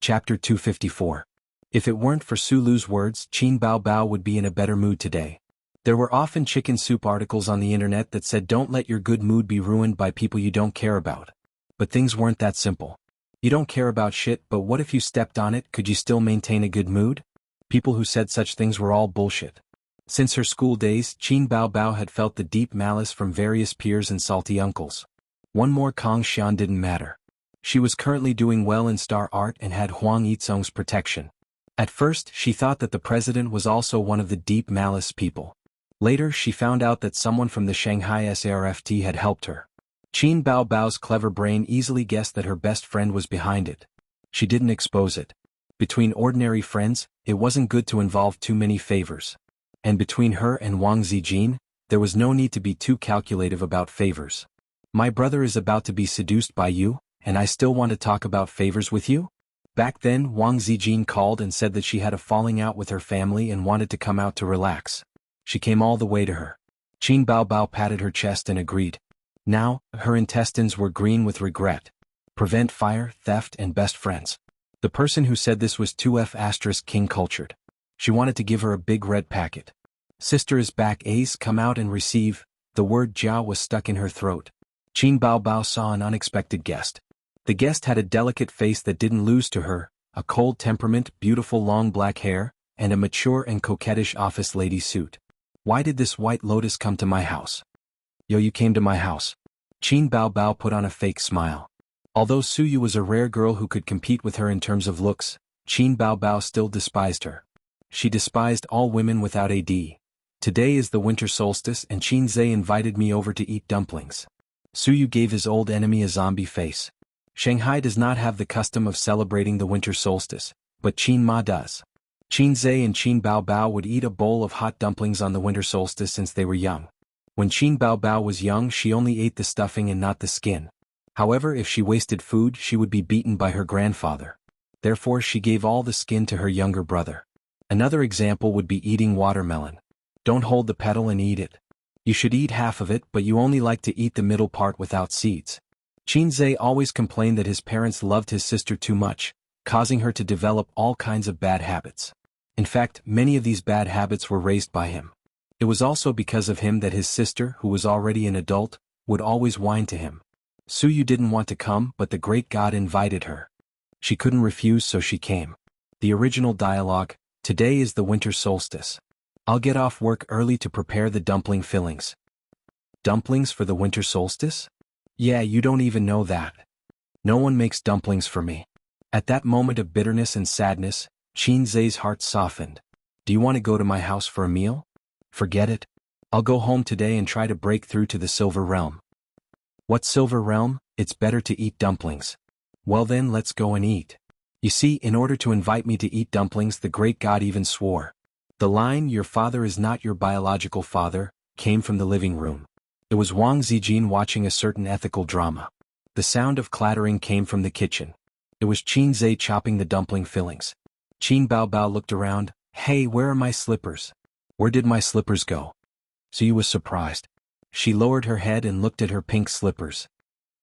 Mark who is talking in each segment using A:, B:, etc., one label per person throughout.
A: Chapter 254. If it weren't for Sulu's words, Qin Bao Bao would be in a better mood today. There were often chicken soup articles on the internet that said don't let your good mood be ruined by people you don't care about. But things weren't that simple. You don't care about shit, but what if you stepped on it? Could you still maintain a good mood? People who said such things were all bullshit. Since her school days, Qin Bao Bao had felt the deep malice from various peers and salty uncles. One more Kong Xian didn't matter. She was currently doing well in star art and had Huang Yizong's protection. At first, she thought that the president was also one of the deep malice people. Later, she found out that someone from the Shanghai SARFT had helped her. Qin Bao Bao's clever brain easily guessed that her best friend was behind it. She didn't expose it. Between ordinary friends, it wasn't good to involve too many favors. And between her and Wang Zijin, there was no need to be too calculative about favors. My brother is about to be seduced by you, and I still want to talk about favors with you? Back then, Wang Zijin called and said that she had a falling out with her family and wanted to come out to relax. She came all the way to her. Qin Bao Bao patted her chest and agreed. Now, her intestines were green with regret. Prevent fire, theft, and best friends. The person who said this was 2F** King Cultured. She wanted to give her a big red packet. Sister is back, A's come out and receive. The word Jiao was stuck in her throat. Qin Bao Bao saw an unexpected guest. The guest had a delicate face that didn't lose to her, a cold temperament, beautiful long black hair, and a mature and coquettish office lady suit. Why did this white lotus come to my house? Yo, you came to my house. Qin Bao Bao put on a fake smile. Although Suyu was a rare girl who could compete with her in terms of looks, Qin Bao Bao still despised her. She despised all women without AD. Today is the winter solstice and Qin Zhe invited me over to eat dumplings. Suyu gave his old enemy a zombie face. Shanghai does not have the custom of celebrating the winter solstice, but Qin Ma does. Qin Zhe and Qin Bao Bao would eat a bowl of hot dumplings on the winter solstice since they were young. When Qin Bao Bao was young, she only ate the stuffing and not the skin. However, if she wasted food, she would be beaten by her grandfather. Therefore, she gave all the skin to her younger brother. Another example would be eating watermelon. Don't hold the petal and eat it. You should eat half of it, but you only like to eat the middle part without seeds. Qin Zhe always complained that his parents loved his sister too much, causing her to develop all kinds of bad habits. In fact, many of these bad habits were raised by him. It was also because of him that his sister, who was already an adult, would always whine to him. Suyu didn't want to come, but the great god invited her. She couldn't refuse, so she came. The original dialogue: today is the winter solstice. I'll get off work early to prepare the dumpling fillings. Dumplings for the winter solstice? Yeah, you don't even know that. No one makes dumplings for me. At that moment of bitterness and sadness, Qin Zhe's heart softened. Do you want to go to my house for a meal? Forget it. I'll go home today and try to break through to the Silver Realm. What Silver Realm? It's better to eat dumplings. Well then, let's go and eat. You see, in order to invite me to eat dumplings, the great god even swore. The line, "Your father is not your biological father," came from the living room. It was Wang Zijin watching a certain ethical drama. The sound of clattering came from the kitchen. It was Qin Zhe chopping the dumpling fillings. Qin Bao Bao looked around. Hey, where are my slippers? Where did my slippers go? Suyu was surprised. She lowered her head and looked at her pink slippers.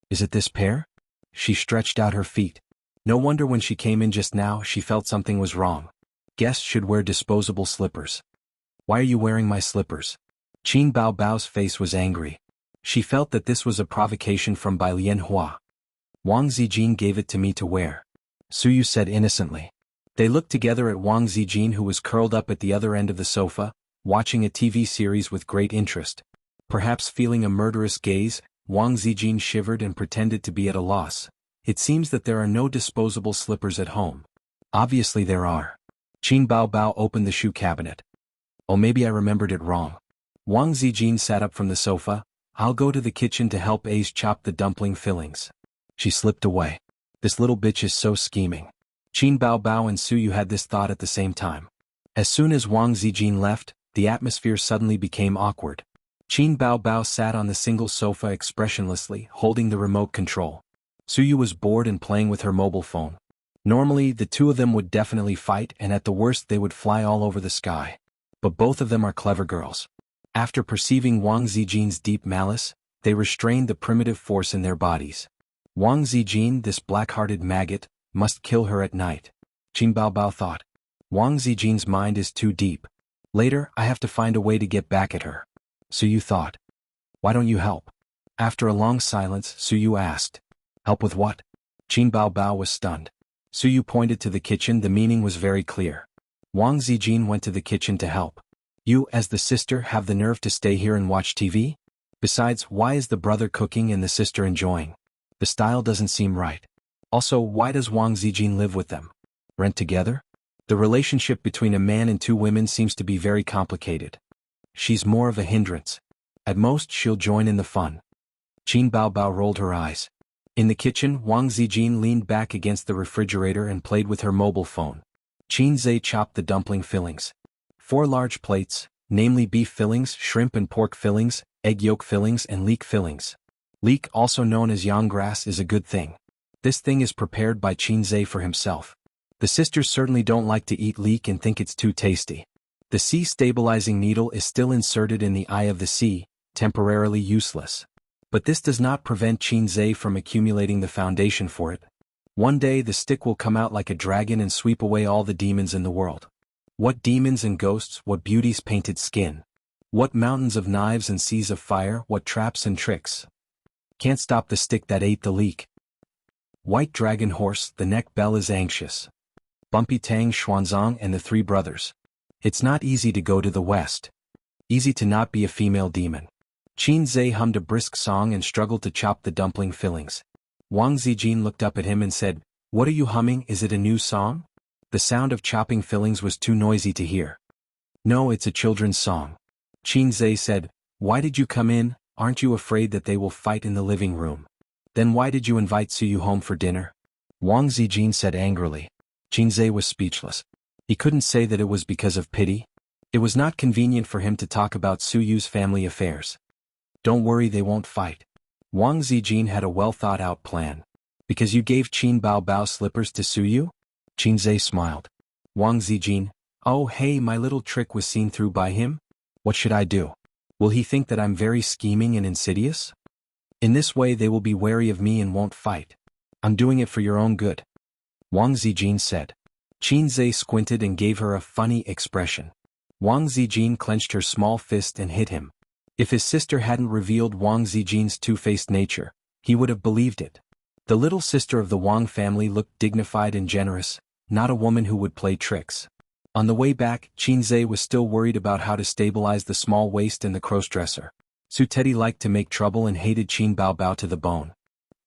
A: Is it this pair? She stretched out her feet. No wonder when she came in just now she felt something was wrong. Guests should wear disposable slippers. Why are you wearing my slippers? Qin Bao Bao's face was angry. She felt that this was a provocation from Bai Lianhua. Wang Zijin gave it to me to wear. Suyu said innocently. They looked together at Wang Zijin, who was curled up at the other end of the sofa, watching a TV series with great interest. Perhaps feeling a murderous gaze, Wang Zijin shivered and pretended to be at a loss. It seems that there are no disposable slippers at home. Obviously there are. Qin Bao Bao opened the shoe cabinet. Oh, maybe I remembered it wrong. Wang Zijin sat up from the sofa. I'll go to the kitchen to help Ace chop the dumpling fillings. She slipped away. This little bitch is so scheming. Qin Bao Bao and Suyu had this thought at the same time. As soon as Wang Zijin left, the atmosphere suddenly became awkward. Qin Bao Bao sat on the single sofa expressionlessly, holding the remote control. Suyu was bored and playing with her mobile phone. Normally, the two of them would definitely fight, and at the worst they would fly all over the sky. But both of them are clever girls. After perceiving Wang Zijin's deep malice, they restrained the primitive force in their bodies. Wang Zijin, this black-hearted maggot, Must kill her at night. Qin Baobao thought. Wang Zijin's mind is too deep. Later, I have to find a way to get back at her. Suyu thought. Why don't you help? After a long silence, Suyu asked. Help with what? Qin Baobao was stunned. Suyu pointed to the kitchen. The meaning was very clear. Wang Zijin went to the kitchen to help. You, as the sister, have the nerve to stay here and watch TV? Besides, why is the brother cooking and the sister enjoying? The style doesn't seem right. Also, why does Wang Zijin live with them? Rent together? The relationship between a man and two women seems to be very complicated. She's more of a hindrance. At most, she'll join in the fun. Qin Baobao rolled her eyes. In the kitchen, Wang Zijin leaned back against the refrigerator and played with her mobile phone. Qin Zhe chopped the dumpling fillings. 4 large plates, namely beef fillings, shrimp and pork fillings, egg yolk fillings and leek fillings. Leek, also known as yanggrass, is a good thing. This thing is prepared by Qin Zhe for himself. The sisters certainly don't like to eat leek and think it's too tasty. The sea stabilizing needle is still inserted in the eye of the sea, temporarily useless. But this does not prevent Qin Zhe from accumulating the foundation for it. One day the stick will come out like a dragon and sweep away all the demons in the world. What demons and ghosts, what beauty's painted skin. What mountains of knives and seas of fire, what traps and tricks. Can't stop the stick that ate the leek. White dragon horse, the neck bell is anxious. Bumpy Tang Xuanzang and the 3 brothers. It's not easy to go to the west. Easy to not be a female demon. Qin Zhe hummed a brisk song and struggled to chop the dumpling fillings. Wang Zijin looked up at him and said, What are you humming? Is it a new song? The sound of chopping fillings was too noisy to hear. No, it's a children's song. Qin Zhe said, Why did you come in? Aren't you afraid that they will fight in the living room? Then why did you invite Suyu home for dinner? Wang Zijin said angrily. Qin Zhe was speechless. He couldn't say that it was because of pity. It was not convenient for him to talk about Suyu's family affairs. Don't worry, they won't fight. Wang Zijin had a well-thought-out plan. Because you gave Qin Baobao slippers to Suyu? Qin Zhe smiled. Wang Zijin, oh hey, my little trick was seen through by him? What should I do? Will he think that I'm very scheming and insidious? In this way they will be wary of me and won't fight. I'm doing it for your own good. Wang Zijin said. Qin Zhe squinted and gave her a funny expression. Wang Zijin clenched her small fist and hit him. If his sister hadn't revealed Wang Zijin's two-faced nature, he would have believed it. The little sister of the Wang family looked dignified and generous, not a woman who would play tricks. On the way back, Qin Zhe was still worried about how to stabilize the small waist and the cross-dresser. Su Teddy liked to make trouble and hated Qin Baobao to the bone.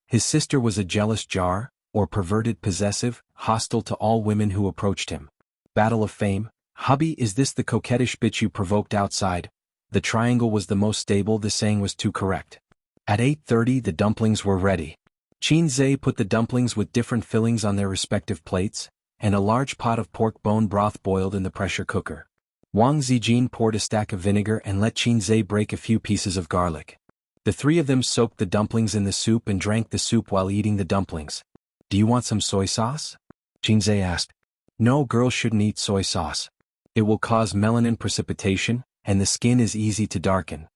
A: His sister was a jealous jar, or perverted possessive, hostile to all women who approached him. Battle of Fame. Hubby, is this the coquettish bitch you provoked outside? The triangle was the most stable. The saying was too correct. At 8:30 the dumplings were ready. Qin Zhe put the dumplings with different fillings on their respective plates, and a large pot of pork bone broth boiled in the pressure cooker. Wang Zijin poured a stack of vinegar and let Qin Zhe break a few pieces of garlic. The 3 of them soaked the dumplings in the soup and drank the soup while eating the dumplings. Do you want some soy sauce? Qin Zhe asked. No, girls shouldn't eat soy sauce. It will cause melanin precipitation, and the skin is easy to darken.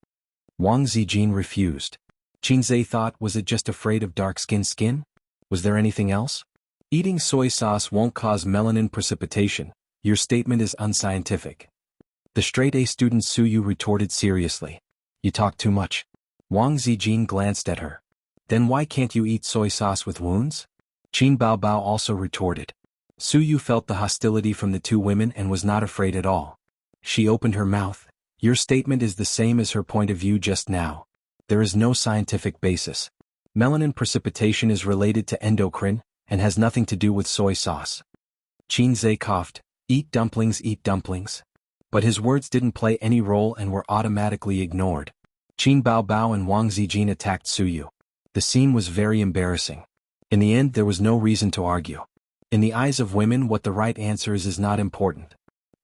A: Wang Zijin refused. Qin Zhe thought, was it just afraid of dark-skinned skin? Was there anything else? Eating soy sauce won't cause melanin precipitation. Your statement is unscientific. The straight-A student Suyu retorted seriously. You talk too much. Wang Zijin glanced at her. Then why can't you eat soy sauce with wounds? Qin Baobao also retorted. Suyu felt the hostility from the 2 women and was not afraid at all. She opened her mouth. Your statement is the same as her point of view just now. There is no scientific basis. Melanin precipitation is related to endocrine, and has nothing to do with soy sauce. Qin Zhe coughed. Eat dumplings. But his words didn't play any role and were automatically ignored. Qin Baobao and Wang Zijin attacked Suyu. The scene was very embarrassing. In the end there was no reason to argue. In the eyes of women what the right answer is not important.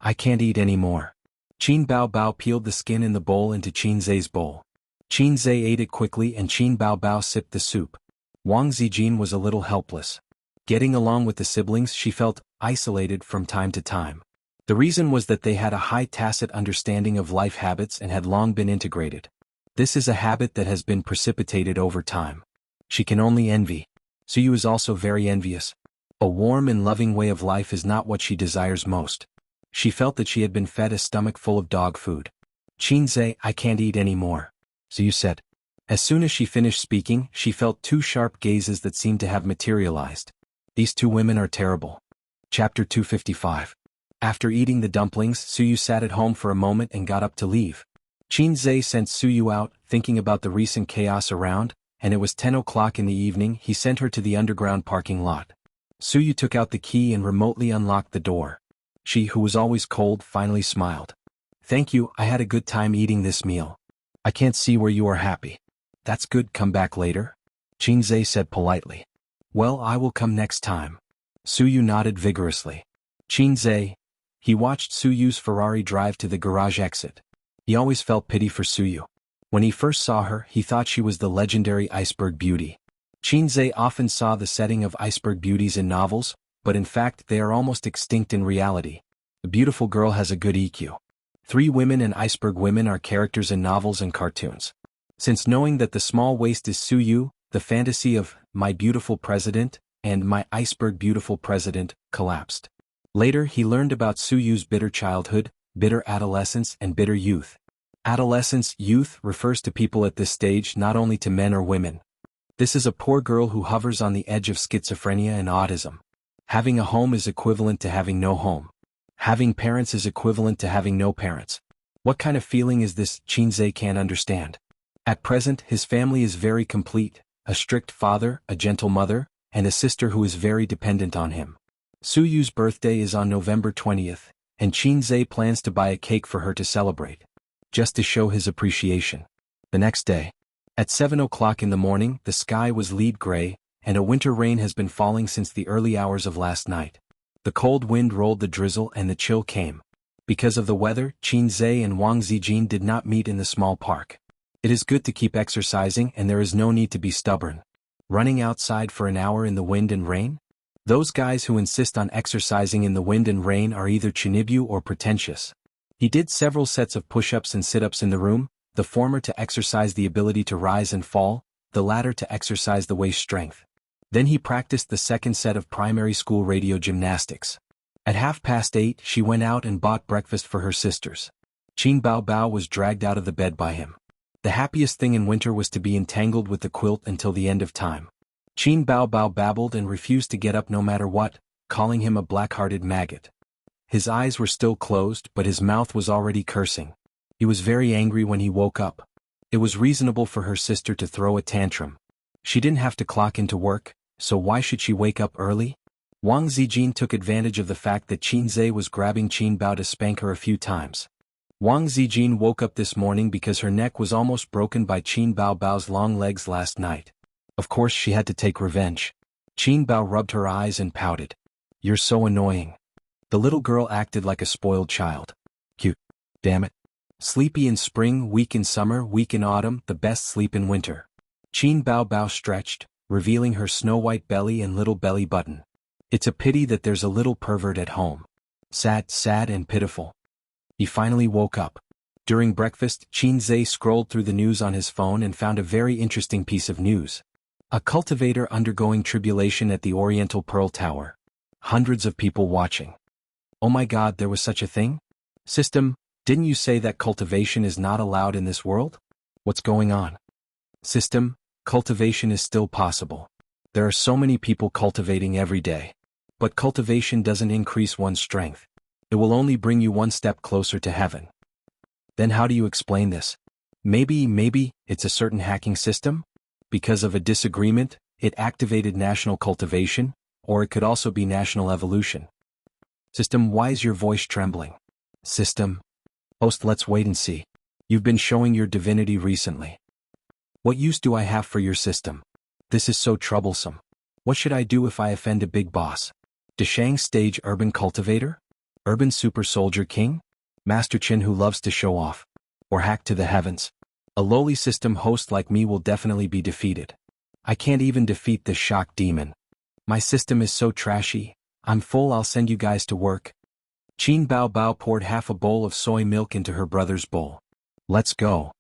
A: I can't eat any more. Qin Baobao peeled the skin in the bowl into Qin Zhe's bowl. Qin Zhe ate it quickly and Qin Baobao sipped the soup. Wang Zijin was a little helpless. Getting along with the siblings, she felt isolated from time to time. The reason was that they had a high tacit understanding of life habits and had long been integrated. This is a habit that has been precipitated over time. She can only envy. Suyu is also very envious. A warm and loving way of life is not what she desires most. She felt that she had been fed a stomach full of dog food. "Qinze, I can't eat any more," Suyu said. As soon as she finished speaking, she felt two sharp gazes that seemed to have materialized. These two women are terrible. Chapter 255. After eating the dumplings, Suyu sat at home for a moment and got up to leave. Qinze sent Suyu out, thinking about the recent chaos around, and it was 10 o'clock in the evening. He sent her to the underground parking lot. Suyu took out the key and remotely unlocked the door. She, who was always cold, finally smiled. "Thank you, I had a good time eating this meal. I can't see where you are happy." "That's good, come back later," Qinze said politely. "Well, I will come next time." Suyu nodded vigorously. Qinze. He watched Suyu's Ferrari drive to the garage exit. He always felt pity for Suyu. When he first saw her, he thought she was the legendary iceberg beauty. Qinze often saw the setting of iceberg beauties in novels, but in fact they are almost extinct in reality. The beautiful girl has a good EQ. 3 women and iceberg women are characters in novels and cartoons. Since knowing that the small waist is Suyu, the fantasy of "my beautiful president" and "my iceberg beautiful president" collapsed. Later he learned about Suyu's bitter childhood, bitter adolescence and bitter youth. Adolescence, youth, refers to people at this stage, not only to men or women. This is a poor girl who hovers on the edge of schizophrenia and autism. Having a home is equivalent to having no home. Having parents is equivalent to having no parents. What kind of feeling is this? Qinze can't understand. At present, his family is very complete: a strict father, a gentle mother, and a sister who is very dependent on him. Suyu's birthday is on November 20th, and Qinze plans to buy a cake for her to celebrate, just to show his appreciation. The next day, at 7 o'clock in the morning, the sky was lead gray, and a winter rain has been falling since the early hours of last night. The cold wind rolled the drizzle and the chill came. Because of the weather, Qinze and Wang Zijin did not meet in the small park. It is good to keep exercising and there is no need to be stubborn. Running outside for an hour in the wind and rain? Those guys who insist on exercising in the wind and rain are either chinibyu or pretentious. He did several sets of push-ups and sit-ups in the room, the former to exercise the ability to rise and fall, the latter to exercise the waist strength. Then he practiced the second set of primary school radio gymnastics. At 8:30, she went out and bought breakfast for her sisters. Qin Baobao was dragged out of the bed by him. The happiest thing in winter was to be entangled with the quilt until the end of time. Qin Baobao babbled and refused to get up no matter what, calling him a black-hearted maggot. His eyes were still closed, but his mouth was already cursing. He was very angry when he woke up. It was reasonable for her sister to throw a tantrum. She didn't have to clock into work, so why should she wake up early? Wang Zijin took advantage of the fact that Qinze was grabbing Qin Bao to spank her a few times. Wang Zijin woke up this morning because her neck was almost broken by Qin Baobao's long legs last night. Of course she had to take revenge. Qin Bao rubbed her eyes and pouted. "You're so annoying." The little girl acted like a spoiled child. Cute. Damn it. Sleepy in spring, weak in summer, weak in autumn, the best sleep in winter. Qin Baobao stretched, revealing her snow-white belly and little belly button. It's a pity that there's a little pervert at home. Sad, sad and pitiful. He finally woke up. During breakfast, Qinze scrolled through the news on his phone and found a very interesting piece of news. A cultivator undergoing tribulation at the Oriental Pearl Tower. Hundreds of people watching. Oh my God, there was such a thing? System, didn't you say that cultivation is not allowed in this world? What's going on? System, cultivation is still possible. There are so many people cultivating every day. But cultivation doesn't increase one's strength. It will only bring you one step closer to heaven. Then how do you explain this? Maybe, it's a certain hacking system? Because of a disagreement, it activated national cultivation, or it could also be national evolution. System, why is your voice trembling? System. Host, let's wait and see. You've been showing your divinity recently. What use do I have for your system? This is so troublesome. What should I do if I offend a big boss? Deshang stage urban cultivator? Urban super soldier king? Master Chin who loves to show off? Or hack to the heavens? A lowly system host like me will definitely be defeated. I can't even defeat this shock demon. My system is so trashy. I'm full, I'll send you guys to work. Qin Baobao poured half a bowl of soy milk into her brother's bowl. Let's go.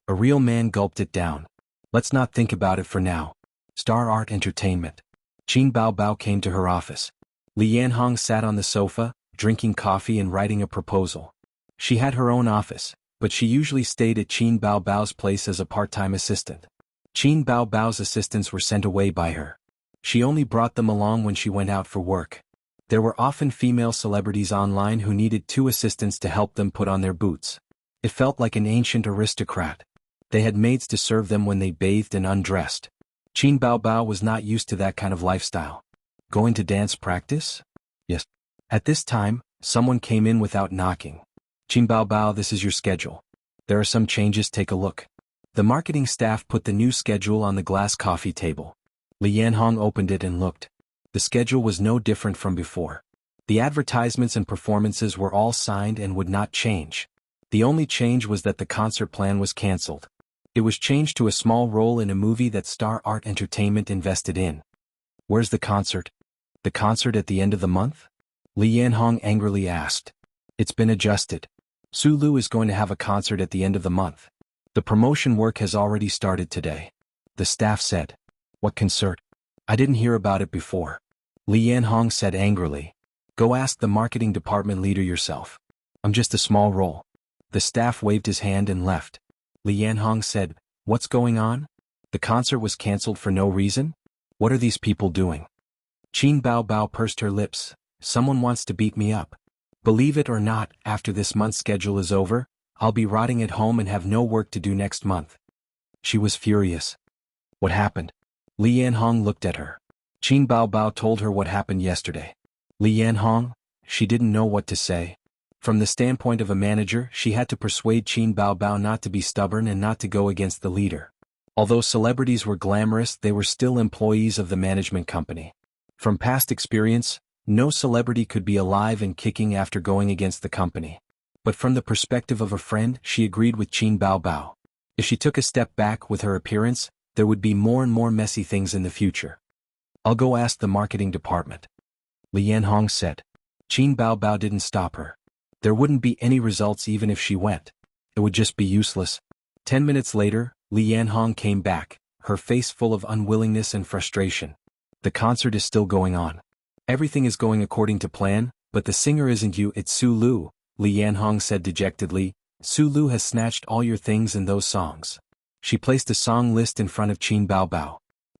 A: A real man gulped it down. Let's not think about it for now. Star Art Entertainment. Qin Baobao came to her office. Li Yanhong sat on the sofa, drinking coffee and writing a proposal. She had her own office, but she usually stayed at Qin Baobao's place as a part-time assistant. Qin Baobao's assistants were sent away by her. She only brought them along when she went out for work. There were often female celebrities online who needed 2 assistants to help them put on their boots. It felt like an ancient aristocrat. They had maids to serve them when they bathed and undressed. Qin Baobao was not used to that kind of lifestyle. Going to dance practice? Yes. At this time, someone came in without knocking. Qin Baobao, this is your schedule. There are some changes, take a look. The marketing staff put the new schedule on the glass coffee table. Li Yanhong opened it and looked. The schedule was no different from before. The advertisements and performances were all signed and would not change. The only change was that the concert plan was cancelled. It was changed to a small role in a movie that Star Art Entertainment invested in. Where's the concert? The concert at the end of the month? Li Yanhong angrily asked. It's been adjusted. Su Lu is going to have a concert at the end of the month. The promotion work has already started today. The staff said. What concert? I didn't hear about it before. Li Yanhong said angrily. Go ask the marketing department leader yourself. I'm just a small role. The staff waved his hand and left. Li Yanhong said, what's going on? The concert was cancelled for no reason? What are these people doing? Qin Baobao pursed her lips. Someone wants to beat me up. Believe it or not, after this month's schedule is over, I'll be rotting at home and have no work to do next month. She was furious. What happened? Li Yanhong looked at her. Qin Baobao told her what happened yesterday. Li Yanhong? She didn't know what to say. From the standpoint of a manager, she had to persuade Qin Baobao not to be stubborn and not to go against the leader. Although celebrities were glamorous, they were still employees of the management company. From past experience, no celebrity could be alive and kicking after going against the company. But from the perspective of a friend, she agreed with Qin Baobao. If she took a step back with her appearance, there would be more and more messy things in the future. I'll go ask the marketing department. Li Yanhong said. Qin Baobao didn't stop her. There wouldn't be any results even if she went. It would just be useless. 10 minutes later, Li Yanhong came back, her face full of unwillingness and frustration. The concert is still going on. Everything is going according to plan, but the singer isn't you, it's Su Lu, Li Yanhong said dejectedly. Su Lu has snatched all your things in those songs. She placed a song list in front of Qin Baobao.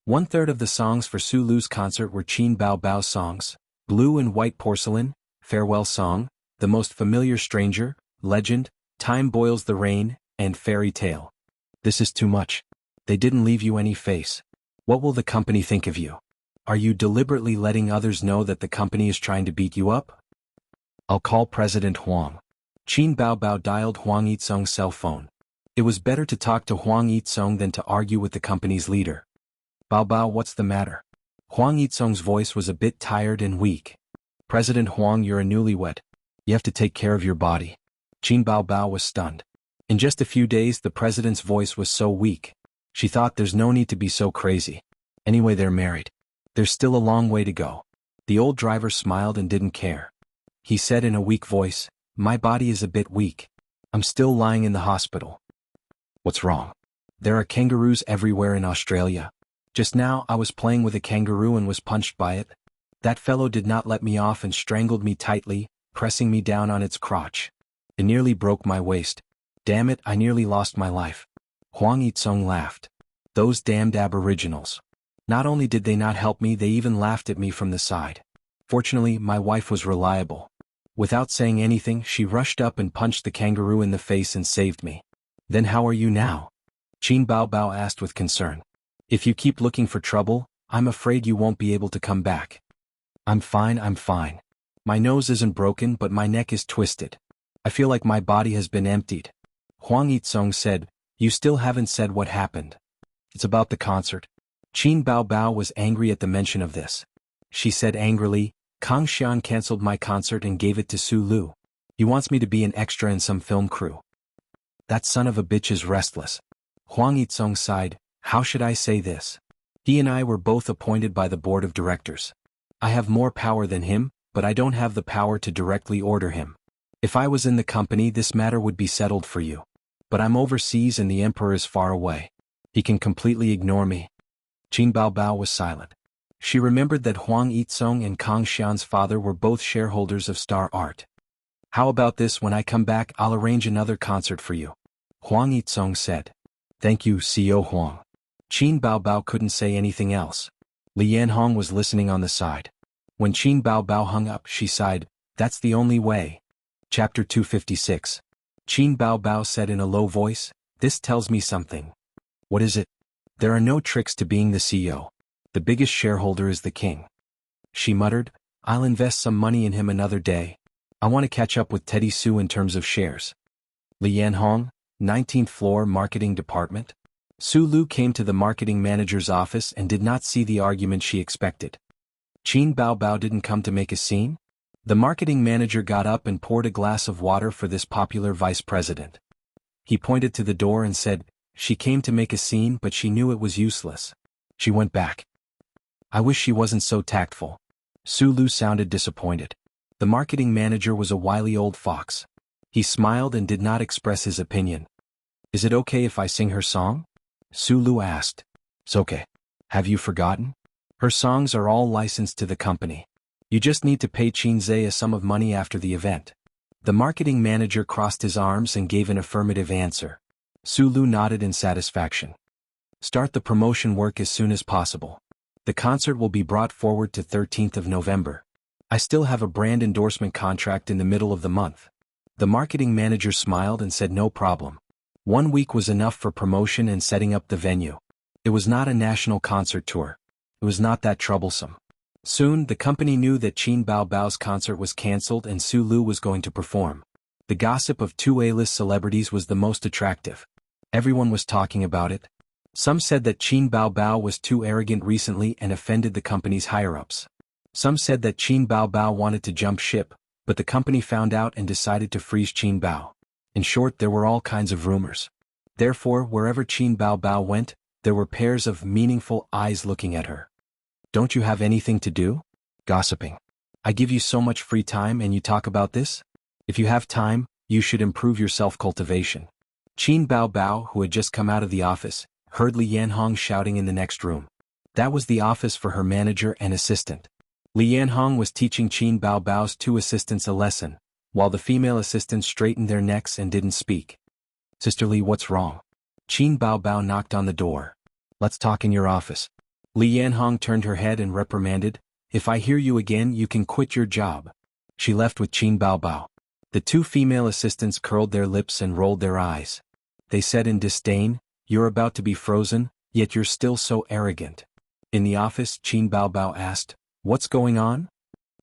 A: 1/3 of the songs for Su Lu's concert were Qin Baobao's songs: Blue and White Porcelain, Farewell Song, The Most Familiar Stranger, Legend, Time Boils the Rain, and Fairy Tale. This is too much. They didn't leave you any face. What will the company think of you? Are you deliberately letting others know that the company is trying to beat you up? I'll call President Huang. Qin Baobao dialed Huang Yitsong's cell phone. It was better to talk to Huang Yitsong than to argue with the company's leader. Baobao, what's the matter? Huang Yitsong's voice was a bit tired and weak. President Huang, you're a newlywed. You have to take care of your body. Qin Baobao was stunned. In just a few days the president's voice was so weak. She thought there's no need to be so crazy. Anyway, they're married. There's still a long way to go. The old driver smiled and didn't care. He said in a weak voice, my body is a bit weak. I'm still lying in the hospital. What's wrong? There are kangaroos everywhere in Australia. Just now I was playing with a kangaroo and was punched by it. That fellow did not let me off and strangled me tightly, pressing me down on its crotch. It nearly broke my waist. Damn it, I nearly lost my life. Huang Yitsong laughed. Those damned aboriginals. Not only did they not help me, they even laughed at me from the side. Fortunately, my wife was reliable. Without saying anything, she rushed up and punched the kangaroo in the face and saved me. Then how are you now? Qin Baobao asked with concern. If you keep looking for trouble, I'm afraid you won't be able to come back. I'm fine, I'm fine. My nose isn't broken, but my neck is twisted. I feel like my body has been emptied. Huang Yitsong said, you still haven't said what happened. It's about the concert. Qin Baobao was angry at the mention of this. She said angrily, Kang Xian cancelled my concert and gave it to Su Lu. He wants me to be an extra in some film crew. That son of a bitch is restless. Huang Yitsong sighed, how should I say this? He and I were both appointed by the board of directors. I have more power than him, but I don't have the power to directly order him. If I was in the company, this matter would be settled for you. But I'm overseas and the emperor is far away. He can completely ignore me. Qin Baobao was silent. She remembered that Huang Yitsong and Kang Xian's father were both shareholders of Star Art. How about this, when I come back I'll arrange another concert for you, Huang Yitsong said. Thank you, CEO Huang. Qin Baobao couldn't say anything else. Li Yanhong was listening on the side. When Qin Baobao hung up, she sighed, that's the only way. Chapter 256. Qin Baobao said in a low voice, this tells me something. What is it? There are no tricks to being the CEO. The biggest shareholder is the king. She muttered, I'll invest some money in him another day. I want to catch up with Teddy Su in terms of shares. Li Yanhong, 19th floor marketing department. Su Lu came to the marketing manager's office and did not see the argument she expected. Qin Baobao didn't come to make a scene? The marketing manager got up and poured a glass of water for this popular vice president. He pointed to the door and said, she came to make a scene but she knew it was useless. She went back. I wish she wasn't so tactful. Su Lu sounded disappointed. The marketing manager was a wily old fox. He smiled and did not express his opinion. Is it okay if I sing her song? Su Lu asked. It's okay. Have you forgotten? Her songs are all licensed to the company. You just need to pay Qinzhe a sum of money after the event. The marketing manager crossed his arms and gave an affirmative answer. Su Lu nodded in satisfaction. Start the promotion work as soon as possible. The concert will be brought forward to 13th of November. I still have a brand endorsement contract in the middle of the month. The marketing manager smiled and said no problem. 1 week was enough for promotion and setting up the venue. It was not a national concert tour. It was not that troublesome. Soon, the company knew that Qin Baobao's concert was cancelled and Su Lu was going to perform. The gossip of 2 A-list celebrities was the most attractive. Everyone was talking about it. Some said that Qin Baobao was too arrogant recently and offended the company's higher-ups. Some said that Qin Baobao wanted to jump ship, but the company found out and decided to freeze Qin Bao. In short, there were all kinds of rumors. Therefore, wherever Qin Baobao went, there were pairs of meaningful eyes looking at her. Don't you have anything to do? Gossiping. I give you so much free time and you talk about this? If you have time, you should improve your self-cultivation. Qin Baobao, who had just come out of the office, heard Li Yanhong shouting in the next room. That was the office for her manager and assistant. Li Yanhong was teaching Qin Baobao's 2 assistants a lesson, while the female assistants straightened their necks and didn't speak. Sister Li, what's wrong? Qin Baobao knocked on the door. Let's talk in your office. Li Yanhong turned her head and reprimanded, if I hear you again you can quit your job. She left with Qin Baobao. The 2 female assistants curled their lips and rolled their eyes. They said in disdain, you're about to be frozen, yet you're still so arrogant. In the office, Qin Baobao asked, what's going on?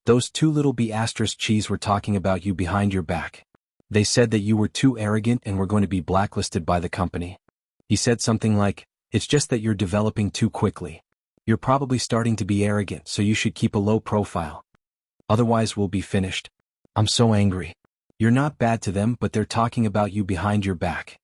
A: Those 2 little B*****s were talking about you behind your back. They said that you were too arrogant and were going to be blacklisted by the company. He said something like, it's just that you're developing too quickly. You're probably starting to be arrogant, so you should keep a low profile. Otherwise we'll be finished. I'm so angry. You're not bad to them, but they're talking about you behind your back.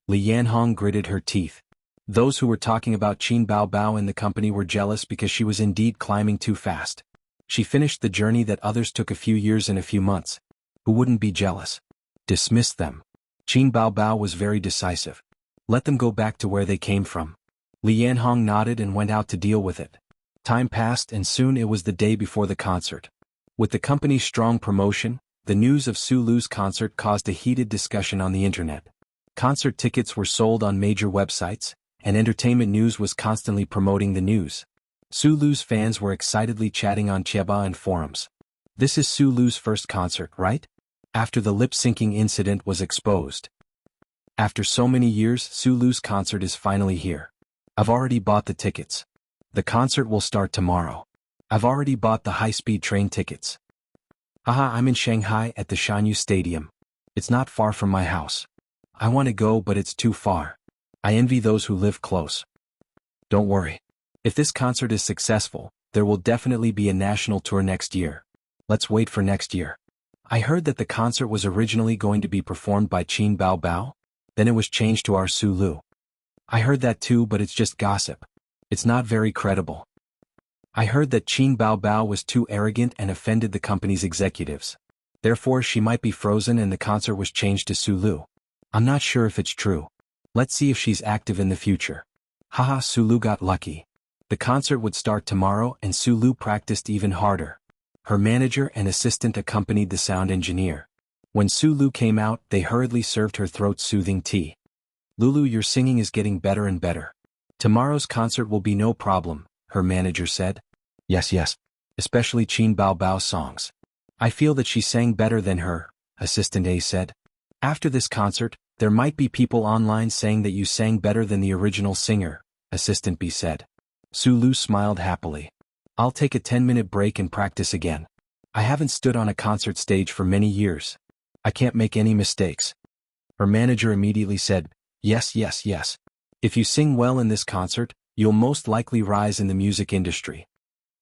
A: Li Yanhong gritted her teeth. Those who were talking about Qin Baobao in the company were jealous because she was indeed climbing too fast. She finished the journey that others took a few years and a few months. Who wouldn't be jealous? Dismiss them. Qin Baobao was very decisive. Let them go back to where they came from. Li Yanhong nodded and went out to deal with it. Time passed and soon it was the day before the concert. With the company's strong promotion, the news of Su Lu's concert caused a heated discussion on the internet. Concert tickets were sold on major websites, and entertainment news was constantly promoting the news. Su Lu's fans were excitedly chatting on Chieba and forums. This is Su Lu's first concert, right? After the lip-syncing incident was exposed. After so many years, Su Lu's concert is finally here. I've already bought the tickets. The concert will start tomorrow. I've already bought the high-speed train tickets. Haha, I'm in Shanghai at the Shanyu Stadium. It's not far from my house. I want to go but it's too far. I envy those who live close. Don't worry. If this concert is successful, there will definitely be a national tour next year. Let's wait for next year. I heard that the concert was originally going to be performed by Qin Baobao, then it was changed to our Su Lu. I heard that too, but it's just gossip. It's not very credible. I heard that Qin Baobao was too arrogant and offended the company's executives. Therefore she might be frozen and the concert was changed to Su Lu. I'm not sure if it's true. Let's see if she's active in the future. Haha, Su Lu got lucky. The concert would start tomorrow and Sulu practiced even harder. Her manager and assistant accompanied the sound engineer. When Sulu came out, they hurriedly served her throat-soothing tea. "Lulu, your singing is getting better and better. Tomorrow's concert will be no problem," her manager said. Yes, especially Qin Bao Bao's songs. "I feel that she sang better than her," Assistant A said. "After this concert, there might be people online saying that you sang better than the original singer," Assistant B said. Sulu smiled happily. "I'll take a 10-minute break and practice again. I haven't stood on a concert stage for many years. I can't make any mistakes." Her manager immediately said, Yes. If you sing well in this concert, you'll most likely rise in the music industry."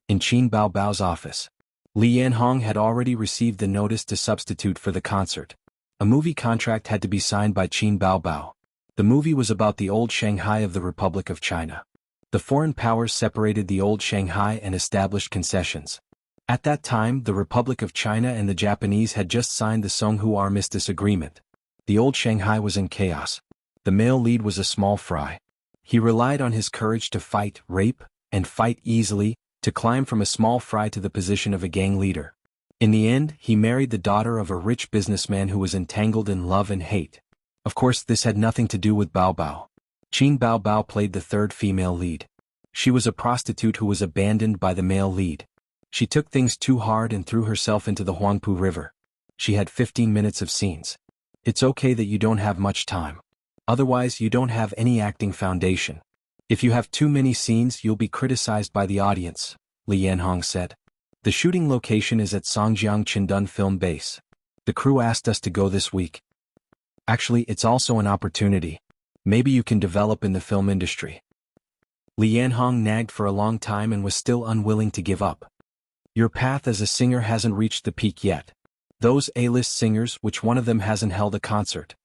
A: In Qin Bao Bao's office, Li Yanhong had already received the notice to substitute for the concert. A movie contract had to be signed by Qin Bao Bao. The movie was about the old Shanghai of the Republic of China. The foreign powers separated the old Shanghai and established concessions. At that time, the Republic of China and the Japanese had just signed the Songhua Armistice Agreement. The old Shanghai was in chaos. The male lead was a small fry. He relied on his courage to fight, rape, and fight easily, to climb from a small fry to the position of a gang leader. In the end, he married the daughter of a rich businessman who was entangled in love and hate. Of course, this had nothing to do with Bao Bao. Qin Bao Bao played the third female lead. She was a prostitute who was abandoned by the male lead. She took things too hard and threw herself into the Huangpu River. She had 15 minutes of scenes. It's okay that you don't have much time. Otherwise, you don't have any acting foundation. If you have too many scenes, you'll be criticized by the audience, Li Yanhong said. The shooting location is at Songjiang Chindan Film Base. The crew asked us to go this week. Actually, it's also an opportunity. Maybe you can develop in the film industry. Li Yanhong nagged for a long time and was still unwilling to give up. Your path as a singer hasn't reached the peak yet. Those A-list singers, which one of them hasn't held a concert?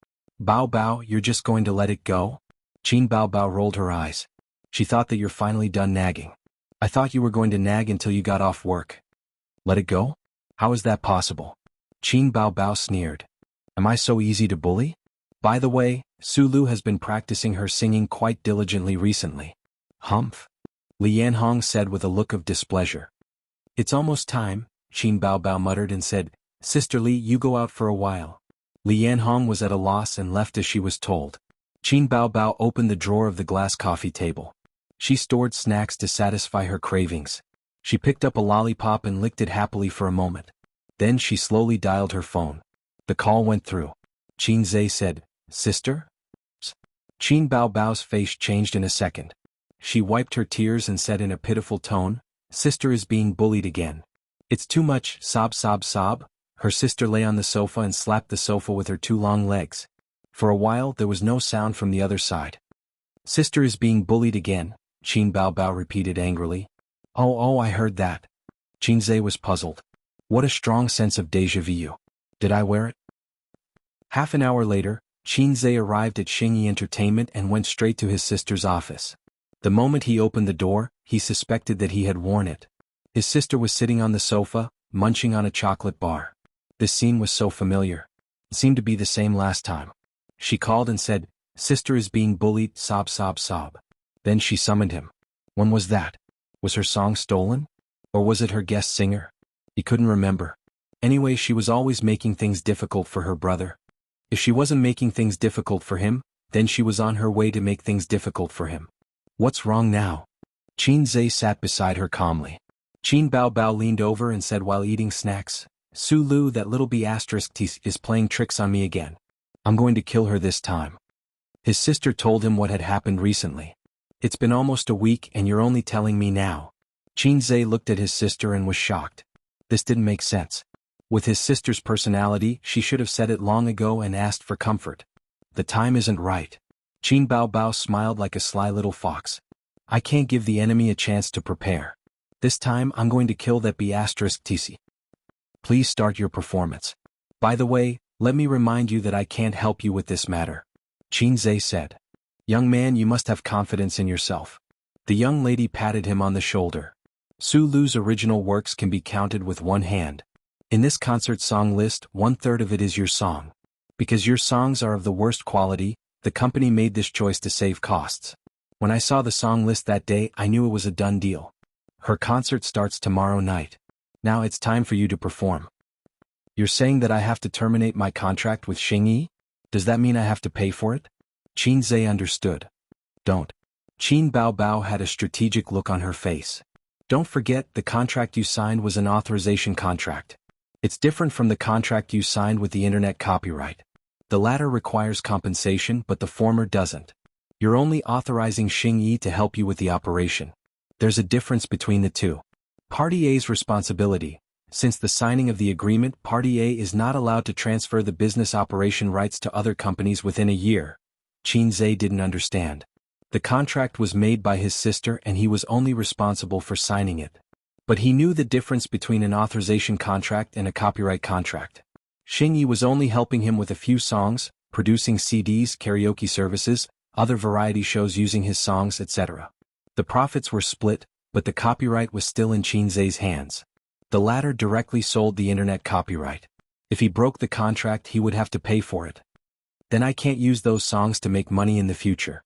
A: Bao Bao, you're just going to let it go? Qin Bao Bao rolled her eyes. She thought that you're finally done nagging. I thought you were going to nag until you got off work. Let it go? How is that possible? Qin Bao Bao sneered. Am I so easy to bully? By the way, Sulu has been practicing her singing quite diligently recently. Humph. Li Yanhong said with a look of displeasure. It's almost time, Qin Bao Bao muttered and said, Sister Li, you go out for a while. Li Yanhong was at a loss and left as she was told. Qin Bao Bao opened the drawer of the glass coffee table. She stored snacks to satisfy her cravings. She picked up a lollipop and licked it happily for a moment. Then she slowly dialed her phone. The call went through. Qin Zhe said, Sister? Qin Bao Bao's face changed in a second. She wiped her tears and said in a pitiful tone, Sister is being bullied again. It's too much, sob sob sob. Her sister lay on the sofa and slapped the sofa with her two long legs. For a while there was no sound from the other side. Sister is being bullied again, Qin Bao Bao repeated angrily. Oh, I heard that. Qin Zhe was puzzled. What a strong sense of déjà vu. Did I wear it? Half an hour later, Qin Zhe arrived at Xingyi Entertainment and went straight to his sister's office. The moment he opened the door, he suspected that he had worn it. His sister was sitting on the sofa, munching on a chocolate bar. This scene was so familiar. It seemed to be the same last time. She called and said, Sister is being bullied, sob sob sob. Then she summoned him. When was that? Was her song stolen? Or was it her guest singer? He couldn't remember. Anyway, she was always making things difficult for her brother. If she wasn't making things difficult for him, then she was on her way to make things difficult for him. What's wrong now? Qin Zhe sat beside her calmly. Qin Bao Bao leaned over and said while eating snacks, Sulu, that little B*** is playing tricks on me again. I'm going to kill her this time. His sister told him what had happened recently. It's been almost a week and you're only telling me now. Qin Zhe looked at his sister and was shocked. This didn't make sense. With his sister's personality, she should have said it long ago and asked for comfort. The time isn't right. Qin Bao Bao smiled like a sly little fox. I can't give the enemy a chance to prepare. This time I'm going to kill that B***tc. Please start your performance. By the way, let me remind you that I can't help you with this matter. Qin Zhe said. Young man, you must have confidence in yourself. The young lady patted him on the shoulder. Sulu's original works can be counted with one hand. In this concert song list, 1/3 of it is your song. Because your songs are of the worst quality, the company made this choice to save costs. When I saw the song list that day, I knew it was a done deal. Her concert starts tomorrow night. Now it's time for you to perform. You're saying that I have to terminate my contract with Xingyi? Does that mean I have to pay for it? Qin Zhe understood. Don't. Qin Bao Bao had a strategic look on her face. Don't forget, the contract you signed was an authorization contract. It's different from the contract you signed with the internet copyright. The latter requires compensation, but the former doesn't. You're only authorizing Xingyi to help you with the operation. There's a difference between the two. Party A's responsibility. Since the signing of the agreement, Party A is not allowed to transfer the business operation rights to other companies within a year. Qin Zhe didn't understand. The contract was made by his sister and he was only responsible for signing it. But he knew the difference between an authorization contract and a copyright contract. Xingyi was only helping him with a few songs, producing CDs, karaoke services, other variety shows using his songs, etc. The profits were split, but the copyright was still in Qin Zhe's hands. The latter directly sold the internet copyright. If he broke the contract, he would have to pay for it. Then I can't use those songs to make money in the future.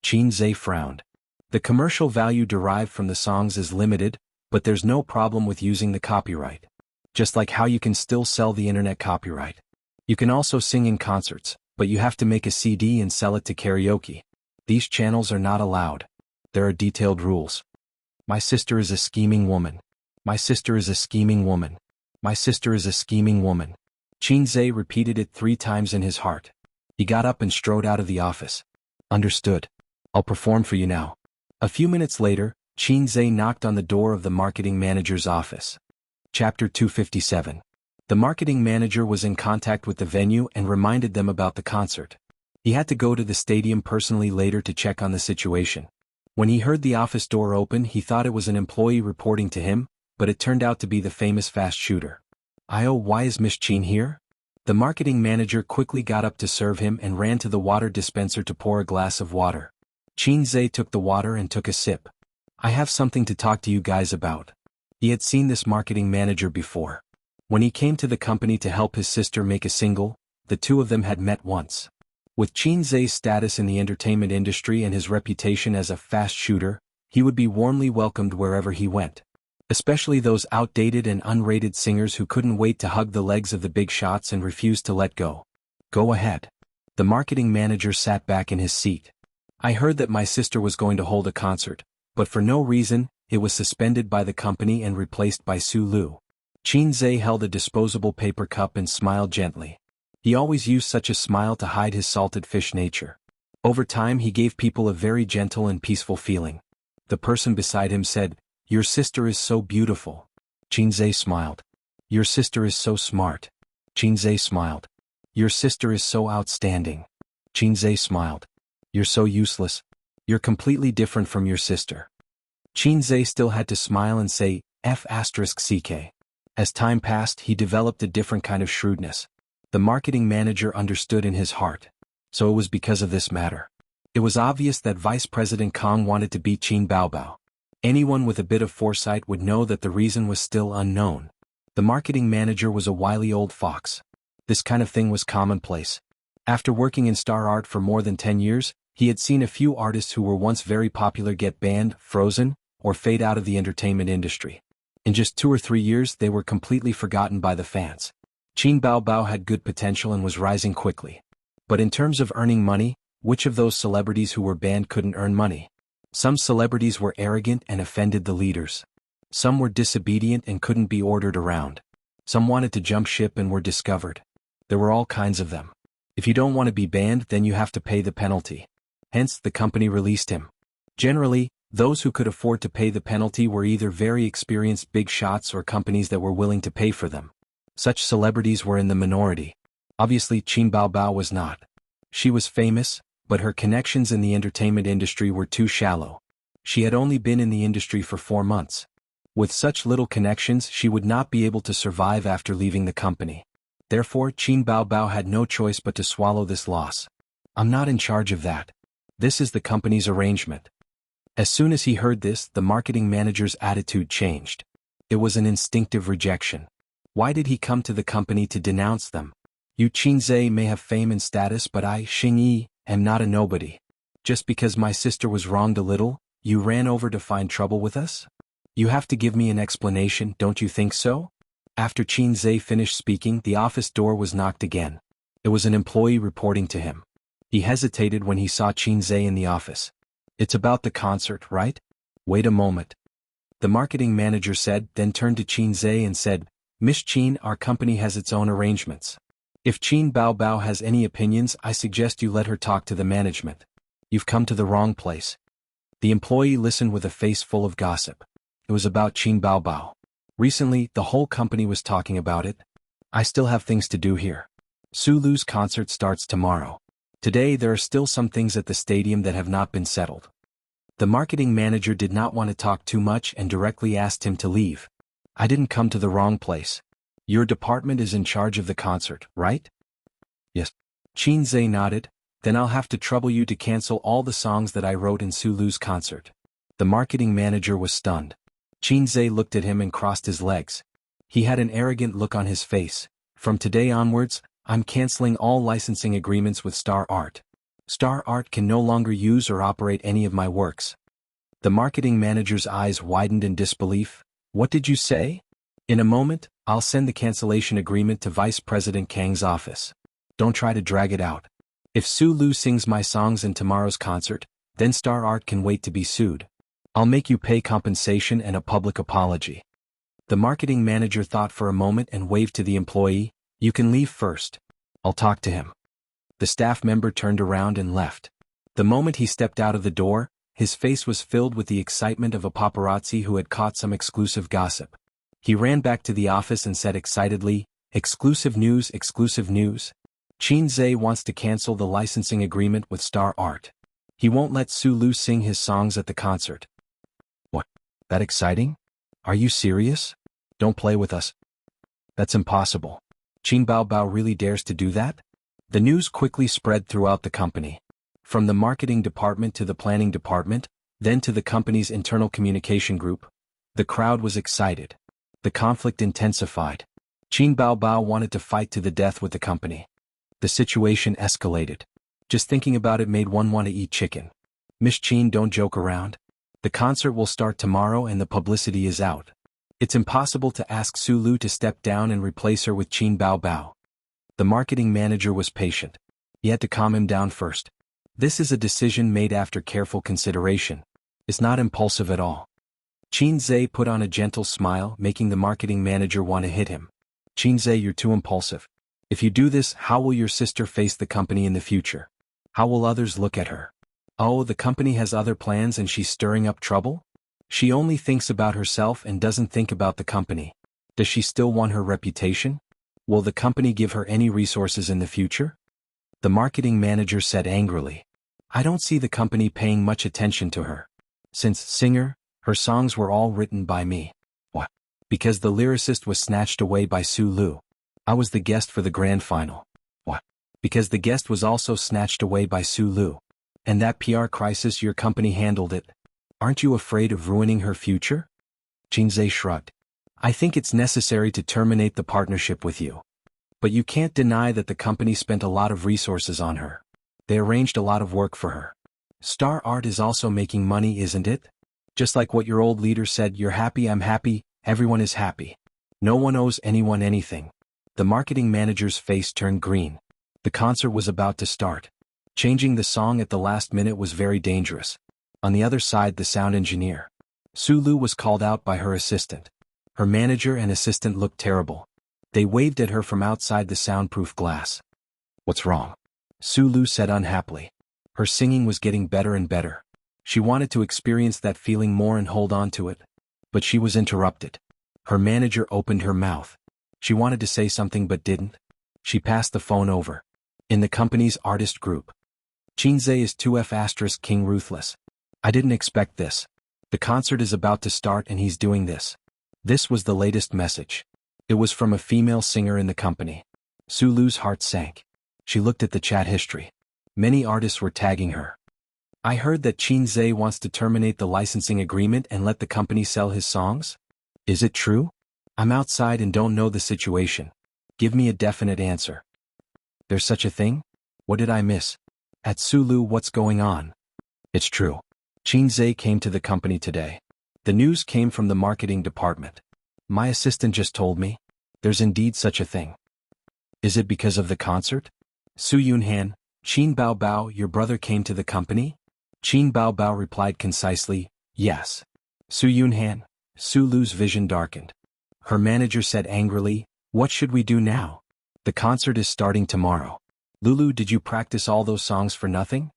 A: Qin Zhe frowned. The commercial value derived from the songs is limited, but there's no problem with using the copyright. Just like how you can still sell the internet copyright. You can also sing in concerts, but you have to make a CD and sell it to karaoke. These channels are not allowed. There are detailed rules. My sister is a scheming woman. My sister is a scheming woman. My sister is a scheming woman. Qin Zhe repeated it 3 times in his heart. He got up and strode out of the office. Understood. I'll perform for you now. A few minutes later, Qin Zhe knocked on the door of the marketing manager's office. Chapter 257. The marketing manager was in contact with the venue and reminded them about the concert. He had to go to the stadium personally later to check on the situation. When he heard the office door open, he thought it was an employee reporting to him, but it turned out to be the famous fast shooter. Why is Miss Qin here? The marketing manager quickly got up to serve him and ran to the water dispenser to pour a glass of water. Qin Zhe took the water and took a sip. I have something to talk to you guys about. He had seen this marketing manager before. When he came to the company to help his sister make a single, the two of them had met once. With Qin Zhe's status in the entertainment industry and his reputation as a fast shooter, he would be warmly welcomed wherever he went. Especially those outdated and unrated singers who couldn't wait to hug the legs of the big shots and refused to let go. Go ahead. The marketing manager sat back in his seat. I heard that my sister was going to hold a concert, but for no reason, it was suspended by the company and replaced by Su Lu. Qin Zhe held a disposable paper cup and smiled gently. He always used such a smile to hide his salted fish nature. Over time he gave people a very gentle and peaceful feeling. The person beside him said, "Your sister is so beautiful." Qin Zhe smiled. "Your sister is so smart." Qin Zhe smiled. "Your sister is so outstanding." Qin Zhe smiled. "You're so useless. You're completely different from your sister." Qin Zhe still had to smile and say, F***ck. As time passed, he developed a different kind of shrewdness. The marketing manager understood in his heart. So it was because of this matter. It was obvious that Vice President Kong wanted to beat Qin Bao Bao. Anyone with a bit of foresight would know that the reason was still unknown. The marketing manager was a wily old fox. This kind of thing was commonplace. After working in star art for more than 10 years, he had seen a few artists who were once very popular get banned, frozen, or fade out of the entertainment industry. In just 2 or 3 years they were completely forgotten by the fans. Qin Bao Bao had good potential and was rising quickly. But in terms of earning money, which of those celebrities who were banned couldn't earn money? Some celebrities were arrogant and offended the leaders. Some were disobedient and couldn't be ordered around. Some wanted to jump ship and were discovered. There were all kinds of them. If you don't want to be banned, then you have to pay the penalty. Hence, the company released him. Generally, those who could afford to pay the penalty were either very experienced big shots or companies that were willing to pay for them. Such celebrities were in the minority. Obviously, Qin Bao Bao was not. She was famous, but her connections in the entertainment industry were too shallow. She had only been in the industry for 4 months. With such little connections, she would not be able to survive after leaving the company. Therefore, Qin Bao Bao had no choice but to swallow this loss. I'm not in charge of that. This is the company's arrangement. As soon as he heard this, the marketing manager's attitude changed. It was an instinctive rejection. Why did he come to the company to denounce them? You Qin Zhe may have fame and status, but I, Xingyi, am not a nobody. Just because my sister was wronged a little, you ran over to find trouble with us? You have to give me an explanation, don't you think so? After Qin Zhe finished speaking, the office door was knocked again. It was an employee reporting to him. He hesitated when he saw Qin Zhe in the office. It's about the concert, right? Wait a moment. The marketing manager said, then turned to Qin Zhe and said, Miss Qin, our company has its own arrangements. If Qin Bao has any opinions, I suggest you let her talk to the management. You've come to the wrong place. The employee listened with a face full of gossip. It was about Qin Bao. Recently, the whole company was talking about it. I still have things to do here. Su Lu's concert starts tomorrow. Today there are still some things at the stadium that have not been settled. The marketing manager did not want to talk too much and directly asked him to leave. I didn't come to the wrong place. Your department is in charge of the concert, right? Yes. Qin Zhe nodded. Then I'll have to trouble you to cancel all the songs that I wrote in Su Lu's concert. The marketing manager was stunned. Qin Zhe looked at him and crossed his legs. He had an arrogant look on his face. From today onwards, I'm canceling all licensing agreements with Star Art. Star Art can no longer use or operate any of my works. The marketing manager's eyes widened in disbelief. What did you say? In a moment, I'll send the cancellation agreement to Vice President Kang's office. Don't try to drag it out. If Su Lu sings my songs in tomorrow's concert, then Star Art can wait to be sued. I'll make you pay compensation and a public apology. The marketing manager thought for a moment and waved to the employee. You can leave first. I'll talk to him. The staff member turned around and left. The moment he stepped out of the door, his face was filled with the excitement of a paparazzi who had caught some exclusive gossip. He ran back to the office and said excitedly, exclusive news, exclusive news. Qin Zhe wants to cancel the licensing agreement with Star Art. He won't let Su Lu sing his songs at the concert. What? That exciting? Are you serious? Don't play with us. That's impossible. Qin Bao really dares to do that? The news quickly spread throughout the company. From the marketing department to the planning department, then to the company's internal communication group. The crowd was excited. The conflict intensified. Qin Bao wanted to fight to the death with the company. The situation escalated. Just thinking about it made one want to eat chicken. Miss Qin, don't joke around. The concert will start tomorrow and the publicity is out. It's impossible to ask Su Lu to step down and replace her with Qin Bao. The marketing manager was patient. He had to calm him down first. This is a decision made after careful consideration. It's not impulsive at all. Qin Zhe put on a gentle smile, making the marketing manager want to hit him. Qin Zhe, you're too impulsive. If you do this, how will your sister face the company in the future? How will others look at her? Oh, the company has other plans and she's stirring up trouble? She only thinks about herself and doesn't think about the company. Does she still want her reputation? Will the company give her any resources in the future? The marketing manager said angrily. I don't see the company paying much attention to her. Since singer, her songs were all written by me. What? Because the lyricist was snatched away by Su Lu. I was the guest for the grand final. What? Because the guest was also snatched away by Su Lu. And that PR crisis, your company handled it. Aren't you afraid of ruining her future? Qin Zhe shrugged. I think it's necessary to terminate the partnership with you. But you can't deny that the company spent a lot of resources on her. They arranged a lot of work for her. Star Art is also making money, isn't it? Just like what your old leader said, you're happy, I'm happy, everyone is happy. No one owes anyone anything. The marketing manager's face turned green. The concert was about to start. Changing the song at the last minute was very dangerous. On the other side, the sound engineer. Su Lu was called out by her assistant. Her manager and assistant looked terrible. They waved at her from outside the soundproof glass. What's wrong? Su Lu said unhappily. Her singing was getting better and better. She wanted to experience that feeling more and hold on to it. But she was interrupted. Her manager opened her mouth. She wanted to say something but didn't. She passed the phone over. In the company's artist group. Qin Zhe is 2F** King Ruthless. I didn't expect this. The concert is about to start and he's doing this. This was the latest message. It was from a female singer in the company. Su Lu's heart sank. She looked at the chat history. Many artists were tagging her. I heard that Qin Zhe wants to terminate the licensing agreement and let the company sell his songs? Is it true? I'm outside and don't know the situation. Give me a definite answer. There's such a thing? What did I miss? At Su Lu, what's going on? It's true. Qin Zhe came to the company today. The news came from the marketing department. My assistant just told me. There's indeed such a thing. Is it because of the concert? Su Yunhan, Qin Bao Bao, your brother came to the company? Qin Bao Bao replied concisely, yes. Su Yunhan, Su Lu's vision darkened. Her manager said angrily, what should we do now? The concert is starting tomorrow. Lulu, did you practice all those songs for nothing?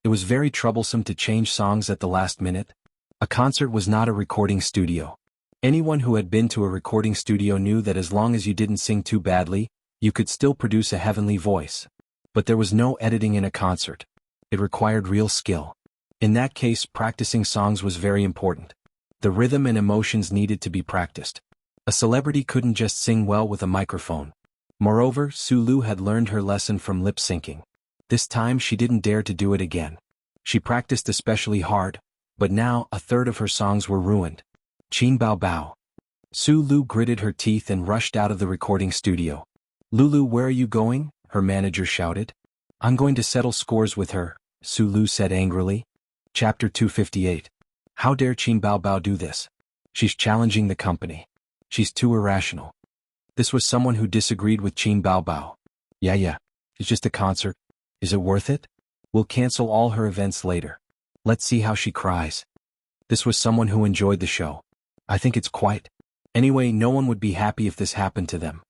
A: It was very troublesome to change songs at the last minute. A concert was not a recording studio. Anyone who had been to a recording studio knew that as long as you didn't sing too badly, you could still produce a heavenly voice. But there was no editing in a concert. It required real skill. In that case, practicing songs was very important. The rhythm and emotions needed to be practiced. A celebrity couldn't just sing well with a microphone. Moreover, Su Lu had learned her lesson from lip syncing. This time she didn't dare to do it again. She practiced especially hard, but now a third of her songs were ruined. Qin Bao Bao. Su Lu gritted her teeth and rushed out of the recording studio. Lulu, where are you going? Her manager shouted. I'm going to settle scores with her, Su Lu said angrily. Chapter 258. How dare Qin Bao Bao do this? She's challenging the company. She's too irrational. This was someone who disagreed with Qin Bao Bao. Yeah, it's just a concert. Is it worth it? We'll cancel all her events later. Let's see how she cries. This was someone who enjoyed the show. I think it's quite. Anyway, no one would be happy if this happened to them.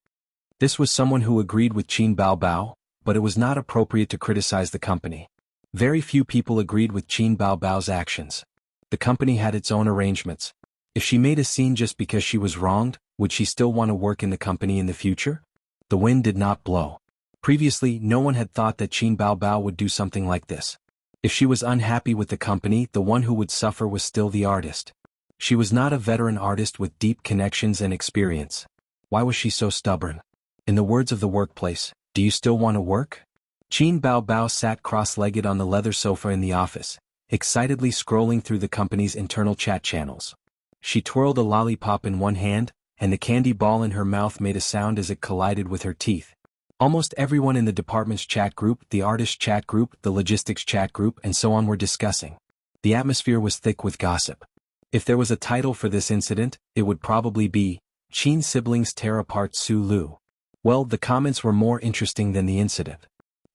A: This was someone who agreed with Qin Bao Bao, but it was not appropriate to criticize the company. Very few people agreed with Qin Bao Bao's actions. The company had its own arrangements. If she made a scene just because she was wronged, would she still want to work in the company in the future? The wind did not blow. Previously, no one had thought that Qin Bao Bao would do something like this. If she was unhappy with the company, the one who would suffer was still the artist. She was not a veteran artist with deep connections and experience. Why was she so stubborn? In the words of the workplace, do you still want to work? Qin Bao Bao sat cross-legged on the leather sofa in the office, excitedly scrolling through the company's internal chat channels. She twirled a lollipop in one hand, and the candy ball in her mouth made a sound as it collided with her teeth. Almost everyone in the department's chat group, the artist chat group, the logistics chat group, and so on were discussing. The atmosphere was thick with gossip. If there was a title for this incident, it would probably be, Qin siblings tear apart Su Lu. Well, the comments were more interesting than the incident.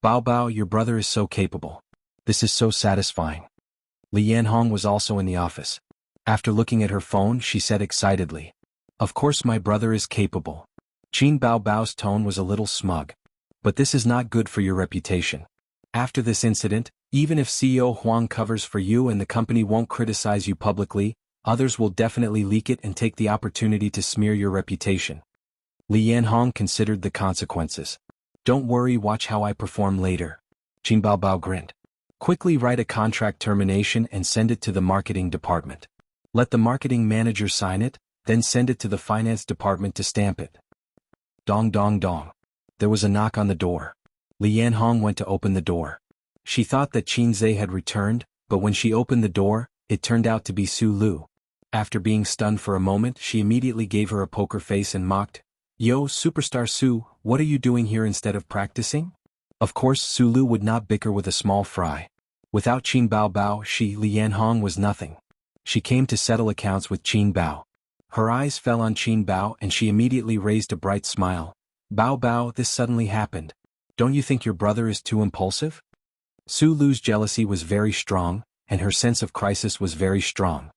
A: Bao Bao, your brother is so capable. This is so satisfying. Li Yanhong was also in the office. After looking at her phone, she said excitedly, of course my brother is capable. Qin Bao Bao's tone was a little smug. But this is not good for your reputation. After this incident, even if CEO Huang covers for you and the company won't criticize you publicly, others will definitely leak it and take the opportunity to smear your reputation. Li Yanhong considered the consequences. Don't worry, watch how I perform later. Qin Bao Bao grinned. Quickly write a contract termination and send it to the marketing department. Let the marketing manager sign it, then send it to the finance department to stamp it. Dong dong dong. There was a knock on the door. Li Yanhong went to open the door. She thought that Qin Zhe had returned, but when she opened the door, it turned out to be Su Lu. After being stunned for a moment, she immediately gave her a poker face and mocked, Yo, superstar Su, what are you doing here instead of practicing? Of course, Su Lu would not bicker with a small fry. Without Qin Bao Bao, she, Li Yanhong, was nothing. She came to settle accounts with Qin Bao. Her eyes fell on Qin Bao and she immediately raised a bright smile. Bao Bao, this suddenly happened. Don't you think your brother is too impulsive? Su Lu's jealousy was very strong, and her sense of crisis was very strong.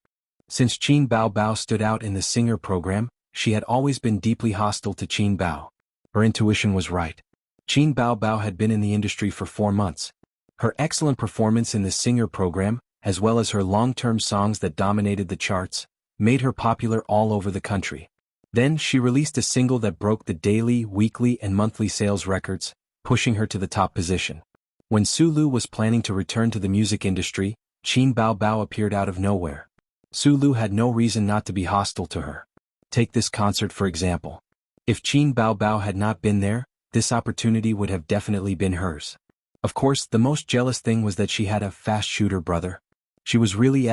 A: Since Qin Bao Bao stood out in the singer program, she had always been deeply hostile to Qin Bao. Her intuition was right. Qin Bao Bao had been in the industry for 4 months. Her excellent performance in the singer program, as well as her long-term songs that dominated the charts, made her popular all over the country. Then she released a single that broke the daily, weekly, and monthly sales records, pushing her to the top position. When Su Lu was planning to return to the music industry, Qin Bao Bao appeared out of nowhere. Su Lu had no reason not to be hostile to her. Take this concert for example. If Qin Bao Bao had not been there, this opportunity would have definitely been hers. Of course, the most jealous thing was that she had a fast shooter brother. She was really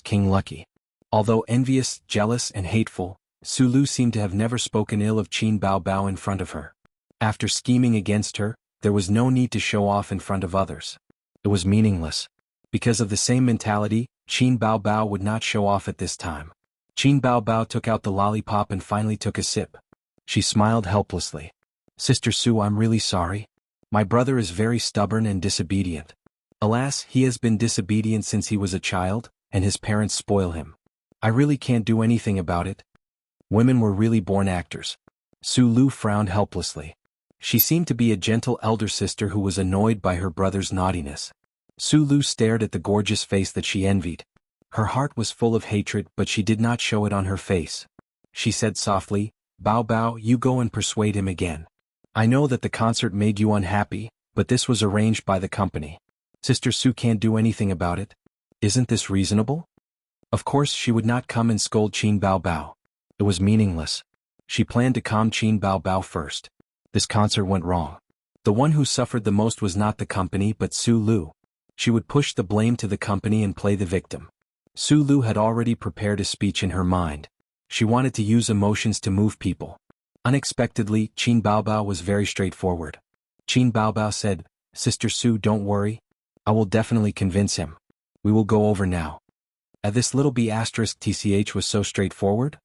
A: King lucky. Although envious, jealous, and hateful, Su Lu seemed to have never spoken ill of Qin Bao Bao in front of her. After scheming against her, there was no need to show off in front of others. It was meaningless. Because of the same mentality, Qin Bao Bao would not show off at this time. Qin Bao Bao took out the lollipop and finally took a sip. She smiled helplessly. Sister Su, I'm really sorry. My brother is very stubborn and disobedient. Alas, he has been disobedient since he was a child, and his parents spoil him. I really can't do anything about it. Women were really born actors. Su Lu frowned helplessly. She seemed to be a gentle elder sister who was annoyed by her brother's naughtiness. Su Lu stared at the gorgeous face that she envied. Her heart was full of hatred, but she did not show it on her face. She said softly, Bao Bao, you go and persuade him again. I know that the concert made you unhappy, but this was arranged by the company. Sister Su can't do anything about it. Isn't this reasonable? Of course she would not come and scold Qin Bao Bao. It was meaningless. She planned to calm Qin Bao Bao first. This concert went wrong. The one who suffered the most was not the company but Su Lu. She would push the blame to the company and play the victim. Su Lu had already prepared a speech in her mind. She wanted to use emotions to move people. Unexpectedly, Qin Bao Bao was very straightforward. Qin Bao Bao said, Sister Su, don't worry. I will definitely convince him. We will go over now. At this little b** tch was so straightforward?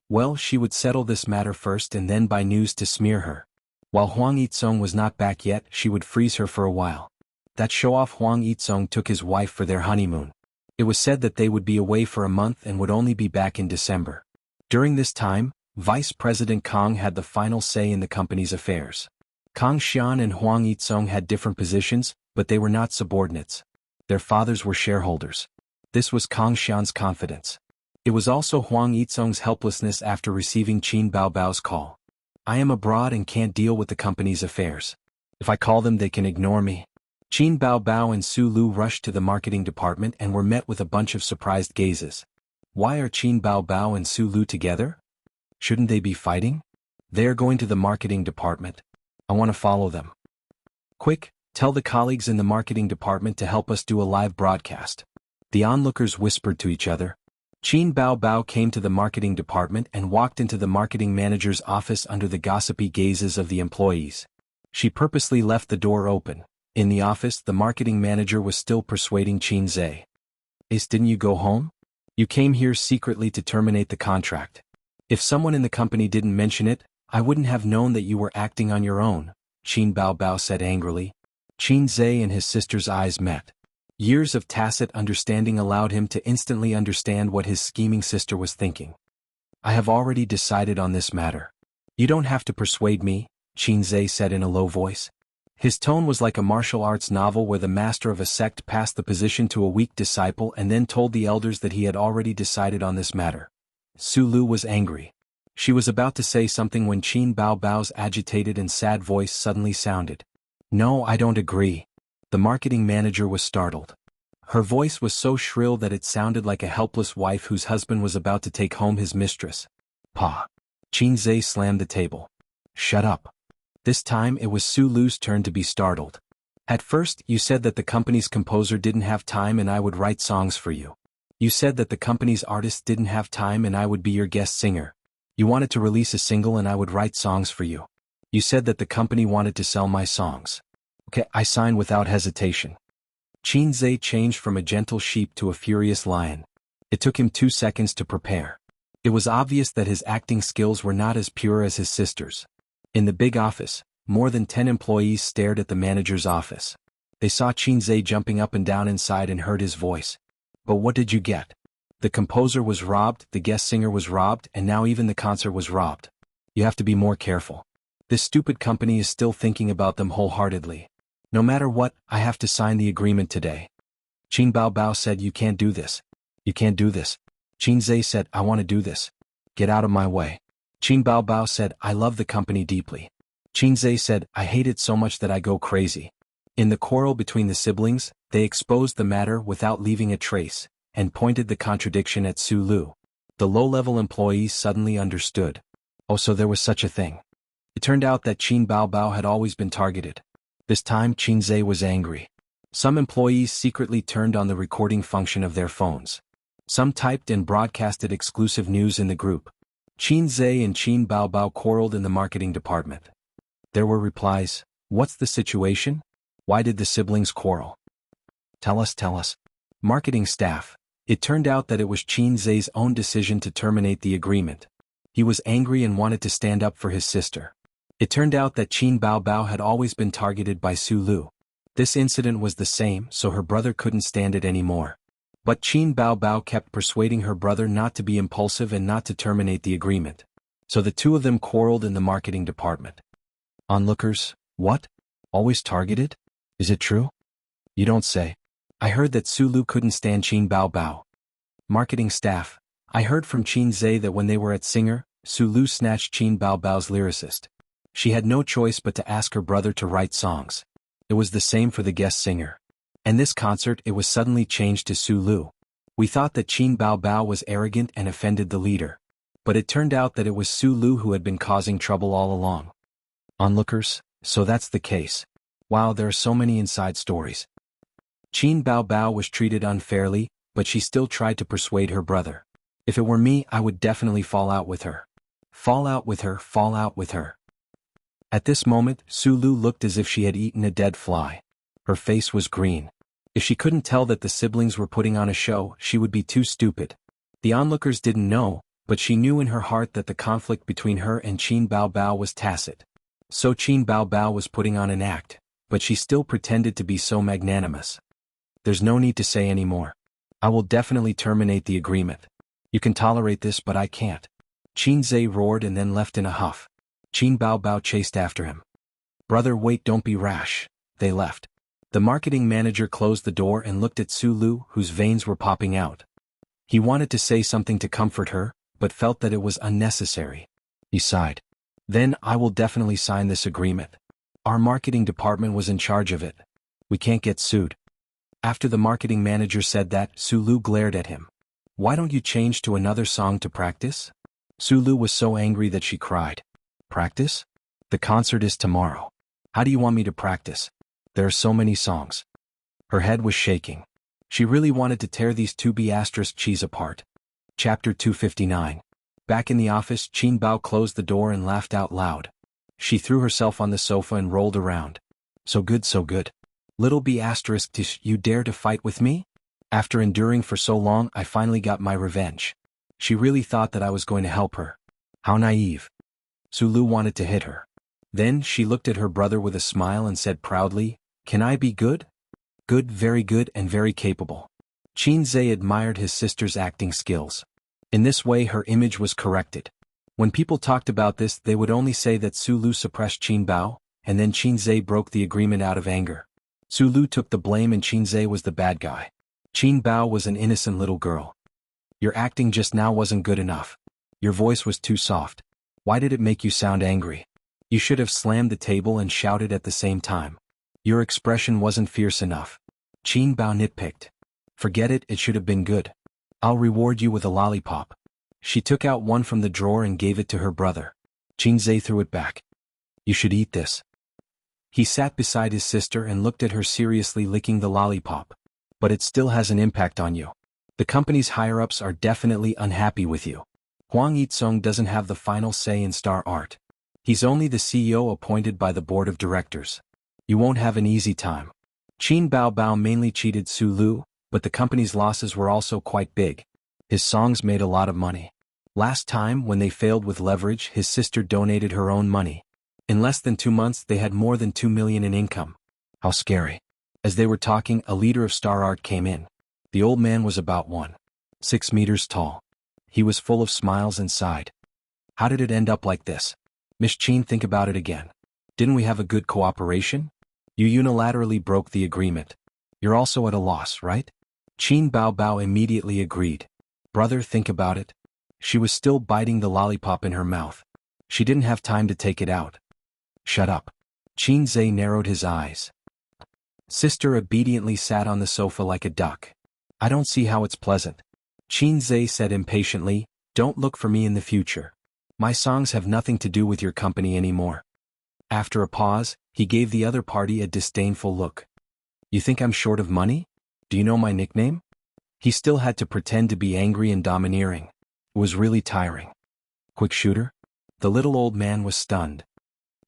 A: Well, she would settle this matter first and then buy news to smear her. While Huang Yizong was not back yet, she would freeze her for a while. That show-off Huang Yizong took his wife for their honeymoon. It was said that they would be away for a month and would only be back in December. During this time, Vice President Kang had the final say in the company's affairs. Kang Xian and Huang Yizong had different positions, but they were not subordinates. Their fathers were shareholders. This was Kang Xian's confidence. It was also Huang Yizong's helplessness after receiving Qin Bao Bao's call. I am abroad and can't deal with the company's affairs. If I call them, they can ignore me. Qin Bao Bao and Su Lu rushed to the marketing department and were met with a bunch of surprised gazes. Why are Qin Bao Bao and Su Lu together? Shouldn't they be fighting? They are going to the marketing department. I want to follow them. Quick, tell the colleagues in the marketing department to help us do a live broadcast. The onlookers whispered to each other. Qin Bao Bao came to the marketing department and walked into the marketing manager's office under the gossipy gazes of the employees. She purposely left the door open. In the office, the marketing manager was still persuading Qin Zhe. Didn't you go home? You came here secretly to terminate the contract. If someone in the company didn't mention it, I wouldn't have known that you were acting on your own, Qin Bao Bao said angrily. Qin Zhe and his sister's eyes met. Years of tacit understanding allowed him to instantly understand what his scheming sister was thinking. I have already decided on this matter. You don't have to persuade me, Qin Zhe said in a low voice. His tone was like a martial arts novel where the master of a sect passed the position to a weak disciple and then told the elders that he had already decided on this matter. Su Lu was angry. She was about to say something when Qin Bao Bao's agitated and sad voice suddenly sounded. No, I don't agree. The marketing manager was startled. Her voice was so shrill that it sounded like a helpless wife whose husband was about to take home his mistress. Pa! Qin Zhe slammed the table. Shut up. This time it was Su Lu's turn to be startled. At first, you said that the company's composer didn't have time and I would write songs for you. You said that the company's artist didn't have time and I would be your guest singer. You wanted to release a single and I would write songs for you. You said that the company wanted to sell my songs. Okay, I signed without hesitation. Qin Zhe changed from a gentle sheep to a furious lion. It took him 2 seconds to prepare. It was obvious that his acting skills were not as pure as his sister's. In the big office, more than 10 employees stared at the manager's office. They saw Qin Zhe jumping up and down inside and heard his voice. But what did you get? The composer was robbed, the guest singer was robbed, and now even the concert was robbed. You have to be more careful. This stupid company is still thinking about them wholeheartedly. No matter what, I have to sign the agreement today. Qin Bao Bao said, you can't do this. You can't do this. Qin Zhe said, I want to do this. Get out of my way. Qin Bao Bao said, I love the company deeply. Qin Zhe said, I hate it so much that I go crazy. In the quarrel between the siblings, they exposed the matter without leaving a trace, and pointed the contradiction at Su Lu. The low-level employees suddenly understood. Oh, so there was such a thing. It turned out that Qin Bao Bao had always been targeted. This time Qin Zhe was angry. Some employees secretly turned on the recording function of their phones. Some typed and broadcasted exclusive news in the group. Qin Zhe and Qin Bao Bao quarreled in the marketing department. There were replies. What's the situation? Why did the siblings quarrel? Tell us. Marketing staff. It turned out that it was Qin Zhe's own decision to terminate the agreement. He was angry and wanted to stand up for his sister. It turned out that Qin Baobao had always been targeted by Su Lu. This incident was the same, so her brother couldn't stand it anymore. But Qin Baobao kept persuading her brother not to be impulsive and not to terminate the agreement. So the two of them quarreled in the marketing department. Onlookers, what? Always targeted? Is it true? You don't say. I heard that Su Lu couldn't stand Qin Baobao. Marketing staff. I heard from Qin Zhe that when they were at Singer, Su Lu snatched Qin Baobao's lyricist. She had no choice but to ask her brother to write songs. It was the same for the guest singer. And this concert it was suddenly changed to Su Lu. We thought that Qin Baobao was arrogant and offended the leader. But it turned out that it was Su Lu who had been causing trouble all along. Onlookers, so that's the case. Wow, there are so many inside stories. Qin Baobao was treated unfairly, but she still tried to persuade her brother. If it were me, I would definitely fall out with her. Fall out with her, fall out with her. At this moment, Su Lu looked as if she had eaten a dead fly. Her face was green. If she couldn't tell that the siblings were putting on a show, she would be too stupid. The onlookers didn't know, but she knew in her heart that the conflict between her and Qin Baobao was tacit. So Qin Baobao was putting on an act, but she still pretended to be so magnanimous. There's no need to say any more. I will definitely terminate the agreement. You can tolerate this, but I can't. Qin Zhe roared and then left in a huff. Qin Baobao chased after him. Brother, wait, don't be rash. They left. The marketing manager closed the door and looked at Su Lu, whose veins were popping out. He wanted to say something to comfort her, but felt that it was unnecessary. He sighed. Then I will definitely sign this agreement. Our marketing department was in charge of it. We can't get sued. After the marketing manager said that, Su Lu glared at him. Why don't you change to another song to practice? Su Lu was so angry that she cried. Practice? The concert is tomorrow. How do you want me to practice? There are so many songs. Her head was shaking. She really wanted to tear these 2B* cheese apart. Chapter 259. Back in the office, Qin Bao closed the door and laughed out loud. She threw herself on the sofa and rolled around. So good, so good. Little B***, you dare to fight with me? After enduring for so long, I finally got my revenge. She really thought that I was going to help her. How naive. Su Lu wanted to hit her. Then she looked at her brother with a smile and said proudly, Can I be good? Good, and very capable. Qin Zhe admired his sister's acting skills. In this way her image was corrected. When people talked about this, they would only say that Su Lu suppressed Qin Bao, and then Qin Zhe broke the agreement out of anger. Su Lu took the blame and Qin Zhe was the bad guy. Qin Bao was an innocent little girl. Your acting just now wasn't good enough. Your voice was too soft. Why did it make you sound angry? You should have slammed the table and shouted at the same time. Your expression wasn't fierce enough. Qin Bao nitpicked. Forget it, it should have been good. I'll reward you with a lollipop. She took out one from the drawer and gave it to her brother. Qin Zhe threw it back. You should eat this. He sat beside his sister and looked at her seriously, licking the lollipop. But it still has an impact on you. The company's higher-ups are definitely unhappy with you. Huang Yitsong doesn't have the final say in Star Art. He's only the CEO appointed by the board of directors. You won't have an easy time. Qin Baobao mainly cheated Su Lu, but the company's losses were also quite big. His songs made a lot of money. Last time, when they failed with leverage, his sister donated her own money. In less than 2 months they had more than 2 million in income. How scary. As they were talking, a leader of Star Art came in. The old man was about 1.6 meters tall. He was full of smiles and sighed. How did it end up like this? Miss Qin, think about it again. Didn't we have a good cooperation? You unilaterally broke the agreement. You're also at a loss, right? Qin Baobao immediately agreed. Brother, think about it. She was still biting the lollipop in her mouth. She didn't have time to take it out. Shut up. Qin Zhe narrowed his eyes. Sister obediently sat on the sofa like a duck. I don't see how it's pleasant. Qin Zhe said impatiently, Don't look for me in the future. My songs have nothing to do with your company anymore. After a pause, he gave the other party a disdainful look. You think I'm short of money? Do you know my nickname? He still had to pretend to be angry and domineering. It was really tiring. Quick shooter? The little old man was stunned.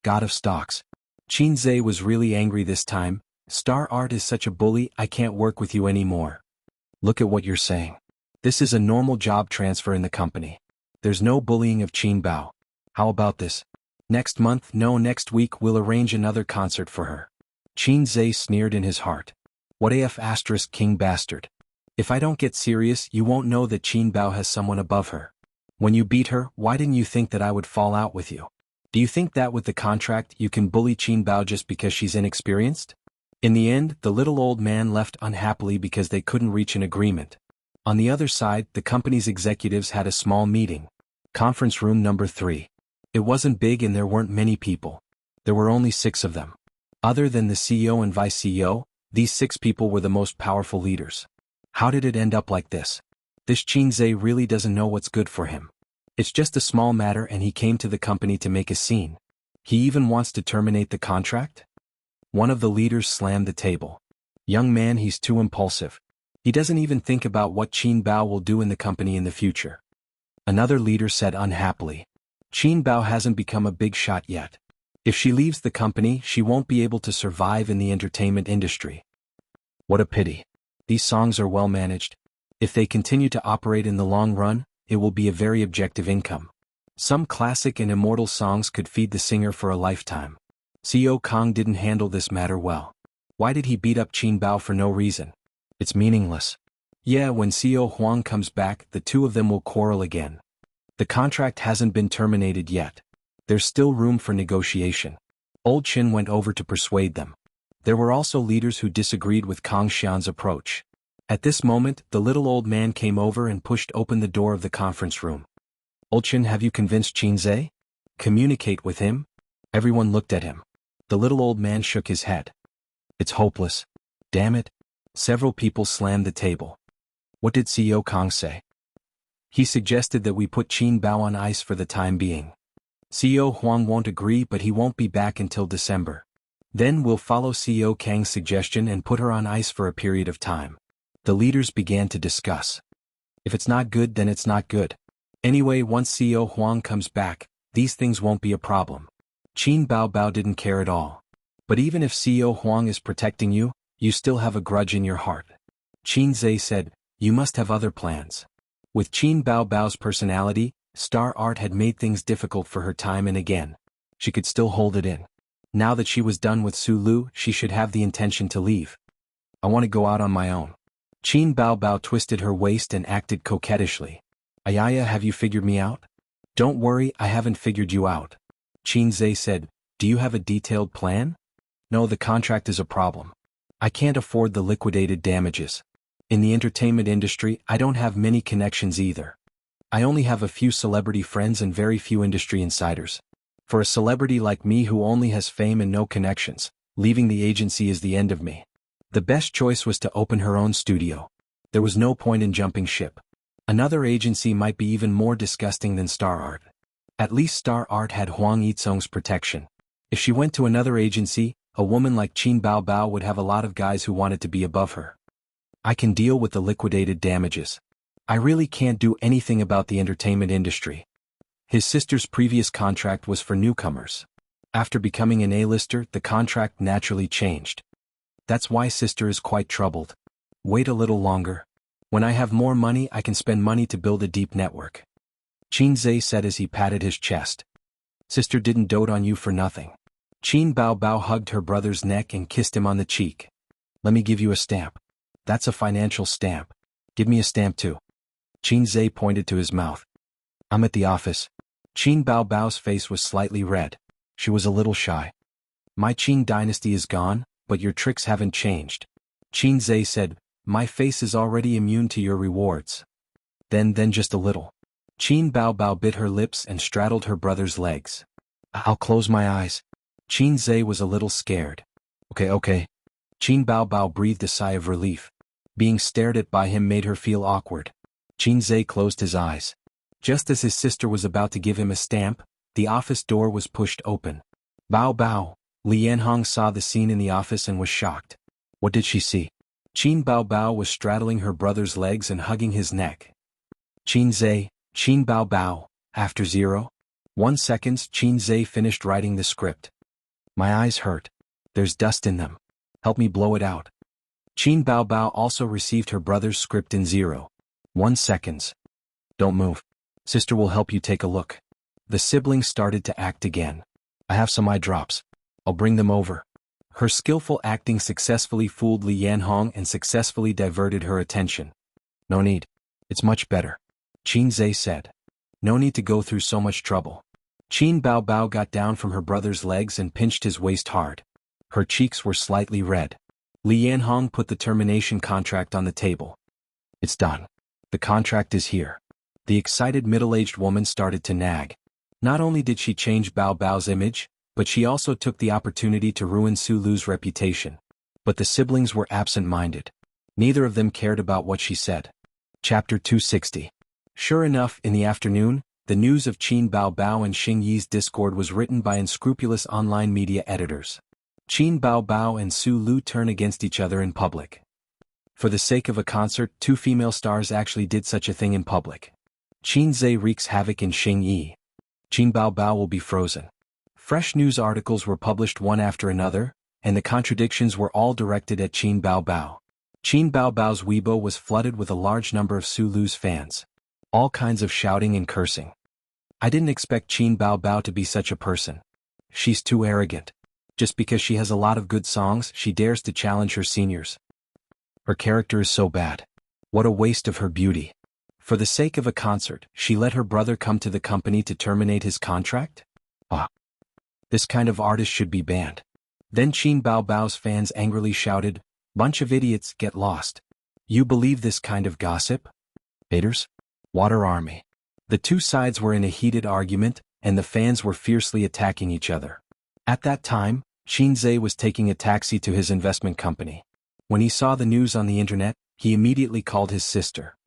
A: God of stocks. Qin Zhe was really angry this time. Star Art is such a bully, I can't work with you anymore. Look at what you're saying. This is a normal job transfer in the company. There's no bullying of Qin Bao. How about this? Next month, no, next week we'll arrange another concert for her. Qin Zhe sneered in his heart. What af asterisk king bastard. If I don't get serious, you won't know that Qin Bao has someone above her. When you beat her, why didn't you think that I would fall out with you? Do you think that with the contract you can bully Qin Bao just because she's inexperienced? In the end, the little old man left unhappily because they couldn't reach an agreement. On the other side, the company's executives had a small meeting. Conference room number 3. It wasn't big and there weren't many people. There were only 6 of them. Other than the CEO and vice CEO, these 6 people were the most powerful leaders. How did it end up like this? This Qin Zhe really doesn't know what's good for him. It's just a small matter and he came to the company to make a scene. He even wants to terminate the contract? One of the leaders slammed the table. Young man, he's too impulsive. He doesn't even think about what Qin Bao will do in the company in the future. Another leader said unhappily. Qin Bao hasn't become a big shot yet. If she leaves the company, she won't be able to survive in the entertainment industry. What a pity. These songs are well managed. If they continue to operate in the long run, it will be a very objective income. Some classic and immortal songs could feed the singer for a lifetime. CEO Kong didn't handle this matter well. Why did he beat up Qin Bao for no reason? It's meaningless. Yeah, when CEO Huang comes back, the two of them will quarrel again. The contract hasn't been terminated yet. There's still room for negotiation. Old Qin went over to persuade them. There were also leaders who disagreed with Kang Xian's approach. At this moment, the little old man came over and pushed open the door of the conference room. Old Qin, have you convinced Qin Zhe? Communicate with him? Everyone looked at him. The little old man shook his head. It's hopeless. Damn it. Several people slammed the table. What did CEO Kang say? He suggested that we put Qin Bao on ice for the time being. CEO Huang won't agree, but he won't be back until December. Then we'll follow CEO Kang's suggestion and put her on ice for a period of time. The leaders began to discuss. If it's not good, then it's not good. Anyway, once CEO Huang comes back, these things won't be a problem. Qin Bao didn't care at all. But even if CEO Huang is protecting you, you still have a grudge in your heart. Qin Zhe said, you must have other plans. With Qin Bao's personality, Star Art had made things difficult for her time and again. She could still hold it in. Now that she was done with Su Lu, she should have the intention to leave. I want to go out on my own. Qin Bao twisted her waist and acted coquettishly. Ayaya, have you figured me out? Don't worry, I haven't figured you out. Qin Zhe said, do you have a detailed plan? No, the contract is a problem. I can't afford the liquidated damages. In the entertainment industry, I don't have many connections either. I only have a few celebrity friends and very few industry insiders. For a celebrity like me who only has fame and no connections, leaving the agency is the end of me. The best choice was to open her own studio. There was no point in jumping ship. Another agency might be even more disgusting than Star Art. At least Star Art had Huang Yizong's protection. If she went to another agency, a woman like Qin Bao would have a lot of guys who wanted to be above her. I can deal with the liquidated damages. I really can't do anything about the entertainment industry. His sister's previous contract was for newcomers. After becoming an A-lister, the contract naturally changed. That's why sister is quite troubled. Wait a little longer. When I have more money, I can spend money to build a deep network. Qin Zhe said as he patted his chest. Sister didn't dote on you for nothing. Qin Bao hugged her brother's neck and kissed him on the cheek. Let me give you a stamp. That's a financial stamp. Give me a stamp too. Qin Zhe pointed to his mouth. I'm at the office. Qin Bao's face was slightly red. She was a little shy. My Qin dynasty is gone, but your tricks haven't changed. Qin Zhe said, my face is already immune to your rewards. Then just a little. Qin Bao bit her lips and straddled her brother's legs. I'll close my eyes. Qin Zhe was a little scared. Okay. Qin Bao breathed a sigh of relief. Being stared at by him made her feel awkward. Qin Zhe closed his eyes. Just as his sister was about to give him a stamp, the office door was pushed open. Bao. Li Yanhong saw the scene in the office and was shocked. What did she see? Qin Bao was straddling her brother's legs and hugging his neck. Qin Zhe, Qin Bao, after 0.1 seconds Qin Zhe finished writing the script. My eyes hurt. There's dust in them. Help me blow it out. Qin Bao Bao also received her brother's script in 0.1 seconds. Don't move. Sister will help you take a look. The siblings started to act again. I have some eye drops. I'll bring them over. Her skillful acting successfully fooled Li Yanhong and successfully diverted her attention. No need. It's much better. Qin Zhe said. No need to go through so much trouble. Qin Bao Bao got down from her brother's legs and pinched his waist hard. Her cheeks were slightly red. Li Yanhong put the termination contract on the table. It's done. The contract is here. The excited middle-aged woman started to nag. Not only did she change Bao Bao's image, but she also took the opportunity to ruin Su Lu's reputation. But the siblings were absent-minded. Neither of them cared about what she said. Chapter 260. Sure enough, in the afternoon, the news of Qin Bao Bao and Xing Yi's discord was written by unscrupulous online media editors. Qin Bao Bao and Su Lu turn against each other in public. For the sake of a concert, two female stars actually did such a thing in public. Qin Zhe wreaks havoc in Xing Yi. Qin Bao Bao will be frozen. Fresh news articles were published one after another, and the contradictions were all directed at Qin Bao Bao. Qin Bao Bao's Weibo was flooded with a large number of Su Lu's fans. All kinds of shouting and cursing. I didn't expect Qin Bao Bao to be such a person. She's too arrogant. Just because she has a lot of good songs, she dares to challenge her seniors. Her character is so bad. What a waste of her beauty. For the sake of a concert, she let her brother come to the company to terminate his contract? Ah. This kind of artist should be banned. Then Qin Bao Bao's fans angrily shouted, "Bunch of idiots, get lost. You believe this kind of gossip? Haters? Water Army." The two sides were in a heated argument, and the fans were fiercely attacking each other. At that time, Qin Zhe was taking a taxi to his investment company. When he saw the news on the internet, he immediately called his sister.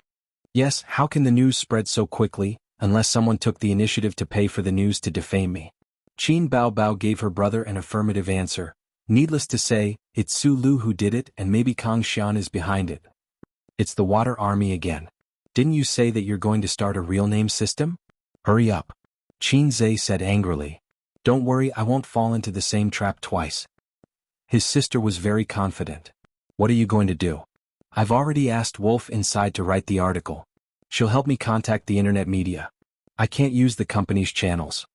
A: Yes, how can the news spread so quickly, unless someone took the initiative to pay for the news to defame me? Qin Bao Bao gave her brother an affirmative answer. Needless to say, it's Su Lu who did it and maybe Kang Xian is behind it. It's the Water Army again. Didn't you say that you're going to start a real name system? Hurry up. Qin Zhe said angrily. Don't worry, I won't fall into the same trap twice. His sister was very confident. What are you going to do? I've already asked Wolf Inside to write the article. She'll help me contact the internet media. I can't use the company's channels.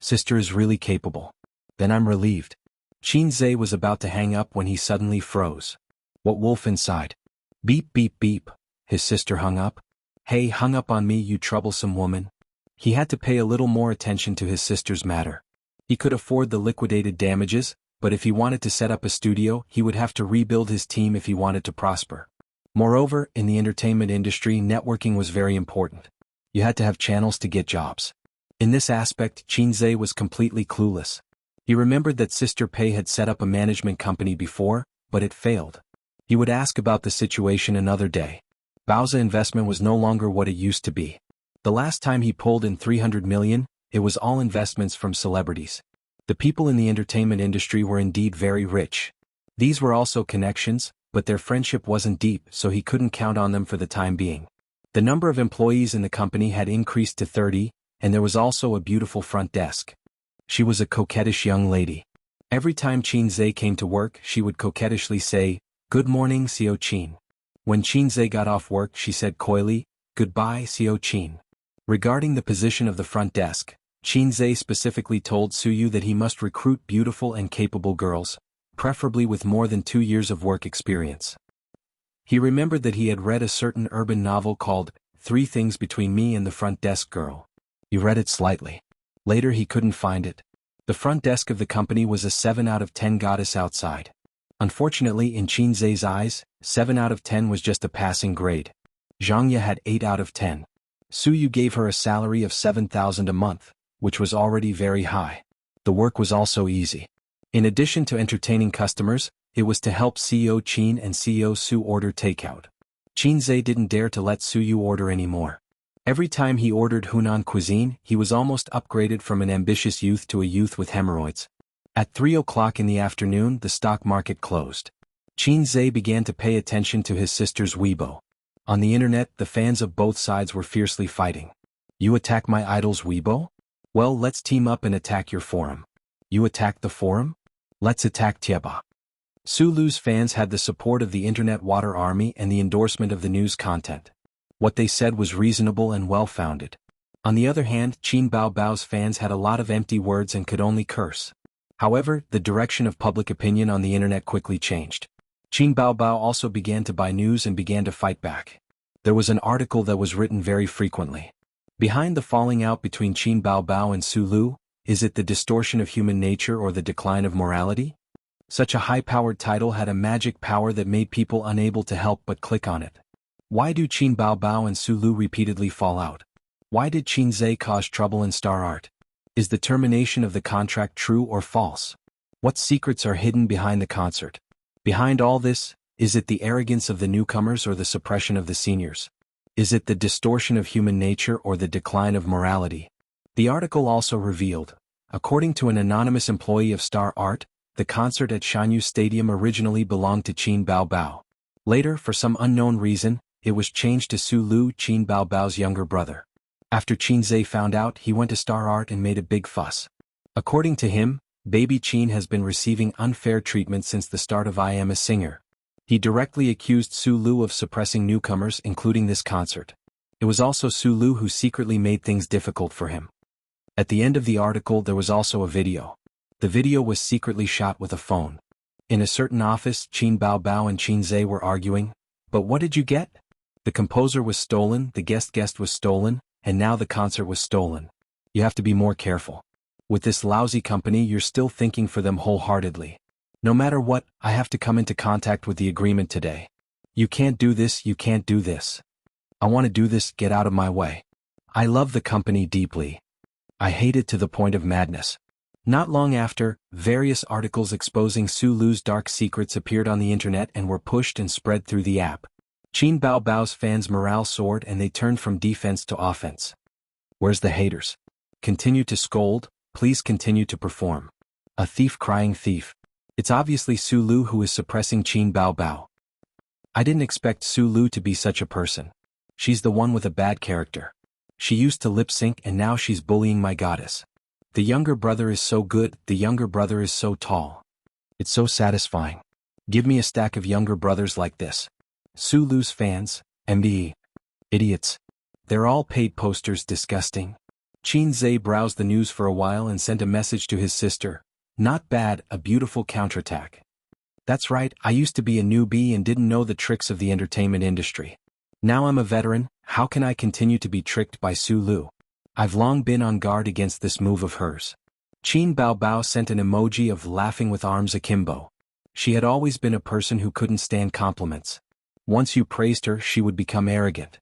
A: Sister is really capable. Then I'm relieved. Qin Zhe was about to hang up when he suddenly froze. What Wolf Inside? Beep beep beep. His sister hung up. Hey, hung up on me, you troublesome woman. He had to pay a little more attention to his sister's matter. He could afford the liquidated damages, but if he wanted to set up a studio, he would have to rebuild his team if he wanted to prosper. Moreover, in the entertainment industry, networking was very important. You had to have channels to get jobs. In this aspect, Qin Zhe was completely clueless. He remembered that Sister Pei had set up a management company before, but it failed. He would ask about the situation another day. Bao's investment was no longer what it used to be. The last time he pulled in 300 million, it was all investments from celebrities. The people in the entertainment industry were indeed very rich. These were also connections, but their friendship wasn't deep, so he couldn't count on them for the time being. The number of employees in the company had increased to 30, and there was also a beautiful front desk. She was a coquettish young lady. Every time Qin Zhe came to work, she would coquettishly say, "Good morning, Xiao Qin." When Qin Zhe got off work, she said coyly, "Goodbye, Xiao Qin." Regarding the position of the front desk, Qin Zhe specifically told Su Yu that he must recruit beautiful and capable girls, preferably with more than 2 years of work experience. He remembered that he had read a certain urban novel called Three Things Between Me and the Front Desk Girl. He read it slightly. Later he couldn't find it. The front desk of the company was a 7 out of 10 goddess outside. Unfortunately, in Qin Zhe's eyes, 7 out of 10 was just a passing grade. Jianghu had 8 out of 10. Su Yu gave her a salary of 7,000 a month, which was already very high. The work was also easy. In addition to entertaining customers, it was to help CEO Qin and CEO Su order takeout. Qin Zhe didn't dare to let Su Yu order anymore. Every time he ordered Hunan cuisine, he was almost upgraded from an ambitious youth to a youth with hemorrhoids. At 3 o'clock in the afternoon, the stock market closed. Qin Zhe began to pay attention to his sister's Weibo. On the internet, the fans of both sides were fiercely fighting. You attack my idol's Weibo? Well, let's team up and attack your forum. You attack the forum? Let's attack Tieba. Sulu's fans had the support of the internet water army and the endorsement of the news content. What they said was reasonable and well-founded. On the other hand, Qin Baobao's fans had a lot of empty words and could only curse. However, the direction of public opinion on the internet quickly changed. Qin Baobao also began to buy news and began to fight back. There was an article that was written very frequently. Behind the falling out between Qin Baobao and Sulu, is it the distortion of human nature or the decline of morality? Such a high-powered title had a magic power that made people unable to help but click on it. Why do Qin Baobao and Sulu repeatedly fall out? Why did Qin Zhe cause trouble in Star Art? Is the termination of the contract true or false? What secrets are hidden behind the concert? Behind all this, is it the arrogance of the newcomers or the suppression of the seniors? Is it the distortion of human nature or the decline of morality? The article also revealed, according to an anonymous employee of Star Art, the concert at Jianghu Stadium originally belonged to Qin Baobao. Later, for some unknown reason, it was changed to Sulu, Qin Baobao's younger brother. After Qin Zhe found out, he went to Star Art and made a big fuss. According to him, baby Qin has been receiving unfair treatment since the start of I Am a Singer. He directly accused Sulu of suppressing newcomers, including this concert. It was also Sulu who secretly made things difficult for him. At the end of the article there was also a video. The video was secretly shot with a phone. In a certain office, Qin Baobao and Qin Zhe were arguing. But what did you get? The composer was stolen, the guest was stolen, and now the concert was stolen. You have to be more careful. With this lousy company you're still thinking for them wholeheartedly. No matter what, I have to come into contact with the agreement today. You can't do this, you can't do this. I want to do this, get out of my way. I love the company deeply. I hate it to the point of madness. Not long after, various articles exposing Sulu's dark secrets appeared on the internet and were pushed and spread through the app. Qin Baobao's fans' morale soared and they turned from defense to offense. Where's the haters? Continue to scold, please continue to perform. A thief crying thief. It's obviously Sulu who is suppressing Qin Baobao. I didn't expect Sulu to be such a person. She's the one with a bad character. She used to lip sync and now she's bullying my goddess. The younger brother is so good, the younger brother is so tall. It's so satisfying. Give me a stack of younger brothers like this. Sulu's fans, MBE. Idiots. They're all paid posters, disgusting. Qin Zhe browsed the news for a while and sent a message to his sister. Not bad, a beautiful counterattack. That's right, I used to be a newbie and didn't know the tricks of the entertainment industry. Now I'm a veteran, how can I continue to be tricked by Sulu? I've long been on guard against this move of hers. Qin Baobao sent an emoji of laughing with arms akimbo. She had always been a person who couldn't stand compliments. Once you praised her, she would become arrogant.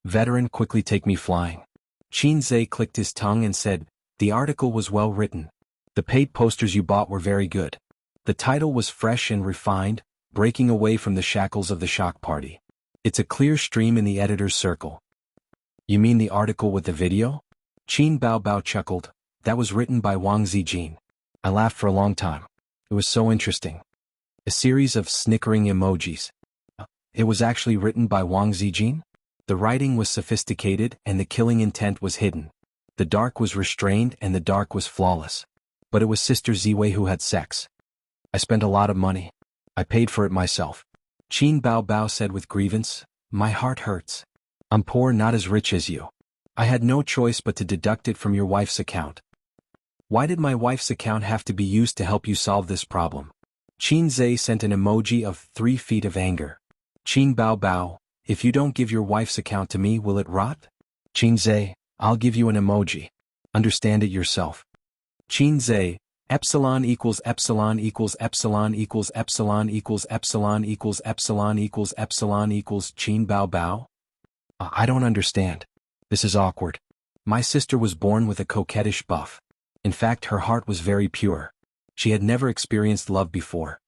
A: Veteran, quickly take me flying. Qin Zhe clicked his tongue and said, the article was well written. The paid posters you bought were very good. The title was fresh and refined, breaking away from the shackles of the shock party. It's a clear stream in the editor's circle. You mean the article with the video? Qin Baobao chuckled. That was written by Wang Zijin. I laughed for a long time. It was so interesting. A series of snickering emojis. It was actually written by Wang Zijin? The writing was sophisticated and the killing intent was hidden. The dark was restrained and the dark was flawless. But it was Sister Ziwei who had sex. I spent a lot of money. I paid for it myself. Qin Baobao said with grievance, my heart hurts. I'm poor, not as rich as you. I had no choice but to deduct it from your wife's account. Why did my wife's account have to be used to help you solve this problem? Qin Zhe sent an emoji of 3 feet of anger. Qin Baobao, if you don't give your wife's account to me, will it rot? Qin Zhe, I'll give you an emoji. Understand it yourself. Qin Zhe, epsilon equals epsilon equals epsilon equals epsilon equals epsilon equals epsilon equals epsilon equals Qin Baobao? I don't understand. This is awkward. My sister was born with a coquettish buff. In fact, her heart was very pure. She had never experienced love before.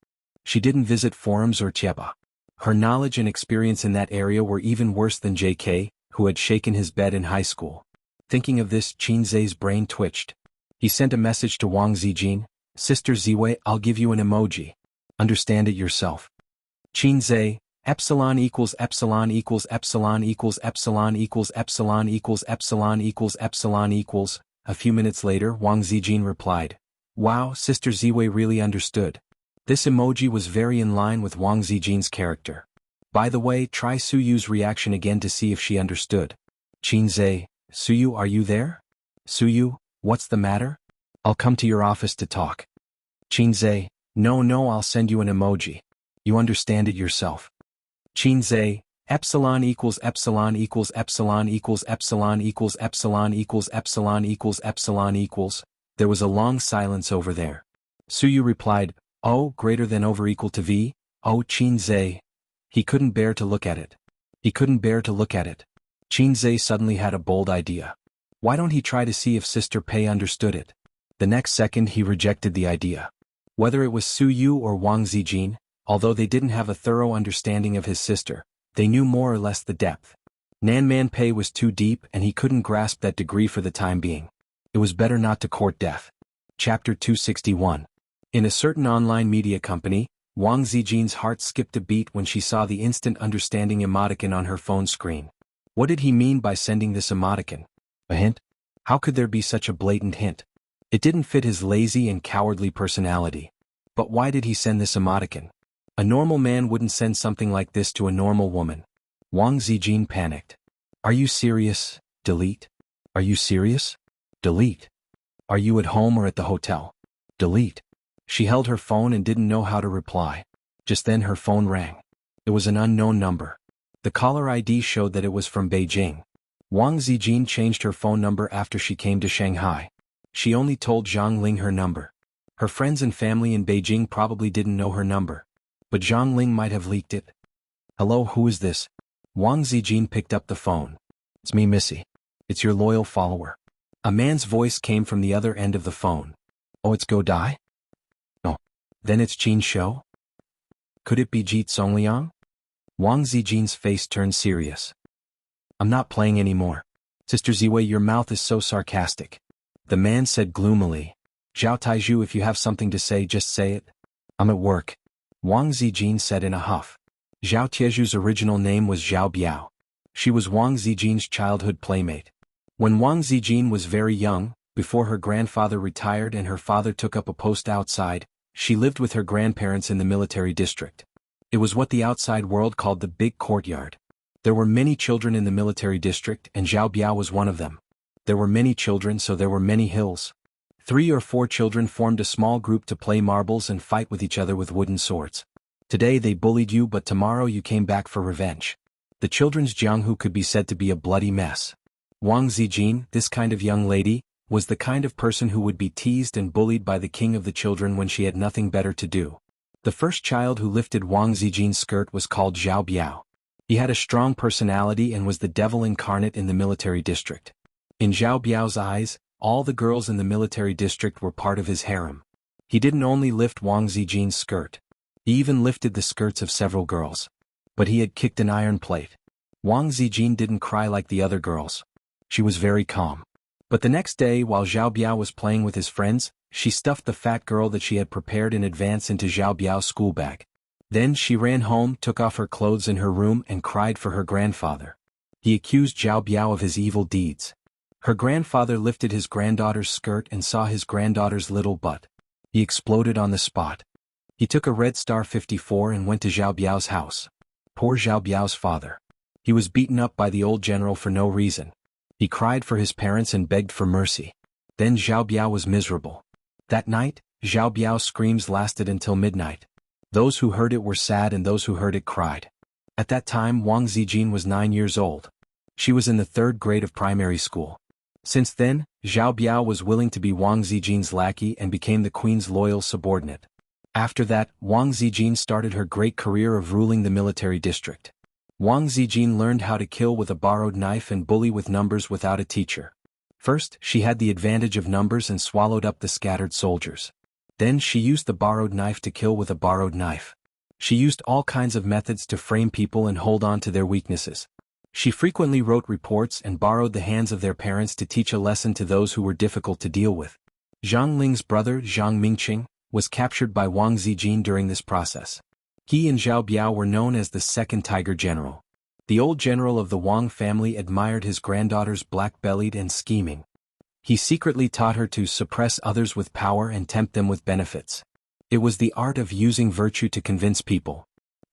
A: She didn't visit forums or Chieba. Her knowledge and experience in that area were even worse than JK, who had shaken his bed in high school. Thinking of this, Qin Zhe's brain twitched. He sent a message to Wang Zijin, Sister Ziwei, I'll give you an emoji. Understand it yourself. Qin Zhe, epsilon equals epsilon equals epsilon equals epsilon equals epsilon equals epsilon equals epsilon equals. A few minutes later, Wang Zijin replied, wow, Sister Ziwei really understood. This emoji was very in line with Wang Zijin's character. By the way, try Suyu's reaction again to see if she understood. Qinze, Suyu, are you there? Suyu, what's the matter? I'll come to your office to talk. Qinze, no, I'll send you an emoji. You understand it yourself. Qinze, epsilon equals epsilon equals epsilon equals epsilon equals epsilon equals epsilon equals epsilon equals. There was a long silence over there. Suyu replied, oh, greater than over equal to v? Oh, Qinze. He couldn't bear to look at it. Qinze suddenly had a bold idea. Why don't he try to see if Sister Pei understood it? The next second he rejected the idea. Whether it was Suyu or Wang Zijin, although they didn't have a thorough understanding of his sister, they knew more or less the depth. Nanman Pei was too deep and he couldn't grasp that degree for the time being. It was better not to court death. Chapter 261. In a certain online media company, Wang Zijin's heart skipped a beat when she saw the instant understanding emoticon on her phone screen. What did he mean by sending this emoticon? A hint? How could there be such a blatant hint? It didn't fit his lazy and cowardly personality. But why did he send this emoticon? A normal man wouldn't send something like this to a normal woman. Wang Zijin panicked. Are you serious? Delete. Are you serious? Delete. Are you at home or at the hotel? Delete. She held her phone and didn't know how to reply. Just then her phone rang. It was an unknown number. The caller ID showed that it was from Beijing. Wang Zijin changed her phone number after she came to Shanghai. She only told Zhang Ling her number. Her friends and family in Beijing probably didn't know her number. But Zhang Ling might have leaked it. Hello, who is this? Wang Zijin picked up the phone. It's me, Missy. It's your loyal follower. A man's voice came from the other end of the phone. Oh, it's Go Dai? No. Then it's Qin Shou? Could it be Jit Songliang? Wang Zijin's face turned serious. I'm not playing anymore. Sister Ziwei, your mouth is so sarcastic. The man said gloomily. Zhao Taizhu, if you have something to say, just say it. I'm at work. Wang Zijin said in a huff. Zhao Tieju's original name was Zhao Biao. She was Wang Zijin's childhood playmate. When Wang Zijin was very young, before her grandfather retired and her father took up a post outside, she lived with her grandparents in the military district. It was what the outside world called the big courtyard. There were many children in the military district and Zhao Biao was one of them. There were many children, so there were many hills. 3 or 4 children formed a small group to play marbles and fight with each other with wooden swords. Today they bullied you, but tomorrow you came back for revenge. The children's Jianghu could be said to be a bloody mess. Wang Zijin, this kind of young lady, was the kind of person who would be teased and bullied by the king of the children when she had nothing better to do. The first child who lifted Wang Zijin's skirt was called Zhao Biao. He had a strong personality and was the devil incarnate in the military district. In Zhao Biao's eyes, all the girls in the military district were part of his harem. He didn't only lift Wang Zijin's skirt. He even lifted the skirts of several girls. But he had kicked an iron plate. Wang Zijin didn't cry like the other girls. She was very calm. But the next day, while Zhao Biao was playing with his friends, she stuffed the fat girl that she had prepared in advance into Zhao Biao's school bag. Then she ran home, took off her clothes in her room and cried for her grandfather. He accused Zhao Biao of his evil deeds. Her grandfather lifted his granddaughter's skirt and saw his granddaughter's little butt. He exploded on the spot. He took a Red Star 54 and went to Zhao Biao's house. Poor Zhao Biao's father. He was beaten up by the old general for no reason. He cried for his parents and begged for mercy. Then Zhao Biao was miserable. That night, Zhao Biao's screams lasted until midnight. Those who heard it were sad and those who heard it cried. At that time Wang Zijin was 9 years old. She was in the 3rd grade of primary school. Since then, Zhao Biao was willing to be Wang Zijin's lackey and became the queen's loyal subordinate. After that, Wang Zijin started her great career of ruling the military district. Wang Zijin learned how to kill with a borrowed knife and bully with numbers without a teacher. First, she had the advantage of numbers and swallowed up the scattered soldiers. Then she used the borrowed knife to kill with a borrowed knife. She used all kinds of methods to frame people and hold on to their weaknesses. She frequently wrote reports and borrowed the hands of their parents to teach a lesson to those who were difficult to deal with. Zhang Ling's brother, Zhang Mingqing, was captured by Wang Zijin during this process. He and Zhao Biao were known as the Second Tiger General. The old general of the Wang family admired his granddaughter's black-bellied and scheming. He secretly taught her to suppress others with power and tempt them with benefits. It was the art of using virtue to convince people.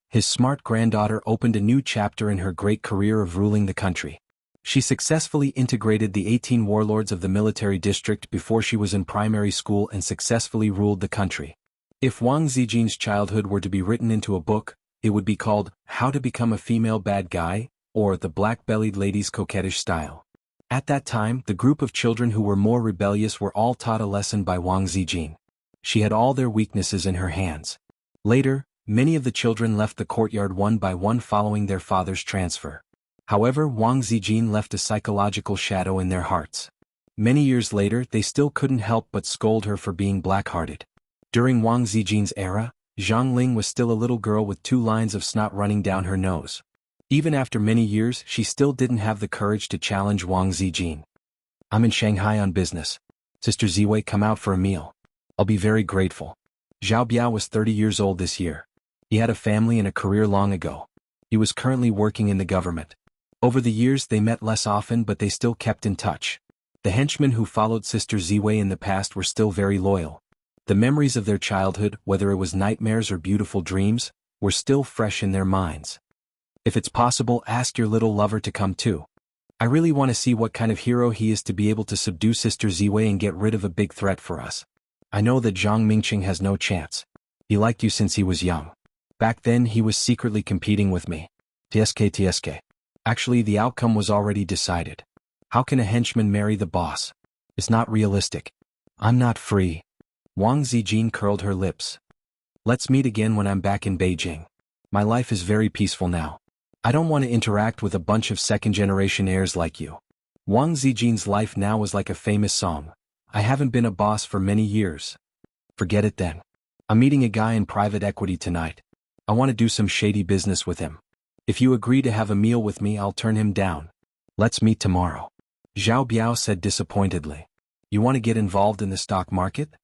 A: His smart granddaughter opened a new chapter in her great career of ruling the country. She successfully integrated the 18 warlords of the military district before she was in primary school and successfully ruled the country. If Wang Zijin's childhood were to be written into a book, it would be called How to Become a Female Bad Guy, or The Black-Bellied Lady's Coquettish Style. At that time, the group of children who were more rebellious were all taught a lesson by Wang Zijin. She had all their weaknesses in her hands. Later, many of the children left the courtyard one by one following their father's transfer. However, Wang Zijin left a psychological shadow in their hearts. Many years later, they still couldn't help but scold her for being black-hearted. During Wang Zijin's era, Zhang Ling was still a little girl with 2 lines of snot running down her nose. Even after many years, she still didn't have the courage to challenge Wang Zijin. "I'm in Shanghai on business. Sister Ziwei, come out for a meal. I'll be very grateful." Zhao Biao was 30 years old this year. He had a family and a career long ago. He was currently working in the government. Over the years they met less often, but they still kept in touch. The henchmen who followed Sister Ziwei in the past were still very loyal. The memories of their childhood, whether it was nightmares or beautiful dreams, were still fresh in their minds. "If it's possible, ask your little lover to come too. I really want to see what kind of hero he is to be able to subdue Sister Ziwei and get rid of a big threat for us. I know that Zhang Mingqing has no chance. He liked you since he was young. Back then he was secretly competing with me. TSK. Actually, the outcome was already decided. How can a henchman marry the boss? It's not realistic. I'm not free." Wang Zijin curled her lips. "Let's meet again when I'm back in Beijing. My life is very peaceful now. I don't want to interact with a bunch of second-generation heirs like you." Wang Zijin's life now was like a famous song. "I haven't been a boss for many years." "Forget it then. I'm meeting a guy in private equity tonight. I want to do some shady business with him. If you agree to have a meal with me, I'll turn him down. Let's meet tomorrow." Zhao Biao said disappointedly. "You want to get involved in the stock market?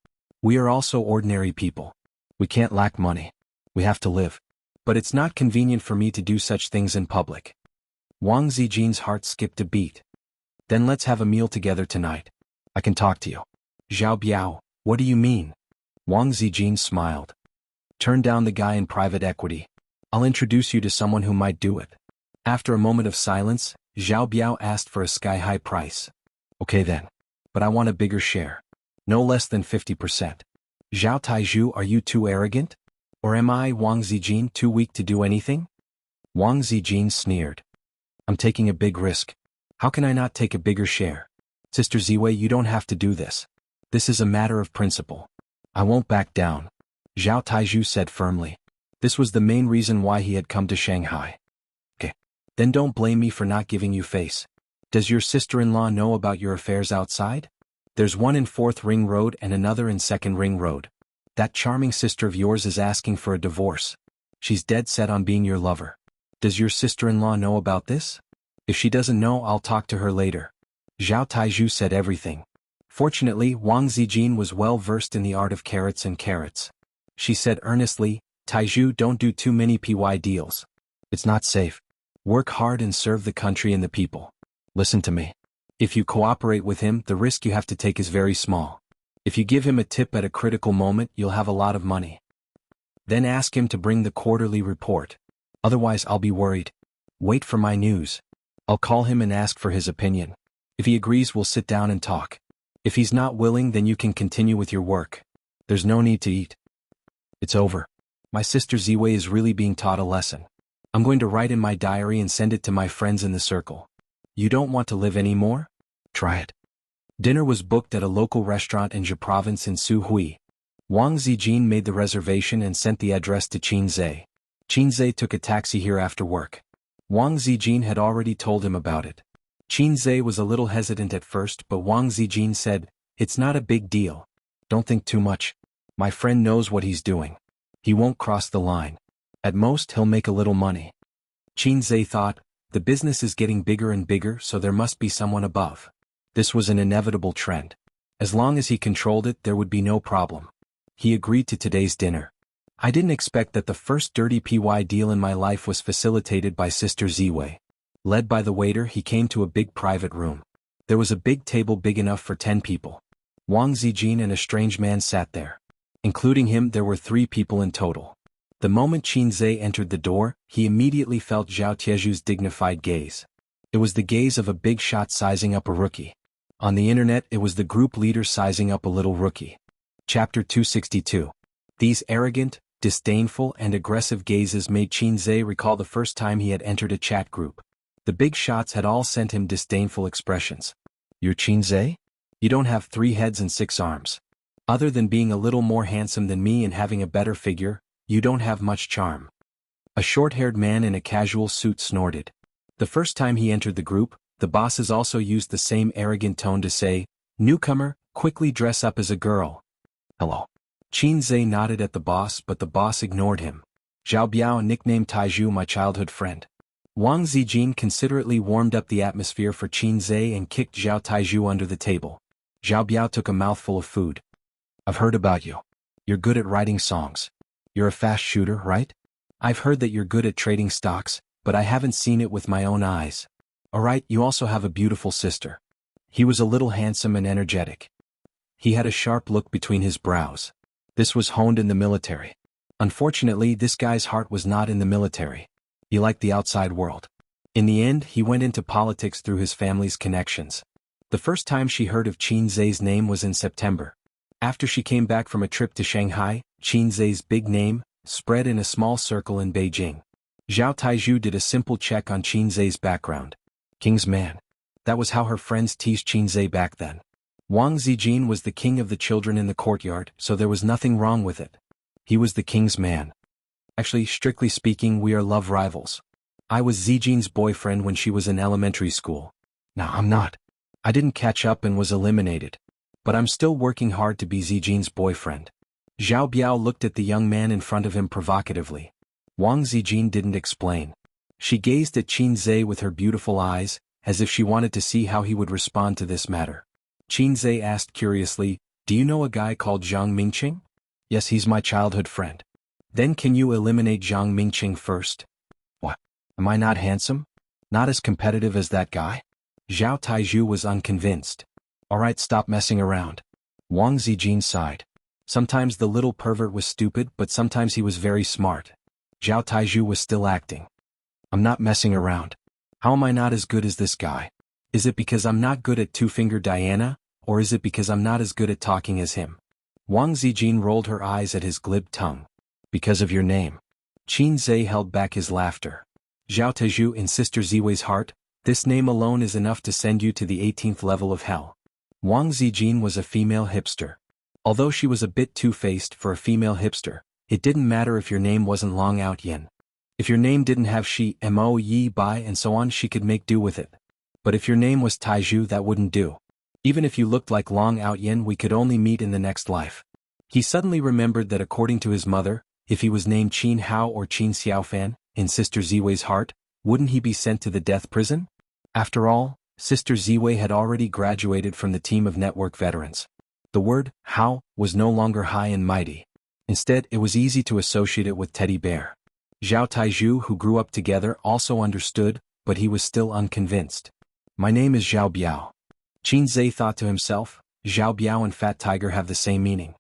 A: We are also ordinary people. We can't lack money. We have to live. But it's not convenient for me to do such things in public." Wang Zijin's heart skipped a beat. "Then let's have a meal together tonight. I can talk to you." "Zhao Biao, what do you mean?" Wang Zijin smiled. "Turn down the guy in private equity. I'll introduce you to someone who might do it." After a moment of silence, Zhao Biao asked for a sky-high price. "Okay then. But I want a bigger share. No less than 50%. Zhao Taizhu, are you too arrogant? Or am I, Wang Zijin, too weak to do anything?" Wang Zijin sneered. "I'm taking a big risk. How can I not take a bigger share? Sister Ziwei, you don't have to do this. This is a matter of principle. I won't back down," Zhao Taizhu said firmly. This was the main reason why he had come to Shanghai. "Okay. Then don't blame me for not giving you face. Does your sister-in-law know about your affairs outside? There's one in 4th Ring Road and another in 2nd Ring Road. That charming sister of yours is asking for a divorce. She's dead set on being your lover. Does your sister-in-law know about this? If she doesn't know, I'll talk to her later." Zhao Taizhu said everything. Fortunately, Wang Zijin was well versed in the art of carrots and carrots. She said earnestly, "Taizhu, don't do too many PY deals. It's not safe. Work hard and serve the country and the people. Listen to me. If you cooperate with him, the risk you have to take is very small. If you give him a tip at a critical moment, you'll have a lot of money. Then ask him to bring the quarterly report. Otherwise, I'll be worried. Wait for my news. I'll call him and ask for his opinion. If he agrees, we'll sit down and talk. If he's not willing, then you can continue with your work. There's no need to eat. It's over. My sister Ziwei is really being taught a lesson. I'm going to write in my diary and send it to my friends in the circle. You don't want to live anymore? Try it." Dinner was booked at a local restaurant in Zhe Province in Suhui. Wang Zijin made the reservation and sent the address to Qin Zhe. Qin Zhe took a taxi here after work. Wang Zijin had already told him about it. Qin Zhe was a little hesitant at first, but Wang Zijin said, "It's not a big deal. Don't think too much. My friend knows what he's doing. He won't cross the line. At most, he'll make a little money." Qin Zhe thought, the business is getting bigger and bigger, so there must be someone above. This was an inevitable trend. As long as he controlled it, there would be no problem. He agreed to today's dinner. "I didn't expect that the first dirty PY deal in my life was facilitated by Sister Ziwei." Led by the waiter, he came to a big private room. There was a big table big enough for 10 people. Wang Zijin and a strange man sat there. Including him, there were 3 people in total. The moment Qin Zhe entered the door, he immediately felt Zhao Tieju's dignified gaze. It was the gaze of a big shot sizing up a rookie. On the internet, it was the group leader sizing up a little rookie. Chapter 262. These arrogant, disdainful and aggressive gazes made Qin Zhe recall the first time he had entered a chat group. The big shots had all sent him disdainful expressions. "You're Qin Zhe? You don't have 3 heads and 6 arms. Other than being a little more handsome than me and having a better figure, you don't have much charm." A short-haired man in a casual suit snorted. The first time he entered the group, the bosses also used the same arrogant tone to say, "Newcomer, quickly dress up as a girl." "Hello." Qin Zhe nodded at the boss, but the boss ignored him. "Zhao Biao, nicknamed Taiju, my childhood friend." Wang Zijin considerately warmed up the atmosphere for Qin Zhe and kicked Zhao Taiju under the table. Zhao Biao took a mouthful of food. "I've heard about you. You're good at writing songs. You're a fast shooter, right? I've heard that you're good at trading stocks, but I haven't seen it with my own eyes. Alright, you also have a beautiful sister." He was a little handsome and energetic. He had a sharp look between his brows. This was honed in the military. Unfortunately, this guy's heart was not in the military. He liked the outside world. In the end, he went into politics through his family's connections. The first time she heard of Qin Zhe's name was in September. After she came back from a trip to Shanghai, Qin Zhe's big name spread in a small circle in Beijing. Zhao Taiju did a simple check on Qin Zhe's background. King's man. That was how her friends teased Qin Zhe back then. Wang Zijin was the king of the children in the courtyard, so there was nothing wrong with it. He was the king's man. Actually, strictly speaking, we are love rivals. I was Zijin's boyfriend when she was in elementary school. Now I'm not. I didn't catch up and was eliminated. But I'm still working hard to be Zijin's boyfriend. Zhao Biao looked at the young man in front of him provocatively. Wang Zijin didn't explain. She gazed at Qin Zhe with her beautiful eyes, as if she wanted to see how he would respond to this matter. Qin Zhe asked curiously, "Do you know a guy called Zhang Mingqing?" "Yes, he's my childhood friend." "Then can you eliminate Zhang Mingqing first?" "What? Am I not handsome? Not as competitive as that guy?" Zhao Taiju was unconvinced. "Alright, stop messing around." Wang Zijin sighed. Sometimes the little pervert was stupid, but sometimes he was very smart. Zhao Taiju was still acting. "I'm not messing around. How am I not as good as this guy? Is it because I'm not good at Two-Finger Diana, or is it because I'm not as good at talking as him?" Wang Zijin rolled her eyes at his glib tongue. "Because of your name." Qin Zhe held back his laughter. "Zhao Taiju, in Sister Ziwei's heart, this name alone is enough to send you to the 18th level of hell." Wang Zijin was a female hipster. Although she was a bit two-faced for a female hipster, it didn't matter if your name wasn't Long Out Yin. If your name didn't have Shi, Mo, Yi, Bai and so on, she could make do with it. But if your name was Taiju, that wouldn't do. Even if you looked like Long Out Yin, we could only meet in the next life. He suddenly remembered that according to his mother, if he was named Qin Hao or Qin Xiaofan, in Sister Ziwei's heart, wouldn't he be sent to the death prison? After all, Sister Ziwei had already graduated from the team of network veterans. The word, Hao, was no longer high and mighty. Instead, it was easy to associate it with teddy bear. Zhao Taiju, who grew up together, also understood, but he was still unconvinced. "My name is Zhao Biao." Qin Zhe thought to himself, Zhao Biao and Fat Tiger have the same meaning.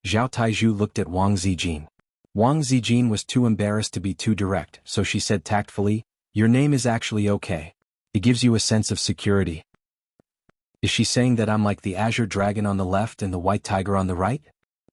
A: Zhao Taiju looked at Wang Zijin. Wang Zijin was too embarrassed to be too direct, so she said tactfully, "Your name is actually okay. It gives you a sense of security." Is she saying that I'm like the Azure Dragon on the left and the White Tiger on the right?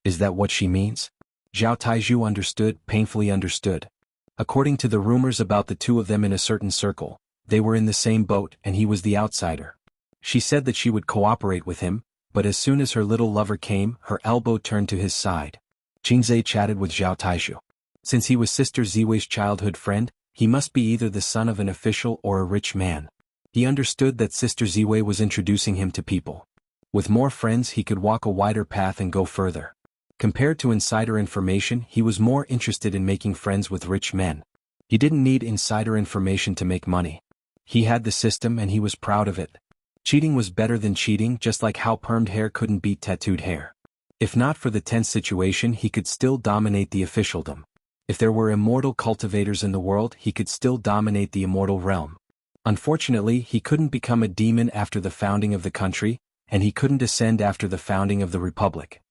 A: Is that what she means? Zhao Taiju understood, painfully understood. According to the rumors about the two of them in a certain circle, they were in the same boat and he was the outsider. She said that she would cooperate with him, but as soon as her little lover came, her elbow turned to his side. Qin Zhe chatted with Zhao Taiju. Since he was Sister Ziwei's childhood friend, he must be either the son of an official or a rich man. He understood that Sister Ziwei was introducing him to people. With more friends, he could walk a wider path and go further. Compared to insider information, he was more interested in making friends with rich men. He didn't need insider information to make money. He had the system and he was proud of it. Cheating was better than cheating, just like how permed hair couldn't beat tattooed hair. If not for the tense situation, he could still dominate the officialdom. If there were immortal cultivators in the world, he could still dominate the immortal realm. Unfortunately, he couldn't become a demon after the founding of the country, and he couldn't ascend after the founding of the Republic.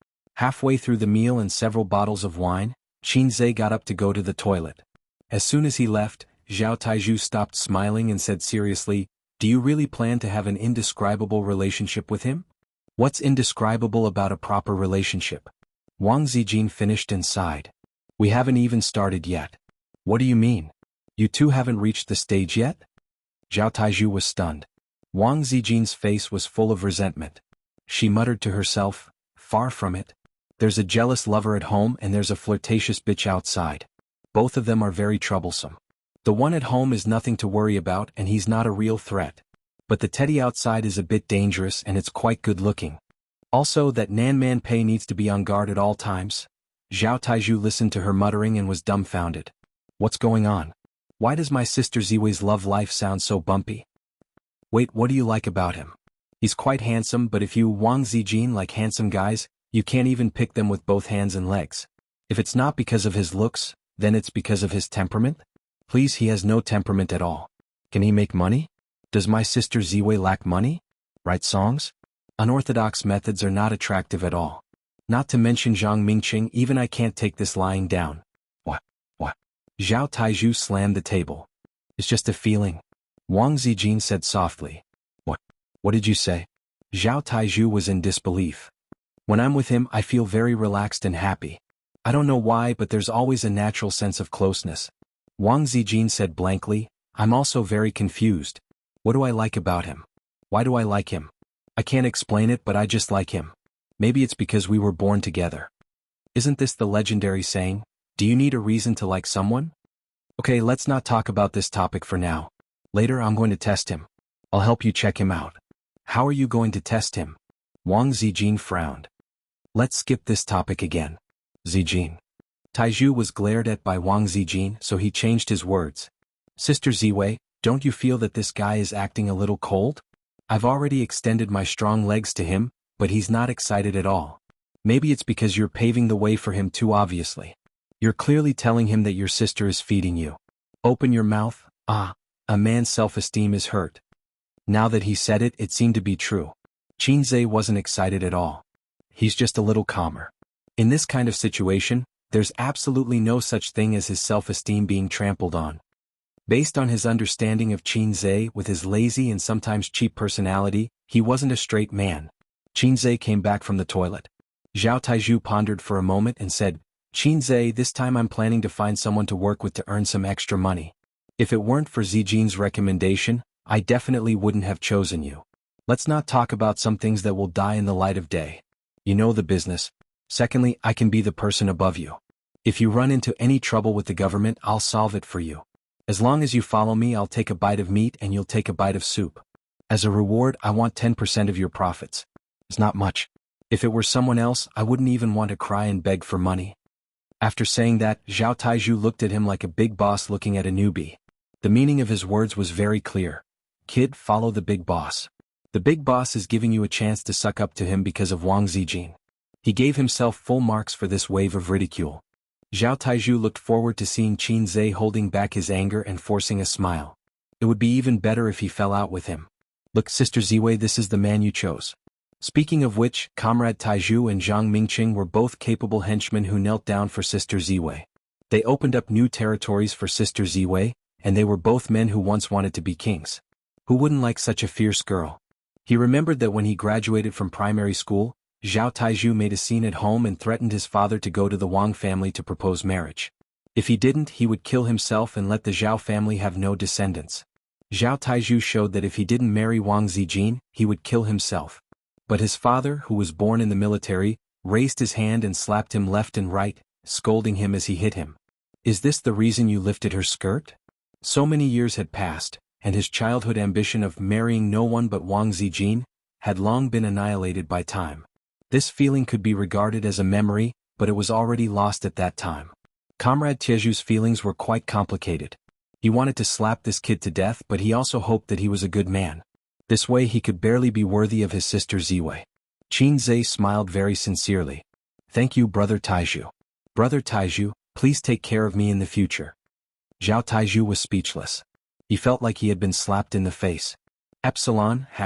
A: Halfway through the meal and several bottles of wine, Qinzhe got up to go to the toilet. As soon as he left, Zhao Taizhu stopped smiling and said seriously, "Do you really plan to have an indescribable relationship with him?" "What's indescribable about a proper relationship?" Wang Zijin finished and sighed. "We haven't even started yet." "What do you mean? You two haven't reached the stage yet?" Zhao Taizhu was stunned. Wang Zijin's face was full of resentment. She muttered to herself, "Far from it. There's a jealous lover at home and there's a flirtatious bitch outside. Both of them are very troublesome. The one at home is nothing to worry about and he's not a real threat. But the teddy outside is a bit dangerous and it's quite good looking. Also that Nanman Pei needs to be on guard at all times." Zhao Taizhu listened to her muttering and was dumbfounded. "What's going on? Why does my sister Ziwei's love life sound so bumpy?" "Wait, what do you like about him?" "He's quite handsome, but if you Wang Zijin like handsome guys, you can't even pick them with both hands and legs. If it's not because of his looks, then it's because of his temperament?" "Please, he has no temperament at all." "Can he make money?" "Does my sister Ziwei lack money?" "Write songs?" "Unorthodox methods are not attractive at all. Not to mention Zhang Mingqing, even I can't take this lying down." What? Zhao Taizhu slammed the table. "It's just a feeling," Wang Zijin said softly. What did you say?" Zhao Taizhu was in disbelief. "When I'm with him I feel very relaxed and happy. I don't know why, but there's always a natural sense of closeness." Wang Zijin said blankly, "I'm also very confused. What do I like about him? Why do I like him? I can't explain it, but I just like him. Maybe it's because we were born together. Isn't this the legendary saying, do you need a reason to like someone? Okay, let's not talk about this topic for now. Later I'm going to test him. I'll help you check him out." "How are you going to test him?" Wang Zijin frowned. "Let's skip this topic again." "Zijin." Taizhu was glared at by Wang Zijin, so he changed his words. "Sister Ziwei, don't you feel that this guy is acting a little cold? I've already extended my strong legs to him, but he's not excited at all. Maybe it's because you're paving the way for him too obviously. You're clearly telling him that your sister is feeding you. Open your mouth." A man's self-esteem is hurt." Now that he said it, it seemed to be true. Qinzhe wasn't excited at all. He's just a little calmer. In this kind of situation, there's absolutely no such thing as his self-esteem being trampled on. Based on his understanding of Qinzhe with his lazy and sometimes cheap personality, he wasn't a straight man. Qinzhe came back from the toilet. Zhao Taizhu pondered for a moment and said, "Qinzhe, this time I'm planning to find someone to work with to earn some extra money. If it weren't for Zijin's recommendation, I definitely wouldn't have chosen you. Let's not talk about some things that will die in the light of day. You know the business. Secondly, I can be the person above you. If you run into any trouble with the government, I'll solve it for you. As long as you follow me, I'll take a bite of meat and you'll take a bite of soup. As a reward, I want 10% of your profits. It's not much. If it were someone else, I wouldn't even want to cry and beg for money." After saying that, Zhao Taizhu looked at him like a big boss looking at a newbie. The meaning of his words was very clear. "Kid, follow the big boss. The big boss is giving you a chance to suck up to him because of Wang Zijin." He gave himself full marks for this wave of ridicule. Zhao Taizhu looked forward to seeing Qinzhe holding back his anger and forcing a smile. It would be even better if he fell out with him. "Look, Sister Ziwei, this is the man you chose." Speaking of which, Comrade Taizhu and Zhang Mingqing were both capable henchmen who knelt down for Sister Ziwei. They opened up new territories for Sister Ziwei, and they were both men who once wanted to be kings. Who wouldn't like such a fierce girl? He remembered that when he graduated from primary school, Zhao Taizhu made a scene at home and threatened his father to go to the Wang family to propose marriage. If he didn't, he would kill himself and let the Zhao family have no descendants. Zhao Taizhu showed that if he didn't marry Wang Zijin, he would kill himself. But his father, who was born in the military, raised his hand and slapped him left and right, scolding him as he hit him. "Is this the reason you lifted her skirt?" So many years had passed, and his childhood ambition of marrying no one but Wang Zijin had long been annihilated by time. This feeling could be regarded as a memory, but it was already lost at that time. Comrade Tieju's feelings were quite complicated. He wanted to slap this kid to death, but he also hoped that he was a good man. This way he could barely be worthy of his sister Ziwei. Qinzhe smiled very sincerely. "Thank you, Brother Taizhu. Brother Taizhu, please take care of me in the future." Zhao Taizhu was speechless. He felt like he had been slapped in the face. Epsilon, #.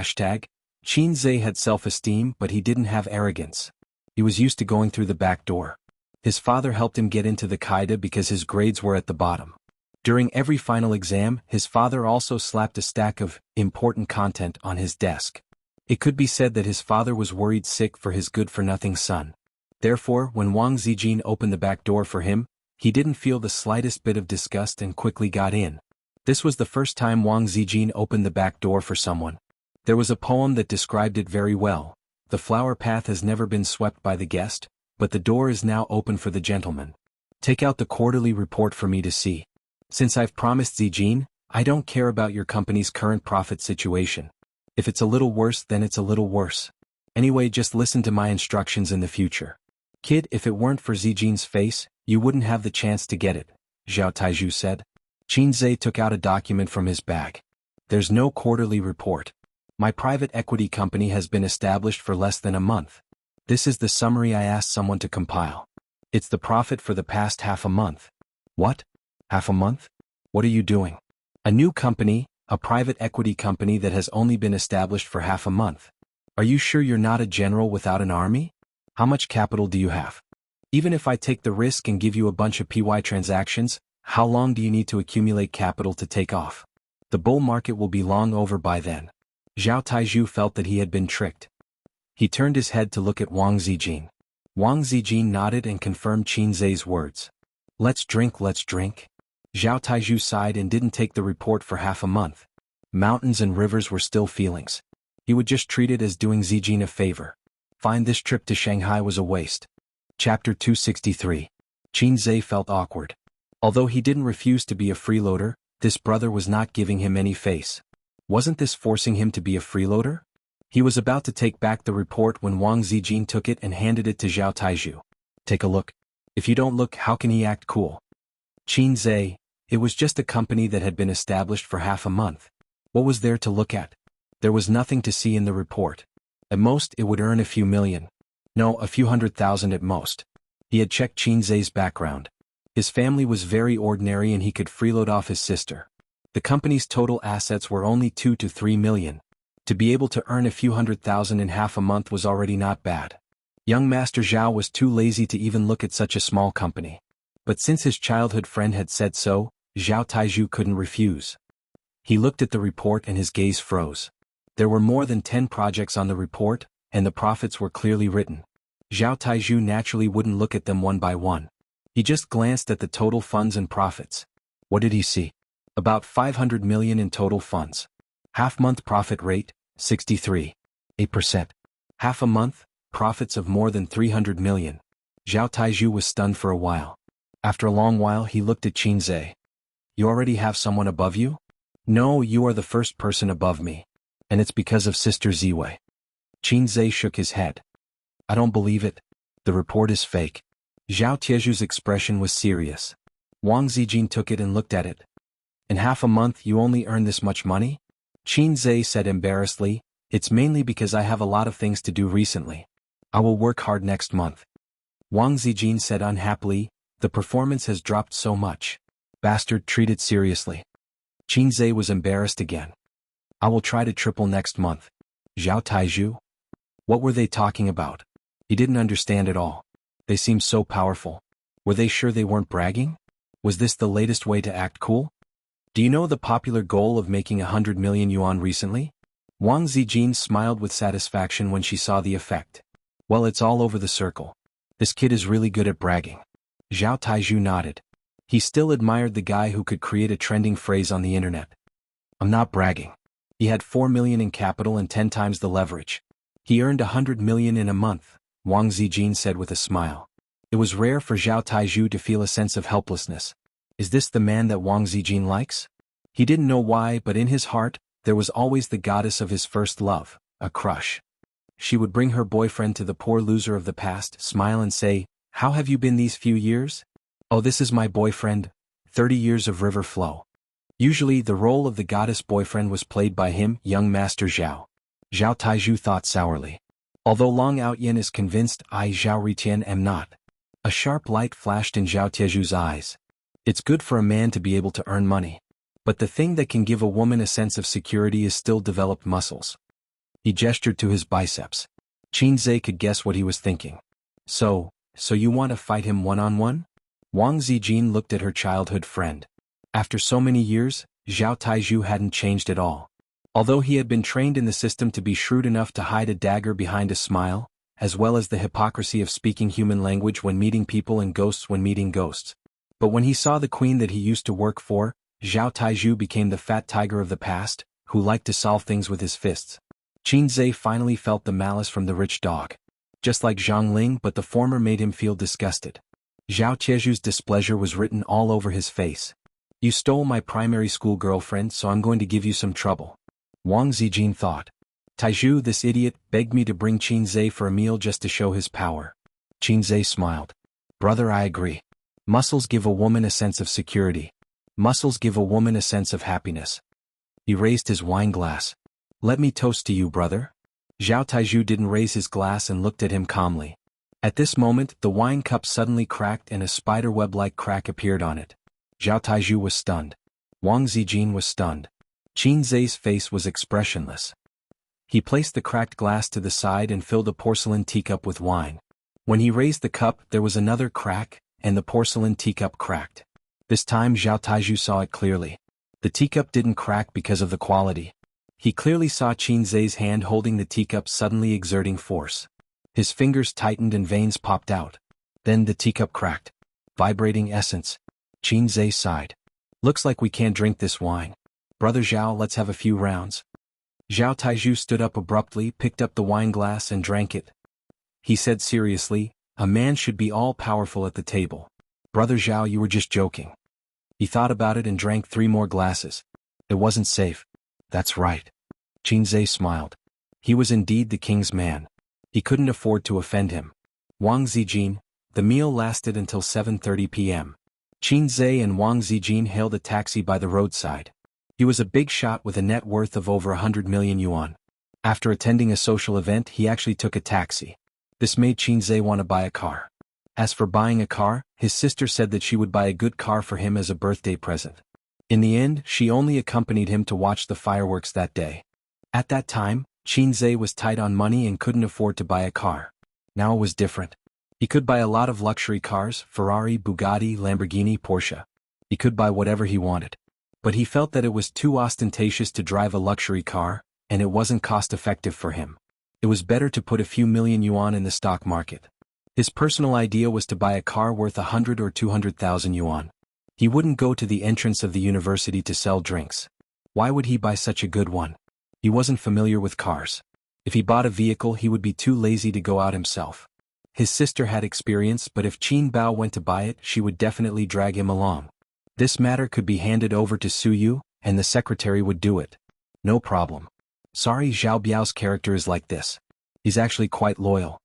A: Qinzhe had self-esteem, but he didn't have arrogance. He was used to going through the back door. His father helped him get into the Qaeda because his grades were at the bottom. During every final exam, his father also slapped a stack of important content on his desk. It could be said that his father was worried sick for his good-for-nothing son. Therefore, when Wang Zijin opened the back door for him, he didn't feel the slightest bit of disgust and quickly got in. This was the first time Wang Zijin opened the back door for someone. There was a poem that described it very well. The flower path has never been swept by the guest, but the door is now open for the gentleman. Take out the quarterly report for me to see. Since I've promised Zijin, I don't care about your company's current profit situation. If it's a little worse, then it's a little worse. Anyway, just listen to my instructions in the future. Kid, if it weren't for Zijin's face, you wouldn't have the chance to get it, Zhao Taizhu said. Qinzhe took out a document from his bag. There's no quarterly report. My private equity company has been established for less than a month. This is the summary I asked someone to compile. It's the profit for the past half a month. What? Half a month? What are you doing? A new company, a private equity company that has only been established for half a month. Are you sure you're not a general without an army? How much capital do you have? Even if I take the risk and give you a bunch of PY transactions, how long do you need to accumulate capital to take off? The bull market will be long over by then. Zhao Taizhu felt that he had been tricked. He turned his head to look at Wang Zijin. Wang Zijin nodded and confirmed Qinzhe's words. Let's drink, let's drink. Zhao Taizhu sighed and didn't take the report for half a month. Mountains and rivers were still feelings. He would just treat it as doing Zijin a favor. Fine, this trip to Shanghai was a waste. Chapter 263. Qinzhe felt awkward. Although he didn't refuse to be a freeloader, this brother was not giving him any face. Wasn't this forcing him to be a freeloader? He was about to take back the report when Wang Zijin took it and handed it to Zhao Taizhu. Take a look. If you don't look, how can he act cool? Qinzhe, it was just a company that had been established for half a month. What was there to look at? There was nothing to see in the report. At most, it would earn a few million. No, a few 100,000 at most. He had checked Qinzhe's background. His family was very ordinary and he could freeload off his sister. The company's total assets were only 2 to 3 million. To be able to earn a few 100,000 in half a month was already not bad. Young Master Zhao was too lazy to even look at such a small company. But since his childhood friend had said so, Zhao Taizhu couldn't refuse. He looked at the report and his gaze froze. There were more than 10 projects on the report, and the profits were clearly written. Zhao Taizhu naturally wouldn't look at them one by one. He just glanced at the total funds and profits. What did he see? About 500 million in total funds. Half-month profit rate, 63.8%. Half a month, profits of more than 300 million. Zhao Taizhu was stunned for a while. After a long while he looked at Qinzhe. You already have someone above you? No, you are the first person above me. And it's because of Sister Ziwei. Qinzhe shook his head. I don't believe it. The report is fake. Zhao Taizhu's expression was serious. Wang Zijin took it and looked at it. In half a month you only earn this much money? Qinzhe said embarrassedly, it's mainly because I have a lot of things to do recently. I will work hard next month. Wang Zijin said unhappily, the performance has dropped so much. Bastard, treat it seriously. Qinzhe was embarrassed again. I will try to triple next month. Zhao Taizhu? What were they talking about? He didn't understand at all. They seemed so powerful. Were they sure they weren't bragging? Was this the latest way to act cool? Do you know the popular goal of making 100 million yuan recently? Wang Zijin smiled with satisfaction when she saw the effect. Well, it's all over the circle. This kid is really good at bragging. Zhao Taizhu nodded. He still admired the guy who could create a trending phrase on the internet. I'm not bragging. He had 4 million in capital and 10 times the leverage. He earned 100 million in a month, Wang Zijin said with a smile. It was rare for Zhao Taizhu to feel a sense of helplessness. Is this the man that Wang Zijin likes? He didn't know why, but in his heart, there was always the goddess of his first love, a crush. She would bring her boyfriend to the poor loser of the past, smile and say, how have you been these few years? Oh, this is my boyfriend, 30 years of river flow. Usually the role of the goddess boyfriend was played by him, young Master Zhao. Zhao Taizhu thought sourly. Although Long Outyen is convinced, I Zhao Ritian am not. A sharp light flashed in Zhao Taizhu's eyes. It's good for a man to be able to earn money. But the thing that can give a woman a sense of security is still developed muscles. He gestured to his biceps. Qinzhe could guess what he was thinking. So you want to fight him one-on-one? Wang Zijin looked at her childhood friend. After so many years, Zhao Taizhu hadn't changed at all. Although he had been trained in the system to be shrewd enough to hide a dagger behind a smile, as well as the hypocrisy of speaking human language when meeting people and ghosts when meeting ghosts. But when he saw the queen that he used to work for, Zhao Taizhu became the fat tiger of the past, who liked to solve things with his fists. Qin Zhe finally felt the malice from the rich dog. Just like Zhang Ling, but the former made him feel disgusted. Zhao Tieju's displeasure was written all over his face. You stole my primary school girlfriend, so I'm going to give you some trouble. Wang Zijin thought. Taizhu, this idiot, begged me to bring Qin Zhe for a meal just to show his power. Qin Zhe smiled. Brother, I agree. Muscles give a woman a sense of security. Muscles give a woman a sense of happiness. He raised his wine glass. Let me toast to you, brother. Zhao Taizhu didn't raise his glass and looked at him calmly. At this moment, the wine cup suddenly cracked and a spiderweb-like crack appeared on it. Zhao Taizhu was stunned. Wang Zijin was stunned. Qin Zhe's face was expressionless. He placed the cracked glass to the side and filled a porcelain teacup with wine. When he raised the cup, there was another crack, and the porcelain teacup cracked. This time Zhao Taizhu saw it clearly. The teacup didn't crack because of the quality. He clearly saw Qin Zhe's hand holding the teacup suddenly exerting force. His fingers tightened and veins popped out. Then the teacup cracked. Vibrating essence. Qin Zhe sighed. Looks like we can't drink this wine. Brother Zhao, let's have a few rounds. Zhao Taizhu stood up abruptly, picked up the wine glass and drank it. He said seriously, a man should be all-powerful at the table. Brother Zhao, you were just joking. He thought about it and drank 3 more glasses. It wasn't safe. That's right. Qin Zhe smiled. He was indeed the king's man. He couldn't afford to offend him. Wang Zijin, the meal lasted until 7:30 p.m. Qin Zhe and Wang Zijin hailed a taxi by the roadside. He was a big shot with a net worth of over 100 million yuan. After attending a social event, he actually took a taxi. This made Qin Zhe want to buy a car. As for buying a car, his sister said that she would buy a good car for him as a birthday present. In the end, she only accompanied him to watch the fireworks that day. At that time, Qin Zhe was tight on money and couldn't afford to buy a car. Now it was different. He could buy a lot of luxury cars, Ferrari, Bugatti, Lamborghini, Porsche. He could buy whatever he wanted. But he felt that it was too ostentatious to drive a luxury car, and it wasn't cost-effective for him. It was better to put a few million yuan in the stock market. His personal idea was to buy a car worth 100 or 200,000 yuan. He wouldn't go to the entrance of the university to sell drinks. Why would he buy such a good one? He wasn't familiar with cars. If he bought a vehicle, he would be too lazy to go out himself. His sister had experience, but if Qin Bao went to buy it, she would definitely drag him along. This matter could be handed over to Su Yu, and the secretary would do it. No problem. Sorry, Zhao Biao's character is like this. He's actually quite loyal.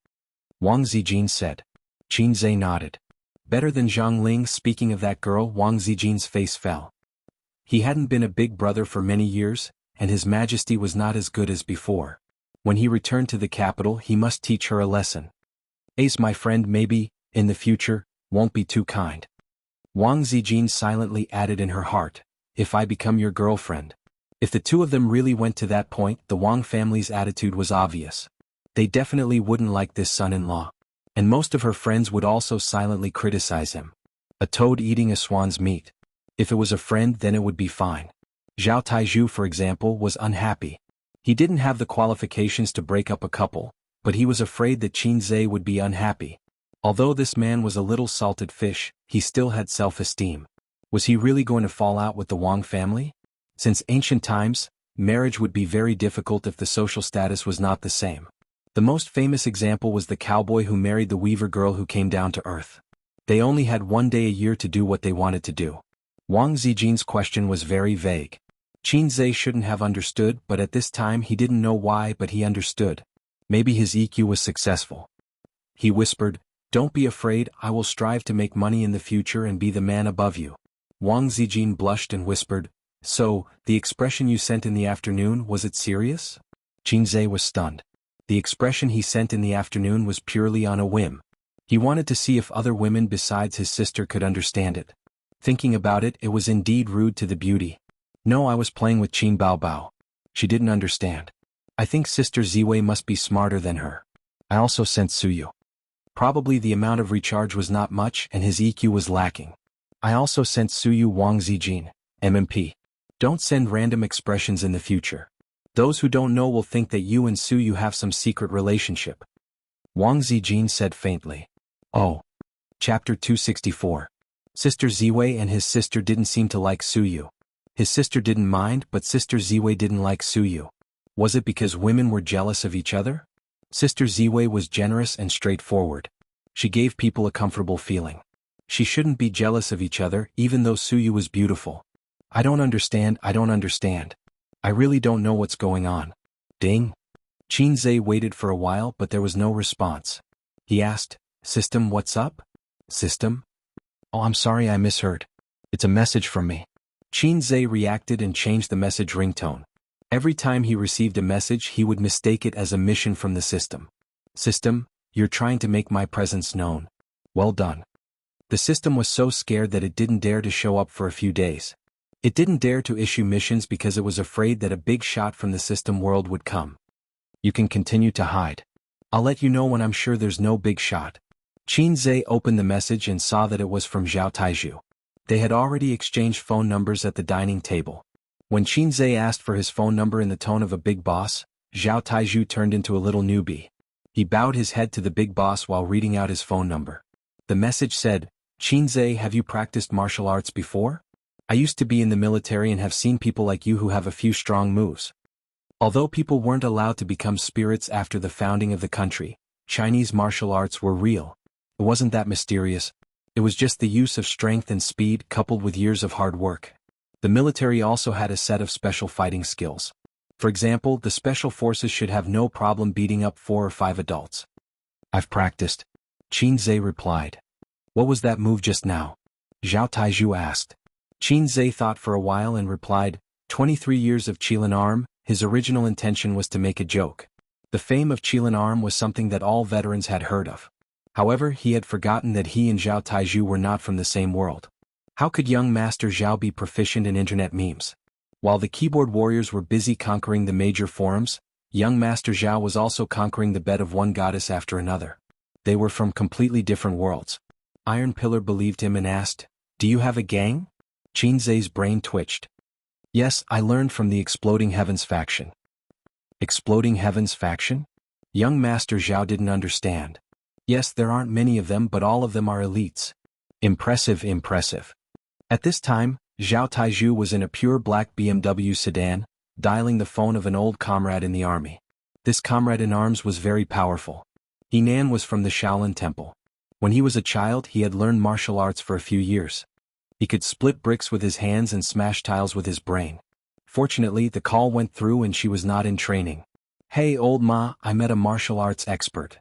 A: Wang Zijin said. Qin Zhe nodded. Better than Zhang Ling. Speaking of that girl, Wang Zijin's face fell. He hadn't been a big brother for many years, and his majesty was not as good as before. When he returned to the capital, he must teach her a lesson. Ace, my friend, maybe, in the future, won't be too kind. Wang Zijin silently added in her heart, if I become your girlfriend. If the two of them really went to that point, the Wang family's attitude was obvious. They definitely wouldn't like this son-in-law. And most of her friends would also silently criticize him. A toad eating a swan's meat. If it was a friend, then it would be fine. Zhao Taizhu, for example, was unhappy. He didn't have the qualifications to break up a couple, but he was afraid that Qin Zhe would be unhappy. Although this man was a little salted fish, he still had self-esteem. Was he really going to fall out with the Wang family? Since ancient times, marriage would be very difficult if the social status was not the same. The most famous example was the cowboy who married the weaver girl who came down to earth. They only had 1 day a year to do what they wanted to do. Wang Zijin's question was very vague. Qin Zhe shouldn't have understood, but at this time he didn't know why, but he understood. Maybe his EQ was successful. He whispered, don't be afraid, I will strive to make money in the future and be the man above you. Wang Zijin blushed and whispered, so, the expression you sent in the afternoon, was it serious? Qin Zhe was stunned. The expression he sent in the afternoon was purely on a whim. He wanted to see if other women besides his sister could understand it. Thinking about it, it was indeed rude to the beauty. No, I was playing with Qin Bao Bao. She didn't understand. I think Sister Ziwei must be smarter than her. I also sent Suyu. Probably the amount of recharge was not much and his EQ was lacking. I also sent Suyu Wang Zijin, MMP. Don't send random expressions in the future. Those who don't know will think that you and Suyu have some secret relationship. Wang Zijin said faintly. Oh. Chapter 264. Sister Ziwei and his sister didn't seem to like Suyu. His sister didn't mind, but Sister Ziwei didn't like Suyu. Was it because women were jealous of each other? Sister Ziwei was generous and straightforward. She gave people a comfortable feeling. She shouldn't be jealous of each other, even though Suyu was beautiful. I don't understand. I really don't know what's going on. Ding. Qinzhe waited for a while, but there was no response. He asked, System, what's up? System? Oh, I'm sorry, I misheard. It's a message from me. Qinzhe reacted and changed the message ringtone. Every time he received a message, he would mistake it as a mission from the system. System, you're trying to make my presence known. Well done. The system was so scared that it didn't dare to show up for a few days. It didn't dare to issue missions because it was afraid that a big shot from the system world would come. You can continue to hide. I'll let you know when I'm sure there's no big shot. Qinzhe opened the message and saw that it was from Zhao Taizhu. They had already exchanged phone numbers at the dining table. When Qinzhe asked for his phone number in the tone of a big boss, Zhao Taizhu turned into a little newbie. He bowed his head to the big boss while reading out his phone number. The message said, Qinzhe, have you practiced martial arts before? I used to be in the military and have seen people like you who have a few strong moves. Although people weren't allowed to become spirits after the founding of the country, Chinese martial arts were real. It wasn't that mysterious. It was just the use of strength and speed coupled with years of hard work. The military also had a set of special fighting skills. For example, the special forces should have no problem beating up 4 or 5 adults. I've practiced. Qinzhe replied. What was that move just now? Zhao Taizhu asked. Qinzhe thought for a while and replied, 23 years of Qilin Arm. His original intention was to make a joke. The fame of Qilin Arm was something that all veterans had heard of. However, he had forgotten that he and Zhao Taizhu were not from the same world. How could young Master Zhao be proficient in internet memes? While the keyboard warriors were busy conquering the major forums, young Master Zhao was also conquering the bed of one goddess after another. They were from completely different worlds. Iron Pillar believed him and asked, Do you have a gang? Qinzhe's brain twitched. Yes, I learned from the Exploding Heavens faction. Exploding Heavens faction? Young Master Zhao didn't understand. Yes, there aren't many of them, but all of them are elites. Impressive. At this time, Zhao Taizhu was in a pure black BMW sedan, dialing the phone of an old comrade in the army. This comrade in arms was very powerful. Henan was from the Shaolin Temple. When he was a child, he had learned martial arts for a few years. He could split bricks with his hands and smash tiles with his brain. Fortunately, the call went through and she was not in training. Hey old ma, I met a martial arts expert.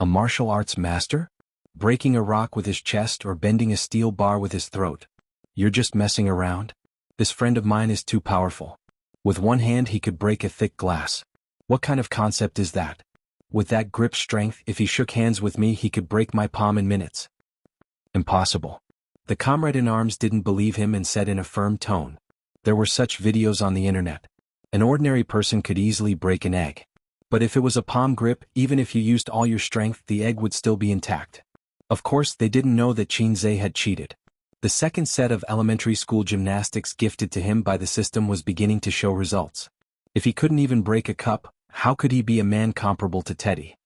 A: A martial arts master? Breaking a rock with his chest or bending a steel bar with his throat. You're just messing around? This friend of mine is too powerful. With one hand he could break a thick glass. What kind of concept is that? With that grip strength, if he shook hands with me he could break my palm in minutes. Impossible. The comrade in arms didn't believe him and said in a firm tone. There were such videos on the internet. An ordinary person could easily break an egg. But if it was a palm grip, even if you used all your strength, the egg would still be intact. Of course, they didn't know that Qinzhe had cheated. The second set of elementary school gymnastics gifted to him by the system was beginning to show results. If he couldn't even break a cup, how could he be a man comparable to Teddy?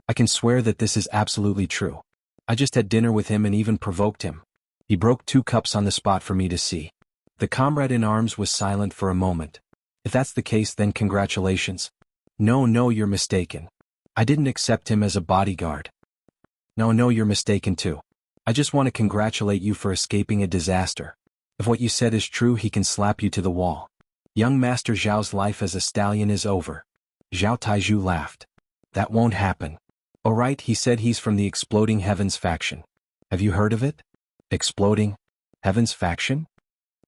A: I can swear that this is absolutely true. I just had dinner with him and even provoked him. He broke 2 cups on the spot for me to see. The comrade in arms was silent for a moment. If that's the case, then congratulations. No, you're mistaken. I didn't accept him as a bodyguard. No, you're mistaken too. I just want to congratulate you for escaping a disaster. If what you said is true, he can slap you to the wall. Young Master Zhao's life as a stallion is over. Zhao Taizhu laughed. That won't happen. Oh right, he said he's from the Exploding Heavens faction. Have you heard of it? Exploding Heavens faction?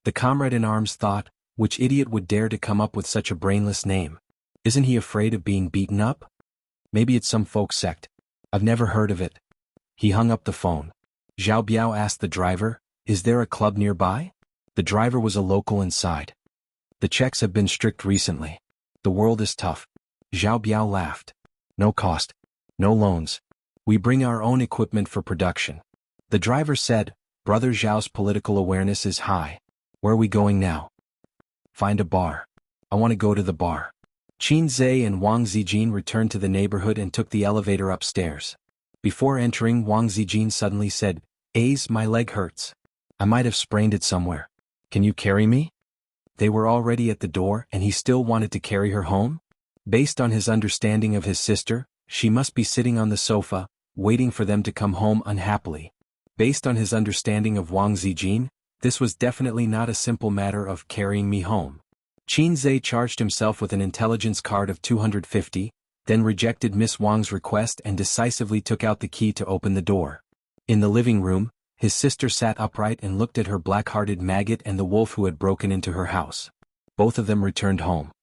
A: The comrade in arms thought, which idiot would dare to come up with such a brainless name? Isn't he afraid of being beaten up? Maybe it's some folk sect. I've never heard of it. He hung up the phone. Zhao Biao asked the driver, Is there a club nearby? The driver was a local inside. The checks have been strict recently. The world is tough. Zhao Biao laughed. No cost. No loans. We bring our own equipment for production. The driver said, Brother Zhao's political awareness is high. Where are we going now? Find a bar. I want to go to the bar. Qin Zhe and Wang Zijin returned to the neighborhood and took the elevator upstairs. Before entering, Wang Zijin suddenly said, my leg hurts. I might have sprained it somewhere. Can you carry me? They were already at the door and he still wanted to carry her home? Based on his understanding of his sister, she must be sitting on the sofa, waiting for them to come home unhappily. Based on his understanding of Wang Zijin, this was definitely not a simple matter of carrying me home. Qin Zhe charged himself with an intelligence card of 250, then rejected Miss Wang's request and decisively took out the key to open the door. In the living room, his sister sat upright and looked at her black-hearted maggot and the wolf who had broken into her house. Both of them returned home.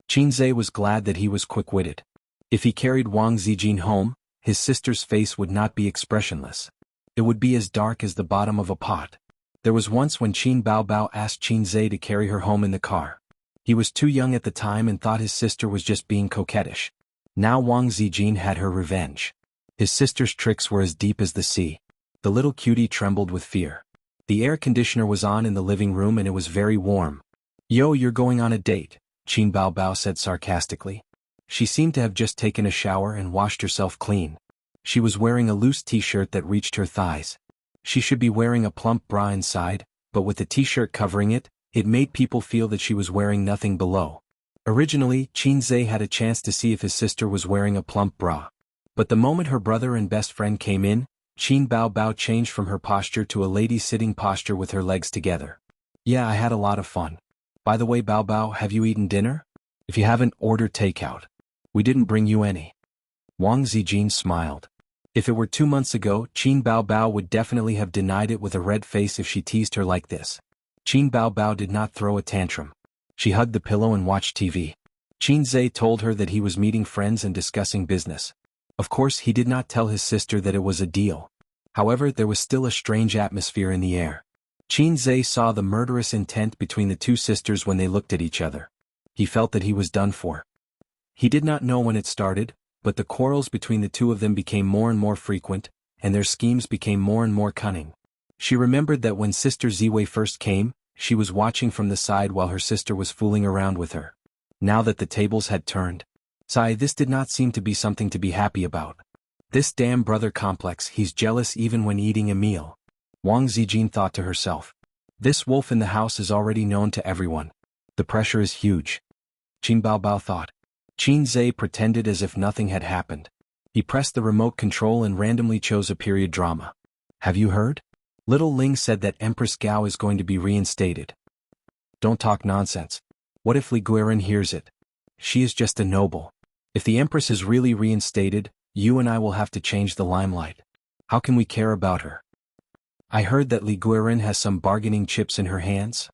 A: Qin Zhe was glad that he was quick-witted. If he carried Wang Zijin home, his sister's face would not be expressionless. It would be as dark as the bottom of a pot. There was once when Qin Baobao asked Qin Zhe to carry her home in the car. He was too young at the time and thought his sister was just being coquettish. Now Wang Zijin had her revenge. His sister's tricks were as deep as the sea. The little cutie trembled with fear. The air conditioner was on in the living room and it was very warm. Yo, you're going on a date, Qin Baobao said sarcastically. She seemed to have just taken a shower and washed herself clean. She was wearing a loose t-shirt that reached her thighs. She should be wearing a plump bra inside, but with the t-shirt covering it, it made people feel that she was wearing nothing below. Originally, Qin Zhe had a chance to see if his sister was wearing a plump bra. But the moment her brother and best friend came in, Qin Baobao changed from her posture to a lady-sitting posture with her legs together. Yeah, I had a lot of fun. By the way, Baobao, have you eaten dinner? If you haven't, order takeout. We didn't bring you any. Wang Zijin smiled. If it were 2 months ago, Qin Baobao would definitely have denied it with a red face if she teased her like this. Qin Baobao did not throw a tantrum. She hugged the pillow and watched TV. Qin Zhe told her that he was meeting friends and discussing business. Of course, he did not tell his sister that it was a deal. However, there was still a strange atmosphere in the air. Qin Zhe saw the murderous intent between the two sisters when they looked at each other. He felt that he was done for. He did not know when it started, but the quarrels between the two of them became more and more frequent, and their schemes became more and more cunning. She remembered that when Sister Ziwei first came, she was watching from the side while her sister was fooling around with her. Now that the tables had turned, this did not seem to be something to be happy about. This damn brother complex, he's jealous even when eating a meal. Wang Zijin thought to herself. This wolf in the house is already known to everyone. The pressure is huge. Qin Baobao thought. Qin Zhe pretended as if nothing had happened. He pressed the remote control and randomly chose a period drama. Have you heard? Little Ling said that Empress Gao is going to be reinstated. Don't talk nonsense. What if Li Guiren hears it? She is just a noble. If the Empress is really reinstated, you and I will have to change the limelight. How can we care about her? I heard that Li Guiren has some bargaining chips in her hands.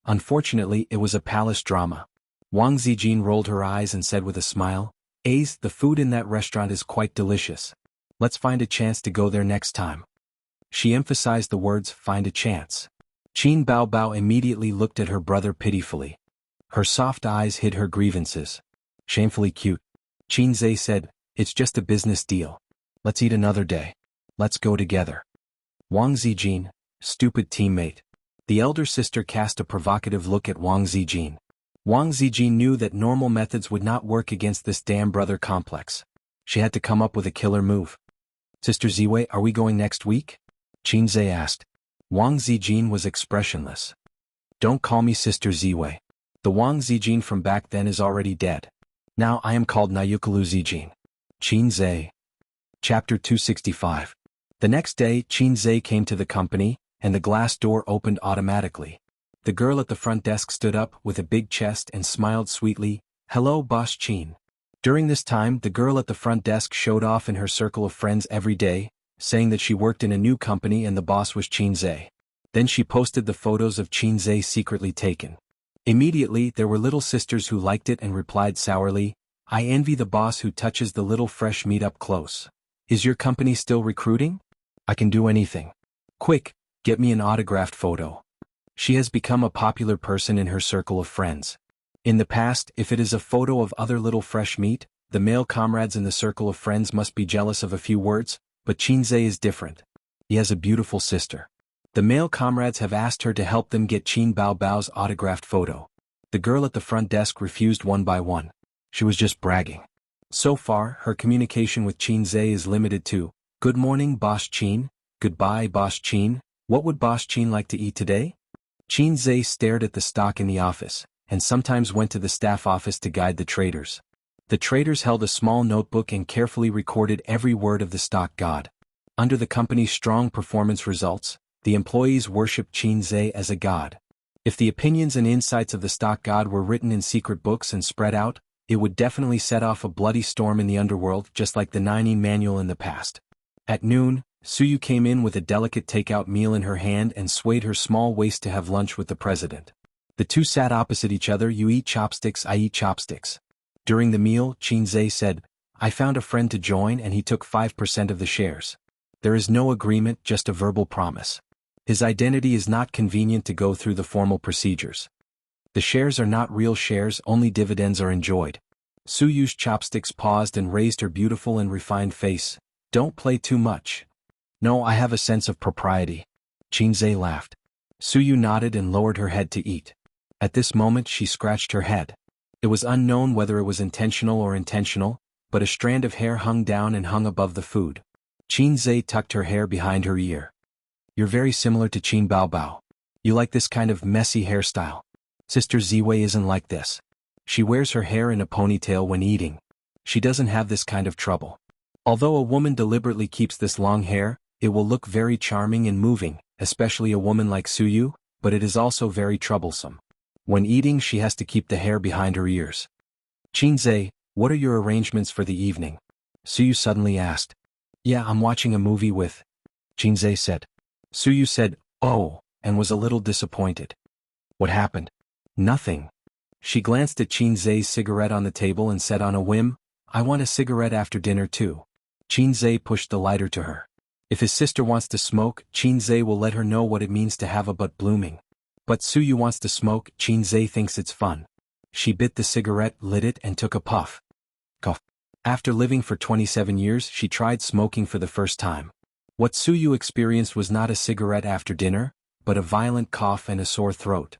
A: Unfortunately, it was a palace drama. Wang Zijin rolled her eyes and said with a smile, the food in that restaurant is quite delicious. Let's find a chance to go there next time. She emphasized the words, find a chance. Qin Baobao immediately looked at her brother pitifully. Her soft eyes hid her grievances. Shamefully cute. Qin Zhe said, it's just a business deal. Let's eat another day. Let's go together. Wang Zijin, stupid teammate. The elder sister cast a provocative look at Wang Zijin. Wang Zijin knew that normal methods would not work against this damn brother complex. She had to come up with a killer move. Sister Ziwei, are we going next week? Qin Zhe asked. Wang Zijin was expressionless. Don't call me Sister Ziwei. The Wang Zijin from back then is already dead. Now I am called Nayukalu Zijin. Qin Zhe. Chapter 265. The next day, Qin Zhe came to the company, and the glass door opened automatically. The girl at the front desk stood up with a big chest and smiled sweetly, hello Boss Qin. During this time, the girl at the front desk showed off in her circle of friends every day, saying that she worked in a new company and the boss was Qin Zhe. Then she posted the photos of Qin Zhe secretly taken. Immediately, there were little sisters who liked it and replied sourly, I envy the boss who touches the little fresh meat up close. Is your company still recruiting? I can do anything. Quick, get me an autographed photo. She has become a popular person in her circle of friends. In the past, if it is a photo of other little fresh meat, the male comrades in the circle of friends must be jealous of a few words, But Qinzhe is different. He has a beautiful sister. The male comrades have asked her to help them get Qin Baobao's autographed photo. The girl at the front desk refused one by one. She was just bragging. So far, her communication with Qinzhe is limited to, "Good morning, Boss Qin. Goodbye, Boss Qin. What would Boss Qin like to eat today?" Qinzhe stared at the stock in the office, and sometimes went to the staff office to guide the traders. The traders held a small notebook and carefully recorded every word of the stock god. Under the company's strong performance results, the employees worshipped Qinzhe as a god. If the opinions and insights of the stock god were written in secret books and spread out, it would definitely set off a bloody storm in the underworld, just like the Nine Manual in the past. At noon, Suyu came in with a delicate takeout meal in her hand and swayed her small waist to have lunch with the president. The two sat opposite each other. "You eat chopsticks, I eat chopsticks." During the meal, Qinzhe said, "I found a friend to join and he took 5% of the shares. There is no agreement, just a verbal promise. His identity is not convenient to go through the formal procedures. The shares are not real shares, only dividends are enjoyed." Suyu's chopsticks paused and raised her beautiful and refined face. "Don't play too much." "No, I have a sense of propriety." Qinzhe laughed. Suyu nodded and lowered her head to eat. At this moment she scratched her head. It was unknown whether it was intentional or intentional, but a strand of hair hung down and hung above the food. Qinzhe tucked her hair behind her ear. "You're very similar to Qin Baobao. You like this kind of messy hairstyle. Sister Ziwei isn't like this. She wears her hair in a ponytail when eating. She doesn't have this kind of trouble. Although a woman deliberately keeps this long hair, it will look very charming and moving, especially a woman like Suyu, but it is also very troublesome. When eating she has to keep the hair behind her ears." "Qinzhe, what are your arrangements for the evening?" Suyu suddenly asked. "Yeah, I'm watching a movie with," Qinzhe said. Suyu said, "Oh," and was a little disappointed. "What happened?" "Nothing." She glanced at Qinzhe's cigarette on the table and said on a whim, "I want a cigarette after dinner too." Qinzhe pushed the lighter to her. If his sister wants to smoke, Qinzhe will let her know what it means to have a butt blooming. But Suyu wants to smoke, Qinzhe thinks it's fun. She bit the cigarette, lit it and took a puff. Cough. After living for 27 years, she tried smoking for the first time. What Suyu experienced was not a cigarette after dinner, but a violent cough and a sore throat.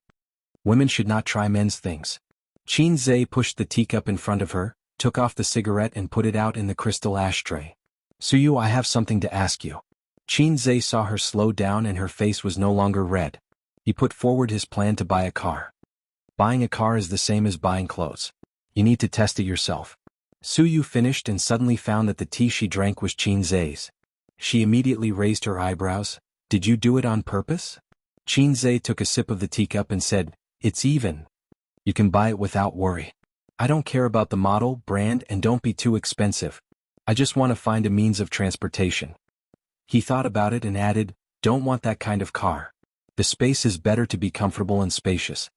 A: Women should not try men's things. Qinzhe pushed the teacup in front of her, took off the cigarette and put it out in the crystal ashtray. "Suyu, I have something to ask you." Qinzhe saw her slow down and her face was no longer red. He put forward his plan to buy a car. Buying a car is the same as buying clothes. You need to test it yourself. Suyu finished and suddenly found that the tea she drank was Qinzhe's. She immediately raised her eyebrows. "Did you do it on purpose?" Qinzhe took a sip of the teacup and said, "It's even. You can buy it without worry. I don't care about the model, brand, and don't be too expensive. I just want to find a means of transportation." He thought about it and added, "Don't want that kind of car. The space is better to be comfortable and spacious."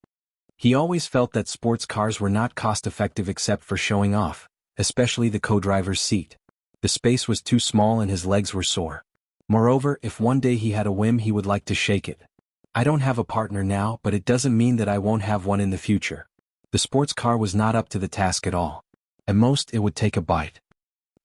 A: He always felt that sports cars were not cost-effective except for showing off, especially the co-driver's seat. The space was too small and his legs were sore. Moreover, if one day he had a whim, he would like to shake it. "I don't have a partner now, but it doesn't mean that I won't have one in the future." The sports car was not up to the task at all. At most, it would take a bite.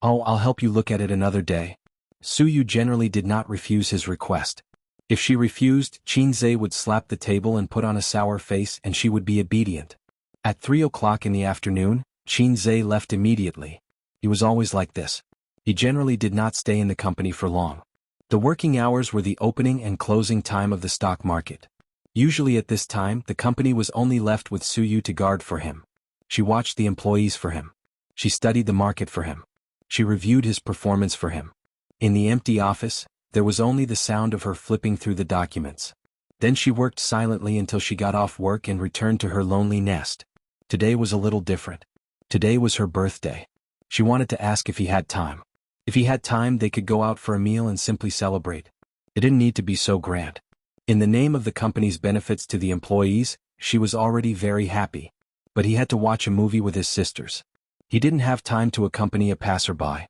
A: "Oh, I'll help you look at it another day." Suyu generally did not refuse his request. If she refused, Qinzhe would slap the table and put on a sour face and she would be obedient. At 3 o'clock in the afternoon, Qinzhe left immediately. He was always like this. He generally did not stay in the company for long. The working hours were the opening and closing time of the stock market. Usually at this time, the company was only left with Suyu to guard for him. She watched the employees for him. She studied the market for him. She reviewed his performance for him. In the empty office, there was only the sound of her flipping through the documents. Then she worked silently until she got off work and returned to her lonely nest. Today was a little different. Today was her birthday. She wanted to ask if he had time. If he had time, they could go out for a meal and simply celebrate. It didn't need to be so grand. In the name of the company's benefits to the employees, she was already very happy. But he had to watch a movie with his sisters. He didn't have time to accompany a passerby.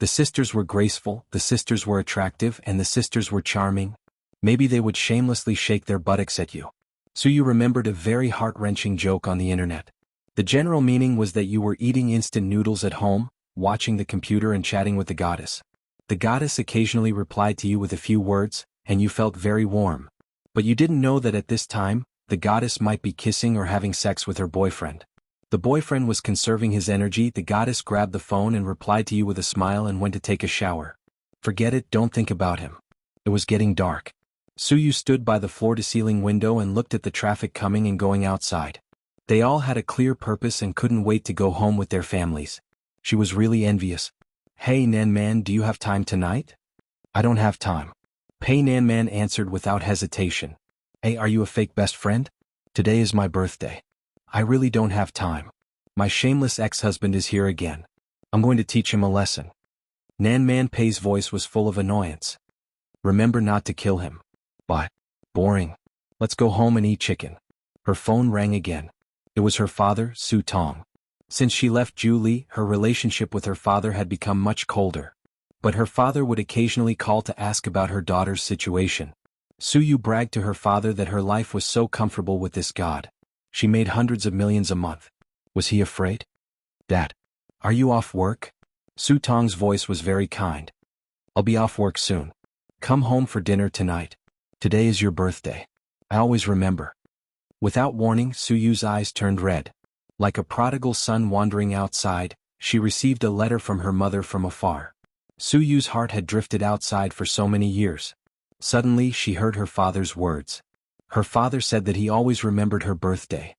A: The sisters were graceful, the sisters were attractive, and the sisters were charming. Maybe they would shamelessly shake their buttocks at you. Suyu remembered a very heart-wrenching joke on the internet. The general meaning was that you were eating instant noodles at home, watching the computer and chatting with the goddess. The goddess occasionally replied to you with a few words, and you felt very warm. But you didn't know that at this time, the goddess might be kissing or having sex with her boyfriend. The boyfriend was conserving his energy. The goddess grabbed the phone and replied to you with a smile and went to take a shower. Forget it, don't think about him. It was getting dark. Suyu stood by the floor-to-ceiling window and looked at the traffic coming and going outside. They all had a clear purpose and couldn't wait to go home with their families. She was really envious. Hey Nan Man, do you have time tonight? I don't have time. Pei Nan Man answered without hesitation. Hey, are you a fake best friend? Today is my birthday. I really don't have time. My shameless ex-husband is here again. I'm going to teach him a lesson. Nan Man Pei's voice was full of annoyance. Remember not to kill him. But, boring. Let's go home and eat chicken. Her phone rang again. It was her father, Su Tong. Since she left Julie, her relationship with her father had become much colder. But her father would occasionally call to ask about her daughter's situation. Suyu bragged to her father that her life was so comfortable with this god. She made hundreds of millions a month. Was he afraid? Dad, are you off work? Su Tong's voice was very kind. I'll be off work soon. Come home for dinner tonight. Today is your birthday. I always remember. Without warning, Suyu's eyes turned red. Like a prodigal son wandering outside, she received a letter from her mother from afar. Suyu's heart had drifted outside for so many years. Suddenly she heard her father's words. Her father said that he always remembered her birthday.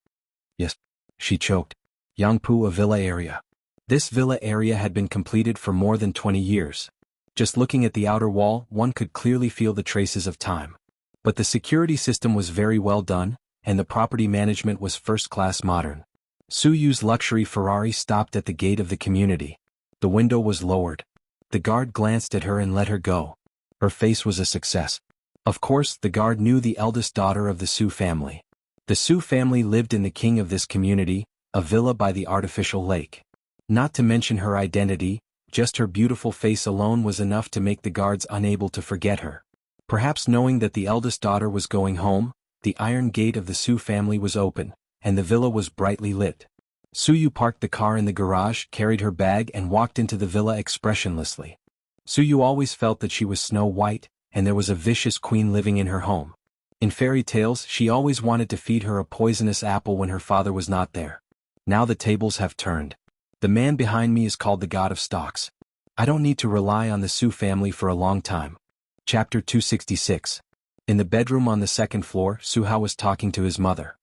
A: Yes, she choked. Jianghu, a villa area. This villa area had been completed for more than 20 years. Just looking at the outer wall, one could clearly feel the traces of time. But the security system was very well done, and the property management was first-class modern. Suyu's luxury Ferrari stopped at the gate of the community. The window was lowered. The guard glanced at her and let her go. Her face was a success. Of course, the guard knew the eldest daughter of the Su family. The Su family lived in the king of this community, a villa by the artificial lake. Not to mention her identity, just her beautiful face alone was enough to make the guards unable to forget her. Perhaps knowing that the eldest daughter was going home, the iron gate of the Su family was open, and the villa was brightly lit. Suyu parked the car in the garage, carried her bag and walked into the villa expressionlessly. Suyu always felt that she was Snow White, and there was a vicious queen living in her home. In fairy tales, she always wanted to feed her a poisonous apple when her father was not there. Now the tables have turned. The man behind me is called the God of Stocks. I don't need to rely on the Su family for a long time. Chapter 266. In the bedroom on the second floor, Su Hao was talking to his mother.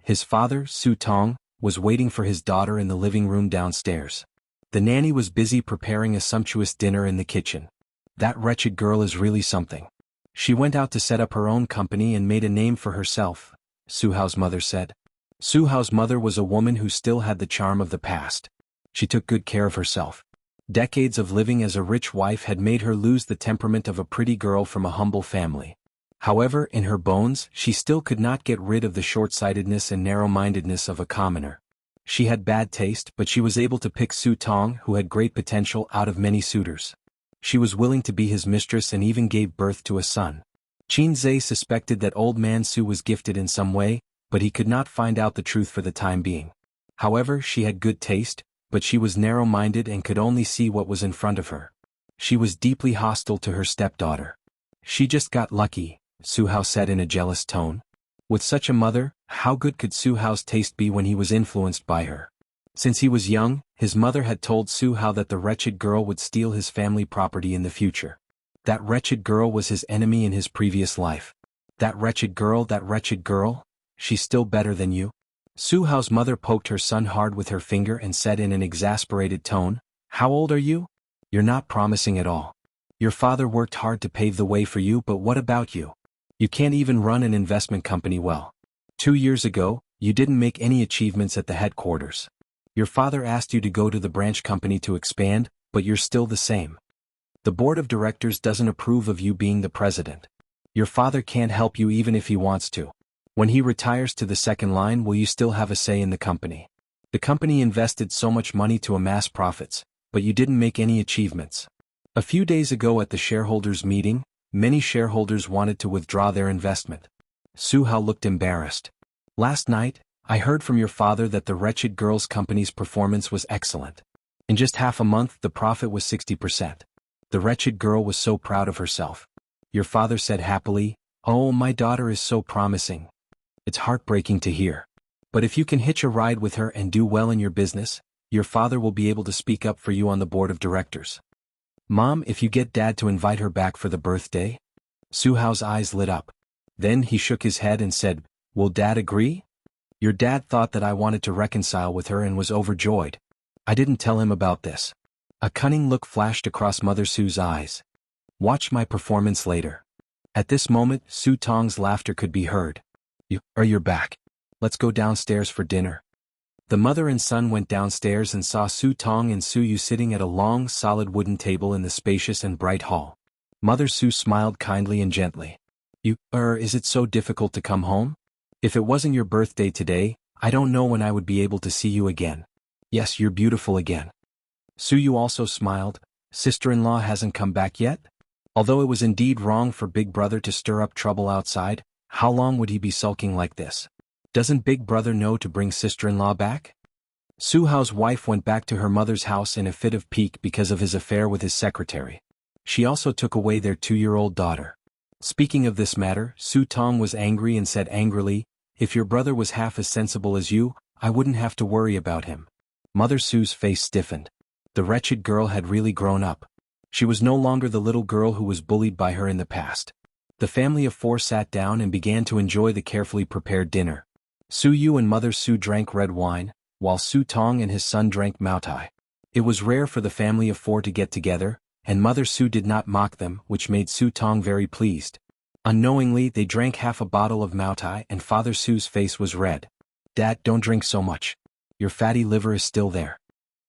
A: His father, Su Tong, was waiting for his daughter in the living room downstairs. The nanny was busy preparing a sumptuous dinner in the kitchen. That wretched girl is really something. She went out to set up her own company and made a name for herself, Su Hao's mother said. Su Hao's mother was a woman who still had the charm of the past. She took good care of herself. Decades of living as a rich wife had made her lose the temperament of a pretty girl from a humble family. However, in her bones, she still could not get rid of the short-sightedness and narrow-mindedness of a commoner. She had bad taste, but she was able to pick Su Tong, who had great potential, out of many suitors. She was willing to be his mistress and even gave birth to a son. Qin Zhe suspected that old man Su was gifted in some way, but he could not find out the truth for the time being. However, she had good taste, but she was narrow-minded and could only see what was in front of her. She was deeply hostile to her stepdaughter. She just got lucky, Su Hao said in a jealous tone. With such a mother, how good could Su Hao's taste be when he was influenced by her? Since he was young, his mother had told Su Hao that the wretched girl would steal his family property in the future. That wretched girl was his enemy in his previous life. That wretched girl, she's still better than you? Su Hao's mother poked her son hard with her finger and said in an exasperated tone, "How old are you? You're not promising at all. Your father worked hard to pave the way for you, but what about you? You can't even run an investment company well. 2 years ago, you didn't make any achievements at the headquarters. Your father asked you to go to the branch company to expand, but you're still the same. The board of directors doesn't approve of you being the president. Your father can't help you even if he wants to. When he retires to the second line, will you still have a say in the company? The company invested so much money to amass profits, but you didn't make any achievements. A few days ago at the shareholders' meeting, many shareholders wanted to withdraw their investment." Su Hao looked embarrassed. "Last night, I heard from your father that the wretched girl's company's performance was excellent. In just half a month the profit was 60%. The wretched girl was so proud of herself. Your father said happily, "Oh, my daughter is so promising." It's heartbreaking to hear. But if you can hitch a ride with her and do well in your business, your father will be able to speak up for you on the board of directors. Mom, if you get Dad to invite her back for the birthday? Su Hao's eyes lit up. Then he shook his head and said, "Will Dad agree?" Your dad thought that I wanted to reconcile with her and was overjoyed. I didn't tell him about this. A cunning look flashed across Mother Su's eyes. Watch my performance later. At this moment, Su Tong's laughter could be heard. You're back. Let's go downstairs for dinner. The mother and son went downstairs and saw Su Tong and Su Yu sitting at a long, solid wooden table in the spacious and bright hall. Mother Su smiled kindly and gently. Is it so difficult to come home? If it wasn't your birthday today, I don't know when I would be able to see you again. Yes, you're beautiful again. Su Yu also smiled. Sister-in-law hasn't come back yet? Although it was indeed wrong for Big Brother to stir up trouble outside, how long would he be sulking like this? Doesn't Big Brother know to bring sister-in-law back? Su Hao's wife went back to her mother's house in a fit of pique because of his affair with his secretary. She also took away their 2-year-old daughter. Speaking of this matter, Su Tong was angry and said angrily, "If your brother was half as sensible as you, I wouldn't have to worry about him." Mother Su's face stiffened. The wretched girl had really grown up. She was no longer the little girl who was bullied by her in the past. The family of 4 sat down and began to enjoy the carefully prepared dinner. Su Yu and Mother Su drank red wine, while Su Tong and his son drank Maotai. It was rare for the family of 4 to get together, and Mother Su did not mock them, which made Su Tong very pleased. Unknowingly, they drank half a bottle of Maotai and Father Su's face was red. "Dad, don't drink so much. Your fatty liver is still there."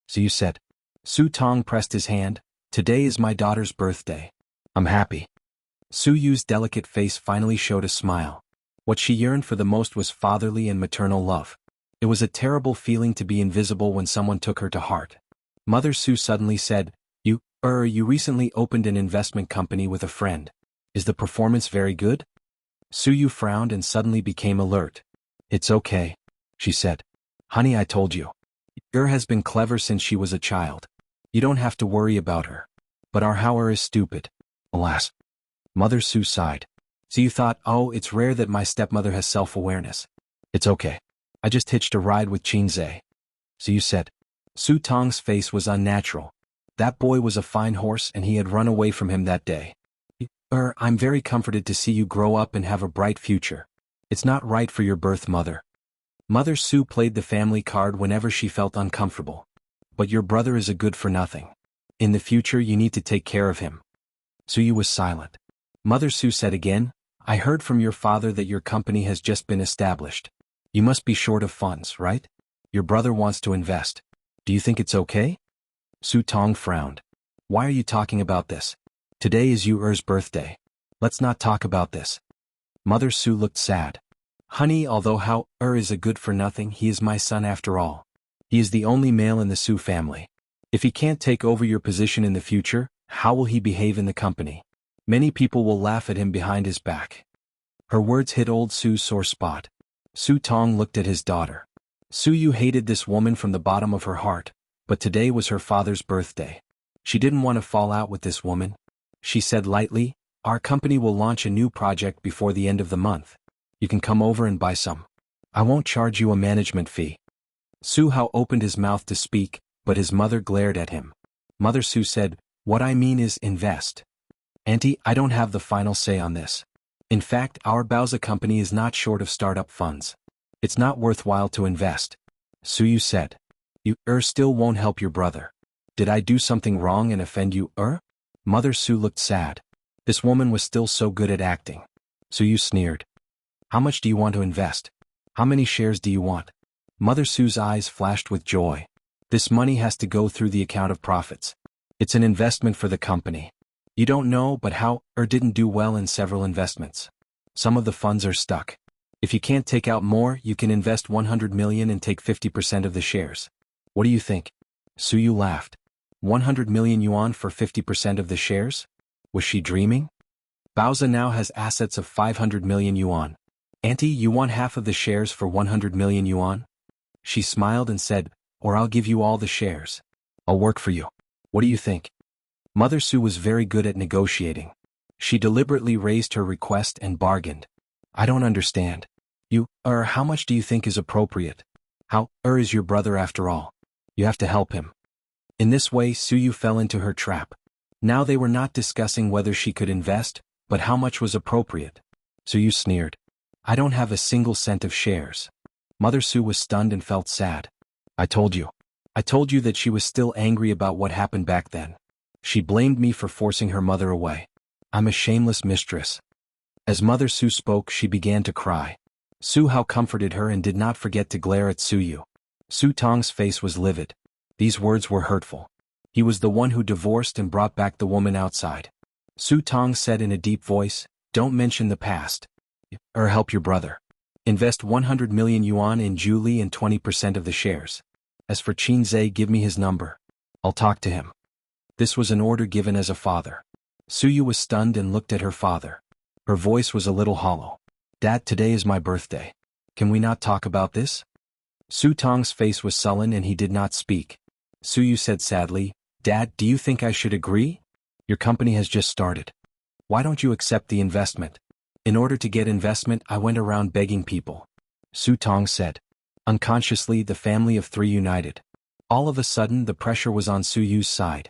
A: So you said. Su Tong pressed his hand. "Today is my daughter's birthday. I'm happy." Su Yu's delicate face finally showed a smile. What she yearned for the most was fatherly and maternal love. It was a terrible feeling to be invisible when someone took her to heart. Mother Su suddenly said, You recently opened an investment company with a friend. Is the performance very good?" Su Yu frowned and suddenly became alert. "It's okay," she said. "Honey, I told you. Has been clever since she was a child. You don't have to worry about her. But our Hauer is stupid. Alas." Mother Su sighed. "So you thought, oh, it's rare that my stepmother has self-awareness. It's okay. I just hitched a ride with Qingze." So you said. Su Tong's face was unnatural. That boy was a fine horse and he had run away from him that day. I'm very comforted to see you grow up and have a bright future. It's not right for your birth mother." Mother Su played the family card whenever she felt uncomfortable. "But your brother is a good for nothing. In the future you need to take care of him." Su Yu was silent. Mother Su said again, "I heard from your father that your company has just been established. You must be short of funds, right? Your brother wants to invest. Do you think it's okay?" Su Tong frowned. "Why are you talking about this? Today is Yu's birthday. Let's not talk about this." Mother Su looked sad. "Honey, although Hao is a good for nothing, he is my son after all. He is the only male in the Su family. If he can't take over your position in the future, how will he behave in the company? Many people will laugh at him behind his back." Her words hit old Su's sore spot. Su Tong looked at his daughter. Su Yu hated this woman from the bottom of her heart, but today was her father's birthday. She didn't want to fall out with this woman. She said lightly, "Our company will launch a new project before the end of the month. You can come over and buy some. I won't charge you a management fee." Su Hao opened his mouth to speak, but his mother glared at him. Mother Su said, "What I mean is invest. Auntie, I don't have the final say on this. In fact, our Baozi company is not short of startup funds. It's not worthwhile to invest." Su Yu said. "You still won't help your brother. Did I do something wrong and offend you, Mother Su looked sad. This woman was still so good at acting. Su Yu sneered. "How much do you want to invest? How many shares do you want?" Mother Su's eyes flashed with joy. "This money has to go through the account of profits. It's an investment for the company. You don't know, but Hao didn't do well in several investments. Some of the funds are stuck. If you can't take out more, you can invest 100 million and take 50% of the shares. What do you think?" Su Yu laughed. 100 million yuan for 50% of the shares? Was she dreaming? Baozi now has assets of 500 million yuan. "Auntie, you want half of the shares for 100 million yuan?" She smiled and said, "Or I'll give you all the shares. I'll work for you. What do you think?" Mother Su was very good at negotiating. She deliberately raised her request and bargained. I don't understand. How much do you think is appropriate? How, is your brother after all. You have to help him. In this way Suyu fell into her trap. Now they were not discussing whether she could invest, but how much was appropriate. Suyu sneered. I don't have a single cent of shares. Mother Su was stunned and felt sad. I told you that she was still angry about what happened back then. She blamed me for forcing her mother away. I'm a shameless mistress. As Mother Su spoke, she began to cry. Su Hao comforted her and did not forget to glare at Suyu. Su Tong's face was livid. These words were hurtful. He was the one who divorced and brought back the woman outside. Su Tong said in a deep voice, don't mention the past. Help your brother. Invest 100 million yuan in Julie and 20% of the shares. As for Qin Zhe, give me his number. I'll talk to him. This was an order given as a father. Suyu was stunned and looked at her father. Her voice was a little hollow. Dad, today is my birthday. Can we not talk about this? Su Tong's face was sullen and he did not speak. Suyu said sadly, Dad, do you think I should agree? Your company has just started. Why don't you accept the investment? In order to get investment, I went around begging people. Su Tong said. Unconsciously, the family of three united. All of a sudden, the pressure was on Suyu's side.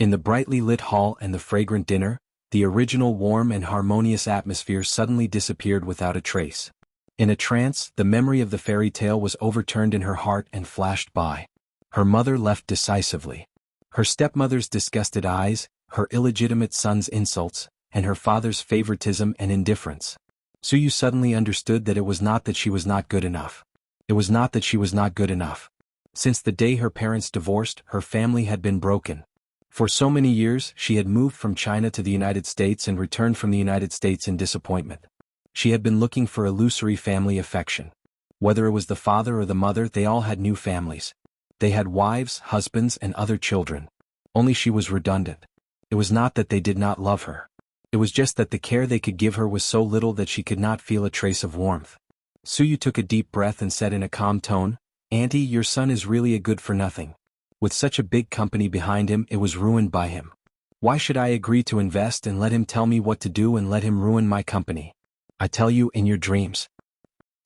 A: In the brightly lit hall and the fragrant dinner, the original warm and harmonious atmosphere suddenly disappeared without a trace. In a trance, the memory of the fairy tale was overturned in her heart and flashed by. Her mother left decisively. Her stepmother's disgusted eyes, her illegitimate son's insults, and her father's favoritism and indifference. Suyu suddenly understood that it was not that she was not good enough. It was not that she was not good enough. Since the day her parents divorced, her family had been broken. For so many years, she had moved from China to the United States and returned from the United States in disappointment. She had been looking for illusory family affection. Whether it was the father or the mother, they all had new families. They had wives, husbands, and other children. Only she was redundant. It was not that they did not love her. It was just that the care they could give her was so little that she could not feel a trace of warmth. Suyu took a deep breath and said in a calm tone, Auntie, your son is really a good-for-nothing. With such a big company behind him, it was ruined by him. Why should I agree to invest and let him tell me what to do and let him ruin my company? I tell you, in your dreams.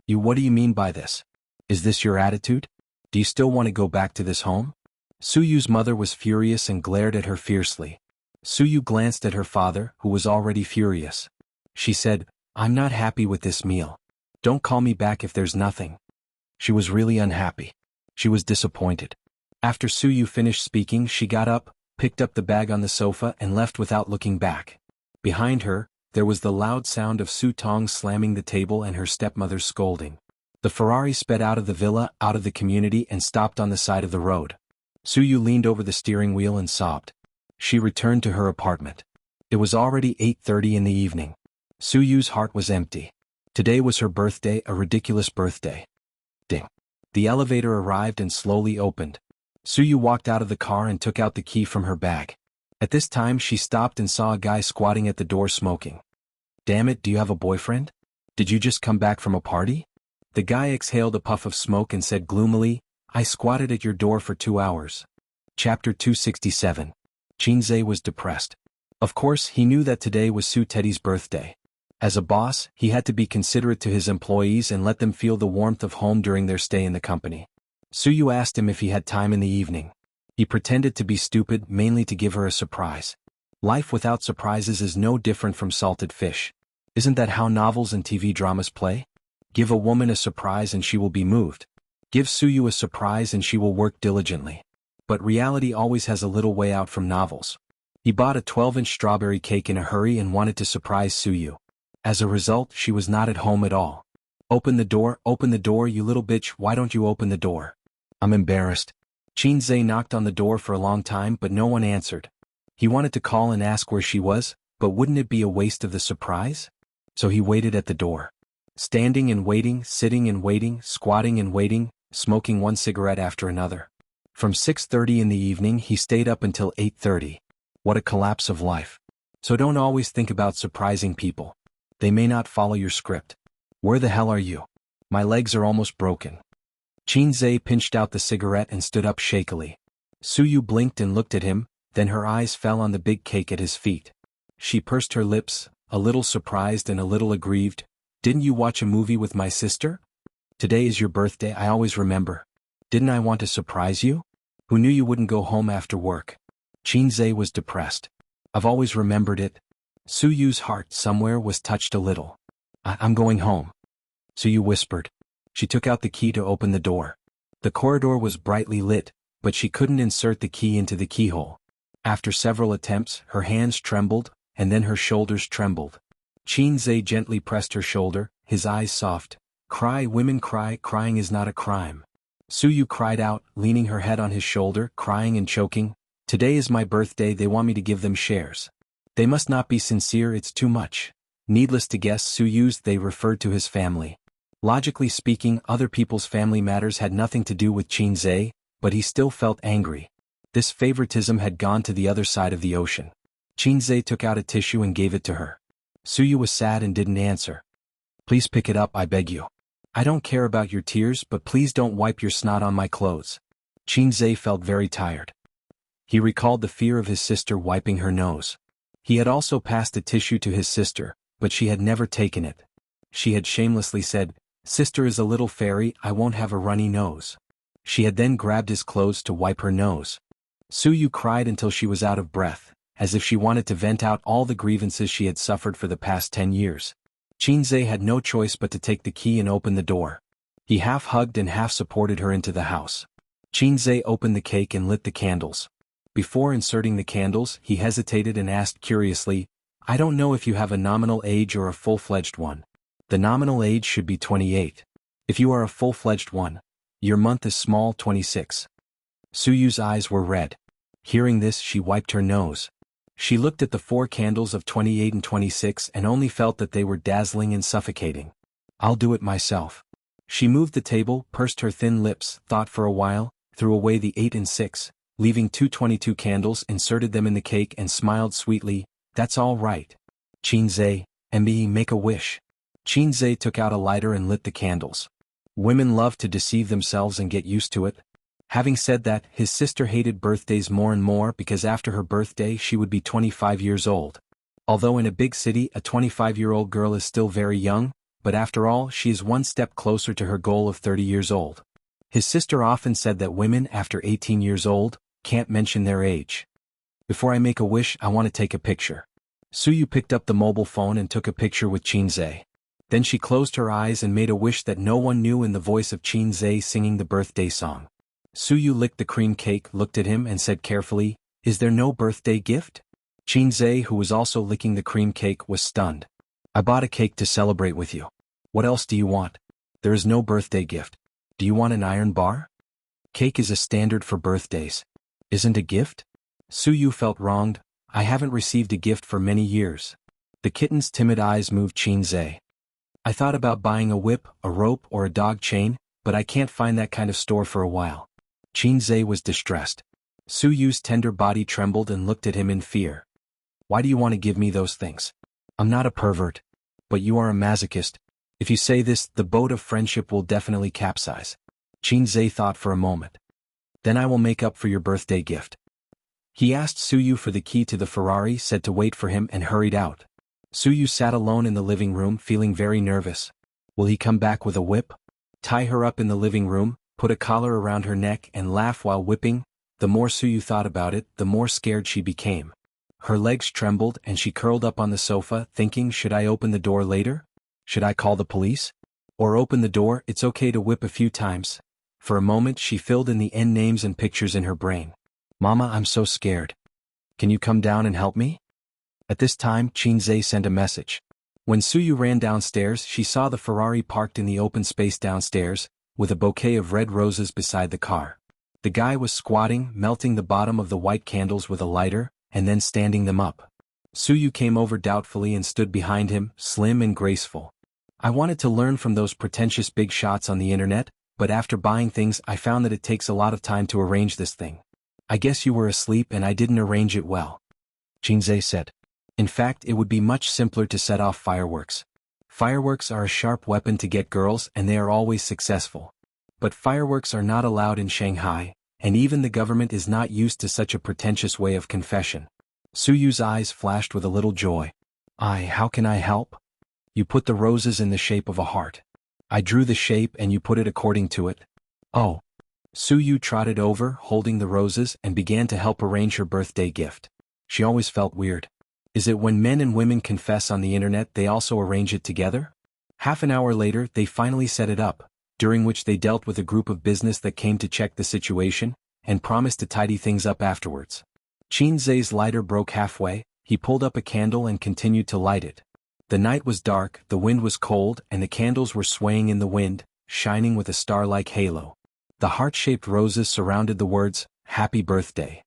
A: What do you mean by this? Is this your attitude? Do you still want to go back to this home? Suyu's mother was furious and glared at her fiercely. Suyu glanced at her father, who was already furious. She said, I'm not happy with this meal. Don't call me back if there's nothing. She was really unhappy. She was disappointed. After Suyu finished speaking, she got up, picked up the bag on the sofa and left without looking back. Behind her, there was the loud sound of Su Tong slamming the table and her stepmother scolding. The Ferrari sped out of the villa, out of the community, and stopped on the side of the road. Suyu leaned over the steering wheel and sobbed. She returned to her apartment. It was already 8:30 in the evening. Suyu's heart was empty. Today was her birthday, a ridiculous birthday. Ding. The elevator arrived and slowly opened. Suyu walked out of the car and took out the key from her bag. At this time she stopped and saw a guy squatting at the door smoking. Damn it, do you have a boyfriend? Did you just come back from a party? The guy exhaled a puff of smoke and said gloomily, I squatted at your door for 2 hours. Chapter 267. Qinze was depressed. Of course, he knew that today was Su Teddy's birthday. As a boss, he had to be considerate to his employees and let them feel the warmth of home during their stay in the company. Suyu asked him if he had time in the evening. He pretended to be stupid, mainly to give her a surprise. Life without surprises is no different from salted fish. Isn't that how novels and TV dramas play? Give a woman a surprise and she will be moved. Give Suyu a surprise and she will work diligently. But reality always has a little way out from novels. He bought a 12-inch strawberry cake in a hurry and wanted to surprise Suyu. As a result, she was not at home at all. Open the door, you little bitch, why don't you open the door? I'm embarrassed. Qinze knocked on the door for a long time but no one answered. He wanted to call and ask where she was, but wouldn't it be a waste of the surprise? So he waited at the door. Standing and waiting, sitting and waiting, squatting and waiting, smoking one cigarette after another. From 6:30 in the evening he stayed up until 8:30. What a collapse of life. So don't always think about surprising people. They may not follow your script. Where the hell are you? My legs are almost broken. Qinze pinched out the cigarette and stood up shakily. Suyu blinked and looked at him, Then her eyes fell on the big cake at his feet. She pursed her lips, a little surprised and a little aggrieved. Didn't you watch a movie with my sister? Today is your birthday, I always remember. Didn't I want to surprise you? Who knew you wouldn't go home after work? Qinze was depressed. I've always remembered it. Su Yu's heart somewhere was touched a little. I'm going home. Su Yu whispered. She took out the key to open the door. The corridor was brightly lit, but she couldn't insert the key into the keyhole. After several attempts, her hands trembled, and then her shoulders trembled. Qinze gently pressed her shoulder, his eyes soft. Cry, women cry, crying is not a crime. Su Yu cried out, leaning her head on his shoulder, crying and choking. Today is my birthday, they want me to give them shares. They must not be sincere, it's too much. Needless to guess, Su Yu's they referred to his family. Logically speaking, other people's family matters had nothing to do with Qinze, but he still felt angry. This favoritism had gone to the other side of the ocean. Qinze took out a tissue and gave it to her. Su Yu was sad and didn't answer. Please pick it up, I beg you. I don't care about your tears, but please don't wipe your snot on my clothes. Qinze felt very tired. He recalled the fear of his sister wiping her nose. He had also passed a tissue to his sister, but she had never taken it. She had shamelessly said, "Sister is a little fairy, I won't have a runny nose." She had then grabbed his clothes to wipe her nose. Su Yu cried until she was out of breath, as if she wanted to vent out all the grievances she had suffered for the past 10 years. Qinze had no choice but to take the key and open the door. He half hugged and half supported her into the house. Qinze opened the cake and lit the candles. Before inserting the candles, he hesitated and asked curiously, I don't know if you have a nominal age or a full-fledged one. The nominal age should be 28. If you are a full-fledged one, your month is small 26. Su Yu's eyes were red. Hearing this, she wiped her nose. She looked at the 4 candles of 28 and 26 and only felt that they were dazzling and suffocating. I'll do it myself. She moved the table, pursed her thin lips, thought for a while, threw away the 8 and 6, leaving 2 22 candles, inserted them in the cake and smiled sweetly. That's all right. Qinze, MB, make a wish. Qinze took out a lighter and lit the candles. Women love to deceive themselves and get used to it. Having said that, his sister hated birthdays more and more because after her birthday she would be 25 years old. Although in a big city a 25-year-old girl is still very young, but after all she is one step closer to her goal of 30 years old. His sister often said that women after 18 years old can't mention their age. Before I make a wish, I want to take a picture. Su Yu picked up the mobile phone and took a picture with Qinze. Then she closed her eyes and made a wish that no one knew in the voice of Qinze singing the birthday song. Su Yu licked the cream cake, looked at him and said carefully, Is there no birthday gift? Qinze, who was also licking the cream cake, was stunned. I bought a cake to celebrate with you. What else do you want? There is no birthday gift. Do you want an iron bar? Cake is a standard for birthdays. Isn't a gift? Su Yu felt wronged. I haven't received a gift for many years. The kitten's timid eyes moved Qinze. I thought about buying a whip, a rope or a dog chain, but I can't find that kind of store for a while. Qinze was distressed. Su Yu's tender body trembled and looked at him in fear. Why do you want to give me those things? I'm not a pervert. But you are a masochist. If you say this, the boat of friendship will definitely capsize. Qinze thought for a moment. Then I will make up for your birthday gift. He asked Su Yu for the key to the Ferrari, said to wait for him and hurried out. Su Yu sat alone in the living room feeling very nervous. Will he come back with a whip? Tie her up in the living room, put a collar around her neck and laugh while whipping? The more Su Yu thought about it, the more scared she became. Her legs trembled and she curled up on the sofa, thinking, should I open the door later? Should I call the police? Or open the door? It's okay to whip a few times. For a moment she filled in the end names and pictures in her brain. Mama, I'm so scared. Can you come down and help me? At this time, Qinze sent a message. When Su Yu ran downstairs, she saw the Ferrari parked in the open space downstairs, with a bouquet of red roses beside the car. The guy was squatting, melting the bottom of the white candles with a lighter, and then standing them up. Su Yu came over doubtfully and stood behind him, slim and graceful. I wanted to learn from those pretentious big shots on the internet, but after buying things I found that it takes a lot of time to arrange this thing. I guess you were asleep and I didn't arrange it well. Qinze said. In fact, it would be much simpler to set off fireworks. Fireworks are a sharp weapon to get girls and they are always successful. But fireworks are not allowed in Shanghai, and even the government is not used to such a pretentious way of confession. Suyu's eyes flashed with a little joy. How can I help? You put the roses in the shape of a heart. I drew the shape and you put it according to it. Oh. Suyu trotted over, holding the roses, and began to help arrange her birthday gift. She always felt weird. Is it when men and women confess on the internet they also arrange it together? Half an hour later they finally set it up, during which they dealt with a group of business that came to check the situation, and promised to tidy things up afterwards. Qinzai's lighter broke halfway. He pulled up a candle and continued to light it. The night was dark, the wind was cold, and the candles were swaying in the wind, shining with a star-like halo. The heart-shaped roses surrounded the words, "Happy Birthday."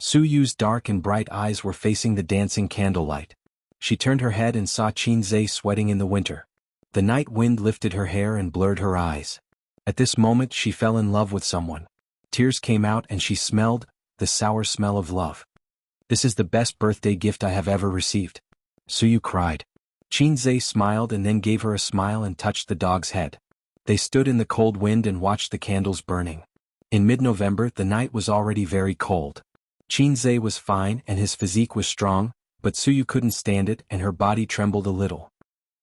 A: Suyu's dark and bright eyes were facing the dancing candlelight. She turned her head and saw Qinzai sweating in the winter. The night wind lifted her hair and blurred her eyes. At this moment she fell in love with someone. Tears came out and she smelled the sour smell of love. "This is the best birthday gift I have ever received," Suyu cried. Qinzai smiled and then gave her a smile and touched the dog's head. They stood in the cold wind and watched the candles burning. In mid-November the night was already very cold. Qinzai was fine and his physique was strong, but Suyu couldn't stand it and her body trembled a little.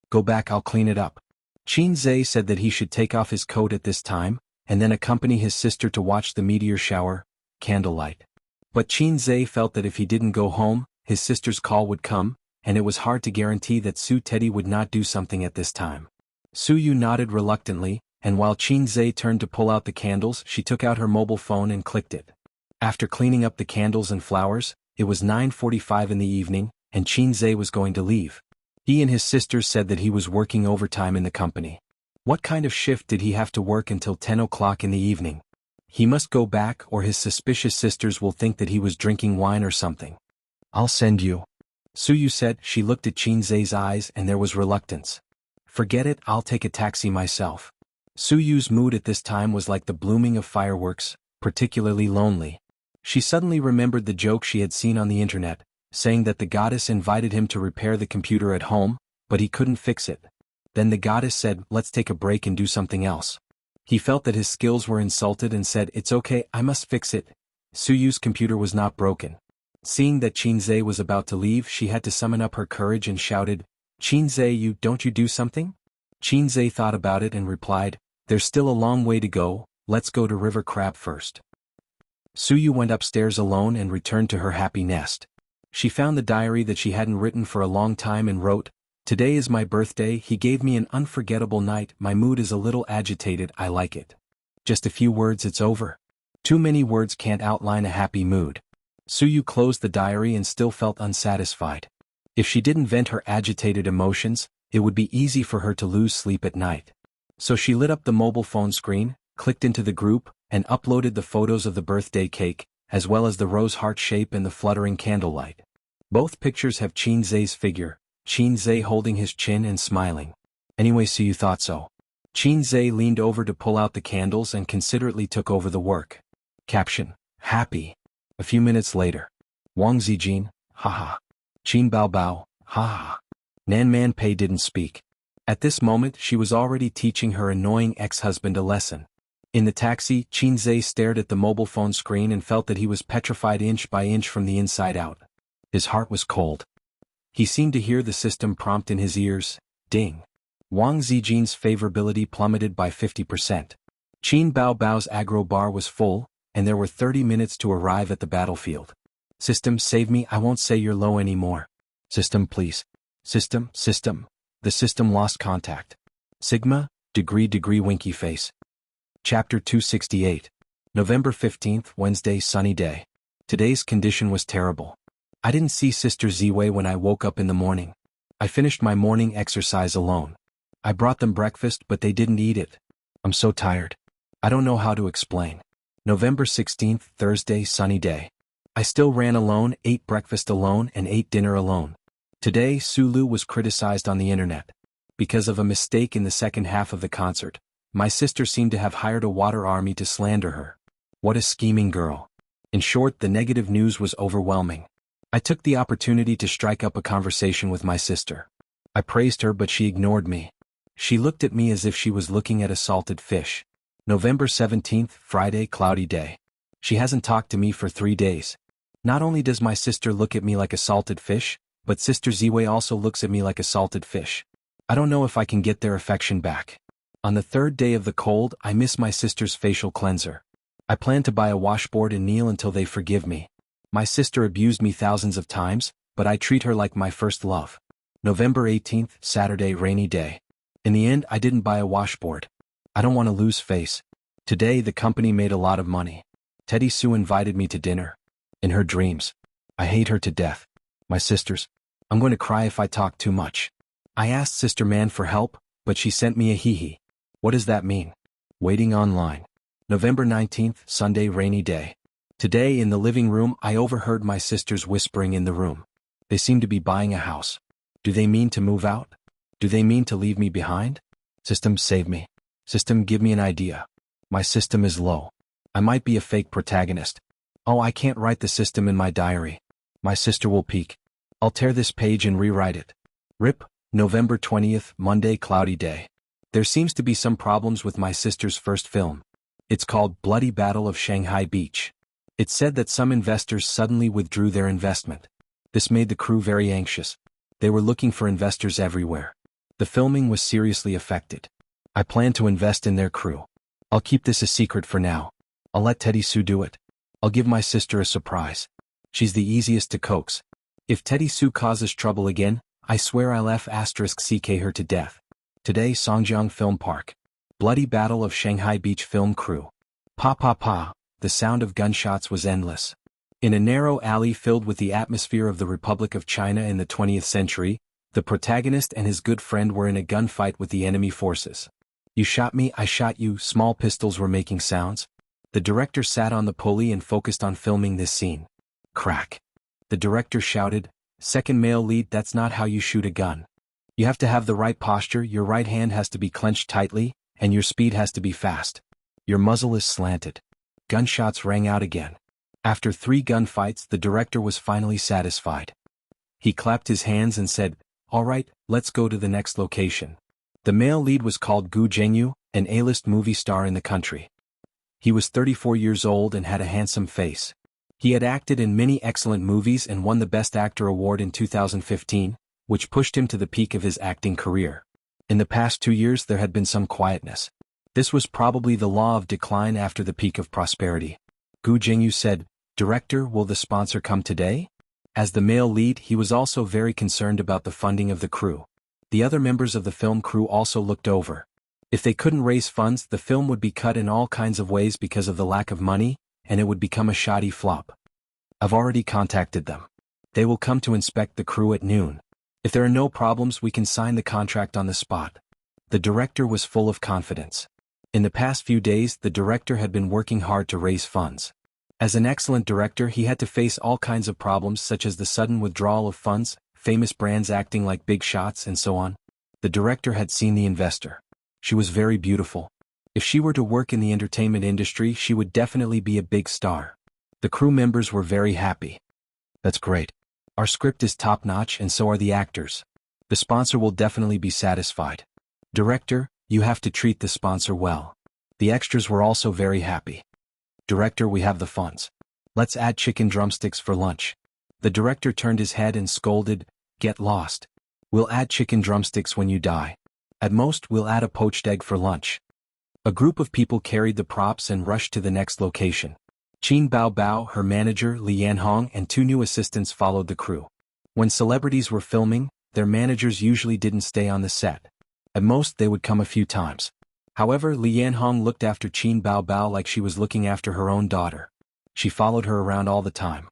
A: "Go back, I'll clean it up." Qinzai said that he should take off his coat at this time, and then accompany his sister to watch the meteor shower, candlelight. But Qinzai felt that if he didn't go home, his sister's call would come, and it was hard to guarantee that Su Teddy would not do something at this time. Suyu nodded reluctantly, and while Qinzai turned to pull out the candles she took out her mobile phone and clicked it. After cleaning up the candles and flowers, it was 9:45 in the evening, and Qinzai was going to leave. He and his sisters said that he was working overtime in the company. What kind of shift did he have to work until 10 o'clock in the evening? He must go back or his suspicious sisters will think that he was drinking wine or something. "I'll send you," Suyu said. She looked at Qinzai's eyes and there was reluctance. "Forget it, I'll take a taxi myself." Suyu's mood at this time was like the blooming of fireworks, particularly lonely. She suddenly remembered the joke she had seen on the internet, saying that the goddess invited him to repair the computer at home, but he couldn't fix it. Then the goddess said, "Let's take a break and do something else." He felt that his skills were insulted and said, "It's okay, I must fix it." Suyu's computer was not broken. Seeing that Qinzai was about to leave she had to summon up her courage and shouted, "Qinzai, don't you do something?" Qinzai thought about it and replied, "There's still a long way to go, let's go to River Crab first." Suyu went upstairs alone and returned to her happy nest. She found the diary that she hadn't written for a long time and wrote, "Today is my birthday, he gave me an unforgettable night, my mood is a little agitated, I like it. Just a few words, it's over. Too many words can't outline a happy mood." Suyu closed the diary and still felt unsatisfied. If she didn't vent her agitated emotions, it would be easy for her to lose sleep at night. So she lit up the mobile phone screen, clicked into the group, and uploaded the photos of the birthday cake, as well as the rose heart shape and the fluttering candlelight. Both pictures have Qinzai's figure, Qinzai holding his chin and smiling. "Anyway, so you thought so." Qinzai leaned over to pull out the candles and considerately took over the work. Caption: Happy. A few minutes later. Wang Zijin, haha. Qin Bao Bao, haha. Nan Man Pei didn't speak. At this moment she was already teaching her annoying ex-husband a lesson. In the taxi, Qinzai stared at the mobile phone screen and felt that he was petrified inch by inch from the inside out. His heart was cold. He seemed to hear the system prompt in his ears, ding. Wang Zijin's favorability plummeted by 50%. Qin Bao Bao's aggro bar was full, and there were 30 minutes to arrive at the battlefield. System, save me, I won't say you're low anymore. System, please. System. The system lost contact. Sigma, degree winky face. Chapter 268. November 15th, Wednesday, sunny day. Today's condition was terrible. I didn't see Sister Ziwei when I woke up in the morning. I finished my morning exercise alone. I brought them breakfast but they didn't eat it. I'm so tired. I don't know how to explain. November 16th, Thursday, sunny day. I still ran alone, ate breakfast alone and ate dinner alone. Today, Sulu was criticized on the internet. Because of a mistake in the second half of the concert, my sister seemed to have hired a water army to slander her. What a scheming girl. In short, the negative news was overwhelming. I took the opportunity to strike up a conversation with my sister. I praised her but she ignored me. She looked at me as if she was looking at a salted fish. November 17th, Friday, cloudy day. She hasn't talked to me for 3 days. Not only does my sister look at me like a salted fish, but Sister Ziwei also looks at me like a salted fish. I don't know if I can get their affection back. On the 3rd day of the cold, I miss my sister's facial cleanser. I plan to buy a washboard and kneel until they forgive me. My sister abused me thousands of times, but I treat her like my first love. November 18th, Saturday, rainy day. In the end, I didn't buy a washboard. I don't want to lose face. Today, the company made a lot of money. Teddy Sue invited me to dinner. In her dreams. I hate her to death. My sisters. I'm going to cry if I talk too much. I asked Sister Man for help, but she sent me a hee-hee. What does that mean? Waiting online. November 19th, Sunday, rainy day. Today in the living room I overheard my sisters whispering in the room. They seem to be buying a house. Do they mean to move out? Do they mean to leave me behind? System, save me. System, give me an idea. My system is low. I might be a fake protagonist. Oh, I can't write the system in my diary. My sister will peek. I'll tear this page and rewrite it. RIP, November 20th, Monday, cloudy day. There seems to be some problems with my sister's first film. It's called Bloody Battle of Shanghai Beach. It said that some investors suddenly withdrew their investment. This made the crew very anxious. They were looking for investors everywhere. The filming was seriously affected. I plan to invest in their crew. I'll keep this a secret for now. I'll let Teddy Sue do it. I'll give my sister a surprise. She's the easiest to coax. If Teddy Sue causes trouble again, I swear I'll F***ck her to death. Today, Songjiang Film Park. Bloody Battle of Shanghai Beach film crew. Pa pa pa, the sound of gunshots was endless. In a narrow alley filled with the atmosphere of the Republic of China in the 20th century, the protagonist and his good friend were in a gunfight with the enemy forces. You shot me, I shot you, small pistols were making sounds. The director sat on the pulley and focused on filming this scene. Crack. The director shouted, "Second male lead, that's not how you shoot a gun. You have to have the right posture, your right hand has to be clenched tightly, and your speed has to be fast. Your muzzle is slanted." Gunshots rang out again. After 3 gunfights, the director was finally satisfied. He clapped his hands and said, "All right, let's go to the next location." The male lead was called Gu Jianghu, an A-list movie star in the country. He was 34 years old and had a handsome face. He had acted in many excellent movies and won the Best Actor award in 2015, which pushed him to the peak of his acting career. In the past 2 years there had been some quietness. This was probably the law of decline after the peak of prosperity. Gu Jianghu said, "Director, will the sponsor come today?" As the male lead, he was also very concerned about the funding of the crew. The other members of the film crew also looked over. If they couldn't raise funds, the film would be cut in all kinds of ways because of the lack of money, and it would become a shoddy flop. I've already contacted them. They will come to inspect the crew at noon. If there are no problems, we can sign the contract on the spot. The director was full of confidence. In the past few days, the director had been working hard to raise funds. As an excellent director, he had to face all kinds of problems such as the sudden withdrawal of funds, famous brands acting like big shots, and so on. The director had seen the investor. She was very beautiful. If she were to work in the entertainment industry, she would definitely be a big star. The crew members were very happy. That's great. Our script is top-notch and so are the actors. The sponsor will definitely be satisfied. Director, you have to treat the sponsor well. The extras were also very happy. Director, we have the funds. Let's add chicken drumsticks for lunch. The director turned his head and scolded, "Get lost. We'll add chicken drumsticks when you die. At most, we'll add a poached egg for lunch." A group of people carried the props and rushed to the next location. Qin Bao Bao, her manager, Li Yanhong, and 2 new assistants followed the crew. When celebrities were filming, their managers usually didn't stay on the set. At most, they would come a few times. However, Li Yanhong looked after Qin Bao Bao like she was looking after her own daughter. She followed her around all the time.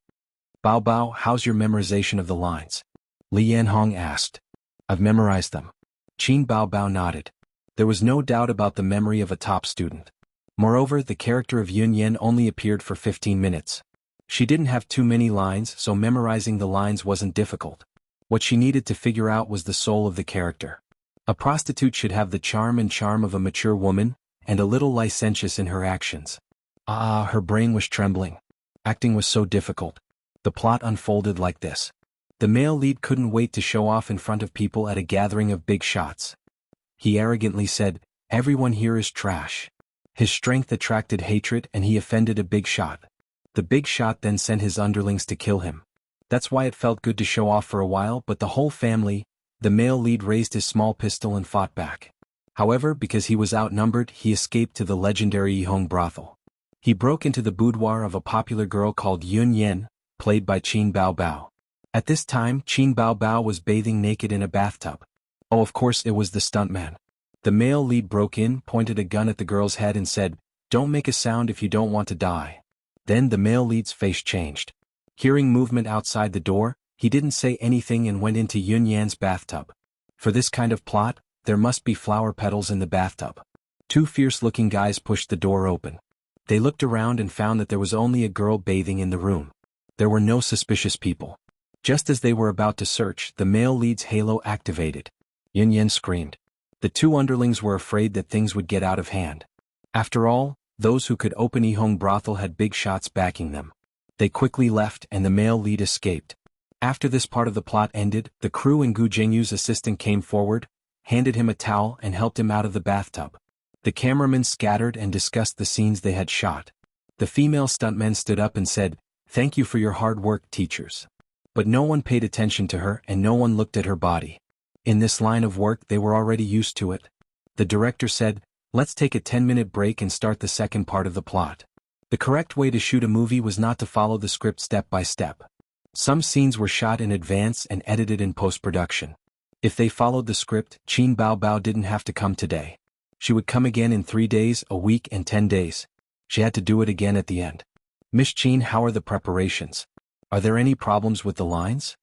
A: "Bao Bao, how's your memorization of the lines?" Li Yanhong asked. "I've memorized them." Qin Bao Bao nodded. There was no doubt about the memory of a top student. Moreover, the character of Yun Yan only appeared for 15 minutes. She didn't have too many lines, so memorizing the lines wasn't difficult. What she needed to figure out was the soul of the character. A prostitute should have the charm of a mature woman, and a little licentious in her actions. Her brain was trembling. Acting was so difficult. The plot unfolded like this. The male lead couldn't wait to show off in front of people at a gathering of big shots. He arrogantly said, "Everyone here is trash." His strength attracted hatred and he offended a big shot. The big shot then sent his underlings to kill him. That's why it felt good to show off for a while, but the whole family, the male lead raised his small pistol and fought back. However, because he was outnumbered, he escaped to the legendary Yihong brothel. He broke into the boudoir of a popular girl called Yun Yen, played by Qin Bao Bao. At this time, Qin Bao Bao was bathing naked in a bathtub. Oh, of course it was the stuntman. The male lead broke in, pointed a gun at the girl's head and said, "Don't make a sound if you don't want to die." Then the male lead's face changed. Hearing movement outside the door, he didn't say anything and went into Yun Yan's bathtub. For this kind of plot, there must be flower petals in the bathtub. Two fierce-looking guys pushed the door open. They looked around and found that there was only a girl bathing in the room. There were no suspicious people. Just as they were about to search, the male lead's halo activated. Yun Yan screamed. The two underlings were afraid that things would get out of hand. After all, those who could open Yihong brothel had big shots backing them. They quickly left and the male lead escaped. After this part of the plot ended, the crew and Gu Jingyu's assistant came forward, handed him a towel and helped him out of the bathtub. The cameramen scattered and discussed the scenes they had shot. The female stuntman stood up and said, "Thank you for your hard work, teachers." But no one paid attention to her and no one looked at her body. In this line of work they were already used to it. The director said, "Let's take a 10-minute break and start the second part of the plot." The correct way to shoot a movie was not to follow the script step by step. Some scenes were shot in advance and edited in post-production. If they followed the script, Qin Bao Bao didn't have to come today. She would come again in 3 days, a week and 10 days. She had to do it again at the end. "Miss Qin, how are the preparations? Are there any problems with the lines?"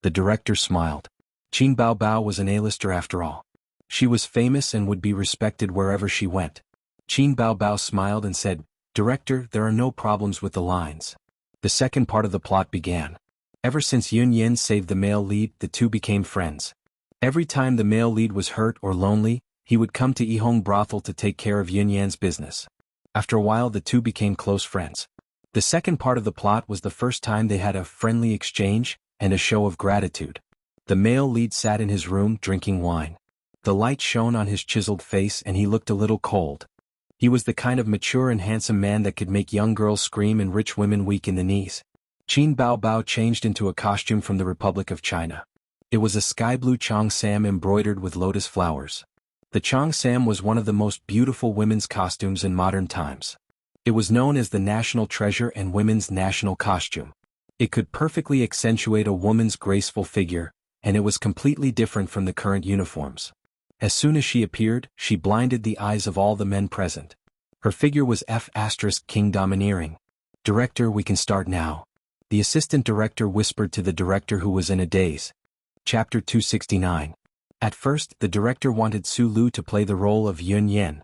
A: The director smiled. Qin Bao Bao was an A-lister after all. She was famous and would be respected wherever she went. Qin Bao Bao smiled and said, "Director, there are no problems with the lines." The second part of the plot began. Ever since Yun Yen saved the male lead, the two became friends. Every time the male lead was hurt or lonely, he would come to Yihong brothel to take care of Yun Yan's business. After a while the two became close friends. The second part of the plot was the first time they had a friendly exchange and a show of gratitude. The male lead sat in his room drinking wine. The light shone on his chiseled face and he looked a little cold. He was the kind of mature and handsome man that could make young girls scream and rich women weak in the knees. Qin Bao Bao changed into a costume from the Republic of China. It was a sky blue cheongsam embroidered with lotus flowers. The cheongsam was one of the most beautiful women's costumes in modern times. It was known as the national treasure and women's national costume. It could perfectly accentuate a woman's graceful figure, and it was completely different from the current uniforms. As soon as she appeared, she blinded the eyes of all the men present. Her figure was King domineering. "Director, we can start now." The assistant director whispered to the director who was in a daze. Chapter 269. At first, the director wanted Su Lu to play the role of Yun Yen.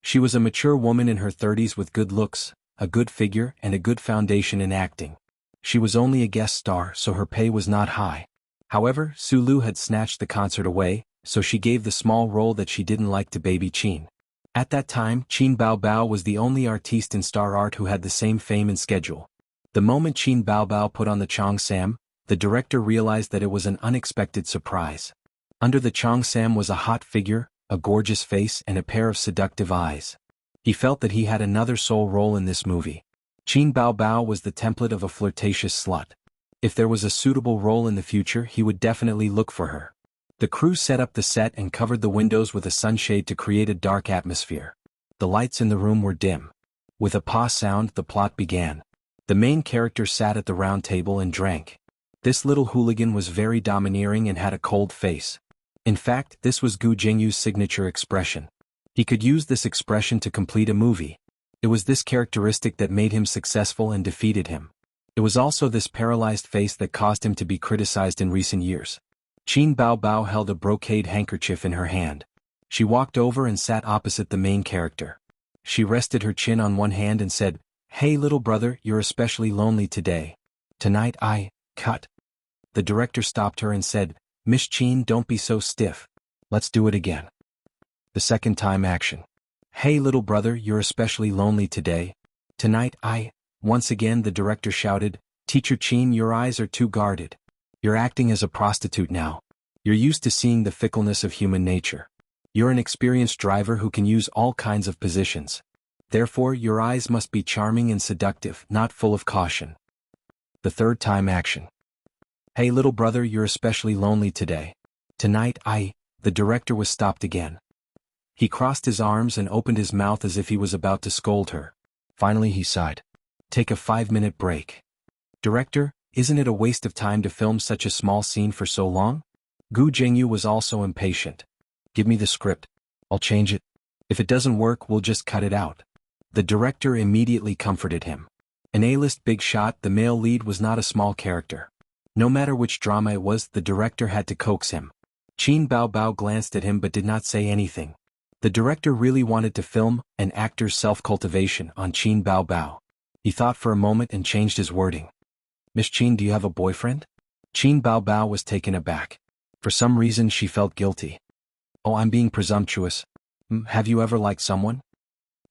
A: She was a mature woman in her 30s with good looks, a good figure and a good foundation in acting. She was only a guest star, so her pay was not high. However, Su Lu had snatched the concert away, so she gave the small role that she didn't like to baby Qin. At that time, Qin Bao Bao was the only artiste in star art who had the same fame and schedule. The moment Qin Bao Bao put on the cheongsam, the director realized that it was an unexpected surprise. Under the cheongsam was a hot figure, a gorgeous face and a pair of seductive eyes. He felt that he had another sole role in this movie. Qin Bao Bao was the template of a flirtatious slut. If there was a suitable role in the future, he would definitely look for her. The crew set up the set and covered the windows with a sunshade to create a dark atmosphere. The lights in the room were dim. With a pa sound, the plot began. The main character sat at the round table and drank. This little hooligan was very domineering and had a cold face. In fact, this was Gu Jingyu's signature expression. He could use this expression to complete a movie. It was this characteristic that made him successful and defeated him. It was also this paralyzed face that caused him to be criticized in recent years. Qin Bao Bao held a brocade handkerchief in her hand. She walked over and sat opposite the main character. She rested her chin on one hand and said, "Hey little brother, you're especially lonely today. Tonight cut." The director stopped her and said, "Miss Qin, don't be so stiff. Let's do it again." The second time, action. "Hey little brother, you're especially lonely today. Tonight Once again the director shouted, "Teacher Qin, your eyes are too guarded. You're acting as a prostitute now. You're used to seeing the fickleness of human nature. You're an experienced driver who can use all kinds of positions. Therefore your eyes must be charming and seductive, not full of caution. The third time action. Hey little brother, you're especially lonely today. Tonight the director was stopped again. He crossed his arms and opened his mouth as if he was about to scold her. Finally he sighed. Take a 5-minute break. Director, isn't it a waste of time to film such a small scene for so long? Jianghu was also impatient. Give me the script. I'll change it. If it doesn't work, we'll just cut it out. The director immediately comforted him. An A-list big shot, the male lead was not a small character. No matter which drama it was, the director had to coax him. Qin Baobao glanced at him but did not say anything. The director really wanted to film an actor's self-cultivation on Qin Baobao. He thought for a moment and changed his wording. Miss Qin, do you have a boyfriend? Qin Baobao was taken aback. For some reason she felt guilty. Oh, I'm being presumptuous. Have you ever liked someone?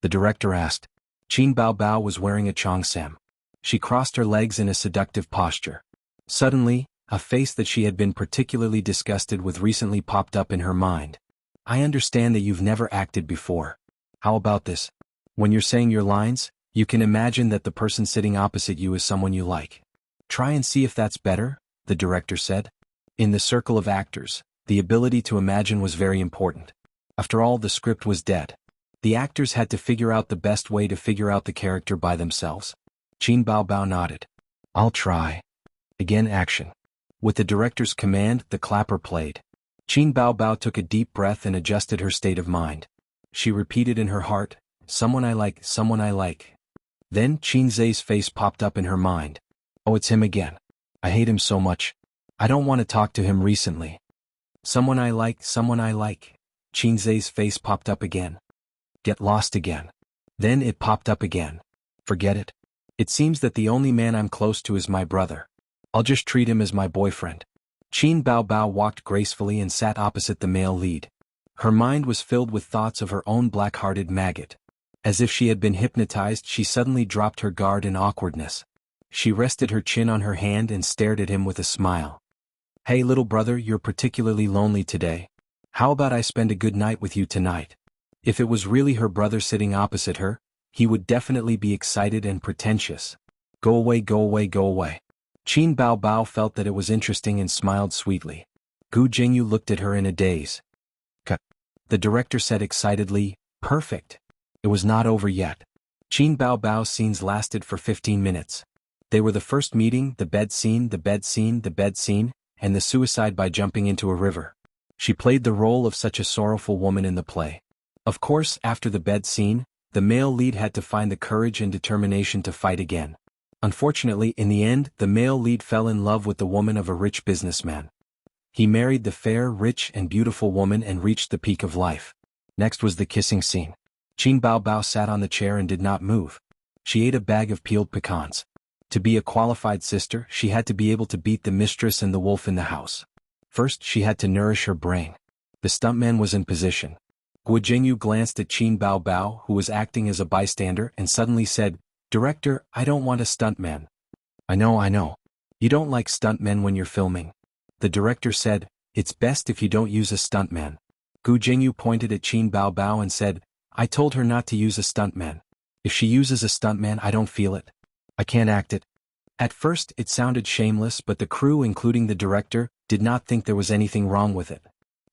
A: The director asked. Qin Baobao was wearing a cheongsam. She crossed her legs in a seductive posture. Suddenly, a face that she had been particularly disgusted with recently popped up in her mind. I understand that you've never acted before. How about this? When you're saying your lines, you can imagine that the person sitting opposite you is someone you like. Try and see if that's better, the director said. In the circle of actors, the ability to imagine was very important. After all, the script was dead. The actors had to figure out the best way to figure out the character by themselves. Qin Baobao nodded. I'll try. Again action. With the director's command, the clapper played. Qin Baobao took a deep breath and adjusted her state of mind. She repeated in her heart, someone I like, someone I like. Then Qin Zhe's face popped up in her mind. Oh, it's him again. I hate him so much. I don't want to talk to him recently. Someone I like, someone I like. Qin Zhe's face popped up again. Get lost again. Then it popped up again. Forget it. It seems that the only man I'm close to is my brother. I'll just treat him as my boyfriend. Qin Baobao walked gracefully and sat opposite the male lead. Her mind was filled with thoughts of her own black-hearted maggot. As if she had been hypnotized, she suddenly dropped her guard in awkwardness. She rested her chin on her hand and stared at him with a smile. Hey little brother, you're particularly lonely today. How about I spend a good night with you tonight? If it was really her brother sitting opposite her, he would definitely be excited and pretentious. Go away, go away, go away. Qin Baobao felt that it was interesting and smiled sweetly. Jianghu looked at her in a daze. Cut. The director said excitedly, perfect. It was not over yet. Qin Baobao's scenes lasted for 15 minutes. They were the first meeting, the bed scene, the bed scene, the bed scene, and the suicide by jumping into a river. She played the role of such a sorrowful woman in the play. Of course, after the bed scene, the male lead had to find the courage and determination to fight again. Unfortunately, in the end, the male lead fell in love with the woman of a rich businessman. He married the fair, rich, and beautiful woman and reached the peak of life. Next was the kissing scene. Qin Baobao sat on the chair and did not move. She ate a bag of peeled pecans. To be a qualified sister, she had to be able to beat the mistress and the wolf in the house. First, she had to nourish her brain. The stuntman was in position. Jianghu glanced at Qin Baobao, who was acting as a bystander, and suddenly said, Director, I don't want a stuntman. I know. You don't like stuntmen when you're filming. The director said, it's best if you don't use a stuntman. Jianghu pointed at Qin Baobao and said, I told her not to use a stuntman. If she uses a stuntman, I don't feel it. I can't act it. At first, it sounded shameless, but the crew, including the director, did not think there was anything wrong with it.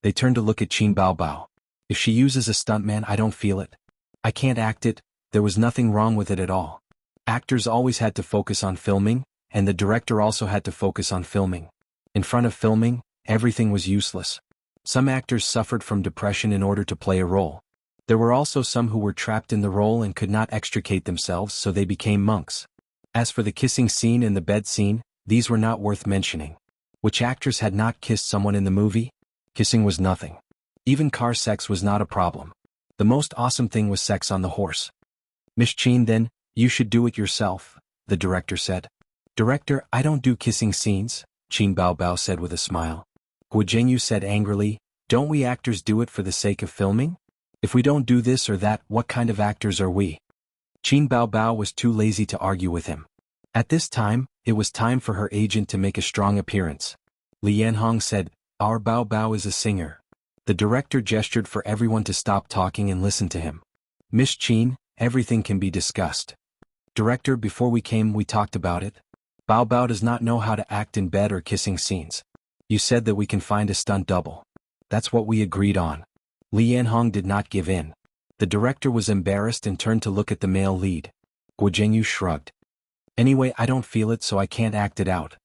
A: They turned to look at Qin Baobao. If she uses a stuntman, I don't feel it. I can't act it. There was nothing wrong with it at all. Actors always had to focus on filming, and the director also had to focus on filming. In front of filming, everything was useless. Some actors suffered from depression in order to play a role. There were also some who were trapped in the role and could not extricate themselves, so they became monks. As for the kissing scene and the bed scene, these were not worth mentioning. Which actors had not kissed someone in the movie? Kissing was nothing. Even car sex was not a problem. The most awesome thing was sex on the horse. Miss Qin, then, you should do it yourself, the director said. Director, I don't do kissing scenes, Qin Baobao said with a smile. Jianghu said angrily, don't we actors do it for the sake of filming? If we don't do this or that, what kind of actors are we? Qin Baobao was too lazy to argue with him. At this time, it was time for her agent to make a strong appearance. Li Yanhong said, our Baobao is a singer. The director gestured for everyone to stop talking and listen to him. Miss Qin, everything can be discussed. Director, before we came we talked about it. Bao Bao does not know how to act in bed or kissing scenes. You said that we can find a stunt double. That's what we agreed on. Li Yanhong did not give in. The director was embarrassed and turned to look at the male lead. Jianghu shrugged. Anyway, I don't feel it, so I can't act it out.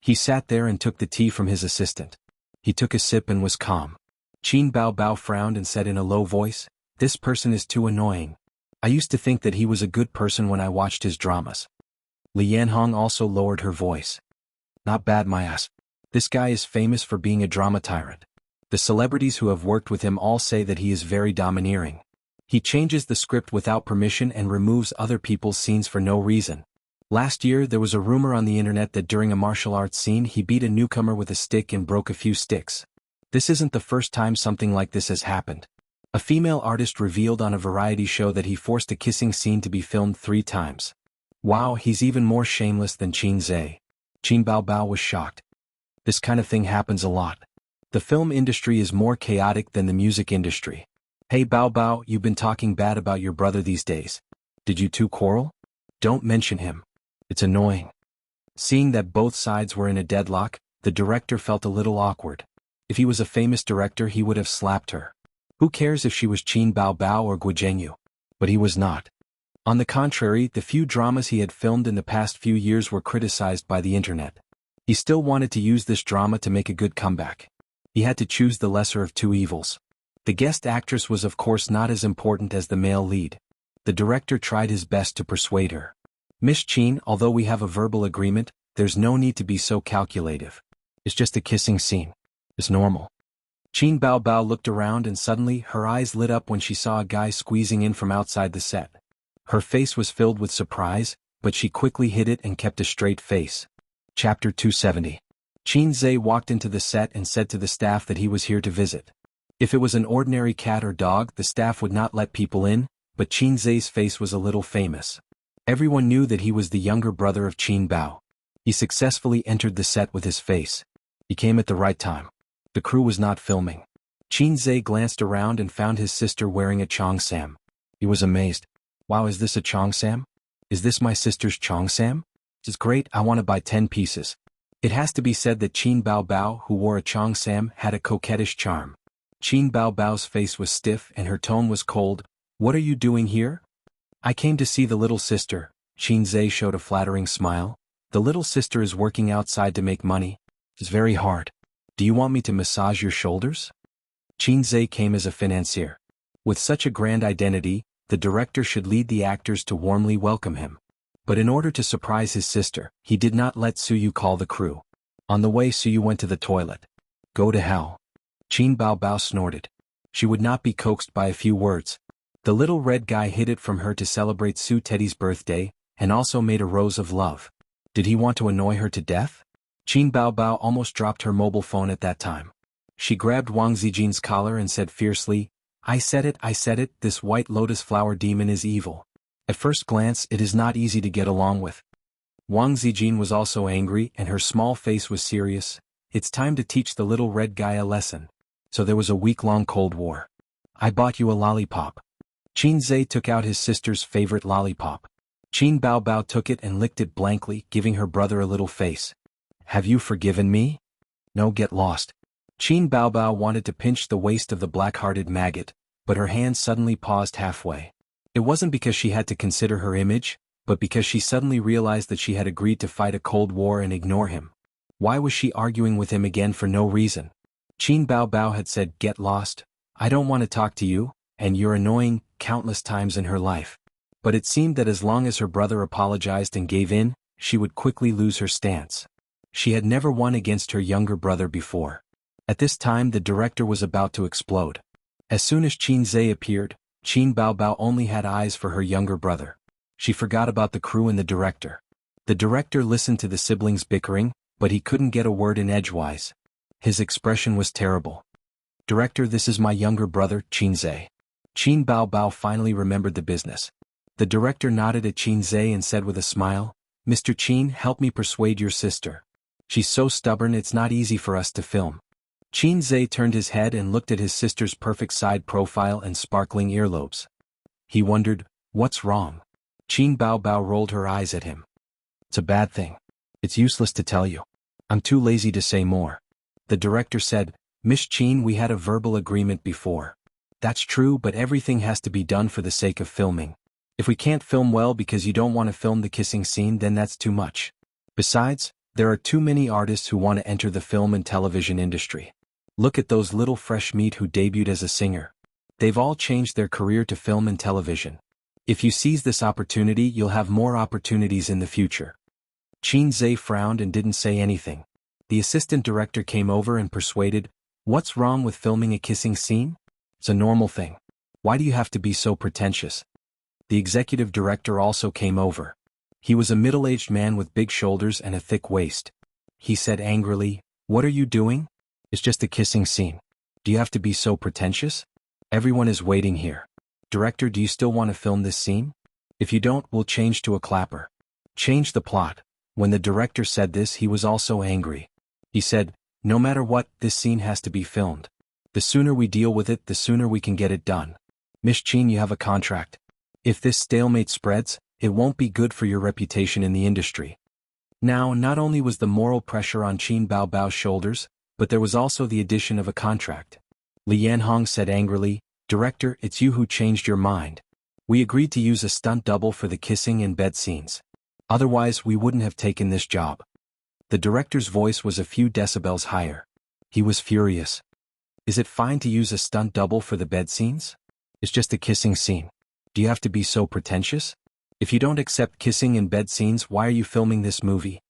A: He sat there and took the tea from his assistant. He took a sip and was calm. Qin Bao Bao frowned and said in a low voice, "This person is too annoying. I used to think that he was a good person when I watched his dramas." Li Yanhong also lowered her voice. "Not bad, my ass. This guy is famous for being a drama tyrant. The celebrities who have worked with him all say that he is very domineering. He changes the script without permission and removes other people's scenes for no reason. Last year there was a rumor on the internet that during a martial arts scene he beat a newcomer with a stick and broke a few sticks. This isn't the first time something like this has happened. A female artist revealed on a variety show that he forced a kissing scene to be filmed 3 times. Wow, he's even more shameless than Qin Zhe." Qin Bao Bao was shocked. This kind of thing happens a lot. The film industry is more chaotic than the music industry. Hey Bao Bao, you've been talking bad about your brother these days. Did you two quarrel? Don't mention him. It's annoying. Seeing that both sides were in a deadlock, the director felt a little awkward. If he was a famous director he would have slapped her. Who cares if she was Qin Bao Bao or Jianghu? But he was not. On the contrary, the few dramas he had filmed in the past few years were criticized by the internet. He still wanted to use this drama to make a good comeback. He had to choose the lesser of two evils. The guest actress was of course not as important as the male lead. The director tried his best to persuade her. "Miss Qin, although we have a verbal agreement, there's no need to be so calculative. It's just a kissing scene. It's normal." Qin Bao Bao looked around and suddenly her eyes lit up when she saw a guy squeezing in from outside the set. Her face was filled with surprise, but she quickly hid it and kept a straight face. Chapter 270. Qin Zhe walked into the set and said to the staff that he was here to visit. If it was an ordinary cat or dog, the staff would not let people in, but Qin Zhe's face was a little famous. Everyone knew that he was the younger brother of Qin Bao. He successfully entered the set with his face. He came at the right time. The crew was not filming. Qin Zhe glanced around and found his sister wearing a cheongsam. He was amazed. "Wow, is this a cheongsam? Is this my sister's cheongsam? It's great, I want to buy 10 pieces." It has to be said that Qin Bao Bao, who wore a cheongsam, had a coquettish charm. Qin Bao Bao's face was stiff and her tone was cold. "What are you doing here?" "I came to see the little sister." Qin Zhe showed a flattering smile. "The little sister is working outside to make money. It's very hard. Do you want me to massage your shoulders?" Qin Zhe came as a financier. With such a grand identity, the director should lead the actors to warmly welcome him. But in order to surprise his sister, he did not let Suyu call the crew. On the way, Suyu went to the toilet. "Go to hell." Qin Bao Bao snorted. She would not be coaxed by a few words. The little red guy hid it from her to celebrate Su Teddy's birthday, and also made a rose of love. Did he want to annoy her to death? Qin Bao Bao almost dropped her mobile phone at that time. She grabbed Wang Zijin's collar and said fiercely, I said it, this white lotus flower demon is evil. At first glance, it is not easy to get along with." Wang Zijin was also angry and her small face was serious. It's time to teach the little red guy a lesson. So there was a week-long Cold War. "I bought you a lollipop." Qin Zhe took out his sister's favorite lollipop. Qin Bao Bao took it and licked it blankly, giving her brother a little face. "Have you forgiven me?" "No, get lost." Qin Bao Bao wanted to pinch the waist of the black-hearted maggot, but her hand suddenly paused halfway. It wasn't because she had to consider her image, but because she suddenly realized that she had agreed to fight a Cold War and ignore him. Why was she arguing with him again for no reason? Qin Bao Bao had said, "Get lost, I don't want to talk to you, and you're annoying," countless times in her life. But it seemed that as long as her brother apologized and gave in, she would quickly lose her stance. She had never won against her younger brother before. At this time the director was about to explode. As soon as Qin Zhe appeared, Qin Bao Bao only had eyes for her younger brother. She forgot about the crew and the director. The director listened to the siblings bickering, but he couldn't get a word in edgewise. His expression was terrible. "Director, this is my younger brother, Qin Zhe." Qin Bao Bao finally remembered the business. The director nodded at Qin Zhe and said with a smile, "Mr. Qin, help me persuade your sister. She's so stubborn it's not easy for us to film." Qin Zhe turned his head and looked at his sister's perfect side profile and sparkling earlobes. He wondered, What's wrong? Qin Bao Bao rolled her eyes at him. It's a bad thing. It's useless to tell you. I'm too lazy to say more. The director said, Miss Qin, we had a verbal agreement before. That's true, but everything has to be done for the sake of filming. If we can't film well because you don't want to film the kissing scene, then that's too much. Besides, there are too many artists who want to enter the film and television industry. Look at those little fresh meat who debuted as a singer. They've all changed their career to film and television. If you seize this opportunity, you'll have more opportunities in the future. Qin Zhe frowned and didn't say anything. The assistant director came over and persuaded, What's wrong with filming a kissing scene? It's a normal thing. Why do you have to be so pretentious? The executive director also came over. He was a middle-aged man with big shoulders and a thick waist. He said angrily, What are you doing? It's just a kissing scene. Do you have to be so pretentious? Everyone is waiting here. Director, do you still want to film this scene? If you don't, we'll change to a clapper. Change the plot. When the director said this, he was also angry. He said, No matter what, this scene has to be filmed. The sooner we deal with it, the sooner we can get it done. Miss Qin, you have a contract. If this stalemate spreads, it won't be good for your reputation in the industry. Now, not only was the moral pressure on Qin Bao Bao's shoulders, but there was also the addition of a contract. Li Yanhong said angrily, Director, it's you who changed your mind. We agreed to use a stunt double for the kissing and bed scenes. Otherwise, we wouldn't have taken this job. The director's voice was a few decibels higher. He was furious. Is it fine to use a stunt double for the bed scenes? It's just a kissing scene. Do you have to be so pretentious? If you don't accept kissing and bed scenes, why are you filming this movie?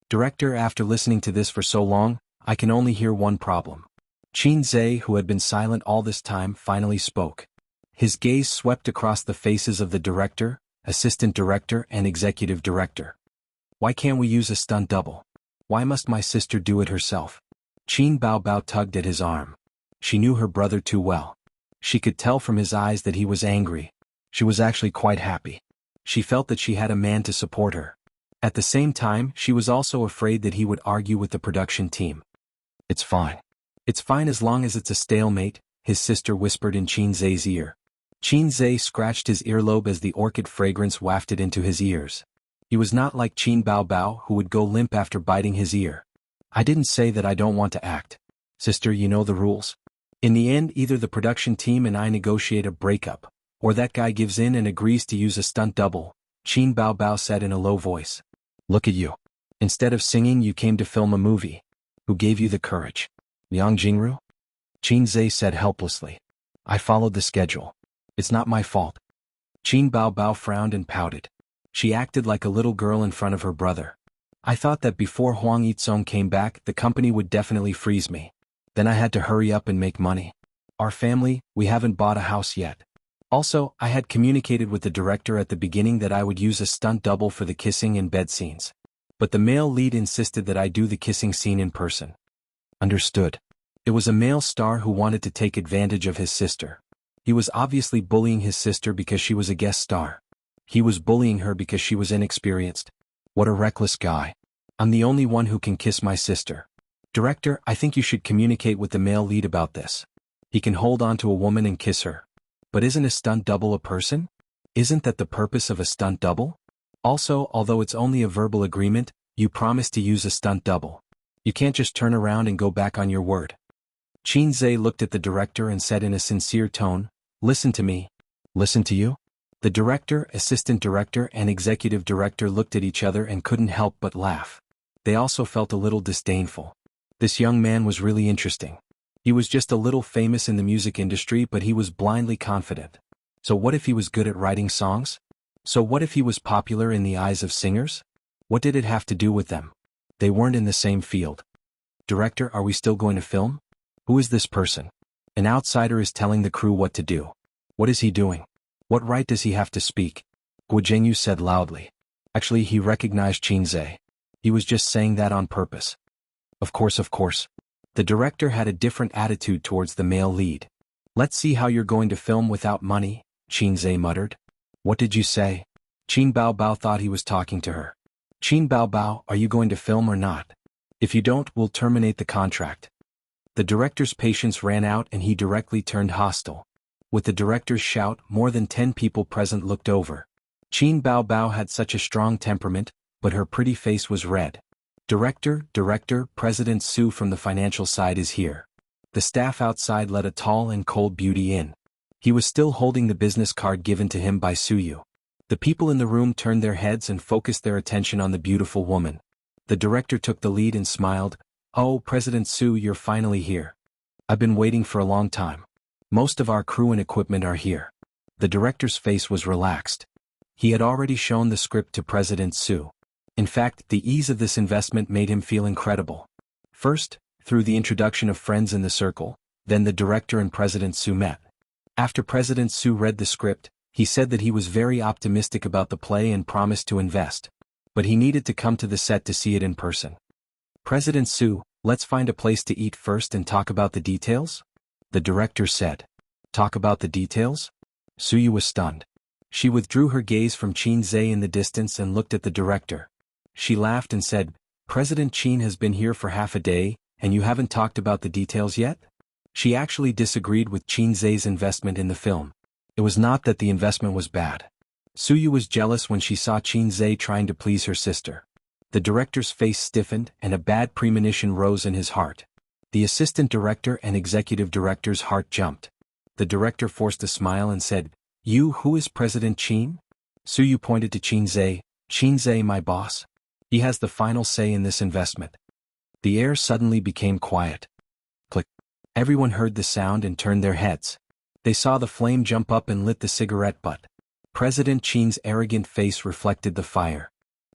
A: Director, after listening to this for so long, I can only hear one problem. Qin Zhe, who had been silent all this time, finally spoke. His gaze swept across the faces of the director, assistant director, and executive director. Why can't we use a stunt double? Why must my sister do it herself? Qin Bao Bao tugged at his arm. She knew her brother too well. She could tell from his eyes that he was angry. She was actually quite happy. She felt that she had a man to support her. At the same time, she was also afraid that he would argue with the production team. It's fine. It's fine as long as it's a stalemate, his sister whispered in Qin Zhe's ear. Qin Zhe scratched his earlobe as the orchid fragrance wafted into his ears. He was not like Qin Bao Bao, who would go limp after biting his ear. I didn't say that I don't want to act. Sister, you know the rules. In the end, either the production team and I negotiate a breakup, or that guy gives in and agrees to use a stunt double, Qin Bao Bao said in a low voice. Look at you. Instead of singing, you came to film a movie. Who gave you the courage? Liang Jingru? Qin Zhe said helplessly. I followed the schedule. It's not my fault. Qin Bao Bao frowned and pouted. She acted like a little girl in front of her brother. I thought that before Huang Yizong came back, the company would definitely freeze me. Then I had to hurry up and make money. Our family, we haven't bought a house yet. Also, I had communicated with the director at the beginning that I would use a stunt double for the kissing and bed scenes. But the male lead insisted that I do the kissing scene in person. Understood. It was a male star who wanted to take advantage of his sister. He was obviously bullying his sister because she was a guest star. He was bullying her because she was inexperienced. What a reckless guy. I'm the only one who can kiss my sister. Director, I think you should communicate with the male lead about this. He can hold on to a woman and kiss her. But isn't a stunt double a person? Isn't that the purpose of a stunt double? Also, although it's only a verbal agreement, you promised to use a stunt double. You can't just turn around and go back on your word. Qin Zhe looked at the director and said in a sincere tone, Listen to me. Listen to you? The director, assistant director, and executive director looked at each other and couldn't help but laugh. They also felt a little disdainful. This young man was really interesting. He was just a little famous in the music industry, but he was blindly confident. So what if he was good at writing songs? So what if he was popular in the eyes of singers? What did it have to do with them? They weren't in the same field. Director, are we still going to film? Who is this person? An outsider is telling the crew what to do. What is he doing? What right does he have to speak? Guo Zhengyu said loudly. Actually, he recognized Qin Zhe. He was just saying that on purpose. Of course, of course. The director had a different attitude towards the male lead. Let's see how you're going to film without money, Qin Zhe muttered. What did you say? Qin Bao Bao thought he was talking to her. Qin Bao Bao, are you going to film or not? If you don't, we'll terminate the contract. The director's patience ran out and he directly turned hostile. With the director's shout, more than 10 people present looked over. Qin Bao Bao had such a strong temperament, but her pretty face was red. Director, President Su from the financial side is here. The staff outside let a tall and cold beauty in. He was still holding the business card given to him by Suyu. The people in the room turned their heads and focused their attention on the beautiful woman. The director took the lead and smiled. "Oh, President Su, you're finally here. I've been waiting for a long time. Most of our crew and equipment are here." The director's face was relaxed. He had already shown the script to President Su. In fact, the ease of this investment made him feel incredible. First, through the introduction of friends in the circle, then the director and President Su met. After President Su read the script, he said that he was very optimistic about the play and promised to invest. But he needed to come to the set to see it in person. "President Su, let's find a place to eat first and talk about the details?" The director said. "Talk about the details?" Suyu was stunned. She withdrew her gaze from Qin Zhe in the distance and looked at the director. She laughed and said, "President Qin has been here for half a day, and you haven't talked about the details yet?" She actually disagreed with Qin Zhe's investment in the film. It was not that the investment was bad. Suyu was jealous when she saw Qin Zhe trying to please her sister. The director's face stiffened and a bad premonition rose in his heart. The assistant director and executive director's heart jumped. The director forced a smile and said, "You, who is President Qin?" Suyu pointed to Qin Zhe. "Qin Zhe, my boss. He has the final say in this investment." The air suddenly became quiet. Click. Everyone heard the sound and turned their heads. They saw the flame jump up and lit the cigarette butt. President Qin's arrogant face reflected the fire.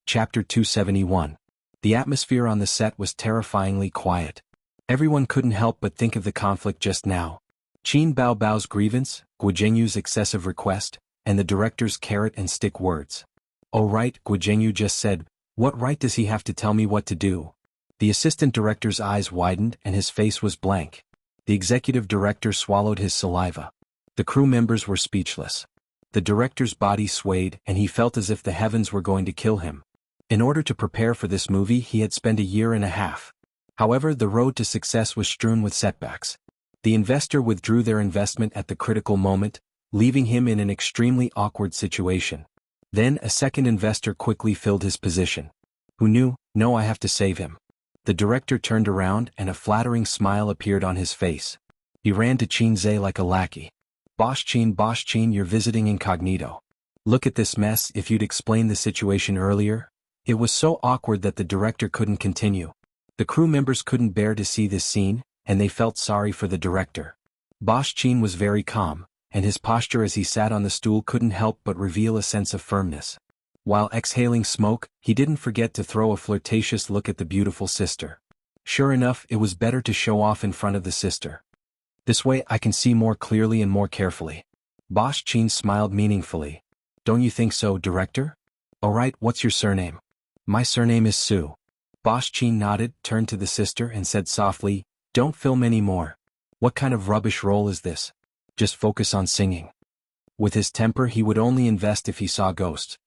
A: Chapter 271. The atmosphere on the set was terrifyingly quiet. Everyone couldn't help but think of the conflict just now. Qin Bao Bao's grievance, Guizhengyu's excessive request, and the director's carrot and stick words. "Oh right," Guizhengyu just said, "what right does he have to tell me what to do?" The assistant director's eyes widened and his face was blank. The executive director swallowed his saliva. The crew members were speechless. The director's body swayed and he felt as if the heavens were going to kill him. In order to prepare for this movie he had spent a year and a half. However, the road to success was strewn with setbacks. The investor withdrew their investment at the critical moment, leaving him in an extremely awkward situation. Then a second investor quickly filled his position. Who knew? "No, I have to save him." The director turned around and a flattering smile appeared on his face. He ran to Qin Zhe like a lackey. Boss Qin, you're visiting incognito. Look at this mess. If you'd explained the situation earlier." It was so awkward that the director couldn't continue. The crew members couldn't bear to see this scene, and they felt sorry for the director. Boss Qin was very calm, and his posture as he sat on the stool couldn't help but reveal a sense of firmness. While exhaling smoke, he didn't forget to throw a flirtatious look at the beautiful sister. Sure enough, it was better to show off in front of the sister. "This way I can see more clearly and more carefully." Boss Qin smiled meaningfully. "Don't you think so, director?" "Alright, what's your surname?" "My surname is Su." Boss Qin nodded, turned to the sister and said softly, "Don't film any more. What kind of rubbish role is this? Just focus on singing." With his temper he would only invest if he saw ghosts.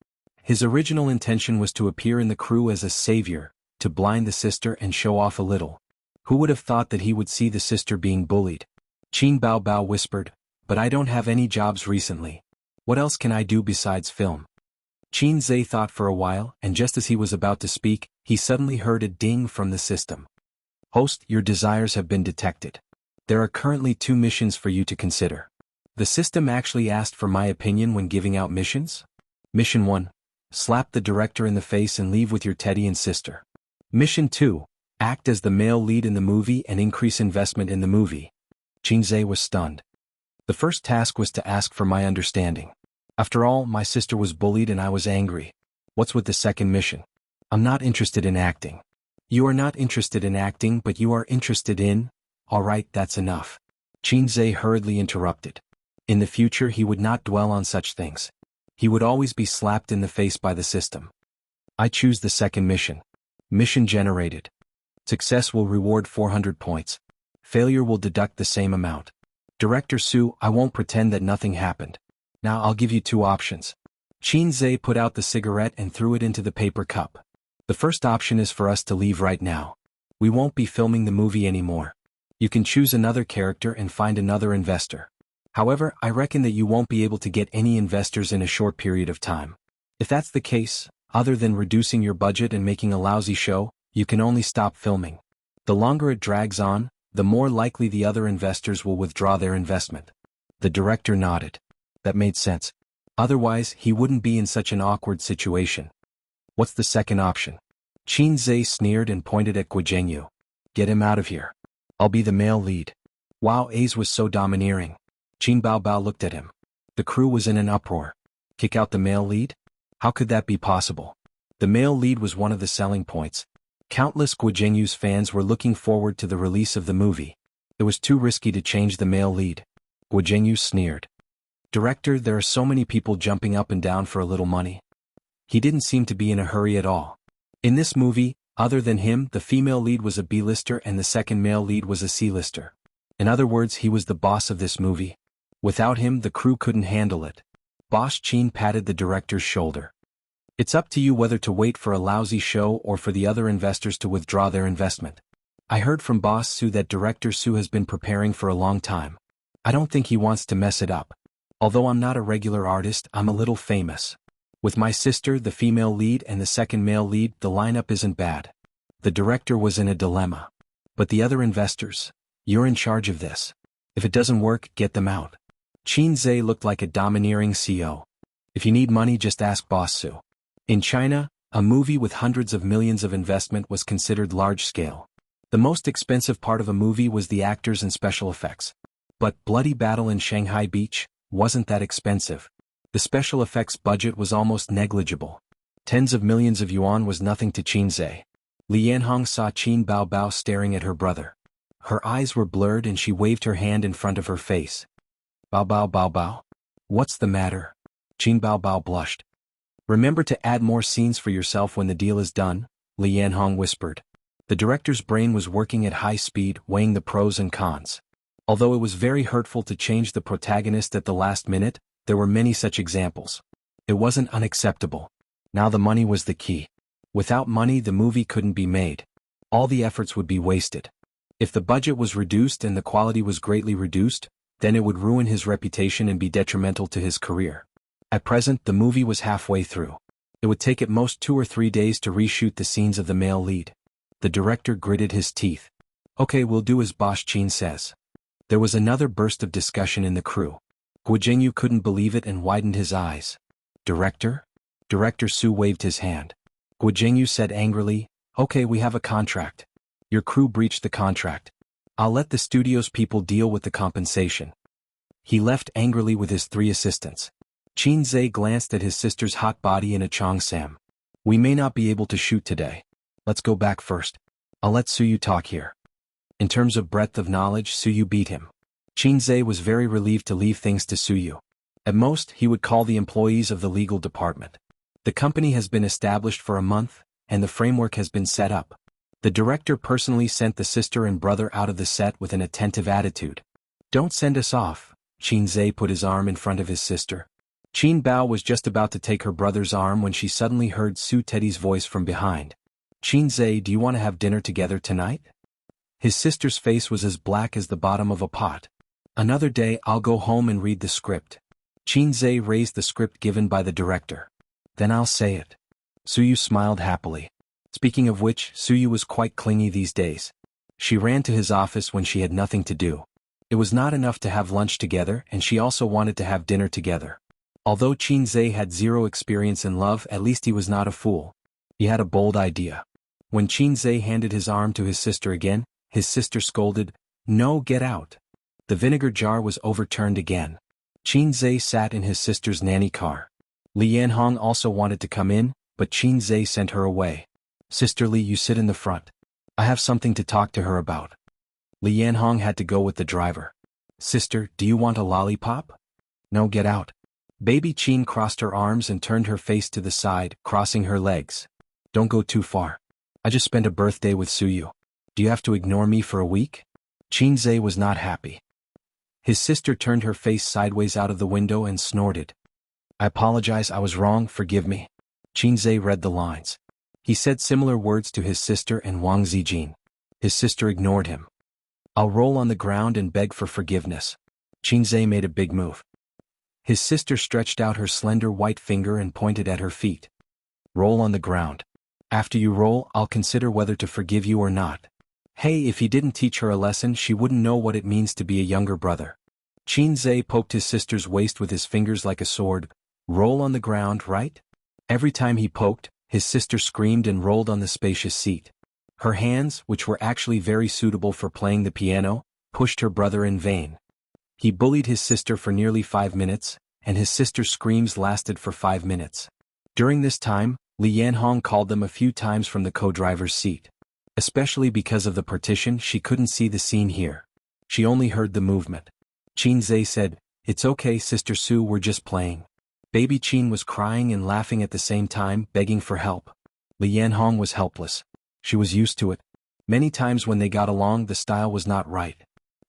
A: His original intention was to appear in the crew as a savior, to blind the sister and show off a little. Who would have thought that he would see the sister being bullied? Qin Bao Bao whispered, "But I don't have any jobs recently. What else can I do besides film?" Qin Zhe thought for a while, and just as he was about to speak, he suddenly heard a ding from the system. "Host, your desires have been detected. There are currently 2 missions for you to consider." The system actually asked for my opinion when giving out missions? Mission 1. Slap the director in the face and leave with your teddy and sister. Mission 2. Act as the male lead in the movie and increase investment in the movie. Qin Zhe was stunned. The first task was to ask for my understanding. After all, my sister was bullied and I was angry. What's with the second mission? I'm not interested in acting. You are not interested in acting, but you are interested in... Alright, that's enough. Qin Zhe hurriedly interrupted. In the future he would not dwell on such things. He would always be slapped in the face by the system. I choose the second mission. Mission generated. Success will reward 400 points. Failure will deduct the same amount. Director Su, I won't pretend that nothing happened. Now I'll give you 2 options. Qin Zhe put out the cigarette and threw it into the paper cup. The first option is for us to leave right now. We won't be filming the movie anymore. You can choose another character and find another investor. However, I reckon that you won't be able to get any investors in a short period of time. If that's the case, other than reducing your budget and making a lousy show, you can only stop filming. The longer it drags on, the more likely the other investors will withdraw their investment. The director nodded. That made sense. Otherwise, he wouldn't be in such an awkward situation. What's the second option? Qin Zhe sneered and pointed at Jianghu. Get him out of here. I'll be the male lead. Wow, A's was so domineering. Qin Baobao looked at him. The crew was in an uproar. Kick out the male lead? How could that be possible? The male lead was one of the selling points. Countless Jianghu's fans were looking forward to the release of the movie. It was too risky to change the male lead. Jianghu sneered. Director, there are so many people jumping up and down for a little money. He didn't seem to be in a hurry at all. In this movie, other than him, the female lead was a B-lister and the second male lead was a C-lister. In other words, he was the boss of this movie. Without him, the crew couldn't handle it. Boss Qin patted the director's shoulder. It's up to you whether to wait for a lousy show or for the other investors to withdraw their investment. I heard from Boss Su that Director Su has been preparing for a long time. I don't think he wants to mess it up. Although I'm not a regular artist, I'm a little famous. With my sister, the female lead, and the second male lead, the lineup isn't bad. The director was in a dilemma. But the other investors, you're in charge of this. If it doesn't work, get them out. Qin Zhe looked like a domineering CEO. If you need money, just ask Boss Su. In China, a movie with hundreds of millions of investment was considered large-scale. The most expensive part of a movie was the actors and special effects. But Bloody Battle in Shanghai Beach wasn't that expensive. The special effects budget was almost negligible. Tens of millions of yuan was nothing to Qin Zhe. Li Yanhong saw Qin Baobao staring at her brother. Her eyes were blurred and she waved her hand in front of her face. Baobao. What's the matter? Qin Baobao blushed. Remember to add more scenes for yourself when the deal is done, Li Yanhong whispered. The director's brain was working at high speed, weighing the pros and cons. Although it was very hurtful to change the protagonist at the last minute, there were many such examples. It wasn't unacceptable. Now the money was the key. Without money, the movie couldn't be made. All the efforts would be wasted. If the budget was reduced and the quality was greatly reduced, then it would ruin his reputation and be detrimental to his career. At present, the movie was halfway through. It would take at most 2 or 3 days to reshoot the scenes of the male lead. The director gritted his teeth. Okay, we'll do as Boss Qin says. There was another burst of discussion in the crew. Jianghu couldn't believe it and widened his eyes. Director? Director Su waved his hand. Jianghu said angrily, okay, we have a contract. Your crew breached the contract. I'll let the studio's people deal with the compensation. He left angrily with his 3 assistants. Qin Zhe glanced at his sister's hot body in a cheongsam. We may not be able to shoot today. Let's go back first. I'll let Suyu talk here. In terms of breadth of knowledge, Suyu beat him. Qin Zhe was very relieved to leave things to Suyu. At most, he would call the employees of the legal department. The company has been established for a month, and the framework has been set up. The director personally sent the sister and brother out of the set with an attentive attitude. Don't send us off. Qin Zhe put his arm in front of his sister. Qin Bao was just about to take her brother's arm when she suddenly heard Su Teddy's voice from behind. Qin Zhe, do you want to have dinner together tonight? His sister's face was as black as the bottom of a pot. Another day, I'll go home and read the script. Qin Zhe raised the script given by the director. Then I'll say it. Suyu smiled happily. Speaking of which, Suyu was quite clingy these days. She ran to his office when she had nothing to do. It was not enough to have lunch together, and she also wanted to have dinner together. Although Qin Zhe had 0 experience in love, at least he was not a fool. He had a bold idea. When Qin Zhe handed his arm to his sister again, his sister scolded, "No, get out." The vinegar jar was overturned again. Qin Zhe sat in his sister's nanny car. Li Yanhong also wanted to come in, but Qin Zhe sent her away. Sister Li, you sit in the front. I have something to talk to her about. Li Yanhong had to go with the driver. Sister, do you want a lollipop? No, get out. Baby Qin crossed her arms and turned her face to the side, crossing her legs. Don't go too far. I just spent a birthday with Suyu. Do you have to ignore me for a week? Qin Zhe was not happy. His sister turned her face sideways out of the window and snorted. I apologize, I was wrong, forgive me. Qin Zhe read the lines. He said similar words to his sister and Wang Zijin. His sister ignored him. I'll roll on the ground and beg for forgiveness. Qinzhe made a big move. His sister stretched out her slender white finger and pointed at her feet. Roll on the ground. After you roll, I'll consider whether to forgive you or not. Hey, if he didn't teach her a lesson, she wouldn't know what it means to be a younger brother. Qinzhe poked his sister's waist with his fingers like a sword. Roll on the ground, right? Every time he poked, his sister screamed and rolled on the spacious seat. Her hands, which were actually very suitable for playing the piano, pushed her brother in vain. He bullied his sister for nearly 5 minutes, and his sister's screams lasted for 5 minutes. During this time, Li Yanhong called them a few times from the co-driver's seat. Especially because of the partition, she couldn't see the scene here. She only heard the movement. Qinzhe said, "It's okay, Sister Su, we're just playing." Baby Qin was crying and laughing at the same time, begging for help. Li Yanhong was helpless. She was used to it. Many times when they got along, the style was not right.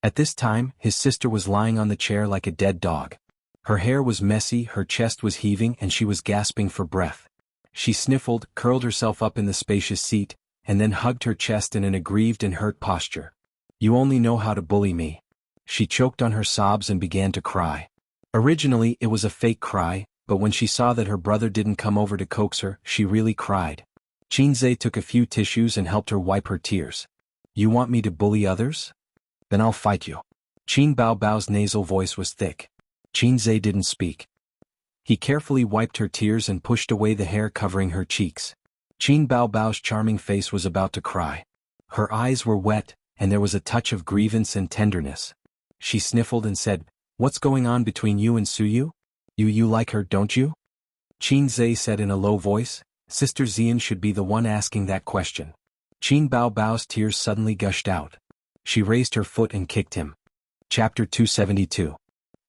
A: At this time, his sister was lying on the chair like a dead dog. Her hair was messy, her chest was heaving, and she was gasping for breath. She sniffled, curled herself up in the spacious seat, and then hugged her chest in an aggrieved and hurt posture. "You only know how to bully me." She choked on her sobs and began to cry. Originally, it was a fake cry, but when she saw that her brother didn't come over to coax her, she really cried. Qinzhe took a few tissues and helped her wipe her tears. "You want me to bully others? Then I'll fight you." Qin Baobao's nasal voice was thick. Qinzhe didn't speak. He carefully wiped her tears and pushed away the hair covering her cheeks. Qin Baobao's charming face was about to cry. Her eyes were wet, and there was a touch of grievance and tenderness. She sniffled and said, "What's going on between you and Suyu? You like her, don't you?" Qinzhe said in a low voice, "Sister Xian should be the one asking that question." Qin Baobao's tears suddenly gushed out. She raised her foot and kicked him. Chapter 272.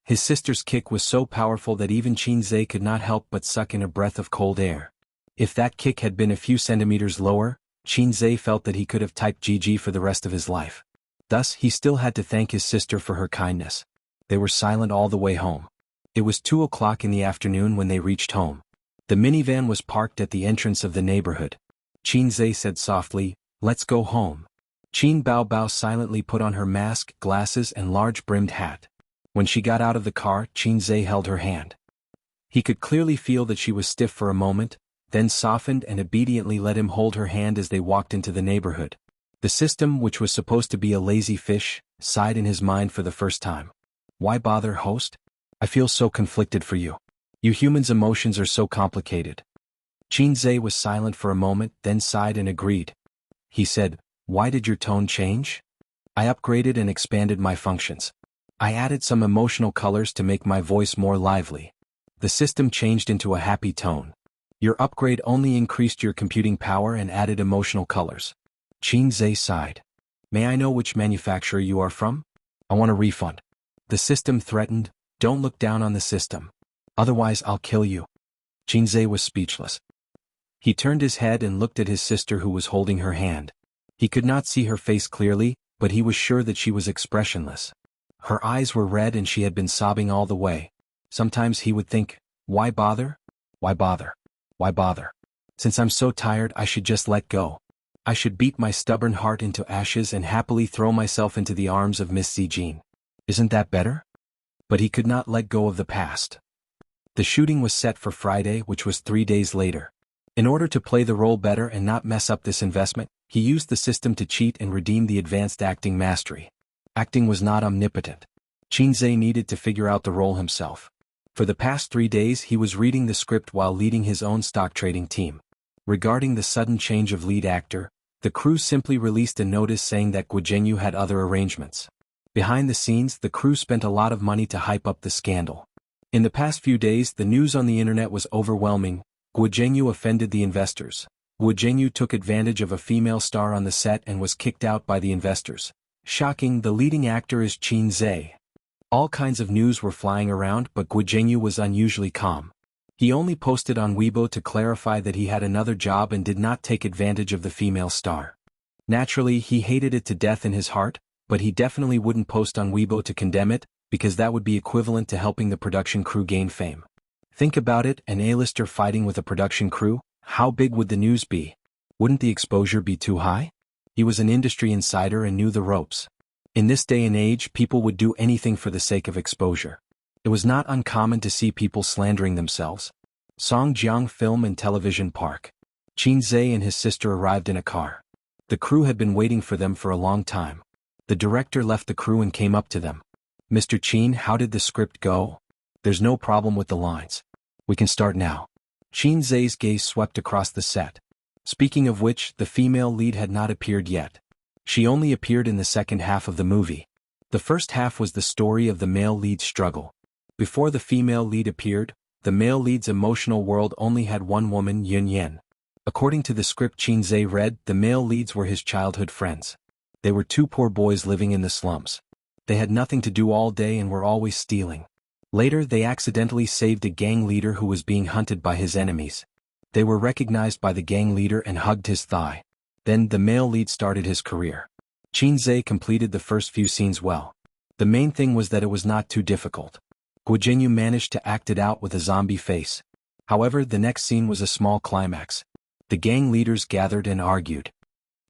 A: His sister's kick was so powerful that even Qinzhe could not help but suck in a breath of cold air. If that kick had been a few centimeters lower, Qinzhe felt that he could have typed GG for the rest of his life. Thus, he still had to thank his sister for her kindness. They were silent all the way home. It was 2 o'clock in the afternoon when they reached home. The minivan was parked at the entrance of the neighborhood. Qinzhe said softly, "Let's go home." Qin Baobao silently put on her mask, glasses, and large-brimmed hat. When she got out of the car, Qinzhe held her hand. He could clearly feel that she was stiff for a moment, then softened and obediently let him hold her hand as they walked into the neighborhood. The system, which was supposed to be a lazy fish, sighed in his mind for the first time. "Why bother, host? I feel so conflicted for you. You humans' emotions are so complicated." Qinzhe was silent for a moment, then sighed and agreed. He said, "Why did your tone change?" "I upgraded and expanded my functions. I added some emotional colors to make my voice more lively." The system changed into a happy tone. "Your upgrade only increased your computing power and added emotional colors." Qinzhe sighed. "May I know which manufacturer you are from? I want a refund." The system threatened, "Don't look down on the system. Otherwise I'll kill you." Qinzhe was speechless. He turned his head and looked at his sister who was holding her hand. He could not see her face clearly, but he was sure that she was expressionless. Her eyes were red and she had been sobbing all the way. Sometimes he would think, "Why bother? Why bother? Why bother? Since I'm so tired, I should just let go. I should beat my stubborn heart into ashes and happily throw myself into the arms of Miss Zijin. Isn't that better?" But he could not let go of the past. The shooting was set for Friday, which was 3 days later. In order to play the role better and not mess up this investment, he used the system to cheat and redeem the advanced acting mastery. Acting was not omnipotent. Qinzhe needed to figure out the role himself. For the past 3 days he was reading the script while leading his own stock trading team. Regarding the sudden change of lead actor, the crew simply released a notice saying that Jianghu had other arrangements. Behind the scenes, the crew spent a lot of money to hype up the scandal. In the past few days, the news on the internet was overwhelming. Jianghu offended the investors. Jianghu took advantage of a female star on the set and was kicked out by the investors. Shocking, the leading actor is Qinzhe. All kinds of news were flying around, but Jianghu was unusually calm. He only posted on Weibo to clarify that he had another job and did not take advantage of the female star. Naturally, he hated it to death in his heart, but he definitely wouldn't post on Weibo to condemn it, because that would be equivalent to helping the production crew gain fame. Think about it, an A-lister fighting with a production crew, how big would the news be? Wouldn't the exposure be too high? He was an industry insider and knew the ropes. In this day and age, people would do anything for the sake of exposure. It was not uncommon to see people slandering themselves. Songjiang Film and Television Park. Qin Zhe and his sister arrived in a car. The crew had been waiting for them for a long time. The director left the crew and came up to them. "Mr. Qin, how did the script go?" "There's no problem with the lines. We can start now." Qin Zhe's gaze swept across the set. Speaking of which, the female lead had not appeared yet. She only appeared in the second half of the movie. The first half was the story of the male lead's struggle. Before the female lead appeared, the male lead's emotional world only had one woman, Yun Yan. According to the script Qin Zhe read, the male leads were his childhood friends. They were two poor boys living in the slums. They had nothing to do all day and were always stealing. Later they accidentally saved a gang leader who was being hunted by his enemies. They were recognized by the gang leader and hugged his thigh. Then the male lead started his career. Qin Zhe completed the first few scenes well. The main thing was that it was not too difficult. Guo managed to act it out with a zombie face. However, the next scene was a small climax. The gang leaders gathered and argued.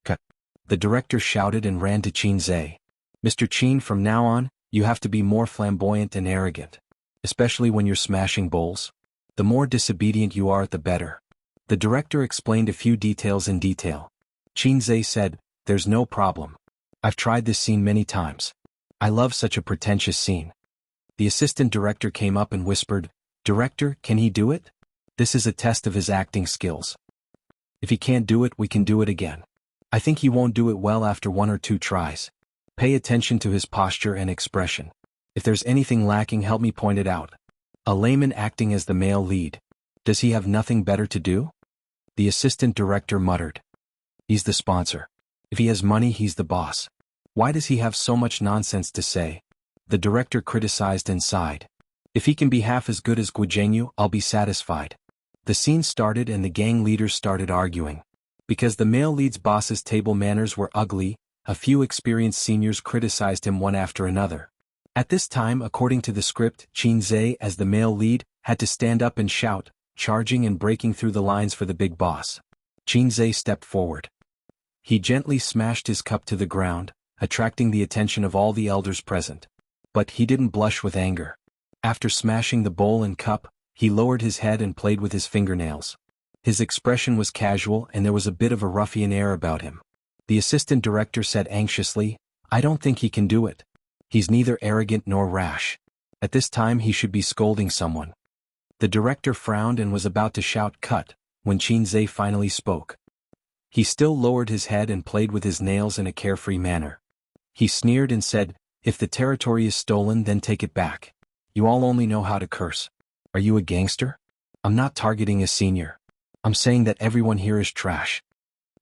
A: "Cut!" The director shouted and ran to Qin Zhe. "Mr. Qin, from now on, you have to be more flamboyant and arrogant. Especially when you're smashing bowls. The more disobedient you are, the better." The director explained a few details in detail. Qin Zhe said, "There's no problem. I've tried this scene many times. I love such a pretentious scene." The assistant director came up and whispered, "Director, can he do it? This is a test of his acting skills. If he can't do it, we can do it again. I think he won't do it well after 1 or 2 tries. Pay attention to his posture and expression. If there's anything lacking, help me point it out." A layman acting as the male lead. Does he have nothing better to do? The assistant director muttered. He's the sponsor. If he has money, he's the boss. Why does he have so much nonsense to say? The director criticized and sighed. If he can be half as good as Guo, I'll be satisfied. The scene started and the gang leaders started arguing. Because the male lead's boss's table manners were ugly, a few experienced seniors criticized him one after another. At this time, according to the script, Qin Zhe, as the male lead, had to stand up and shout, charging and breaking through the lines for the big boss. Qin Zhe stepped forward. He gently smashed his cup to the ground, attracting the attention of all the elders present. But he didn't blush with anger. After smashing the bowl and cup, he lowered his head and played with his fingernails. His expression was casual and there was a bit of a ruffian air about him. The assistant director said anxiously, "I don't think he can do it. He's neither arrogant nor rash. At this time he should be scolding someone." The director frowned and was about to shout "cut," when Qin Zhe finally spoke. He still lowered his head and played with his nails in a carefree manner. He sneered and said, "If the territory is stolen, then take it back. You all only know how to curse. Are you a gangster? I'm not targeting a senior. I'm saying that everyone here is trash."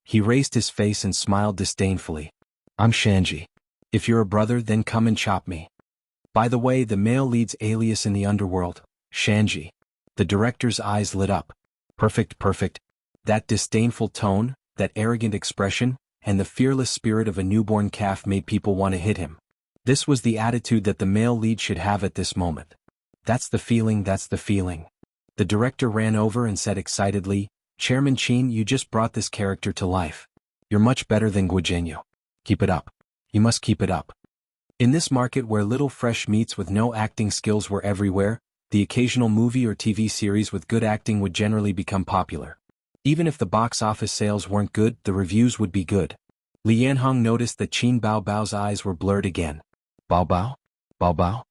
A: He raised his face and smiled disdainfully. "I'm Shanji. If you're a brother, then come and chop me." By the way, the male lead's alias in the underworld, Shanji. The director's eyes lit up. Perfect, perfect. That disdainful tone, that arrogant expression, and the fearless spirit of a newborn calf made people want to hit him. This was the attitude that the male lead should have at this moment. That's the feeling, that's the feeling. The director ran over and said excitedly, "Chairman Qin, you just brought this character to life. You're much better than Guo. Keep it up. You must keep it up." In this market where little fresh meats with no acting skills were everywhere, the occasional movie or TV series with good acting would generally become popular. Even if the box office sales weren't good, the reviews would be good. Li Yanhong noticed that Qin Baobao's eyes were blurred again. "Baobao? Baobao?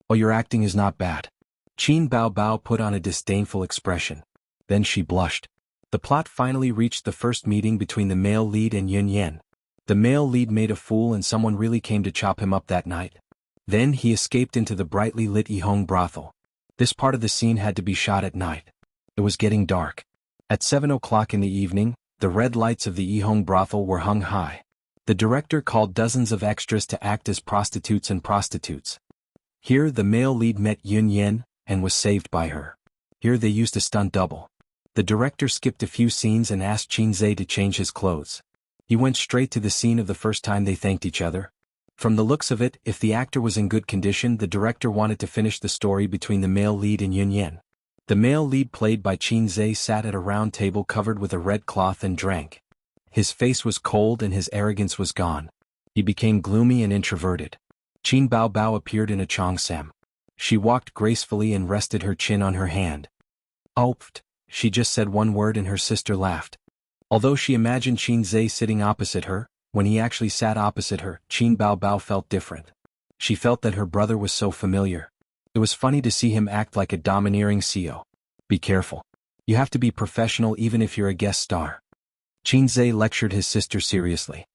A: Oh, your acting is not bad." Qin Baobao put on a disdainful expression. Then she blushed. The plot finally reached the first meeting between the male lead and Yun Yan. The male lead made a fool and someone really came to chop him up that night. Then he escaped into the brightly lit Yihong brothel. This part of the scene had to be shot at night. It was getting dark. At 7 o'clock in the evening, the red lights of the Yihong brothel were hung high. The director called dozens of extras to act as prostitutes and prostitutes. Here the male lead met Yun Yan, and was saved by her. Here they used a stunt double. The director skipped a few scenes and asked Qin Zhe to change his clothes. He went straight to the scene of the first time they thanked each other. From the looks of it, if the actor was in good condition, the director wanted to finish the story between the male lead and Yun Yan. The male lead played by Qin Zhe sat at a round table covered with a red cloth and drank. His face was cold and his arrogance was gone. He became gloomy and introverted. Qin Bao Bao appeared in a cheongsam. She walked gracefully and rested her chin on her hand. "Oupht," she just said one word and her sister laughed. Although she imagined Qin Zhe sitting opposite her, when he actually sat opposite her, Qin Bao Bao felt different. She felt that her brother was so familiar. It was funny to see him act like a domineering CEO. "Be careful. You have to be professional even if you're a guest star." Qin Zhe lectured his sister seriously.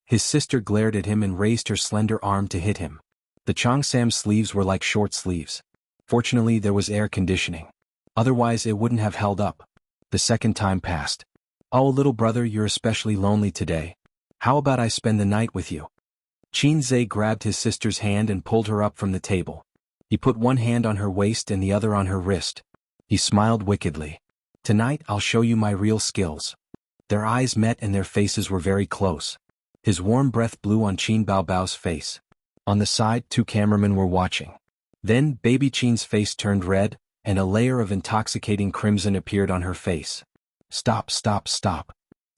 A: His sister glared at him and raised her slender arm to hit him. The cheongsam's sleeves were like short sleeves. Fortunately there was air conditioning. Otherwise it wouldn't have held up. The second time passed. "Oh, little brother, you're especially lonely today. How about I spend the night with you?" Qin Zhe grabbed his sister's hand and pulled her up from the table. He put one hand on her waist and the other on her wrist. He smiled wickedly. "Tonight I'll show you my real skills." Their eyes met and their faces were very close. His warm breath blew on Qin Bao Bao's face. On the side, 2 cameramen were watching. Then, baby Qin's face turned red, and a layer of intoxicating crimson appeared on her face. "Stop, stop, stop."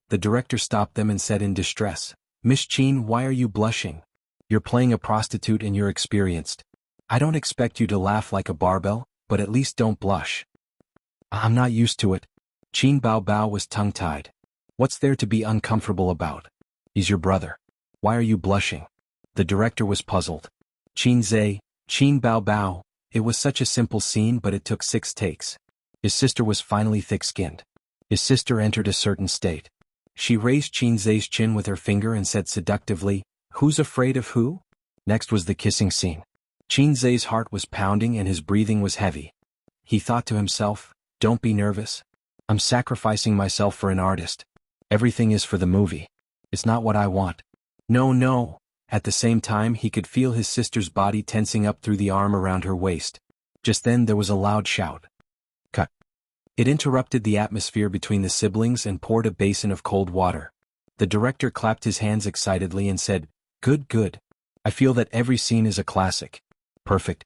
A: The director stopped them and said in distress, "Miss Qin, why are you blushing? You're playing a prostitute and you're experienced. I don't expect you to laugh like a barbell, but at least don't blush." "I'm not used to it." Qin Bao Bao was tongue-tied. "What's there to be uncomfortable about? He's your brother. Why are you blushing?" The director was puzzled. "Qin Zhe, Qin Bao Bao, it was such a simple scene but it took 6 takes." His sister was finally thick-skinned. His sister entered a certain state. She raised Qin Zhe's chin with her finger and said seductively, "Who's afraid of who?" Next was the kissing scene. Qin Zhe's heart was pounding and his breathing was heavy. He thought to himself, "Don't be nervous. I'm sacrificing myself for an artist. Everything is for the movie. It's not what I want." "No, no." At the same time he could feel his sister's body tensing up through the arm around her waist. Just then there was a loud shout. Cut. It interrupted the atmosphere between the siblings and poured a basin of cold water. The director clapped his hands excitedly and said, "Good, good. I feel that every scene is a classic. Perfect."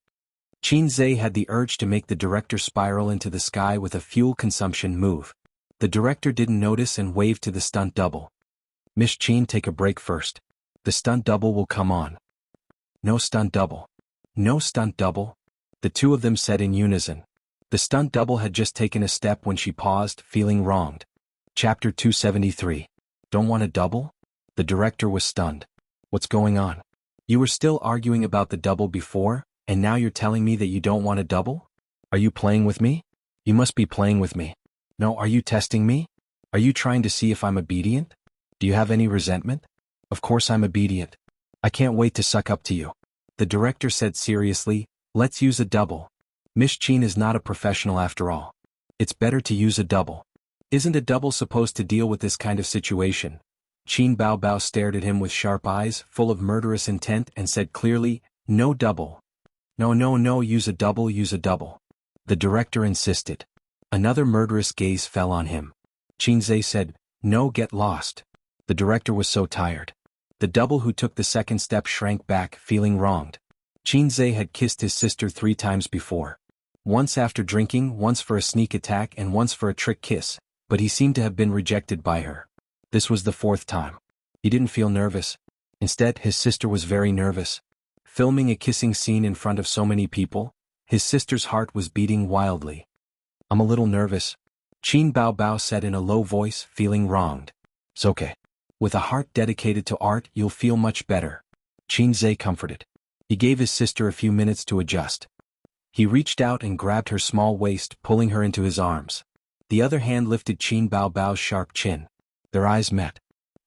A: Qin Zhe had the urge to make the director spiral into the sky with a fuel consumption move. The director didn't notice and waved to the stunt double. "Miss Qin, take a break first. The stunt double will come on." "No stunt double. No stunt double," the two of them said in unison. The stunt double had just taken a step when she paused, feeling wronged. Chapter 273. "Don't want a double?" The director was stunned. "What's going on? You were still arguing about the double before, and now you're telling me that you don't want a double? Are you playing with me? You must be playing with me. No, are you testing me? Are you trying to see if I'm obedient? Do you have any resentment?" "Of course I'm obedient. I can't wait to suck up to you." The director said seriously, "Let's use a double. Miss Qin is not a professional after all. It's better to use a double." "Isn't a double supposed to deal with this kind of situation?" Qin Bao Bao stared at him with sharp eyes, full of murderous intent, and said clearly, "No double. No, no, no, use a double, use a double." The director insisted. Another murderous gaze fell on him. Qin Zhe said, "No, get lost." The director was so tired. The double who took the second step shrank back, feeling wronged. Qin Zhe had kissed his sister 3 times before. Once after drinking, once for a sneak attack and once for a trick kiss, but he seemed to have been rejected by her. This was the 4th time. He didn't feel nervous. Instead, his sister was very nervous. Filming a kissing scene in front of so many people, his sister's heart was beating wildly. "I'm a little nervous," Qin Bao Bao said in a low voice, feeling wronged. "It's okay. With a heart dedicated to art, you'll feel much better." Qin Zhe comforted. He gave his sister a few minutes to adjust. He reached out and grabbed her small waist, pulling her into his arms. The other hand lifted Qin Bao Bao's sharp chin. Their eyes met.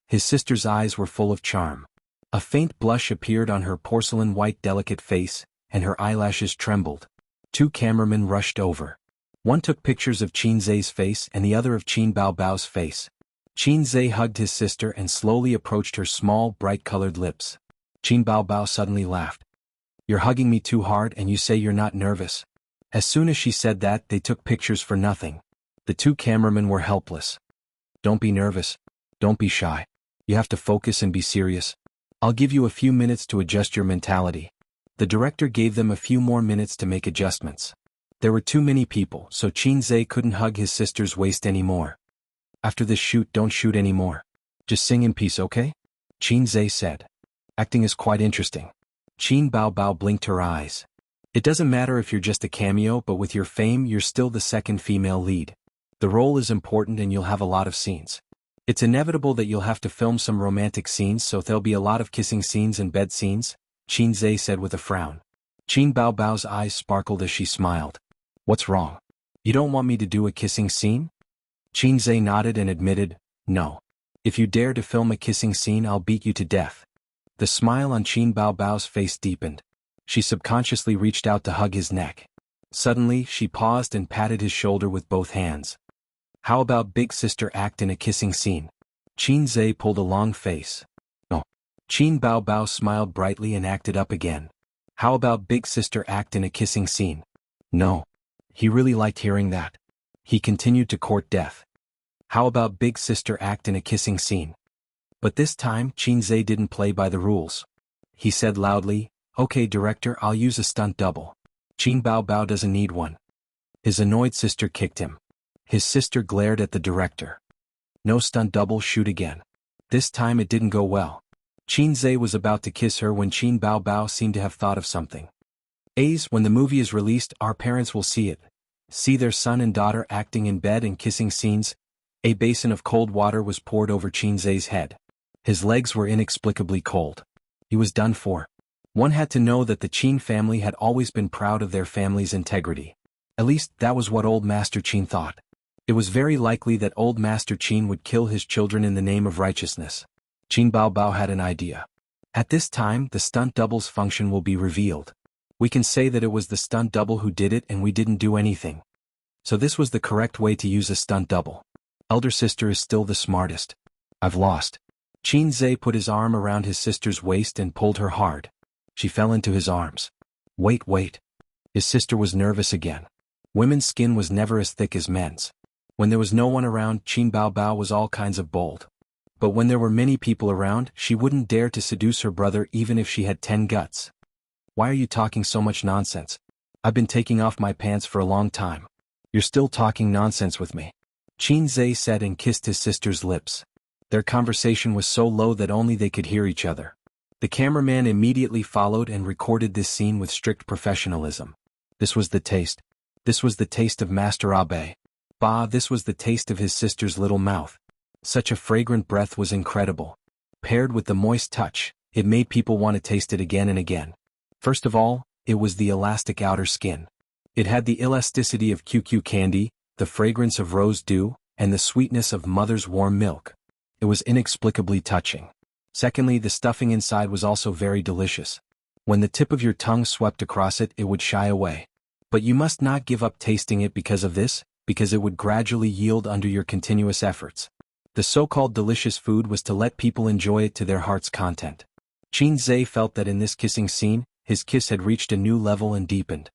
A: His sister's eyes were full of charm. A faint blush appeared on her porcelain-white delicate face, and her eyelashes trembled. 2 cameramen rushed over. One took pictures of Qin Zhe's face and the other of Qin Bao Bao's face. Qin Zhe hugged his sister and slowly approached her small, bright-colored lips. Qin Bao Bao suddenly laughed. "You're hugging me too hard and you say you're not nervous." As soon as she said that, they took pictures for nothing. The 2 cameramen were helpless. "Don't be nervous. Don't be shy. You have to focus and be serious. I'll give you a few minutes to adjust your mentality." The director gave them a few more minutes to make adjustments. There were too many people, so Qin Zhe couldn't hug his sister's waist anymore. "After this shoot, don't shoot anymore. Just sing in peace, okay?" Qin Zhe said. Acting is quite interesting. Qin Bao Bao blinked her eyes. It doesn't matter if you're just a cameo, but with your fame you're still the second female lead. The role is important and you'll have a lot of scenes. It's inevitable that you'll have to film some romantic scenes, so there'll be a lot of kissing scenes and bed scenes, Qin Zhe said with a frown. Qin Bao Bao's eyes sparkled as she smiled. What's wrong? You don't want me to do a kissing scene? Qin Zhe nodded and admitted, no. If you dare to film a kissing scene, I'll beat you to death. The smile on Qin Bao Bao's face deepened. She subconsciously reached out to hug his neck. Suddenly, she paused and patted his shoulder with both hands. How about big sister act in a kissing scene? Qin Zhe pulled a long face. Oh. Qin Bao Bao smiled brightly and acted up again. How about big sister act in a kissing scene? No. He really liked hearing that. He continued to court death. How about big sister act in a kissing scene? But this time, Qin Zhe didn't play by the rules. He said loudly, okay director, I'll use a stunt double. Qin Bao Bao doesn't need one. His annoyed sister kicked him. His sister glared at the director. No stunt double, shoot again. This time it didn't go well. Qin Zhe was about to kiss her when Qin Bao Bao seemed to have thought of something. When the movie is released, our parents will see it. See their son and daughter acting in bed and kissing scenes. A basin of cold water was poured over Qin Zhe's head. His legs were inexplicably cold. He was done for. One had to know that the Qin family had always been proud of their family's integrity. At least, that was what Old Master Qin thought. It was very likely that Old Master Qin would kill his children in the name of righteousness. Qin Bao Bao had an idea. At this time, the stunt double's function will be revealed. We can say that it was the stunt double who did it and we didn't do anything. So this was the correct way to use a stunt double. Elder sister is still the smartest. I've lost. Qin Zhe put his arm around his sister's waist and pulled her hard. She fell into his arms. Wait. His sister was nervous again. Women's skin was never as thick as men's. When there was no one around, Qin Bao Bao was all kinds of bold. But when there were many people around, she wouldn't dare to seduce her brother even if she had 10 guts. Why are you talking so much nonsense? I've been taking off my pants for a long time. You're still talking nonsense with me. Qin Zhe said and kissed his sister's lips. Their conversation was so low that only they could hear each other. The cameraman immediately followed and recorded this scene with strict professionalism. This was the taste. This was the taste of Master Abe. Bah, this was the taste of his sister's little mouth. Such a fragrant breath was incredible. Paired with the moist touch, it made people want to taste it again and again. First of all, it was the elastic outer skin. It had the elasticity of QQ candy, the fragrance of rose dew, and the sweetness of mother's warm milk. It was inexplicably touching. Secondly, the stuffing inside was also very delicious. When the tip of your tongue swept across it, it would shy away. But you must not give up tasting it because of this, because it would gradually yield under your continuous efforts. The so-called delicious food was to let people enjoy it to their heart's content. Qin Zhe felt that in this kissing scene, his kiss had reached a new level and deepened.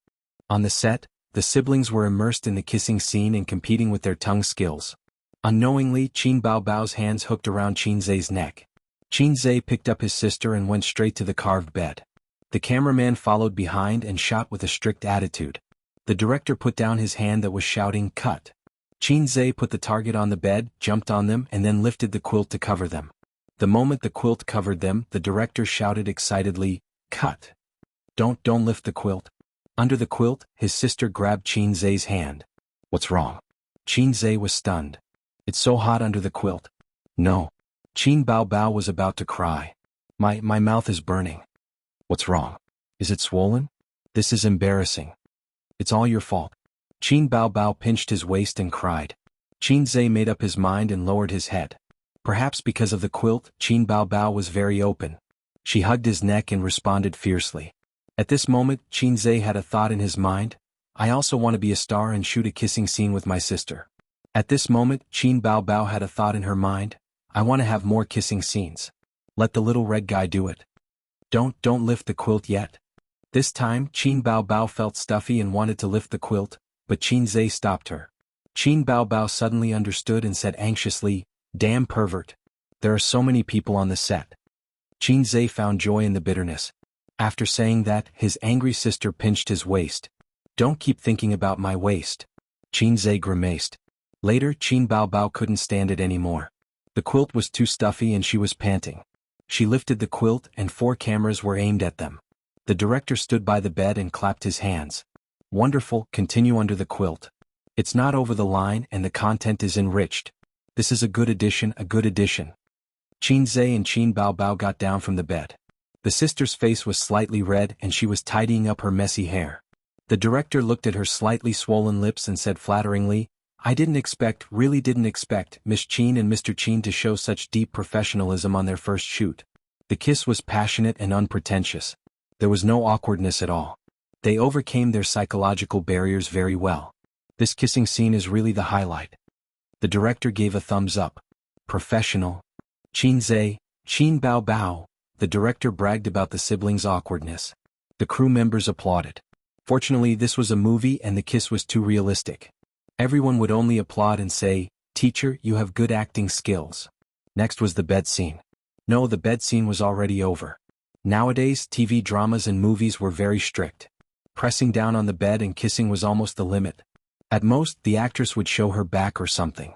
A: On the set, the siblings were immersed in the kissing scene and competing with their tongue skills. Unknowingly, Qin Bao Bao's hands hooked around Qin Zhe's neck. Qin Zhe picked up his sister and went straight to the carved bed. The cameraman followed behind and shot with a strict attitude. The director put down his hand that was shouting, cut. Qin Zhe put the target on the bed, jumped on them, and then lifted the quilt to cover them. The moment the quilt covered them, the director shouted excitedly, cut. Don't lift the quilt. Under the quilt, his sister grabbed Qin Zhe's hand. What's wrong? Qin Zhe was stunned. It's so hot under the quilt. No. Qin Bao Bao was about to cry. My mouth is burning. What's wrong? Is it swollen? This is embarrassing. It's all your fault. Qin Bao Bao pinched his waist and cried. Qin Zhe made up his mind and lowered his head. Perhaps because of the quilt, Qin Bao Bao was very open. She hugged his neck and responded fiercely. At this moment, Qin Zhe had a thought in his mind. I also want to be a star and shoot a kissing scene with my sister. At this moment, Qin Bao Bao had a thought in her mind. I want to have more kissing scenes. Let the little red guy do it. Don't lift the quilt yet. This time, Qin Bao Bao felt stuffy and wanted to lift the quilt, but Qin Zhe stopped her. Qin Bao Bao suddenly understood and said anxiously, damn pervert. There are so many people on the set. Qin Zhe found joy in the bitterness. After saying that, his angry sister pinched his waist. Don't keep thinking about my waist. Qin Zhe grimaced. Later, Qin Bao Bao couldn't stand it anymore. The quilt was too stuffy and she was panting. She lifted the quilt and 4 cameras were aimed at them. The director stood by the bed and clapped his hands. Wonderful, continue under the quilt. It's not over the line and the content is enriched. This is a good addition, a good addition. Qin Zhe and Qin Baobao got down from the bed. The sister's face was slightly red and she was tidying up her messy hair. The director looked at her slightly swollen lips and said flatteringly, I really didn't expect Miss Qin and Mr. Qin to show such deep professionalism on their first shoot. The kiss was passionate and unpretentious. There was no awkwardness at all. They overcame their psychological barriers very well. This kissing scene is really the highlight. The director gave a thumbs up. Professional. Qin Zhe, Qin Baobao. The director bragged about the siblings' awkwardness. The crew members applauded. Fortunately, this was a movie and the kiss was too realistic. Everyone would only applaud and say, Teacher, you have good acting skills. Next was the bed scene. No, the bed scene was already over. Nowadays, TV dramas and movies were very strict. Pressing down on the bed and kissing was almost the limit. At most, the actress would show her back or something.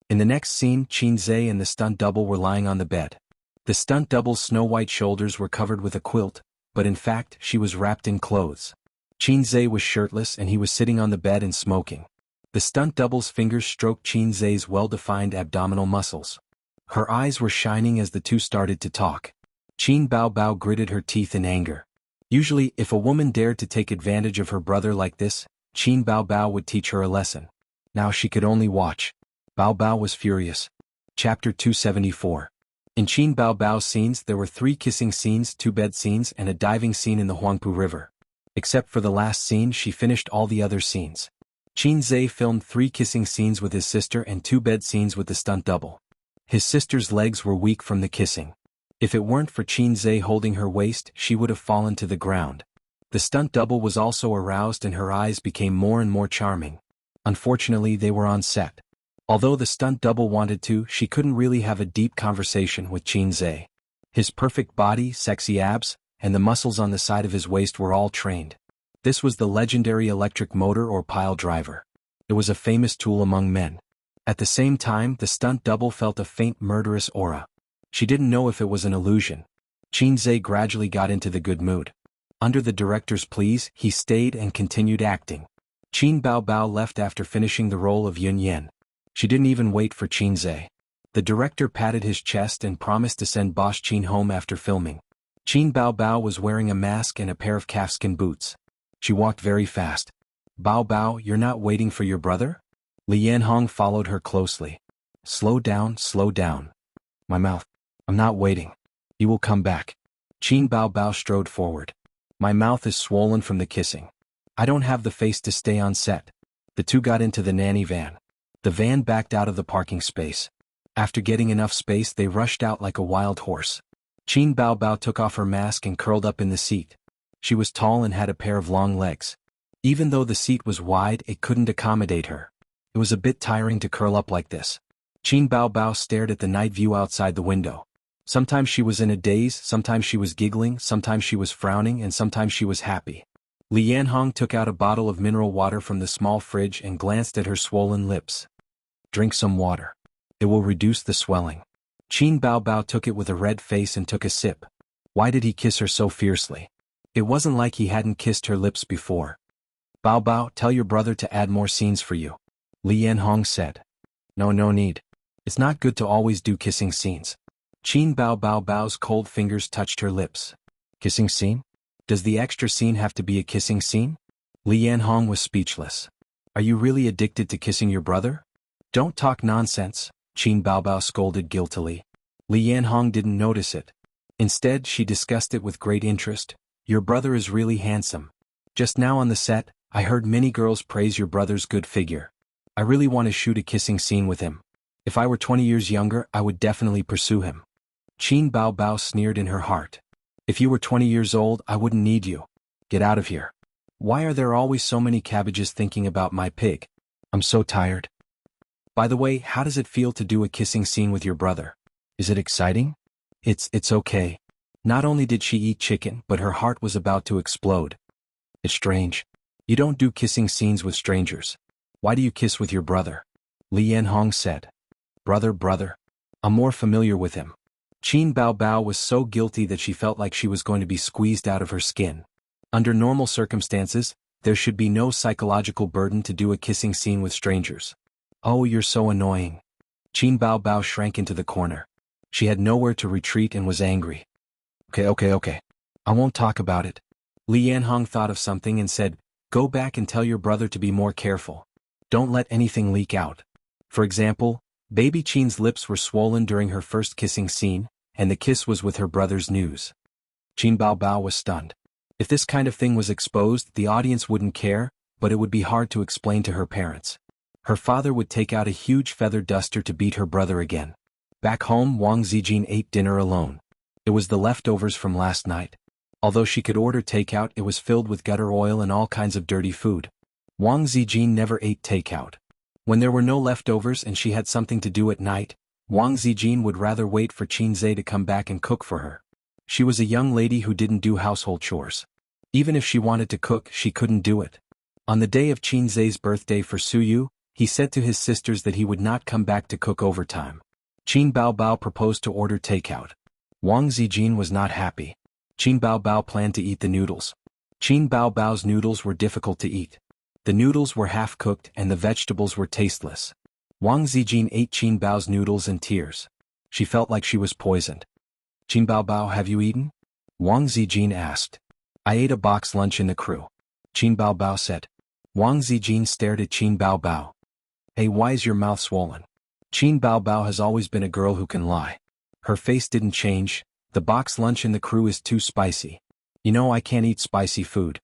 A: In the next scene, Qin Zhe and the stunt double were lying on the bed. The stunt double's snow-white shoulders were covered with a quilt, but in fact, she was wrapped in clothes. Qin Zhe was shirtless and he was sitting on the bed and smoking. The stunt double's fingers stroked Qin Zhe's well-defined abdominal muscles. Her eyes were shining as the two started to talk. Qin Baobao gritted her teeth in anger. Usually, if a woman dared to take advantage of her brother like this, Qin Baobao would teach her a lesson. Now she could only watch. Baobao was furious. Chapter 274. In Qin Baobao's scenes there were 3 kissing scenes, 2 bed scenes and a diving scene in the Huangpu River. Except for the last scene, she finished all the other scenes. Qin Zhe filmed 3 kissing scenes with his sister and 2 bed scenes with the stunt double. His sister's legs were weak from the kissing. If it weren't for Qin Zhe holding her waist, she would have fallen to the ground. The stunt double was also aroused and her eyes became more and more charming. Unfortunately, they were on set. Although the stunt double wanted to, she couldn't really have a deep conversation with Qin Zhe. His perfect body, sexy abs, and the muscles on the side of his waist were all trained. This was the legendary electric motor or pile driver. It was a famous tool among men. At the same time, the stunt double felt a faint murderous aura. She didn't know if it was an illusion. Qin Zhe gradually got into the good mood. Under the director's pleas, he stayed and continued acting. Qin Baobao left after finishing the role of Yun Yan. She didn't even wait for Qin Zhe. The director patted his chest and promised to send Boss Qin home after filming. Qin Baobao was wearing a mask and a pair of calfskin boots. She walked very fast. Baobao, you're not waiting for your brother? Li Yanhong followed her closely. Slow down, slow down. My mouth. I'm not waiting. He will come back. Qin Baobao strode forward. My mouth is swollen from the kissing. I don't have the face to stay on set. The two got into the nanny van. The van backed out of the parking space. After getting enough space, they rushed out like a wild horse. Qin Baobao took off her mask and curled up in the seat. She was tall and had a pair of long legs. Even though the seat was wide, it couldn't accommodate her. It was a bit tiring to curl up like this. Qin Baobao stared at the night view outside the window. Sometimes she was in a daze, sometimes she was giggling, sometimes she was frowning, and sometimes she was happy. Li Yanhong took out a bottle of mineral water from the small fridge and glanced at her swollen lips. Drink some water. It will reduce the swelling. Qin Baobao took it with a red face and took a sip. Why did he kiss her so fiercely? It wasn't like he hadn't kissed her lips before. Baobao, tell your brother to add more scenes for you. Li Yanhong said. No need. It's not good to always do kissing scenes. Qin Baobao's cold fingers touched her lips. Kissing scene? Does the extra scene have to be a kissing scene? Li Yanhong was speechless. Are you really addicted to kissing your brother? Don't talk nonsense, Qin Baobao scolded guiltily. Li Yanhong didn't notice it. Instead, she discussed it with great interest. Your brother is really handsome. Just now on the set, I heard many girls praise your brother's good figure. I really want to shoot a kissing scene with him. If I were 20 years younger, I would definitely pursue him. Qin Baobao sneered in her heart. If you were 20 years old, I wouldn't need you. Get out of here. Why are there always so many cabbages thinking about my pig? I'm so tired. By the way, how does it feel to do a kissing scene with your brother? Is it exciting? It's okay. Not only did she eat chicken, but her heart was about to explode. It's strange. You don't do kissing scenes with strangers. Why do you kiss with your brother? Li Yanhong said. Brother. I'm more familiar with him. Qin Bao Bao was so guilty that she felt like she was going to be squeezed out of her skin. Under normal circumstances, there should be no psychological burden to do a kissing scene with strangers. Oh, you're so annoying. Qin Bao Bao shrank into the corner. She had nowhere to retreat and was angry. Okay. I won't talk about it. Li Yanhong thought of something and said, go back and tell your brother to be more careful. Don't let anything leak out. For example, baby Qin's lips were swollen during her first kissing scene, and the kiss was with her brother's news. Qin Bao Bao was stunned. If this kind of thing was exposed, the audience wouldn't care, but it would be hard to explain to her parents. Her father would take out a huge feather duster to beat her brother again. Back home, Wang Zijin ate dinner alone. It was the leftovers from last night. Although she could order takeout, it was filled with gutter oil and all kinds of dirty food. Wang Zijin never ate takeout. When there were no leftovers and she had something to do at night, Wang Zijin would rather wait for Qin Zhe to come back and cook for her. She was a young lady who didn't do household chores. Even if she wanted to cook, she couldn't do it. On the day of Qin Zhe's birthday for Suyu, he said to his sisters that he would not come back to cook overtime. Qin Bao Bao proposed to order takeout. Wang Zijin was not happy. Qin Bao Bao planned to eat the noodles. Qin Bao Bao's noodles were difficult to eat. The noodles were half-cooked and the vegetables were tasteless. Wang Zijin ate Qin Bao's noodles in tears. She felt like she was poisoned. Qin Bao Bao, have you eaten? Wang Zijin asked. I ate a box lunch in the crew. Qin Bao Bao said. Wang Zijin stared at Qin Bao Bao. Hey, why is your mouth swollen? Qin Bao Bao has always been a girl who can lie. Her face didn't change. The box lunch in the crew is too spicy. You know I can't eat spicy food.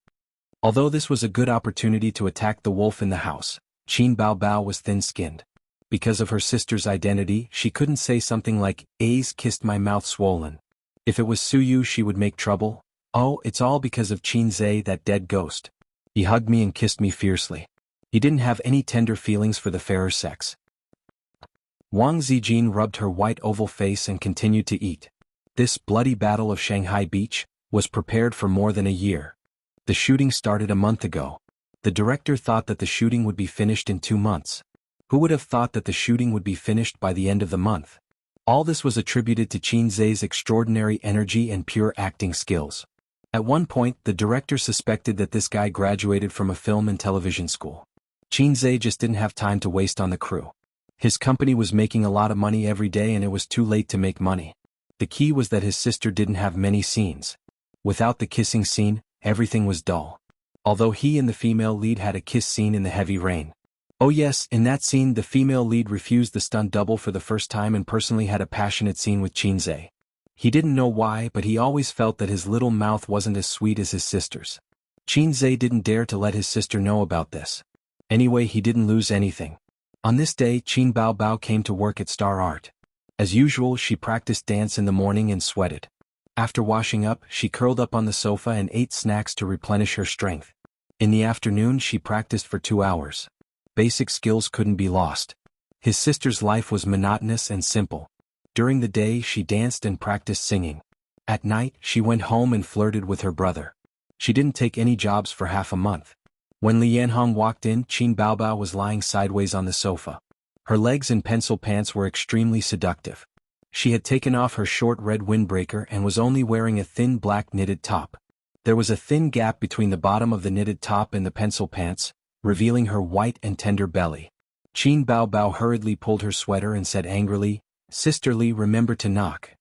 A: Although this was a good opportunity to attack the wolf in the house, Qin Bao Bao was thin-skinned. Because of her sister's identity, she couldn't say something like, A's kissed my mouth swollen. If it was Suyu, she would make trouble. Oh, it's all because of Qin Zhe, that dead ghost. He hugged me and kissed me fiercely. He didn't have any tender feelings for the fairer sex. Wang Zijin rubbed her white oval face and continued to eat. This bloody battle of Shanghai Beach was prepared for more than a year. The shooting started a month ago. The director thought that the shooting would be finished in 2 months. Who would have thought that the shooting would be finished by the end of the month? All this was attributed to Qin Zhe's extraordinary energy and pure acting skills. At one point, the director suspected that this guy graduated from a film and television school. Qin Zhe just didn't have time to waste on the crew. His company was making a lot of money every day and it was too late to make money. The key was that his sister didn't have many scenes. Without the kissing scene, everything was dull. Although he and the female lead had a kiss scene in the heavy rain. Oh yes, in that scene the female lead refused the stunt double for the first time and personally had a passionate scene with Qin Zhe. He didn't know why, but he always felt that his little mouth wasn't as sweet as his sister's. Qin Zhe didn't dare to let his sister know about this. Anyway, he didn't lose anything. On this day, Qin Bao Bao came to work at Star Art. As usual, she practiced dance in the morning and sweated. After washing up, she curled up on the sofa and ate snacks to replenish her strength. In the afternoon, she practiced for 2 hours. Basic skills couldn't be lost. His sister's life was monotonous and simple. During the day, she danced and practiced singing. At night, she went home and flirted with her brother. She didn't take any jobs for half a month. When Li Yanhong walked in, Qin Bao Bao was lying sideways on the sofa. Her legs in pencil pants were extremely seductive. She had taken off her short red windbreaker and was only wearing a thin black knitted top. There was a thin gap between the bottom of the knitted top and the pencil pants, revealing her white and tender belly. Qin Bao Bao hurriedly pulled her sweater and said angrily, "Sisterly, remember to knock."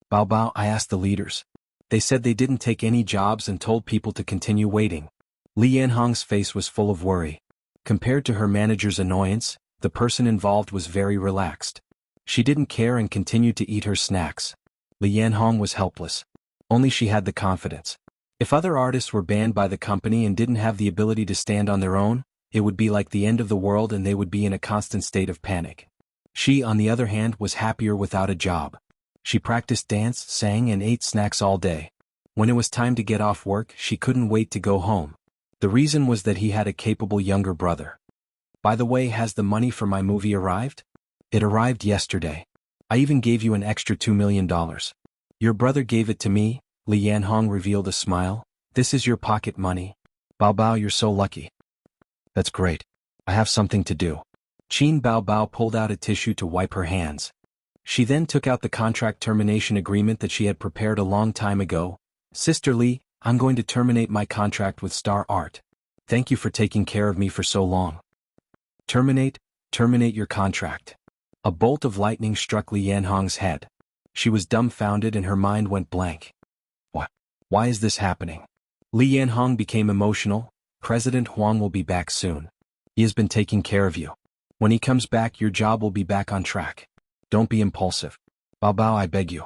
A: "Bao Bao, I asked the leaders. They said they didn't take any jobs and told people to continue waiting." Li Yanhong's face was full of worry. Compared to her manager's annoyance, the person involved was very relaxed. She didn't care and continued to eat her snacks. Li Yanhong was helpless. Only she had the confidence. If other artists were banned by the company and didn't have the ability to stand on their own, it would be like the end of the world and they would be in a constant state of panic. She, on the other hand, was happier without a job. She practiced dance, sang and ate snacks all day. When it was time to get off work, she couldn't wait to go home. The reason was that he had a capable younger brother. "By the way, has the money for my movie arrived?" "It arrived yesterday. I even gave you an extra $2 million. Your brother gave it to me," Li Yanhong revealed a smile. "This is your pocket money. Bao Bao, you're so lucky." "That's great. I have something to do." Qin Bao Bao pulled out a tissue to wipe her hands. She then took out the contract termination agreement that she had prepared a long time ago. Sister Lee, I'm going to terminate my contract with Star Art. Thank you for taking care of me for so long. Terminate your contract. A bolt of lightning struck Li Yanhong's head. She was dumbfounded and her mind went blank. What? Why is this happening? Li Yanhong became emotional. President Huang will be back soon. He has been taking care of you. When he comes back, your job will be back on track. Don't be impulsive. Bao Bao, I beg you.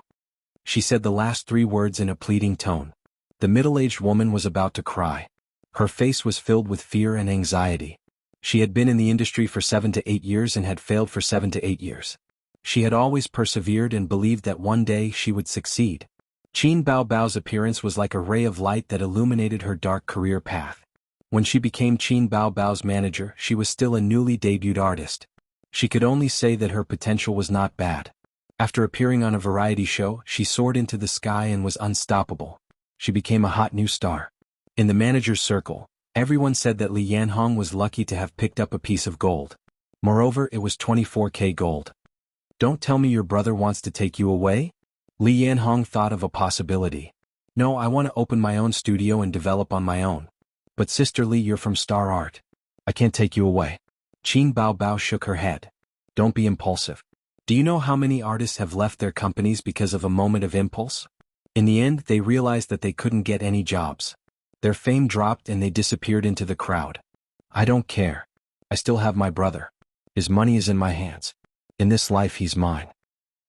A: She said the last 3 words in a pleading tone. The middle-aged woman was about to cry. Her face was filled with fear and anxiety. She had been in the industry for 7 to 8 years and had failed for 7 to 8 years. She had always persevered and believed that one day she would succeed. Qin Bao Bao's appearance was like a ray of light that illuminated her dark career path. When she became Qin Bao Bao's manager, she was still a newly debuted artist. She could only say that her potential was not bad. After appearing on a variety show, she soared into the sky and was unstoppable. She became a hot new star. In the manager's circle, everyone said that Li Yanhong was lucky to have picked up a piece of gold. Moreover, it was 24K gold. Don't tell me your brother wants to take you away? Li Yanhong thought of a possibility. No, I want to open my own studio and develop on my own. But Sister Lee, you're from Star Art. I can't take you away. Qin Bao Bao shook her head. Don't be impulsive. Do you know how many artists have left their companies because of a moment of impulse? In the end, they realized that they couldn't get any jobs. Their fame dropped and they disappeared into the crowd. I don't care. I still have my brother. His money is in my hands. In this life, he's mine.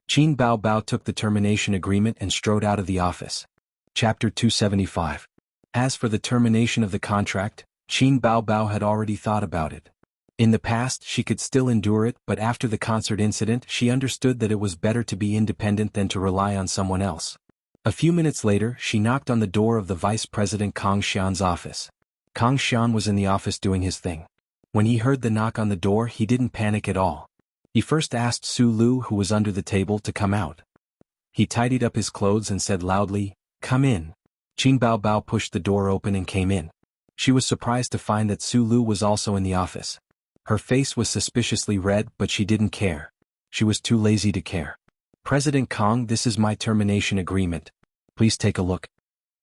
A: Qin Bao Bao took the termination agreement and strode out of the office. Chapter 275. As for the termination of the contract, Qin Bao Bao had already thought about it. In the past, she could still endure it, but after the concert incident, she understood that it was better to be independent than to rely on someone else. A few minutes later, she knocked on the door of the Vice President Kang Xian's office. Kang Xian was in the office doing his thing. When he heard the knock on the door, he didn't panic at all. He first asked Su Lu, who was under the table, to come out. He tidied up his clothes and said loudly, "Come in." Qin Bao Bao pushed the door open and came in. She was surprised to find that Su Lu was also in the office. Her face was suspiciously red, but she didn't care. She was too lazy to care. "President Kang, this is my termination agreement. Please take a look."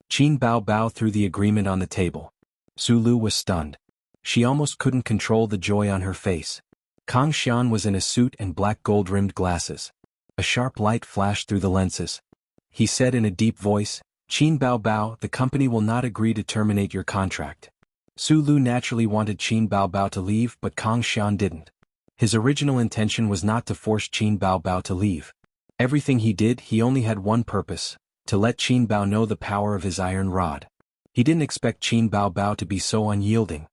A: Qin Bao Bao threw the agreement on the table. Su Lu was stunned. She almost couldn't control the joy on her face. Kang Xian was in a suit and black gold-rimmed glasses. A sharp light flashed through the lenses. He said in a deep voice, "Qin Bao Bao, the company will not agree to terminate your contract." Su Lu naturally wanted Qin Bao Bao to leave, but Kang Xian didn't. His original intention was not to force Qin Bao Bao to leave. Everything he did, he only had one purpose: to let Qin Bao know the power of his iron rod. He didn't expect Qin Bao Bao to be so unyielding.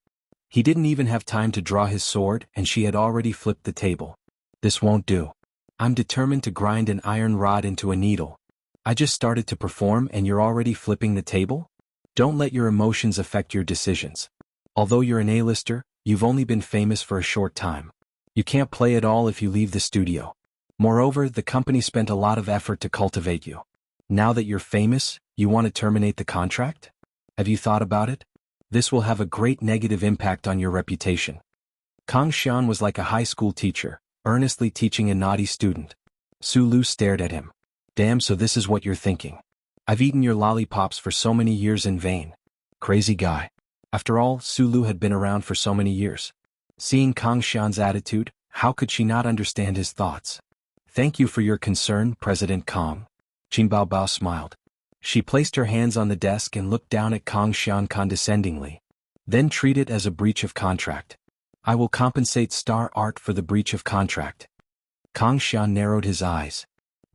A: He didn't even have time to draw his sword, and she had already flipped the table. "This won't do. I'm determined to grind an iron rod into a needle. I just started to perform and you're already flipping the table? Don't let your emotions affect your decisions. Although you're an A-lister, you've only been famous for a short time. You can't play at all if you leave the studio. Moreover, the company spent a lot of effort to cultivate you. Now that you're famous, you want to terminate the contract? Have you thought about it? This will have a great negative impact on your reputation." Kang Xian was like a high school teacher, earnestly teaching a naughty student. Su Lu stared at him. "Damn, so this is what you're thinking. I've eaten your lollipops for so many years in vain. Crazy guy." After all, Su Lu had been around for so many years. Seeing Kang Xian's attitude, how could she not understand his thoughts? "Thank you for your concern, President Kang." Qin Bao Bao smiled. She placed her hands on the desk and looked down at Kang Xian condescendingly. "Then treat it as a breach of contract. I will compensate Star Art for the breach of contract." Kang Xian narrowed his eyes.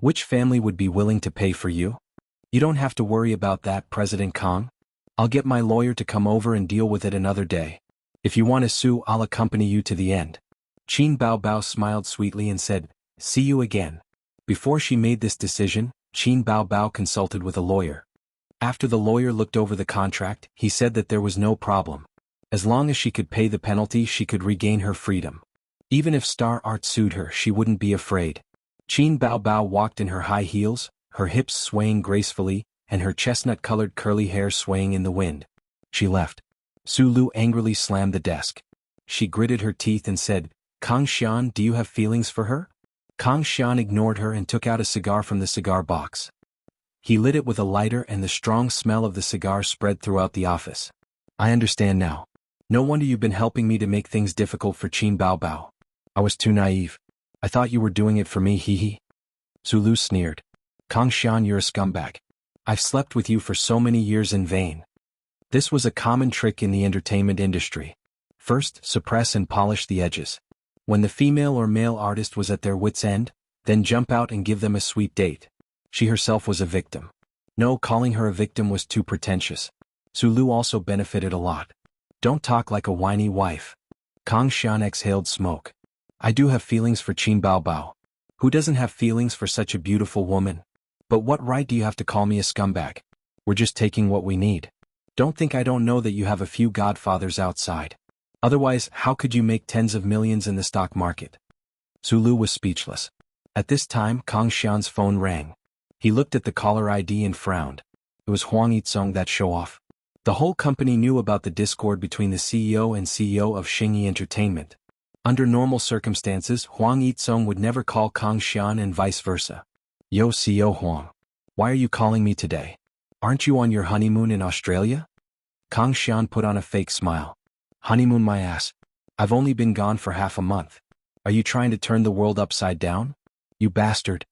A: "Which family would be willing to pay for you?" "You don't have to worry about that, President Kang. I'll get my lawyer to come over and deal with it another day. If you want to sue, I'll accompany you to the end." Qin Bao Bao smiled sweetly and said, "See you again." Before she made this decision, Qin Bao Bao consulted with a lawyer. After the lawyer looked over the contract, he said that there was no problem. As long as she could pay the penalty, she could regain her freedom. Even if Star Art sued her, she wouldn't be afraid. Qin Bao Bao walked in her high heels, her hips swaying gracefully, and her chestnut-colored curly hair swaying in the wind. She left. Su Lu angrily slammed the desk. She gritted her teeth and said, "Kang Xian, do you have feelings for her?" Kang Xian ignored her and took out a cigar from the cigar box. He lit it with a lighter and the strong smell of the cigar spread throughout the office. I understand now. No wonder you've been helping me to make things difficult for Qin Baobao. I was too naive. I thought you were doing it for me, hee hee. Zulu sneered. Kang Xian, you're a scumbag. I've slept with you for so many years in vain. This was a common trick in the entertainment industry. First, suppress and polish the edges. When the female or male artist was at their wits' end, then jump out and give them a sweet date. She herself was a victim. No, calling her a victim was too pretentious. Zulu also benefited a lot. Don't talk like a whiny wife. Kang Xian exhaled smoke. I do have feelings for Qin Baobao. Who doesn't have feelings for such a beautiful woman? But what right do you have to call me a scumbag? We're just taking what we need. Don't think I don't know that you have a few godfathers outside. Otherwise, how could you make tens of millions in the stock market? Zulu was speechless. At this time, Kang Xian's phone rang. He looked at the caller ID and frowned. It was Huang Yitsong, that show-off. The whole company knew about the discord between the CEO and CEO of Xingyi Entertainment. Under normal circumstances, Huang Yitsong would never call Kang Xian and vice versa. Yo, CEO Huang. Why are you calling me today? Aren't you on your honeymoon in Australia? Kang Xian put on a fake smile. Honeymoon my ass. I've only been gone for half a month. Are you trying to turn the world upside down? You bastard.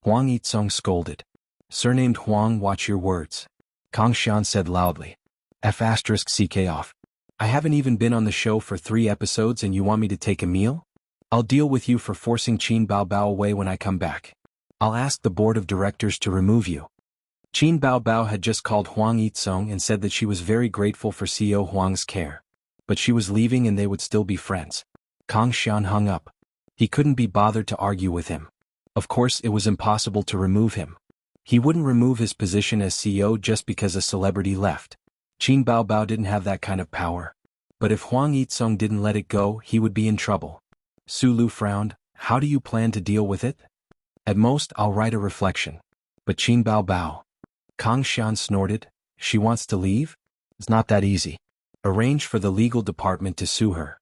A: Huang Yitsong scolded. Surnamed Huang, watch your words. Kang Xian said loudly. F***ck off. I haven't even been on the show for 3 episodes and you want me to take a meal? I'll deal with you for forcing Qin Baobao away when I come back. I'll ask the board of directors to remove you. Qin Baobao had just called Huang Yitsong and said that she was very grateful for CEO Huang's care. But she was leaving and they would still be friends. Kang Xian hung up. He couldn't be bothered to argue with him. Of course, it was impossible to remove him. He wouldn't remove his position as CEO just because a celebrity left. Qin Baobao didn't have that kind of power. But if Huang Yitsong didn't let it go, he would be in trouble. Zulu frowned. How do you plan to deal with it? At most, I'll write a reflection. But Qin Baobao. Kang Xian snorted. She wants to leave? It's not that easy. Arrange for the legal department to sue her.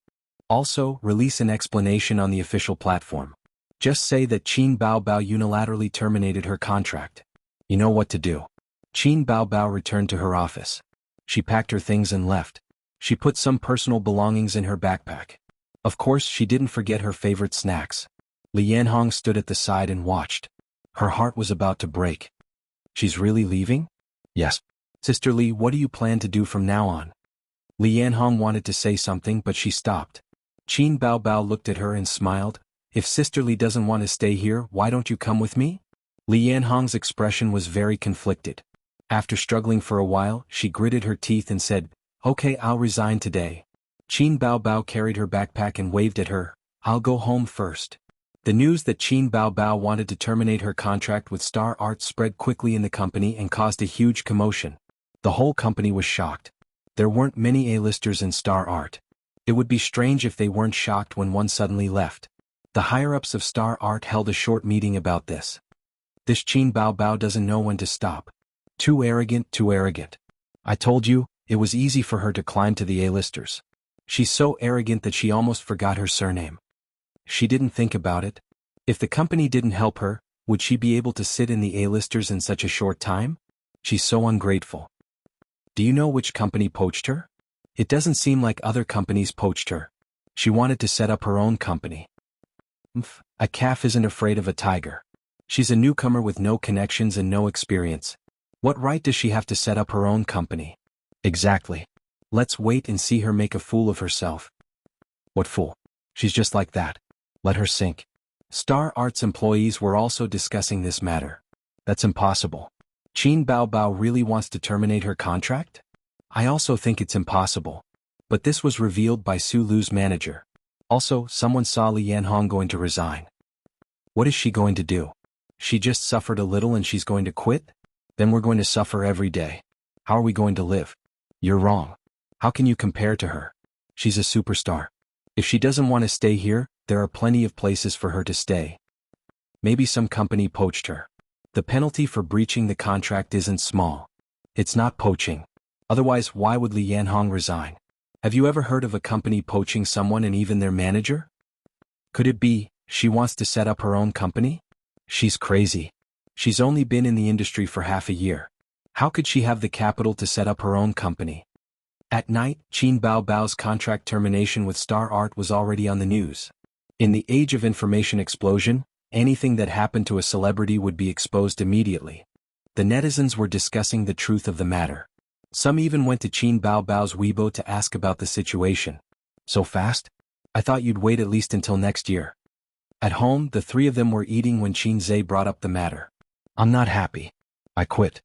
A: Also, release an explanation on the official platform. Just say that Qin Baobao unilaterally terminated her contract. You know what to do. Qin Baobao returned to her office. She packed her things and left. She put some personal belongings in her backpack. Of course, she didn't forget her favorite snacks. Li Yanhong stood at the side and watched. Her heart was about to break. She's really leaving? Yes. Sister Li, what do you plan to do from now on? Li Yanhong wanted to say something but she stopped. Qin Baobao looked at her and smiled. If Sister Li doesn't want to stay here, why don't you come with me? Li Yanhong's expression was very conflicted. After struggling for a while, she gritted her teeth and said, Okay, I'll resign today. Qin Baobao carried her backpack and waved at her. I'll go home first. The news that Qin Baobao wanted to terminate her contract with Star Art spread quickly in the company and caused a huge commotion. The whole company was shocked. There weren't many A-listers in Star Art. It would be strange if they weren't shocked when one suddenly left. The higher-ups of Star Art held a short meeting about this. This Qin Baobao doesn't know when to stop. Too arrogant, too arrogant. I told you, it was easy for her to climb to the A-listers. She's so arrogant that she almost forgot her surname. She didn't think about it. If the company didn't help her, would she be able to sit in the A-listers in such a short time? She's so ungrateful. Do you know which company poached her? It doesn't seem like other companies poached her. She wanted to set up her own company. A calf isn't afraid of a tiger. She's a newcomer with no connections and no experience. What right does she have to set up her own company? Exactly. Let's wait and see her make a fool of herself. What fool? She's just like that. Let her sink. Star Art's employees were also discussing this matter. That's impossible. Qin Baobao really wants to terminate her contract? I also think it's impossible. But this was revealed by Su Lu's manager. Also, someone saw Li Yanhong going to resign. What is she going to do? She just suffered a little and she's going to quit? Then we're going to suffer every day. How are we going to live? You're wrong. How can you compare to her? She's a superstar. If she doesn't want to stay here, there are plenty of places for her to stay. Maybe some company poached her. The penalty for breaching the contract isn't small. It's not poaching. Otherwise, why would Li Yanhong resign? Have you ever heard of a company poaching someone and even their manager? Could it be, She wants to set up her own company? She's crazy. She's only been in the industry for half a year. How could she have the capital to set up her own company? At night, Qin Baobao's contract termination with Star Art was already on the news. In the age of information explosion, anything that happened to a celebrity would be exposed immediately. The netizens were discussing the truth of the matter. Some even went to Qin Baobao's Weibo to ask about the situation. So fast? I thought you'd wait at least until next year. At home, the three of them were eating when Qin Zhe brought up the matter. I'm not happy. I quit.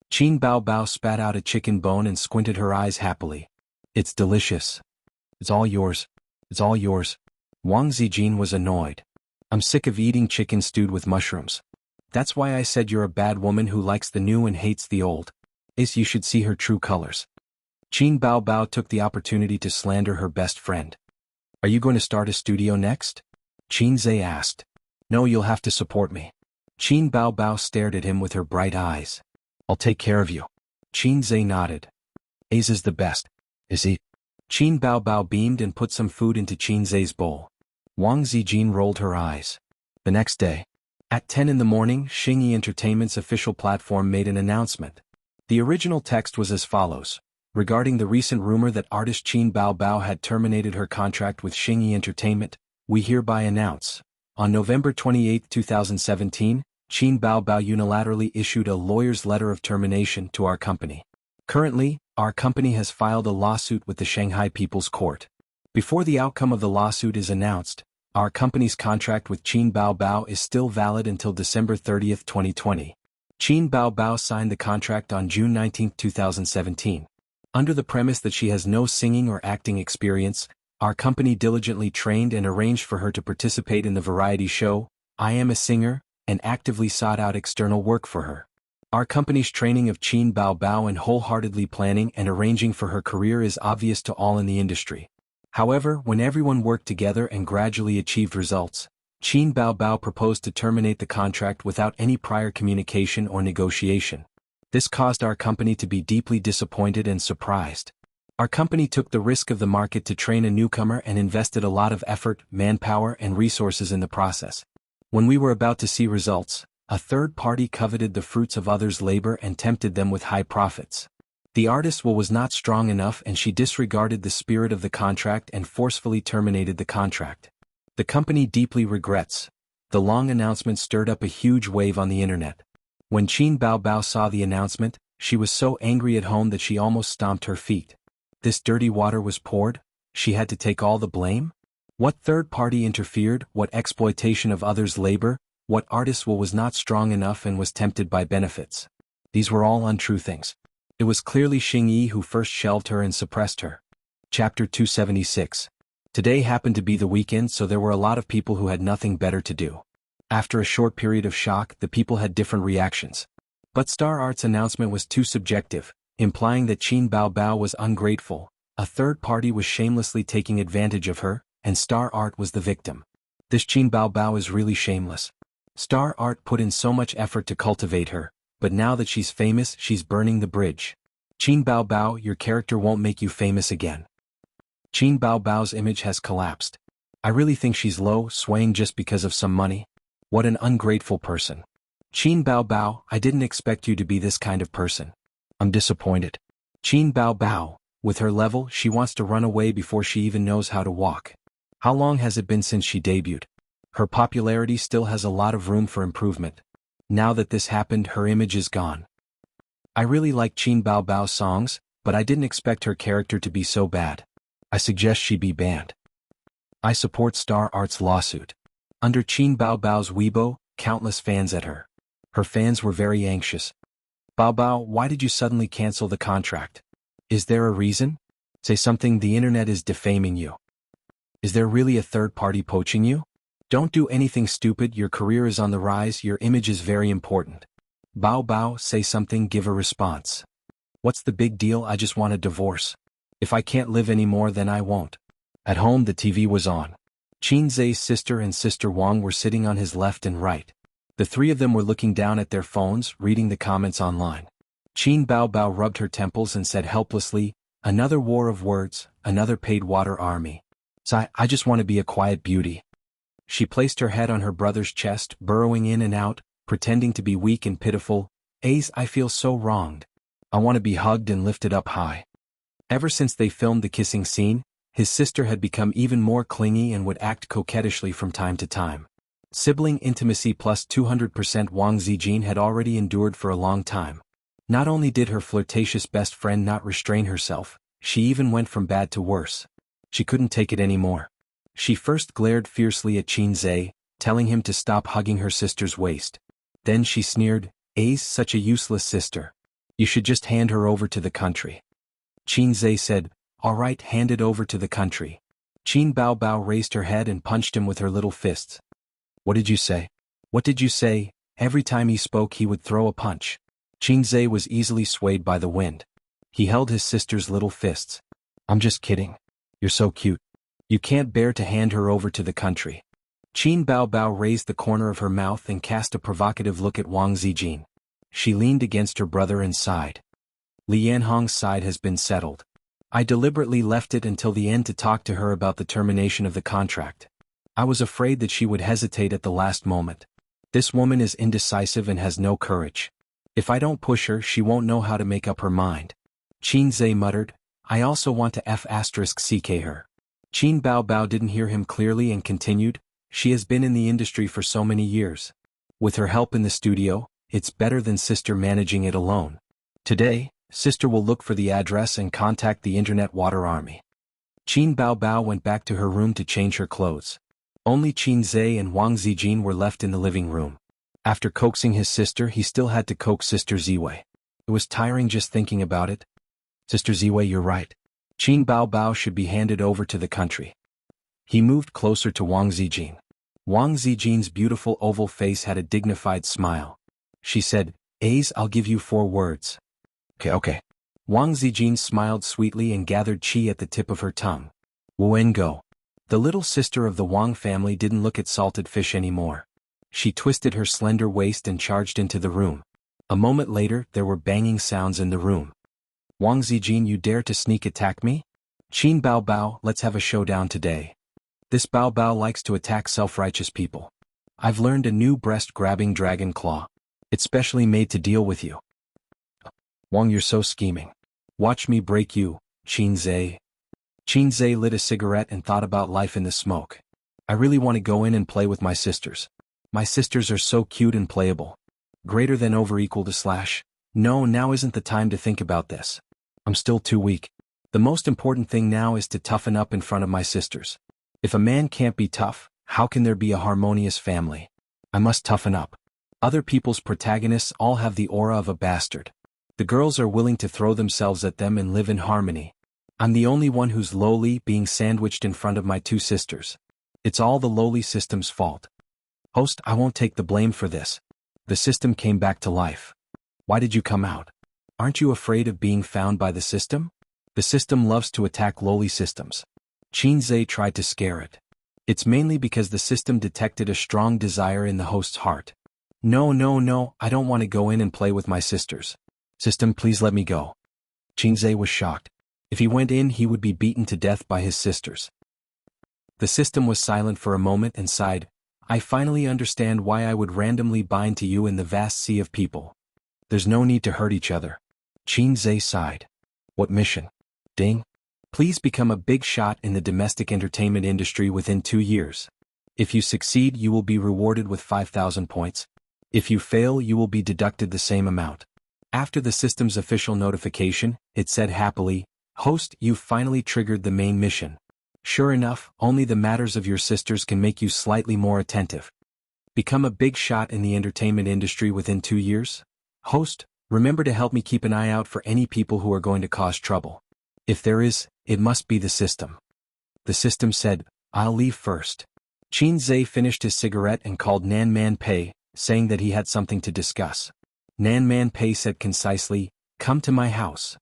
A: Qin Baobao spat out a chicken bone and squinted her eyes happily. It's delicious. It's all yours. It's all yours. Wang Zijin was annoyed. I'm sick of eating chicken stewed with mushrooms. That's why I said you're a bad woman who likes the new and hates the old. You should see her true colors. Qin Baobao took the opportunity to slander her best friend. Are you going to start a studio next? Qin Zhe asked. No, you'll have to support me. Qin Baobao stared at him with her bright eyes. I'll take care of you. Qin Zhe nodded. Ace is the best. Is he? Qin Baobao beamed and put some food into Qin Zhe's bowl. Wang Zijin rolled her eyes. The next day, at 10 in the morning, Xingyi Entertainment's official platform made an announcement. The original text was as follows. Regarding the recent rumor that artist Qin Baobao had terminated her contract with Xingyi Entertainment, we hereby announce. On November 28, 2017, Qin Baobao unilaterally issued a lawyer's letter of termination to our company. Currently, our company has filed a lawsuit with the Shanghai People's Court. Before the outcome of the lawsuit is announced, our company's contract with Qin Baobao is still valid until December 30, 2020. Qin Baobao signed the contract on June 19, 2017. Under the premise that she has no singing or acting experience, our company diligently trained and arranged for her to participate in the variety show, I Am a Singer, and actively sought out external work for her. Our company's training of Qin Baobao and wholeheartedly planning and arranging for her career is obvious to all in the industry. However, when everyone worked together and gradually achieved results, Qin Baobao proposed to terminate the contract without any prior communication or negotiation. This caused our company to be deeply disappointed and surprised. Our company took the risk of the market to train a newcomer and invested a lot of effort, manpower, and resources in the process. When we were about to see results, a third party coveted the fruits of others' labor and tempted them with high profits. The artist's will was not strong enough and she disregarded the spirit of the contract and forcefully terminated the contract. The company deeply regrets. The long announcement stirred up a huge wave on the internet. When Qin Baobao saw the announcement, she was so angry at home that she almost stomped her feet. This dirty water was poured? She had to take all the blame? What third party interfered? What exploitation of others' labor? What artist's will was not strong enough and was tempted by benefits? These were all untrue things. It was clearly Xingyi who first shelved her and suppressed her. Chapter 276. Today happened to be the weekend, so there were a lot of people who had nothing better to do. After a short period of shock, the people had different reactions. But Star Art's announcement was too subjective, implying that Qin Baobao was ungrateful, a third party was shamelessly taking advantage of her, and Star Art was the victim. This Qin Baobao is really shameless. Star Art put in so much effort to cultivate her, but now that she's famous, she's burning the bridge. Qin Baobao, your character won't make you famous again. Qin Baobao's image has collapsed. I really think she's low, swaying just because of some money. What an ungrateful person. Qin Baobao, I didn't expect you to be this kind of person. I'm disappointed. Qin Baobao, with her level, she wants to run away before she even knows how to walk. How long has it been since she debuted? Her popularity still has a lot of room for improvement. Now that this happened, her image is gone. I really like Qin Baobao's songs, but I didn't expect her character to be so bad. I suggest she be banned. I support Star Art's lawsuit. Under Qin Baobao's Weibo, countless fans at her. Her fans were very anxious. Baobao, why did you suddenly cancel the contract? Is there a reason? Say something, the internet is defaming you. Is there really a third party poaching you? Don't do anything stupid, your career is on the rise, your image is very important. Baobao, say something, give a response. What's the big deal? I just want a divorce. If I can't live anymore, then I won't. At home, the TV was on. Qin Zhe's sister and sister Wang were sitting on his left and right. The three of them were looking down at their phones, reading the comments online. Qin Baobao rubbed her temples and said helplessly, another war of words, another paid water army. I just want to be a quiet beauty. She placed her head on her brother's chest, burrowing in and out, pretending to be weak and pitiful. Ace, I feel so wronged. I want to be hugged and lifted up high. Ever since they filmed the kissing scene, his sister had become even more clingy and would act coquettishly from time to time. Sibling intimacy plus 200% Wang Zijin had already endured for a long time. Not only did her flirtatious best friend not restrain herself, she even went from bad to worse. She couldn't take it anymore. She first glared fiercely at Qin Zhe, telling him to stop hugging her sister's waist. Then she sneered, Ace, such a useless sister. You should just hand her over to the country. Qin Zhe said, all right, hand it over to the country. Qin Bao Bao raised her head and punched him with her little fists. What did you say? What did you say? Every time he spoke he would throw a punch. Qin Zhe was easily swayed by the wind. He held his sister's little fists. I'm just kidding. You're so cute. You can't bear to hand her over to the country. Qin Bao Bao raised the corner of her mouth and cast a provocative look at Wang Zijin. She leaned against her brother and sighed. Li Yanhong's side has been settled. I deliberately left it until the end to talk to her about the termination of the contract. I was afraid that she would hesitate at the last moment. This woman is indecisive and has no courage. If I don't push her, she won't know how to make up her mind. Qin Zhe muttered, I also want to F***ck her. Qin Bao Bao didn't hear him clearly and continued, she has been in the industry for so many years. With her help in the studio, it's better than sister managing it alone. Today, sister will look for the address and contact the internet water army. Qin Bao Bao went back to her room to change her clothes. Only Qin Zhe and Wang Zijin were left in the living room. After coaxing his sister, he still had to coax Sister Ziwei. It was tiring just thinking about it. Sister Ziwei, you're right. Qin Bao Bao should be handed over to the country. He moved closer to Wang Zijin. Wang Zijin's beautiful oval face had a dignified smile. She said, Ace, I'll give you 4 words. Okay. Wang Zijin smiled sweetly and gathered qi at the tip of her tongue. Wen go. The little sister of the Wang family didn't look at salted fish anymore. She twisted her slender waist and charged into the room. A moment later, there were banging sounds in the room. Wang Zijin, you dare to sneak attack me? Qin Bao Bao, let's have a showdown today. This Bao Bao likes to attack self-righteous people. I've learned a new breast-grabbing dragon claw. It's specially made to deal with you. Wang, you're so scheming. Watch me break you, Qin Zhe. Qin Zhe lit a cigarette and thought about life in the smoke. I really want to go in and play with my sisters. My sisters are so cute and playable. Greater than over equal to slash. No, now isn't the time to think about this. I'm still too weak. The most important thing now is to toughen up in front of my sisters. If a man can't be tough, how can there be a harmonious family? I must toughen up. Other people's protagonists all have the aura of a bastard. The girls are willing to throw themselves at them and live in harmony. I'm the only one who's lowly, being sandwiched in front of my 2 sisters. It's all the lowly system's fault. Host, I won't take the blame for this. The system came back to life. Why did you come out? Aren't you afraid of being found by the system? The system loves to attack lowly systems. Qin Zhe tried to scare it. It's mainly because the system detected a strong desire in the host's heart. No, I don't want to go in and play with my sisters. System, please let me go. Qin Zhe was shocked. If he went in, he would be beaten to death by his sisters. The system was silent for a moment and sighed. I finally understand why I would randomly bind to you in the vast sea of people. There's no need to hurt each other. Qin Zhe sighed. What mission? Ding. Please become a big shot in the domestic entertainment industry within 2 years. If you succeed, you will be rewarded with 5,000 points. If you fail, you will be deducted the same amount. After the system's official notification, it said happily, Host, you've finally triggered the main mission. Sure enough, only the matters of your sisters can make you slightly more attentive. Become a big shot in the entertainment industry within 2 years? Host, remember to help me keep an eye out for any people who are going to cause trouble. If there is, it must be the system. The system said, I'll leave first. Qin Zhe finished his cigarette and called Nan Man Pei, saying that he had something to discuss. Nan Man Pei said concisely, Come to my house.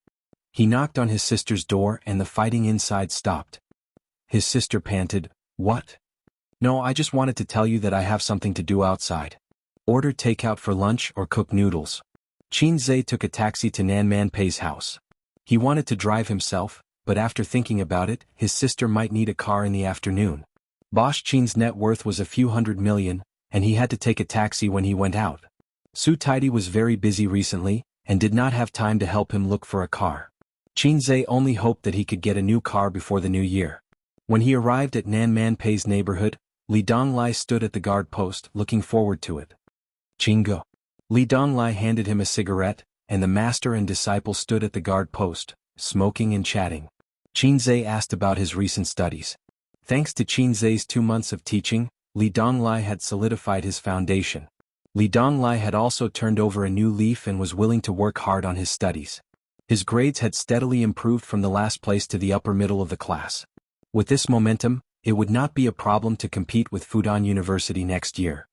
A: He knocked on his sister's door and the fighting inside stopped. His sister panted, What? No, I just wanted to tell you that I have something to do outside. Order takeout for lunch or cook noodles. Qin Zhe took a taxi to Nan Man Pei's house. He wanted to drive himself, but after thinking about it, his sister might need a car in the afternoon. Boss Qin's net worth was a few hundred million, and he had to take a taxi when he went out. Su Taidi was very busy recently, and did not have time to help him look for a car. Qin Zhe only hoped that he could get a new car before the new year. When he arrived at Nan Man Pei's neighborhood, Li Donglai stood at the guard post, looking forward to it. Qinggo. Li Donglai handed him a cigarette, and the master and disciple stood at the guard post, smoking and chatting. Qin Zhe asked about his recent studies. Thanks to Qin Zhe's 2 months of teaching, Li Donglai had solidified his foundation. Li Donglai had also turned over a new leaf and was willing to work hard on his studies. His grades had steadily improved from the last place to the upper middle of the class. With this momentum, it would not be a problem to compete with Fudan University next year.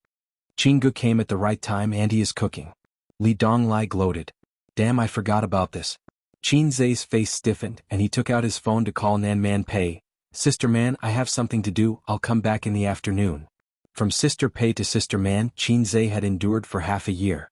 A: Qinggu came at the right time and he is cooking. Li Donglai gloated. Damn, I forgot about this. Qin Zhe's face stiffened and he took out his phone to call Nan Man Pei. Sister Man, I have something to do, I'll come back in the afternoon. From Sister Pei to Sister Man, Qin Zhe had endured for half a year.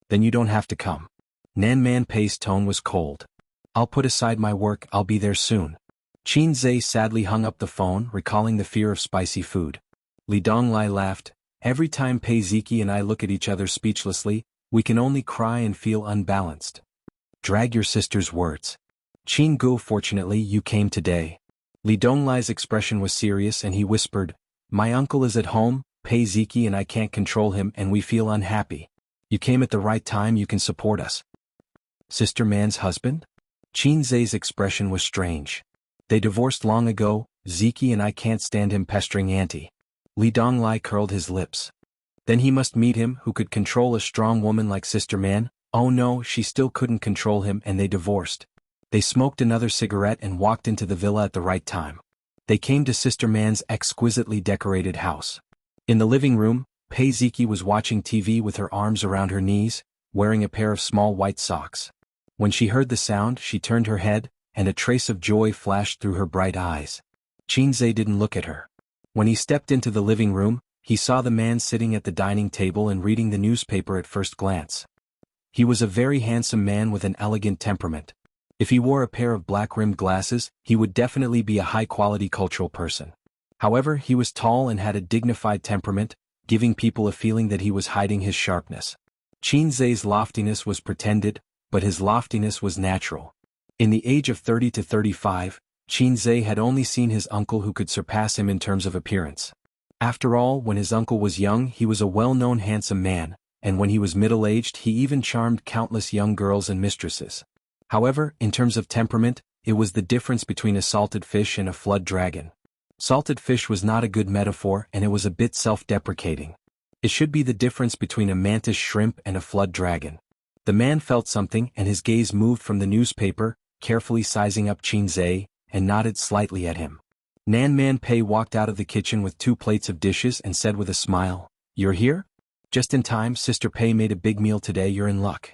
A: Then you don't have to come. Nan Man Pei's tone was cold. I'll put aside my work, I'll be there soon. Qin Zhe sadly hung up the phone, recalling the fear of spicy food. Li Donglai laughed. Every time Pei Ziki and I look at each other speechlessly, we can only cry and feel unbalanced. Drag your sister's words. Qin Gu, fortunately you came today. Li Donglai's expression was serious and he whispered, my uncle is at home, Pei Ziki and I can't control him and we feel unhappy. You came at the right time, you can support us. Sister Man's husband? Qin Zhe's expression was strange. They divorced long ago, Ziki and I can't stand him pestering Auntie. Li Donglai curled his lips. Then he must meet him who could control a strong woman like Sister Man. Oh no, she still couldn't control him and they divorced. They smoked another cigarette and walked into the villa at the right time. They came to Sister Man's exquisitely decorated house. In the living room, Pei Ziki was watching TV with her arms around her knees, wearing a pair of small white socks. When she heard the sound, she turned her head, and a trace of joy flashed through her bright eyes. Qin Zhe didn't look at her. When he stepped into the living room, he saw the man sitting at the dining table and reading the newspaper at first glance. He was a very handsome man with an elegant temperament. If he wore a pair of black-rimmed glasses, he would definitely be a high-quality cultural person. However, he was tall and had a dignified temperament, giving people a feeling that he was hiding his sharpness. Qin Zhe's loftiness was pretended, but his loftiness was natural. In the age of 30 to 35, Qin Zhe had only seen his uncle who could surpass him in terms of appearance. After all, when his uncle was young he was a well-known handsome man, and when he was middle-aged he even charmed countless young girls and mistresses. However, in terms of temperament, it was the difference between a salted fish and a flood dragon. Salted fish was not a good metaphor and it was a bit self-deprecating. It should be the difference between a mantis shrimp and a flood dragon. The man felt something and his gaze moved from the newspaper, carefully sizing up Qin Zhe, and nodded slightly at him. Nan Man Pei walked out of the kitchen with 2 plates of dishes and said with a smile, "You're here? Just in time, Sister Pei made a big meal today, you're in luck."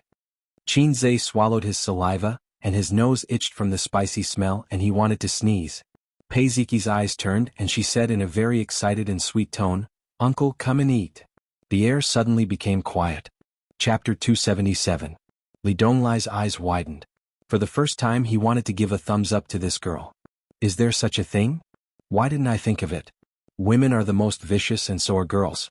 A: Qin Zhe swallowed his saliva, and his nose itched from the spicy smell and he wanted to sneeze. Pei Ziki's eyes turned and she said in a very excited and sweet tone, "Uncle, come and eat." The air suddenly became quiet. Chapter 277. Li Donglai's eyes widened. For the first time he wanted to give a thumbs up to this girl. Is there such a thing? Why didn't I think of it? Women are the most vicious and so are girls.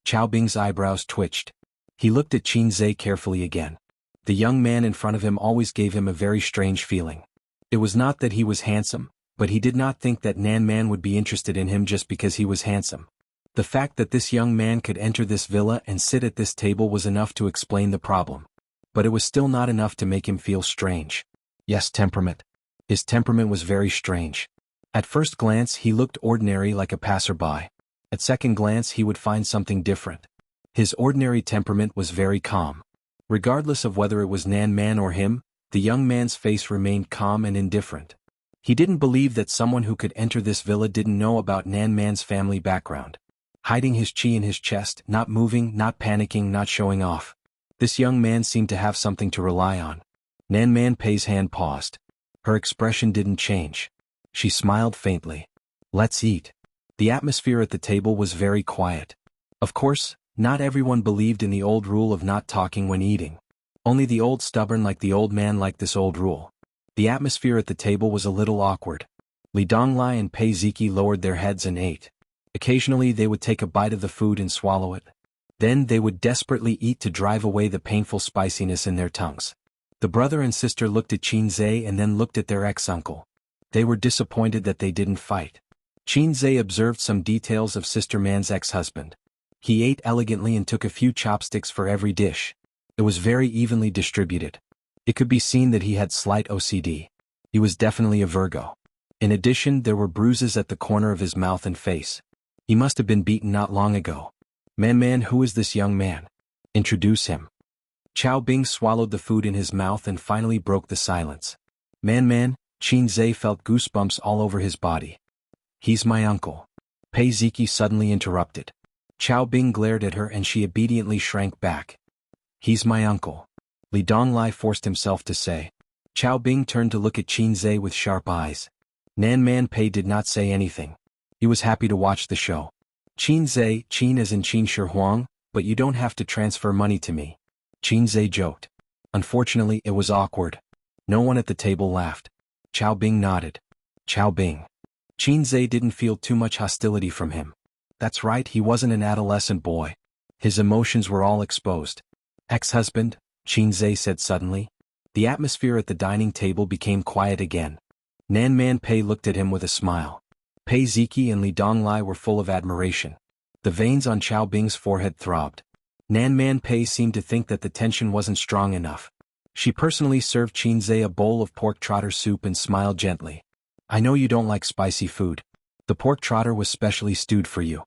A: Chao Bing's eyebrows twitched. He looked at Qin Zhe carefully again. The young man in front of him always gave him a very strange feeling. It was not that he was handsome, but he did not think that Nan Man would be interested in him just because he was handsome. The fact that this young man could enter this villa and sit at this table was enough to explain the problem. But it was still not enough to make him feel strange. Yes, temperament. His temperament was very strange. At first glance he looked ordinary like a passerby. At second glance he would find something different. His ordinary temperament was very calm. Regardless of whether it was Nan Man or him, the young man's face remained calm and indifferent. He didn't believe that someone who could enter this villa didn't know about Nan Man's family background. Hiding his chi in his chest, not moving, not panicking, not showing off. This young man seemed to have something to rely on. Nan Man Pei's hand paused. Her expression didn't change. She smiled faintly. Let's eat. The atmosphere at the table was very quiet. Of course, not everyone believed in the old rule of not talking when eating. Only the old stubborn like the old man liked this old rule. The atmosphere at the table was a little awkward. Li Donglai and Pei Ziki lowered their heads and ate. Occasionally they would take a bite of the food and swallow it. Then they would desperately eat to drive away the painful spiciness in their tongues. The brother and sister looked at Qinzhe and then looked at their ex-uncle. They were disappointed that they didn't fight. Qinzhe observed some details of Sister Man's ex-husband. He ate elegantly and took a few chopsticks for every dish. It was very evenly distributed. It could be seen that he had slight OCD. He was definitely a Virgo. In addition, there were bruises at the corner of his mouth and face. He must have been beaten not long ago. Man, who is this young man? Introduce him. Chao Bing swallowed the food in his mouth and finally broke the silence. Man, Qinzhe felt goosebumps all over his body. He's my uncle. Pei Ziki suddenly interrupted. Chao Bing glared at her and she obediently shrank back. He's my uncle. Li Donglai forced himself to say. Chao Bing turned to look at Qinzhe with sharp eyes. Man Pei did not say anything. He was happy to watch the show. Qinzhe, Qin as in Qin Shi Huang, but you don't have to transfer money to me. Qinzhe joked. Unfortunately, it was awkward. No one at the table laughed. Chao Bing nodded. Chao Bing. Qinzhe didn't feel too much hostility from him. That's right, he wasn't an adolescent boy. His emotions were all exposed. Ex-husband, Qinzhe said suddenly. The atmosphere at the dining table became quiet again. Man Pei looked at him with a smile. Pei Ziki and Li Donglai were full of admiration. The veins on Chao Bing's forehead throbbed. Man Pei seemed to think that the tension wasn't strong enough. She personally served Qinzhe a bowl of pork trotter soup and smiled gently. I know you don't like spicy food. The pork trotter was specially stewed for you.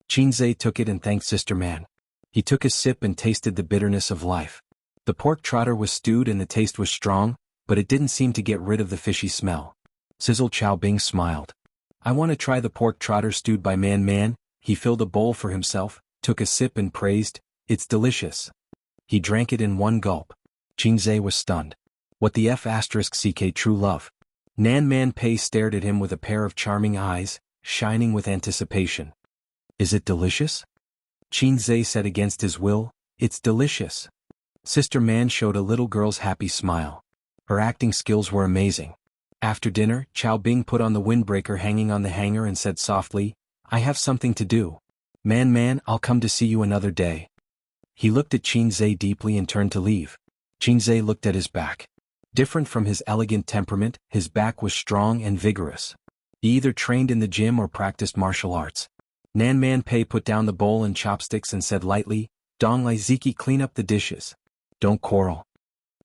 A: Qinzhe took it and thanked Sister Man. He took a sip and tasted the bitterness of life. The pork trotter was stewed and the taste was strong, but it didn't seem to get rid of the fishy smell. Sizzle Chao Bing smiled. I want to try the pork trotter stewed by Man. He filled a bowl for himself, took a sip and praised, it's delicious. He drank it in one gulp. Qinzhe was stunned. What the F***ck true love? Man Pei stared at him with a pair of charming eyes, shining with anticipation. Is it delicious? Qinzhe said against his will, it's delicious. Sister Man showed a little girl's happy smile. Her acting skills were amazing. After dinner, Chao Bing put on the windbreaker hanging on the hanger and said softly, I have something to do. Man, I'll come to see you another day. He looked at Qinzhe deeply and turned to leave. Qinzhe looked at his back. Different from his elegant temperament, his back was strong and vigorous. He either trained in the gym or practiced martial arts. Man Pei put down the bowl and chopsticks and said lightly, Donglai Ziki, clean up the dishes. Don't quarrel.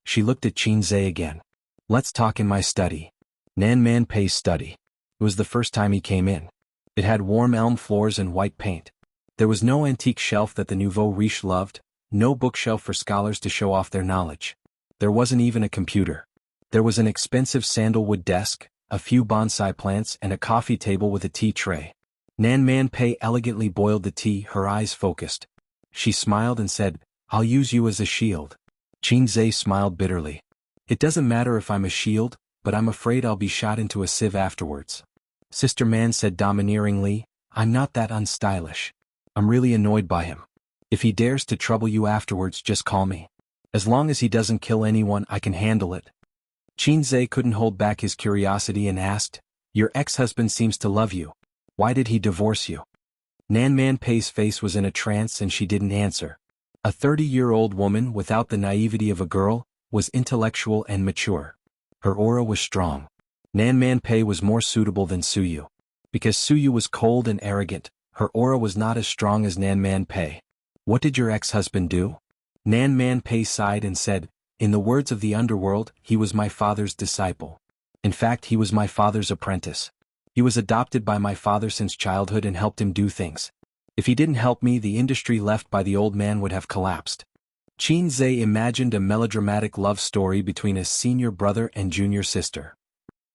A: She looked at Qinzhe again. Let's talk in my study. Man Pei's study. It was the first time he came in. It had warm elm floors and white paint. There was no antique shelf that the nouveau riche loved, no bookshelf for scholars to show off their knowledge. There wasn't even a computer. There was an expensive sandalwood desk, a few bonsai plants and a coffee table with a tea tray. Man Pei elegantly boiled the tea, her eyes focused. She smiled and said, I'll use you as a shield. Qinzhe smiled bitterly. It doesn't matter if I'm a shield, but I'm afraid I'll be shot into a sieve afterwards. Sister Man said domineeringly, I'm not that unstylish. I'm really annoyed by him. If he dares to trouble you afterwards, just call me. As long as he doesn't kill anyone, I can handle it. Qinzhe couldn't hold back his curiosity and asked, Your ex-husband seems to love you. Why did he divorce you? Man Pei's face was in a trance and she didn't answer. A 30-year-old woman without the naivety of a girl, was intellectual and mature. Her aura was strong. Man Pei was more suitable than Suyu. Because Suyu was cold and arrogant, her aura was not as strong as Man Pei. What did your ex-husband do? Man Pei sighed and said, In the words of the underworld, he was my father's disciple. In fact, he was my father's apprentice. He was adopted by my father since childhood and helped him do things. If he didn't help me, the industry left by the old man would have collapsed. Qinzhe imagined a melodramatic love story between a senior brother and junior sister.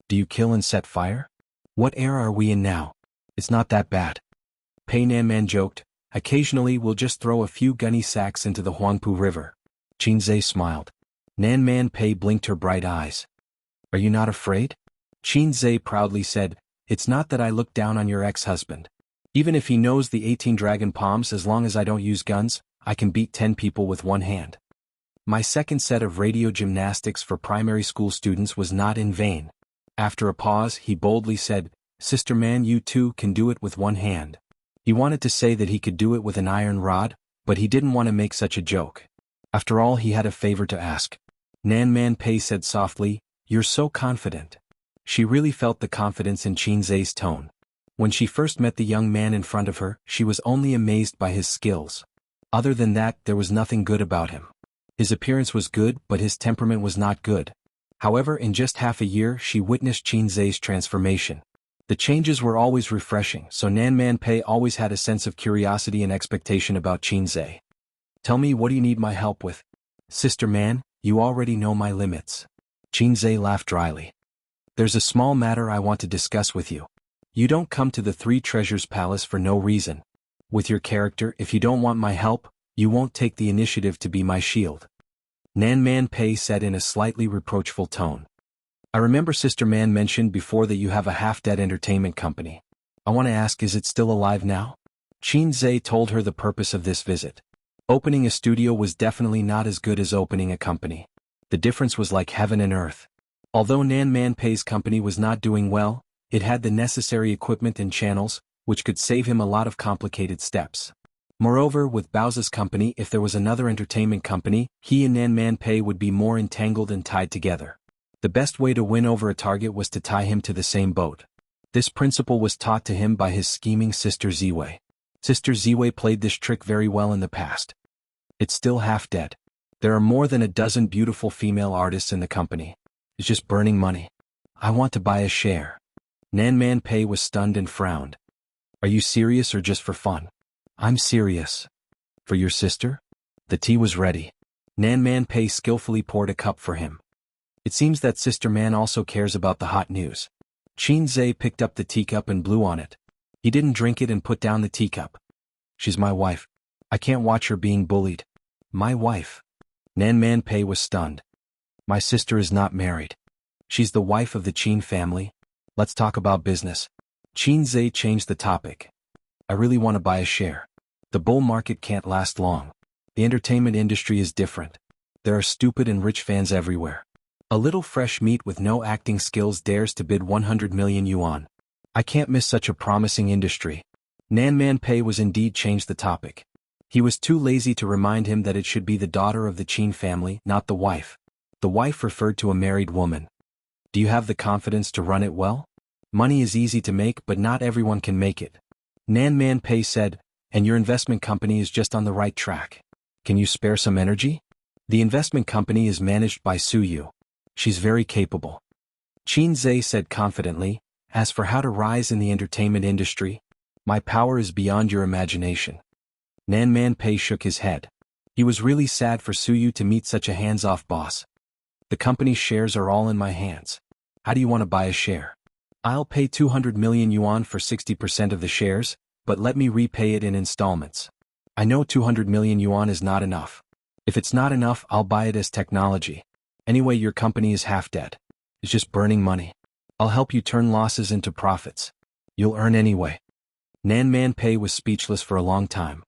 A: Do you kill and set fire? What era are we in now? It's not that bad. Pei Nanman joked, Occasionally we'll just throw a few gunny sacks into the Huangpu River. Qinzhe smiled. Nanman Pei blinked her bright eyes. Are you not afraid? Qinzhe proudly said, It's not that I look down on your ex-husband. Even if he knows the 18 dragon palms, as long as I don't use guns, I can beat 10 people with one hand. My second set of radio gymnastics for primary school students was not in vain. After a pause, he boldly said, Sister Man, you too can do it with one hand. He wanted to say that he could do it with an iron rod, but he didn't want to make such a joke. After all, he had a favor to ask. Nan Man Pei said softly, "You're so confident." She really felt the confidence in Qin Zhe's tone. When she first met the young man in front of her, she was only amazed by his skills. Other than that, there was nothing good about him. His appearance was good, but his temperament was not good. However, in just half a year, she witnessed Qin Zhe's transformation. The changes were always refreshing, so Nan Man Pei always had a sense of curiosity and expectation about Qin Zhe. "Tell me, what do you need my help with?" "Sister Man, you already know my limits." Qin Zhe laughed dryly. "There's a small matter I want to discuss with you. You don't come to the Three Treasures Palace for no reason. With your character, if you don't want my help, you won't take the initiative to be my shield." Nan Man Pei said in a slightly reproachful tone. "I remember Sister Man mentioned before that you have a half-dead entertainment company. I want to ask, is it still alive now?" Qin Zhe told her the purpose of this visit. Opening a studio was definitely not as good as opening a company. The difference was like heaven and earth. Although Nan Man Pei's company was not doing well, it had the necessary equipment and channels, which could save him a lot of complicated steps. Moreover, with Bao's company, if there was another entertainment company, he and Nan Man Pei would be more entangled and tied together. The best way to win over a target was to tie him to the same boat. This principle was taught to him by his scheming sister Ziwei. Sister Ziwei played this trick very well in the past. It's still half dead. There are more than a dozen beautiful female artists in the company. It's just burning money. I want to buy a share. Nan Man Pei was stunned and frowned. Are you serious or just for fun? I'm serious. For your sister? The tea was ready. Nan Man Pei skillfully poured a cup for him. It seems that Sister Man also cares about the hot news. Qin Zhe picked up the teacup and blew on it. He didn't drink it and put down the teacup. She's my wife. I can't watch her being bullied. My wife. Nan Man Pei was stunned. My sister is not married. She's the wife of the Qin family. Let's talk about business. Qin Zhe changed the topic. I really want to buy a share. The bull market can't last long. The entertainment industry is different. There are stupid and rich fans everywhere. A little fresh meat with no acting skills dares to bid 100 million yuan. I can't miss such a promising industry. Nan Man Pei was indeed changed the topic. He was too lazy to remind him that it should be the daughter of the Qin family, not the wife. The wife referred to a married woman. Do you have the confidence to run it well? Money is easy to make, but not everyone can make it. Nan Man Pei said, and your investment company is just on the right track. Can you spare some energy? The investment company is managed by Su Yu. She's very capable. Qin Zhe said confidently, as for how to rise in the entertainment industry, my power is beyond your imagination. Nan Man Pei shook his head. He was really sad for Su Yu to meet such a hands-off boss. The company's shares are all in my hands. How do you want to buy a share? I'll pay 200 million yuan for 60% of the shares, but let me repay it in installments. I know 200 million yuan is not enough. If it's not enough, I'll buy it as technology. Anyway, your company is half dead. It's just burning money. I'll help you turn losses into profits. You'll earn anyway. Nan Man Pei was speechless for a long time.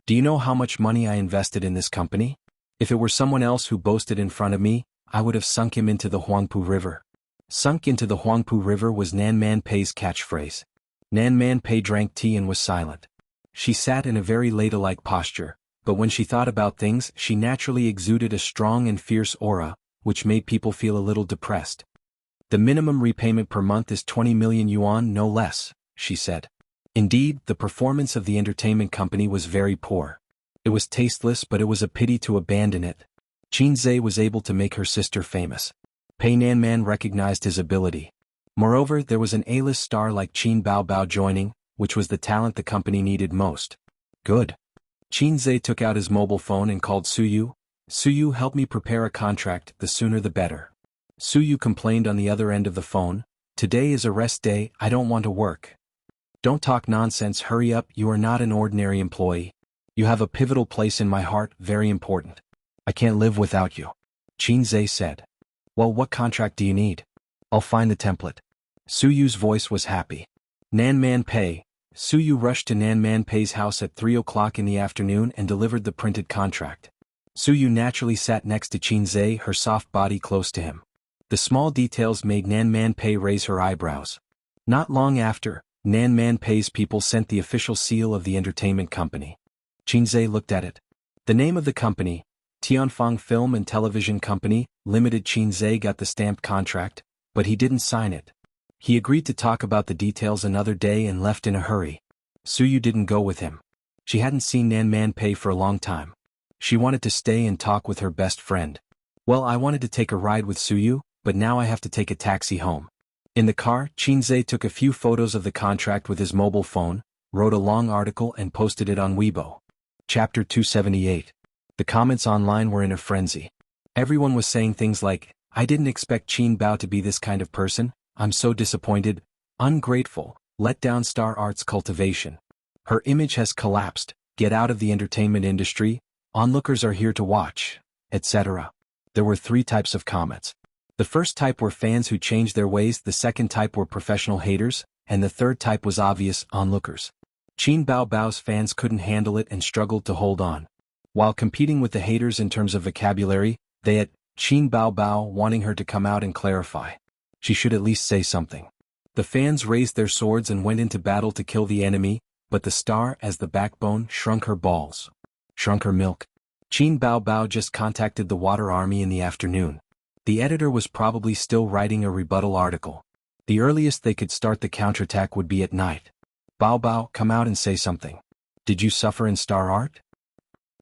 A: Do you know how much money I invested in this company? If it were someone else who boasted in front of me, I would have sunk him into the Huangpu River. Sunk into the Huangpu River was Nan Man Pei's catchphrase. Nan Man Pei drank tea and was silent. She sat in a very ladylike posture, but when she thought about things, she naturally exuded a strong and fierce aura, which made people feel a little depressed. The minimum repayment per month is 20 million yuan, no less, she said. Indeed, the performance of the entertainment company was very poor. It was tasteless, but it was a pity to abandon it. Qin Zhe was able to make her sister famous. Pei Nan Man recognized his ability. Moreover, there was an A-list star like Qin Bao joining, which was the talent the company needed most. Good. Qin Zhe took out his mobile phone and called Su Yu. Su Yu, help me prepare a contract, the sooner the better. Su Yu complained on the other end of the phone. Today is a rest day, I don't want to work. Don't talk nonsense, hurry up, you are not an ordinary employee. You have a pivotal place in my heart, very important. I can't live without you. Qin Zhe said. Well, what contract do you need? I'll find the template. Su Yu's voice was happy. Nan Man Pei. Su Yu rushed to Nan Man Pei's house at 3 o'clock in the afternoon and delivered the printed contract. Su Yu naturally sat next to Qin Zhe, her soft body close to him. The small details made Nan Man Pei raise her eyebrows. Not long after, Nan Man pays people sent the official seal of the entertainment company. Qinzhe looked at it. The name of the company, Tianfang Film and Television Company, Limited. Qinzhe got the stamped contract, but he didn't sign it. He agreed to talk about the details another day and left in a hurry. Suyu didn't go with him. She hadn't seen Nan Man Pei for a long time. She wanted to stay and talk with her best friend. Well, I wanted to take a ride with Suyu, but now I have to take a taxi home. In the car, Qinzhe took a few photos of the contract with his mobile phone, wrote a long article and posted it on Weibo. Chapter 278. The comments online were in a frenzy. Everyone was saying things like, I didn't expect Qin Bao to be this kind of person, I'm so disappointed, ungrateful, let down Star Art's Cultivation. Her image has collapsed, get out of the entertainment industry, onlookers are here to watch, etc. There were 3 types of comments. The first type were fans who changed their ways, the second type were professional haters, and the third type was obvious onlookers. Qin Bao Bao's fans couldn't handle it and struggled to hold on. While competing with the haters in terms of vocabulary, they had Qin Bao Bao wanting her to come out and clarify. She should at least say something. The fans raised their swords and went into battle to kill the enemy, but the star as the backbone shrunk her balls. Shrunk her milk. Qin Bao Bao just contacted the Water Army in the afternoon. The editor was probably still writing a rebuttal article. The earliest they could start the counterattack would be at night. Bao Bao, come out and say something. Did you suffer in Star Art?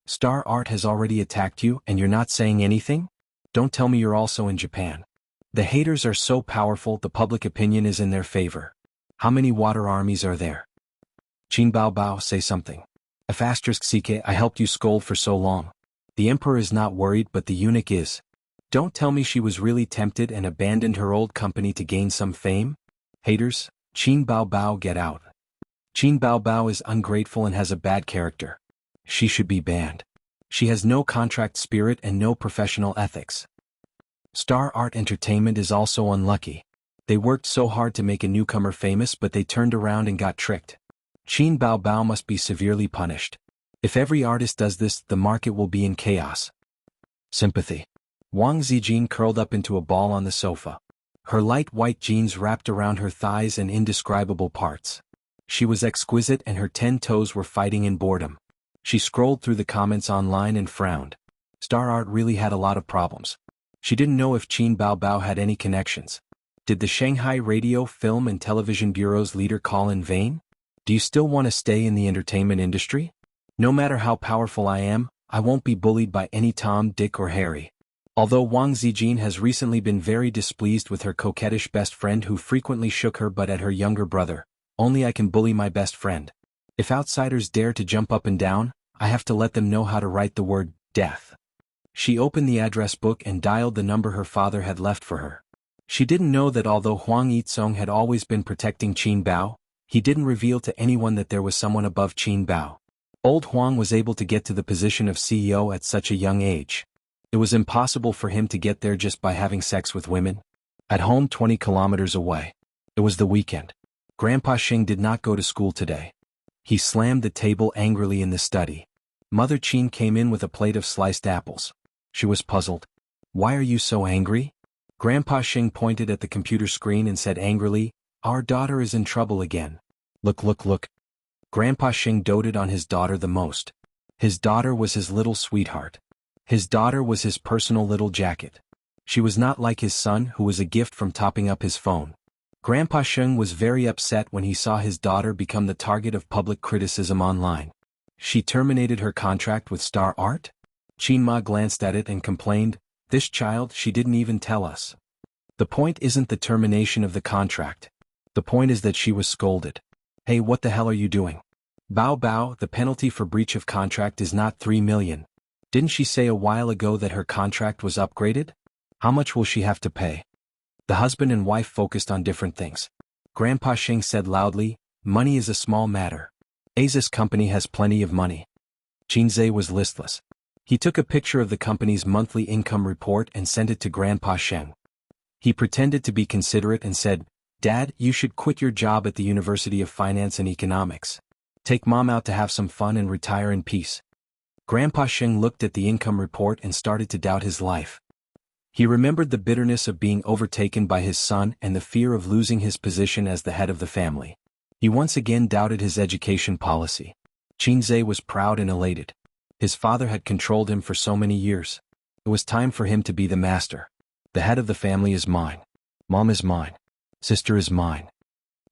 A: Star Art has already attacked you and you're not saying anything? Don't tell me you're also in Japan. The haters are so powerful, the public opinion is in their favor. How many water armies are there? Qin Bao Bao, say something. *CK, I helped you scold for so long. The emperor is not worried, but the eunuch is. Don't tell me she was really tempted and abandoned her old company to gain some fame? Haters, Qin Bao Bao, get out. Qin Bao Bao is ungrateful and has a bad character. She should be banned. She has no contract spirit and no professional ethics. Star Art Entertainment is also unlucky. They worked so hard to make a newcomer famous, but they turned around and got tricked. Qin Bao Bao must be severely punished. If every artist does this, the market will be in chaos. Sympathy. Wang Zijin curled up into a ball on the sofa. Her light white jeans wrapped around her thighs and indescribable parts. She was exquisite and her 10 toes were fighting in boredom. She scrolled through the comments online and frowned. Star Art really had a lot of problems. She didn't know if Qin Bao Bao had any connections. Did the Shanghai Radio, Film and Television Bureau's leader call in vain? Do you still want to stay in the entertainment industry? No matter how powerful I am, I won't be bullied by any Tom, Dick or Harry. Although Wang Zijin has recently been very displeased with her coquettish best friend who frequently shook her butt at her younger brother, only I can bully my best friend. If outsiders dare to jump up and down, I have to let them know how to write the word death. She opened the address book and dialed the number her father had left for her. She didn't know that although Huang Yizong had always been protecting Qin Bao, he didn't reveal to anyone that there was someone above Qin Bao. Old Huang was able to get to the position of CEO at such a young age. It was impossible for him to get there just by having sex with women. At home 20 kilometers away. It was the weekend. Grandpa Xing did not go to school today. He slammed the table angrily in the study. Mother Qin came in with a plate of sliced apples. She was puzzled. Why are you so angry? Grandpa Xing pointed at the computer screen and said angrily, our daughter is in trouble again. Look. Grandpa Xing doted on his daughter the most. His daughter was his little sweetheart. His daughter was his personal little jacket. She was not like his son who was a gift from topping up his phone. Grandpa Xing was very upset when he saw his daughter become the target of public criticism online. She terminated her contract with Star Art? Qin Ma glanced at it and complained, this child, she didn't even tell us. The point isn't the termination of the contract. The point is that she was scolded. Hey, what the hell are you doing? Bao Bao, the penalty for breach of contract is not 3 million. Didn't she say a while ago that her contract was upgraded? How much will she have to pay? The husband and wife focused on different things. Grandpa Xing said loudly, money is a small matter. Asus company has plenty of money. Qinzhe was listless. He took a picture of the company's monthly income report and sent it to Grandpa Xing. He pretended to be considerate and said, Dad, you should quit your job at the University of Finance and Economics. Take Mom out to have some fun and retire in peace. Grandpa Xing looked at the income report and started to doubt his life. He remembered the bitterness of being overtaken by his son and the fear of losing his position as the head of the family. He once again doubted his education policy. Qinzhe was proud and elated. His father had controlled him for so many years. It was time for him to be the master. The head of the family is mine. Mom is mine. Sister is mine.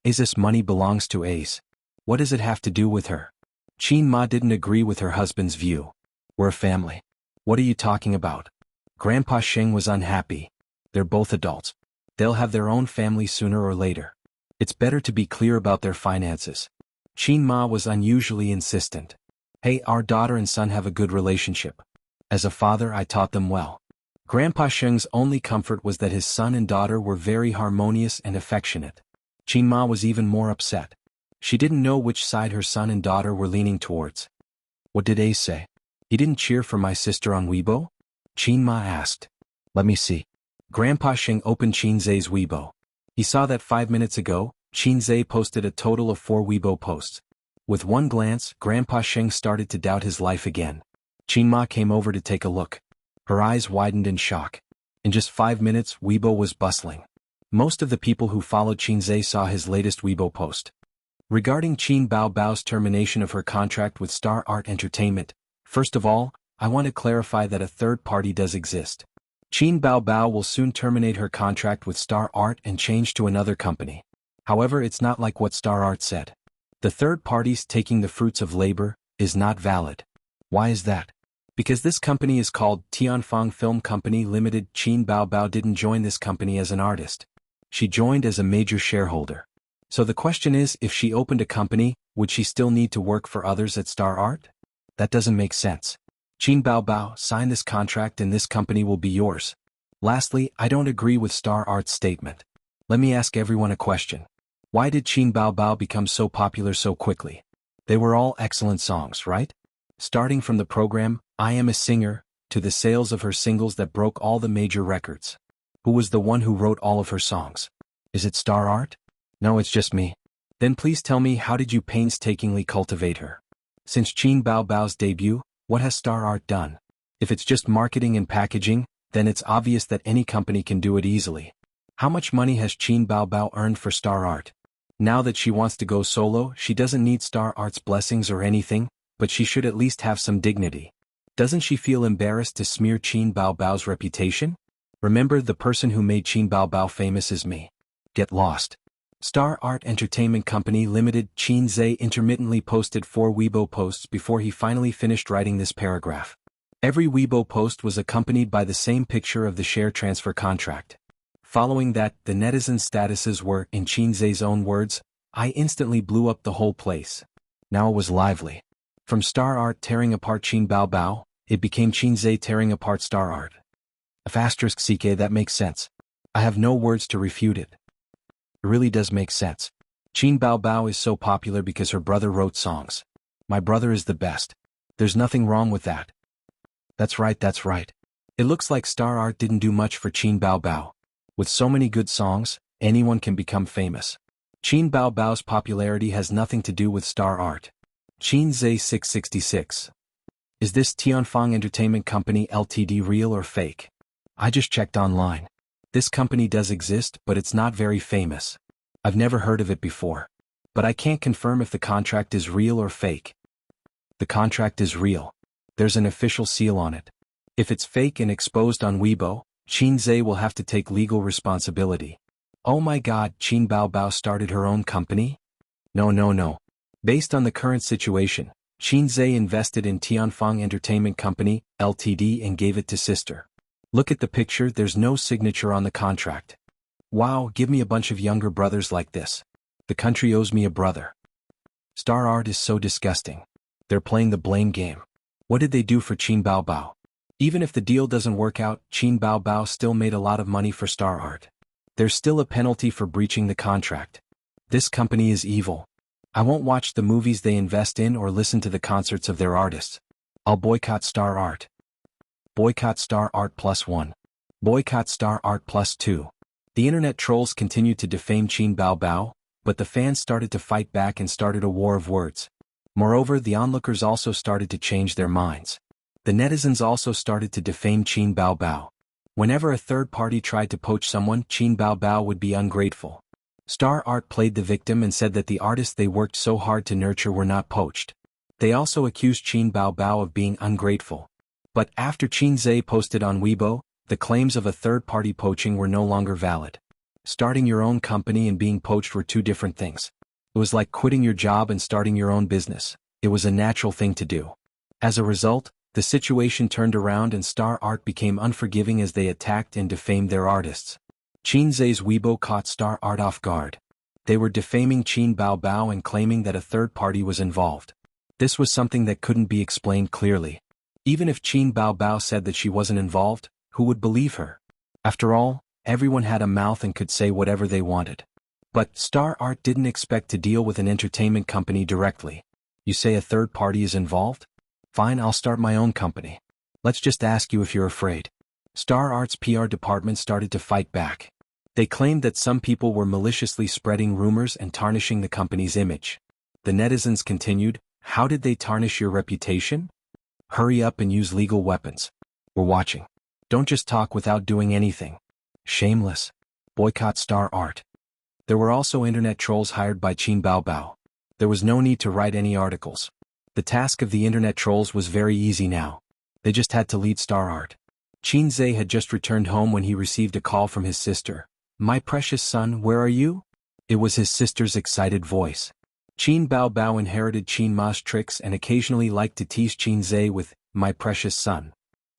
A: A's money belongs to A's. What does it have to do with her? Qin Ma didn't agree with her husband's view. We're a family. What are you talking about? Grandpa Sheng was unhappy. They're both adults. They'll have their own family sooner or later. It's better to be clear about their finances. Qin Ma was unusually insistent. Hey, our daughter and son have a good relationship. As a father, I taught them well. Grandpa Sheng's only comfort was that his son and daughter were very harmonious and affectionate. Qin Ma was even more upset. She didn't know which side her son and daughter were leaning towards. What did Ace say? He didn't cheer for my sister on Weibo? Qin Ma asked. Let me see. Grandpa Sheng opened Qinzhe's Weibo. He saw that 5 minutes ago, Qinzhe posted a total of 4 Weibo posts. With one glance, Grandpa Sheng started to doubt his life again. Qin Ma came over to take a look. Her eyes widened in shock. In just 5 minutes, Weibo was bustling. Most of the people who followed Qinzhe saw his latest Weibo post. Regarding Qin Baobao's termination of her contract with Star Art Entertainment, first of all, I want to clarify that a third party does exist. Qin Baobao will soon terminate her contract with Star Art and change to another company. However, it's not like what Star Art said. The third parties taking the fruits of labor is not valid. Why is that? Because this company is called Tianfang Film Company Limited. Qin Baobao didn't join this company as an artist. She joined as a major shareholder. So the question is, if she opened a company, would she still need to work for others at Star Art? That doesn't make sense. Qin Baobao, sign this contract and this company will be yours. Lastly, I don't agree with Star Art's statement. Let me ask everyone a question. Why did Qin Baobao become so popular so quickly? They were all excellent songs, right? Starting from the program, I Am a Singer, to the sales of her singles that broke all the major records. Who was the one who wrote all of her songs? Is it Star Art? No, it's just me. Then please tell me, how did you painstakingly cultivate her? Since Qin Baobao's debut, what has Star Art done? If it's just marketing and packaging, then it's obvious that any company can do it easily. How much money has Qin Baobao earned for Star Art? Now that she wants to go solo, she doesn't need Star Art's blessings or anything, but she should at least have some dignity. Doesn't she feel embarrassed to smear Qin Baobao's reputation? Remember, the person who made Qin Baobao famous is me. Get lost. Star Art Entertainment Company Limited. Qinzhe intermittently posted 4 Weibo posts before he finally finished writing this paragraph. Every Weibo post was accompanied by the same picture of the share transfer contract. Following that, the netizen statuses were, in Qinzhe's own words, I instantly blew up the whole place. Now it was lively. From Star Art tearing apart Qin Baobao, it became Qinzhe tearing apart Star Art. *CK, that makes sense. I have no words to refute it. It really does make sense. Qin Baobao is so popular because her brother wrote songs. My brother is the best. There's nothing wrong with that. That's right, that's right. It looks like Star Art didn't do much for Qin Baobao. With so many good songs, anyone can become famous. Qin Baobao's popularity has nothing to do with Star Art. Qinzhe 666. Is this Tianfang Entertainment Company Ltd real or fake? I just checked online. This company does exist, but it's not very famous. I've never heard of it before. But I can't confirm if the contract is real or fake. The contract is real. There's an official seal on it. If it's fake and exposed on Weibo, Qinzhe will have to take legal responsibility. Oh my god, Qin Baobao started her own company? No. Based on the current situation, Qinzhe invested in Tianfang Entertainment Company, Ltd and gave it to sister. Look at the picture, there's no signature on the contract. Wow, give me a bunch of younger brothers like this. The country owes me a brother. Star Art is so disgusting. They're playing the blame game. What did they do for Qin Baobao? Even if the deal doesn't work out, Qin Baobao still made a lot of money for Star Art. There's still a penalty for breaching the contract. This company is evil. I won't watch the movies they invest in or listen to the concerts of their artists. I'll boycott Star Art. Boycott Star Art +1. Boycott Star Art +2. The internet trolls continued to defame Qin Baobao, but the fans started to fight back and started a war of words. Moreover, the onlookers also started to change their minds. The netizens also started to defame Qin Baobao. Whenever a third party tried to poach someone, Qin Baobao would be ungrateful. Star Art played the victim and said that the artists they worked so hard to nurture were not poached. They also accused Qin Bao Bao of being ungrateful. But after Qin Zhe posted on Weibo, the claims of a third-party poaching were no longer valid. Starting your own company and being poached were two different things. It was like quitting your job and starting your own business. It was a natural thing to do. As a result, the situation turned around and Star Art became unforgiving as they attacked and defamed their artists. Qin Zhe's Weibo caught Star Art off guard. They were defaming Qin Bao Bao and claiming that a third party was involved. This was something that couldn't be explained clearly. Even if Qin Bao Bao said that she wasn't involved, who would believe her? After all, everyone had a mouth and could say whatever they wanted. But Star Art didn't expect to deal with an entertainment company directly. You say a third party is involved? Fine, I'll start my own company. Let's just ask you if you're afraid. Star Art's PR department started to fight back. They claimed that some people were maliciously spreading rumors and tarnishing the company's image. The netizens continued, "How did they tarnish your reputation? Hurry up and use legal weapons. We're watching. Don't just talk without doing anything. Shameless. Boycott Star Art." There were also internet trolls hired by Qin Bao Bao. There was no need to write any articles. The task of the internet trolls was very easy now. They just had to lead Star Art. Qin Zhe had just returned home when he received a call from his sister. "My precious son, where are you?" It was his sister's excited voice. Qin Bao Bao inherited Qin Ma's tricks and occasionally liked to tease Qin Zhe with, "My precious son."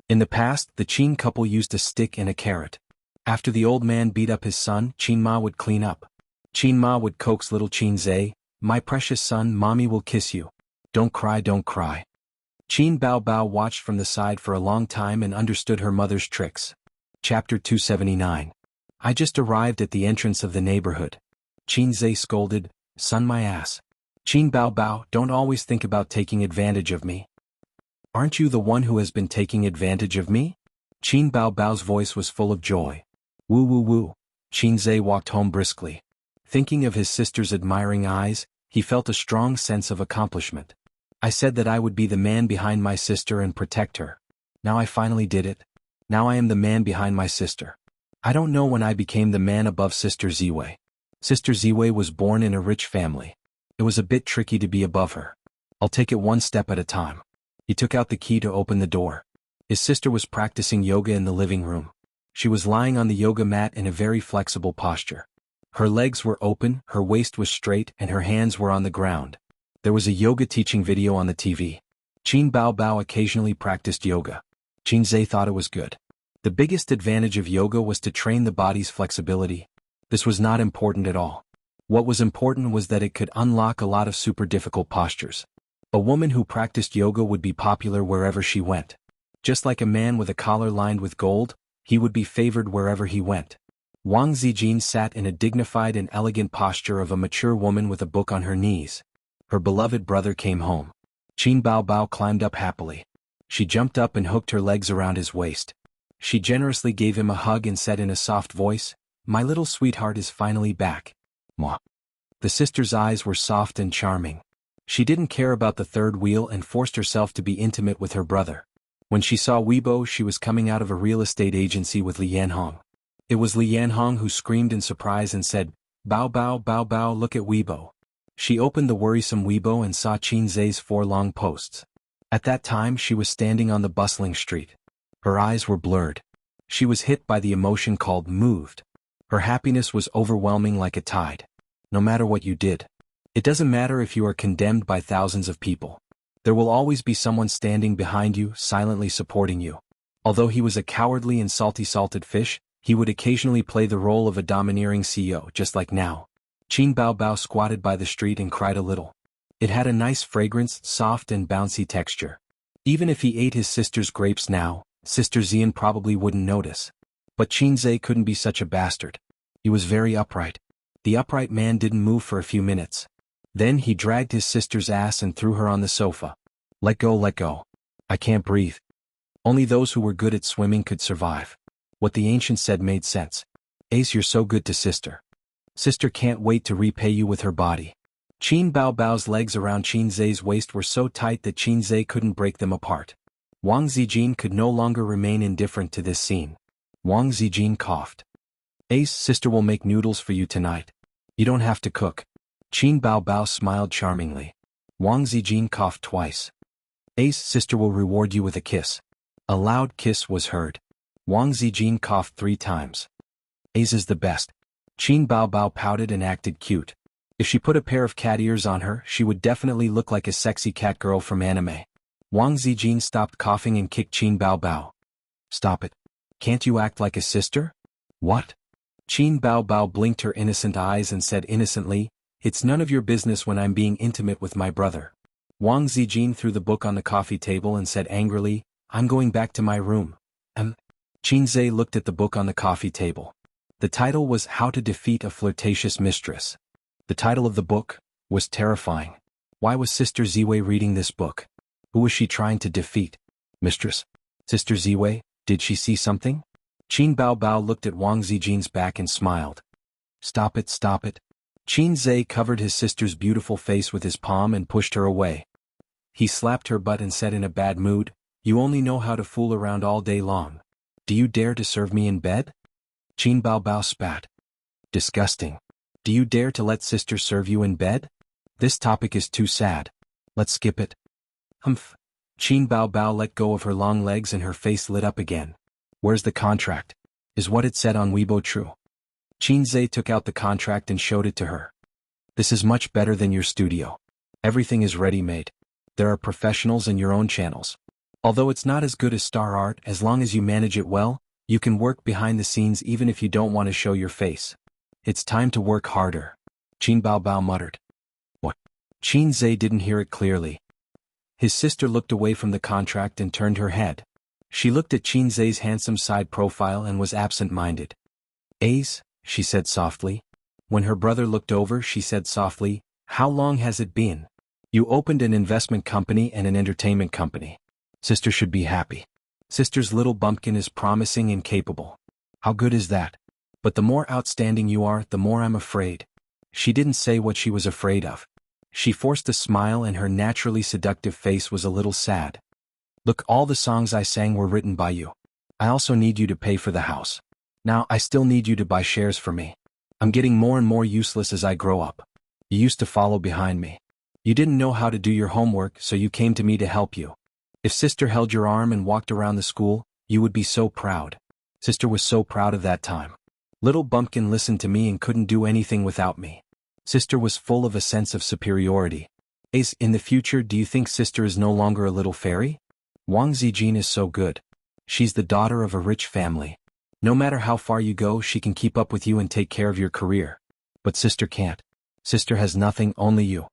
A: In the past, the Qin couple used a stick and a carrot. After the old man beat up his son, Qin Ma would clean up. Qin Ma would coax little Qin Zhe, "My precious son, mommy will kiss you. Don't cry, don't cry." Qin Bao Bao watched from the side for a long time and understood her mother's tricks. Chapter 279. I just arrived at the entrance of the neighborhood. Qin Zhe scolded, "Son, my ass. Qin Bao Bao, don't always think about taking advantage of me. Aren't you the one who has been taking advantage of me?" Qin Bao Bao's voice was full of joy. Woo woo woo. Qin Zhe walked home briskly. Thinking of his sister's admiring eyes, he felt a strong sense of accomplishment. I said that I would be the man behind my sister and protect her. Now I finally did it. Now I am the man behind my sister. I don't know when I became the man above Sister Ziwei. Sister Ziwei was born in a rich family. It was a bit tricky to be above her. I'll take it one step at a time. He took out the key to open the door. His sister was practicing yoga in the living room. She was lying on the yoga mat in a very flexible posture. Her legs were open, her waist was straight, and her hands were on the ground. There was a yoga teaching video on the TV. Qin Bao Bao occasionally practiced yoga. Qin Zhe thought it was good. The biggest advantage of yoga was to train the body's flexibility. This was not important at all. What was important was that it could unlock a lot of super difficult postures. A woman who practiced yoga would be popular wherever she went. Just like a man with a collar lined with gold, he would be favored wherever he went. Wang Zijin sat in a dignified and elegant posture of a mature woman with a book on her knees. Her beloved brother came home. Qin Bao Bao climbed up happily. She jumped up and hooked her legs around his waist. She generously gave him a hug and said in a soft voice, "My little sweetheart is finally back." Mwah. The sister's eyes were soft and charming. She didn't care about the third wheel and forced herself to be intimate with her brother. When she saw Weibo, she was coming out of a real estate agency with Li Yanhong. It was Li Yanhong who screamed in surprise and said, "Bao Bao, Bao Bao, look at Weibo." She opened the worrisome Weibo and saw Qin Zhe's 4 long posts. At that time she was standing on the bustling street. Her eyes were blurred. She was hit by the emotion called moved. Her happiness was overwhelming like a tide. No matter what you did. It doesn't matter if you are condemned by thousands of people. There will always be someone standing behind you, silently supporting you. Although he was a cowardly and salty-salted fish, he would occasionally play the role of a domineering CEO, just like now. Qin Bao Bao squatted by the street and cried a little. It had a nice fragrance, soft and bouncy texture. Even if he ate his sister's grapes now, Sister Xian probably wouldn't notice. But Qin Zhe couldn't be such a bastard. He was very upright. The upright man didn't move for a few minutes. Then he dragged his sister's ass and threw her on the sofa. Let go, let go. I can't breathe. Only those who were good at swimming could survive. What the ancient said made sense. Ace, you're so good to sister. Sister can't wait to repay you with her body. Qin Bao Bao's legs around Qin Zhe's waist were so tight that Qin Zhe couldn't break them apart. Wang Zijin could no longer remain indifferent to this scene. Wang Zijin coughed. Ace, sister will make noodles for you tonight. You don't have to cook. Qin Bao Bao smiled charmingly. Wang Zijin coughed twice. Ace, sister will reward you with a kiss. A loud kiss was heard. Wang Zijin coughed 3 times. Ace is the best. Qin Bao Bao pouted and acted cute. If she put a pair of cat ears on her, she would definitely look like a sexy cat girl from anime. Wang Zijin stopped coughing and kicked Qin Bao Bao. Stop it. Can't you act like a sister? What? Qin Bao Bao blinked her innocent eyes and said innocently, it's none of your business when I'm being intimate with my brother. Wang Zijin threw the book on the coffee table and said angrily, I'm going back to my room. Qin Zhe looked at the book on the coffee table. The title was How to Defeat a Flirtatious Mistress. The title of the book was terrifying. Why was Sister Ziwei reading this book? Who was she trying to defeat? Mistress? Sister Ziwei, did she see something? Qin Bao Bao looked at Wang Zijin's back and smiled. Stop it, stop it. Qin Zhe covered his sister's beautiful face with his palm and pushed her away. He slapped her butt and said in a bad mood, you only know how to fool around all day long. Do you dare to serve me in bed? Qin Bao Bao spat. Disgusting. Do you dare to let sister serve you in bed? This topic is too sad. Let's skip it. Humph. Qin Bao Bao let go of her long legs and her face lit up again. Where's the contract? Is what it said on Weibo true? Qin Zhe took out the contract and showed it to her. This is much better than your studio. Everything is ready-made. There are professionals and your own channels. Although it's not as good as Star Art, as long as you manage it well, you can work behind the scenes even if you don't want to show your face. It's time to work harder. Qin Bao Bao muttered. What? Qin Zhe didn't hear it clearly. His sister looked away from the contract and turned her head. She looked at Qin Zhe's handsome side profile and was absent-minded. Ace, she said softly. When her brother looked over, she said softly, how long has it been? You opened an investment company and an entertainment company. Sister should be happy. Sister's little bumpkin is promising and capable. How good is that? But the more outstanding you are, the more I'm afraid. She didn't say what she was afraid of. She forced a smile and her naturally seductive face was a little sad. Look, all the songs I sang were written by you. I also need you to pay for the house. Now I still need you to buy shares for me. I'm getting more and more useless as I grow up. You used to follow behind me. You didn't know how to do your homework, so you came to me to help you. If sister held your arm and walked around the school, you would be so proud. Sister was so proud of that time. Little bumpkin listened to me and couldn't do anything without me. Sister was full of a sense of superiority. Ace, in the future, do you think sister is no longer a little fairy? Wang Zijin is so good. She's the daughter of a rich family. No matter how far you go, she can keep up with you and take care of your career. But sister can't. Sister has nothing, only you.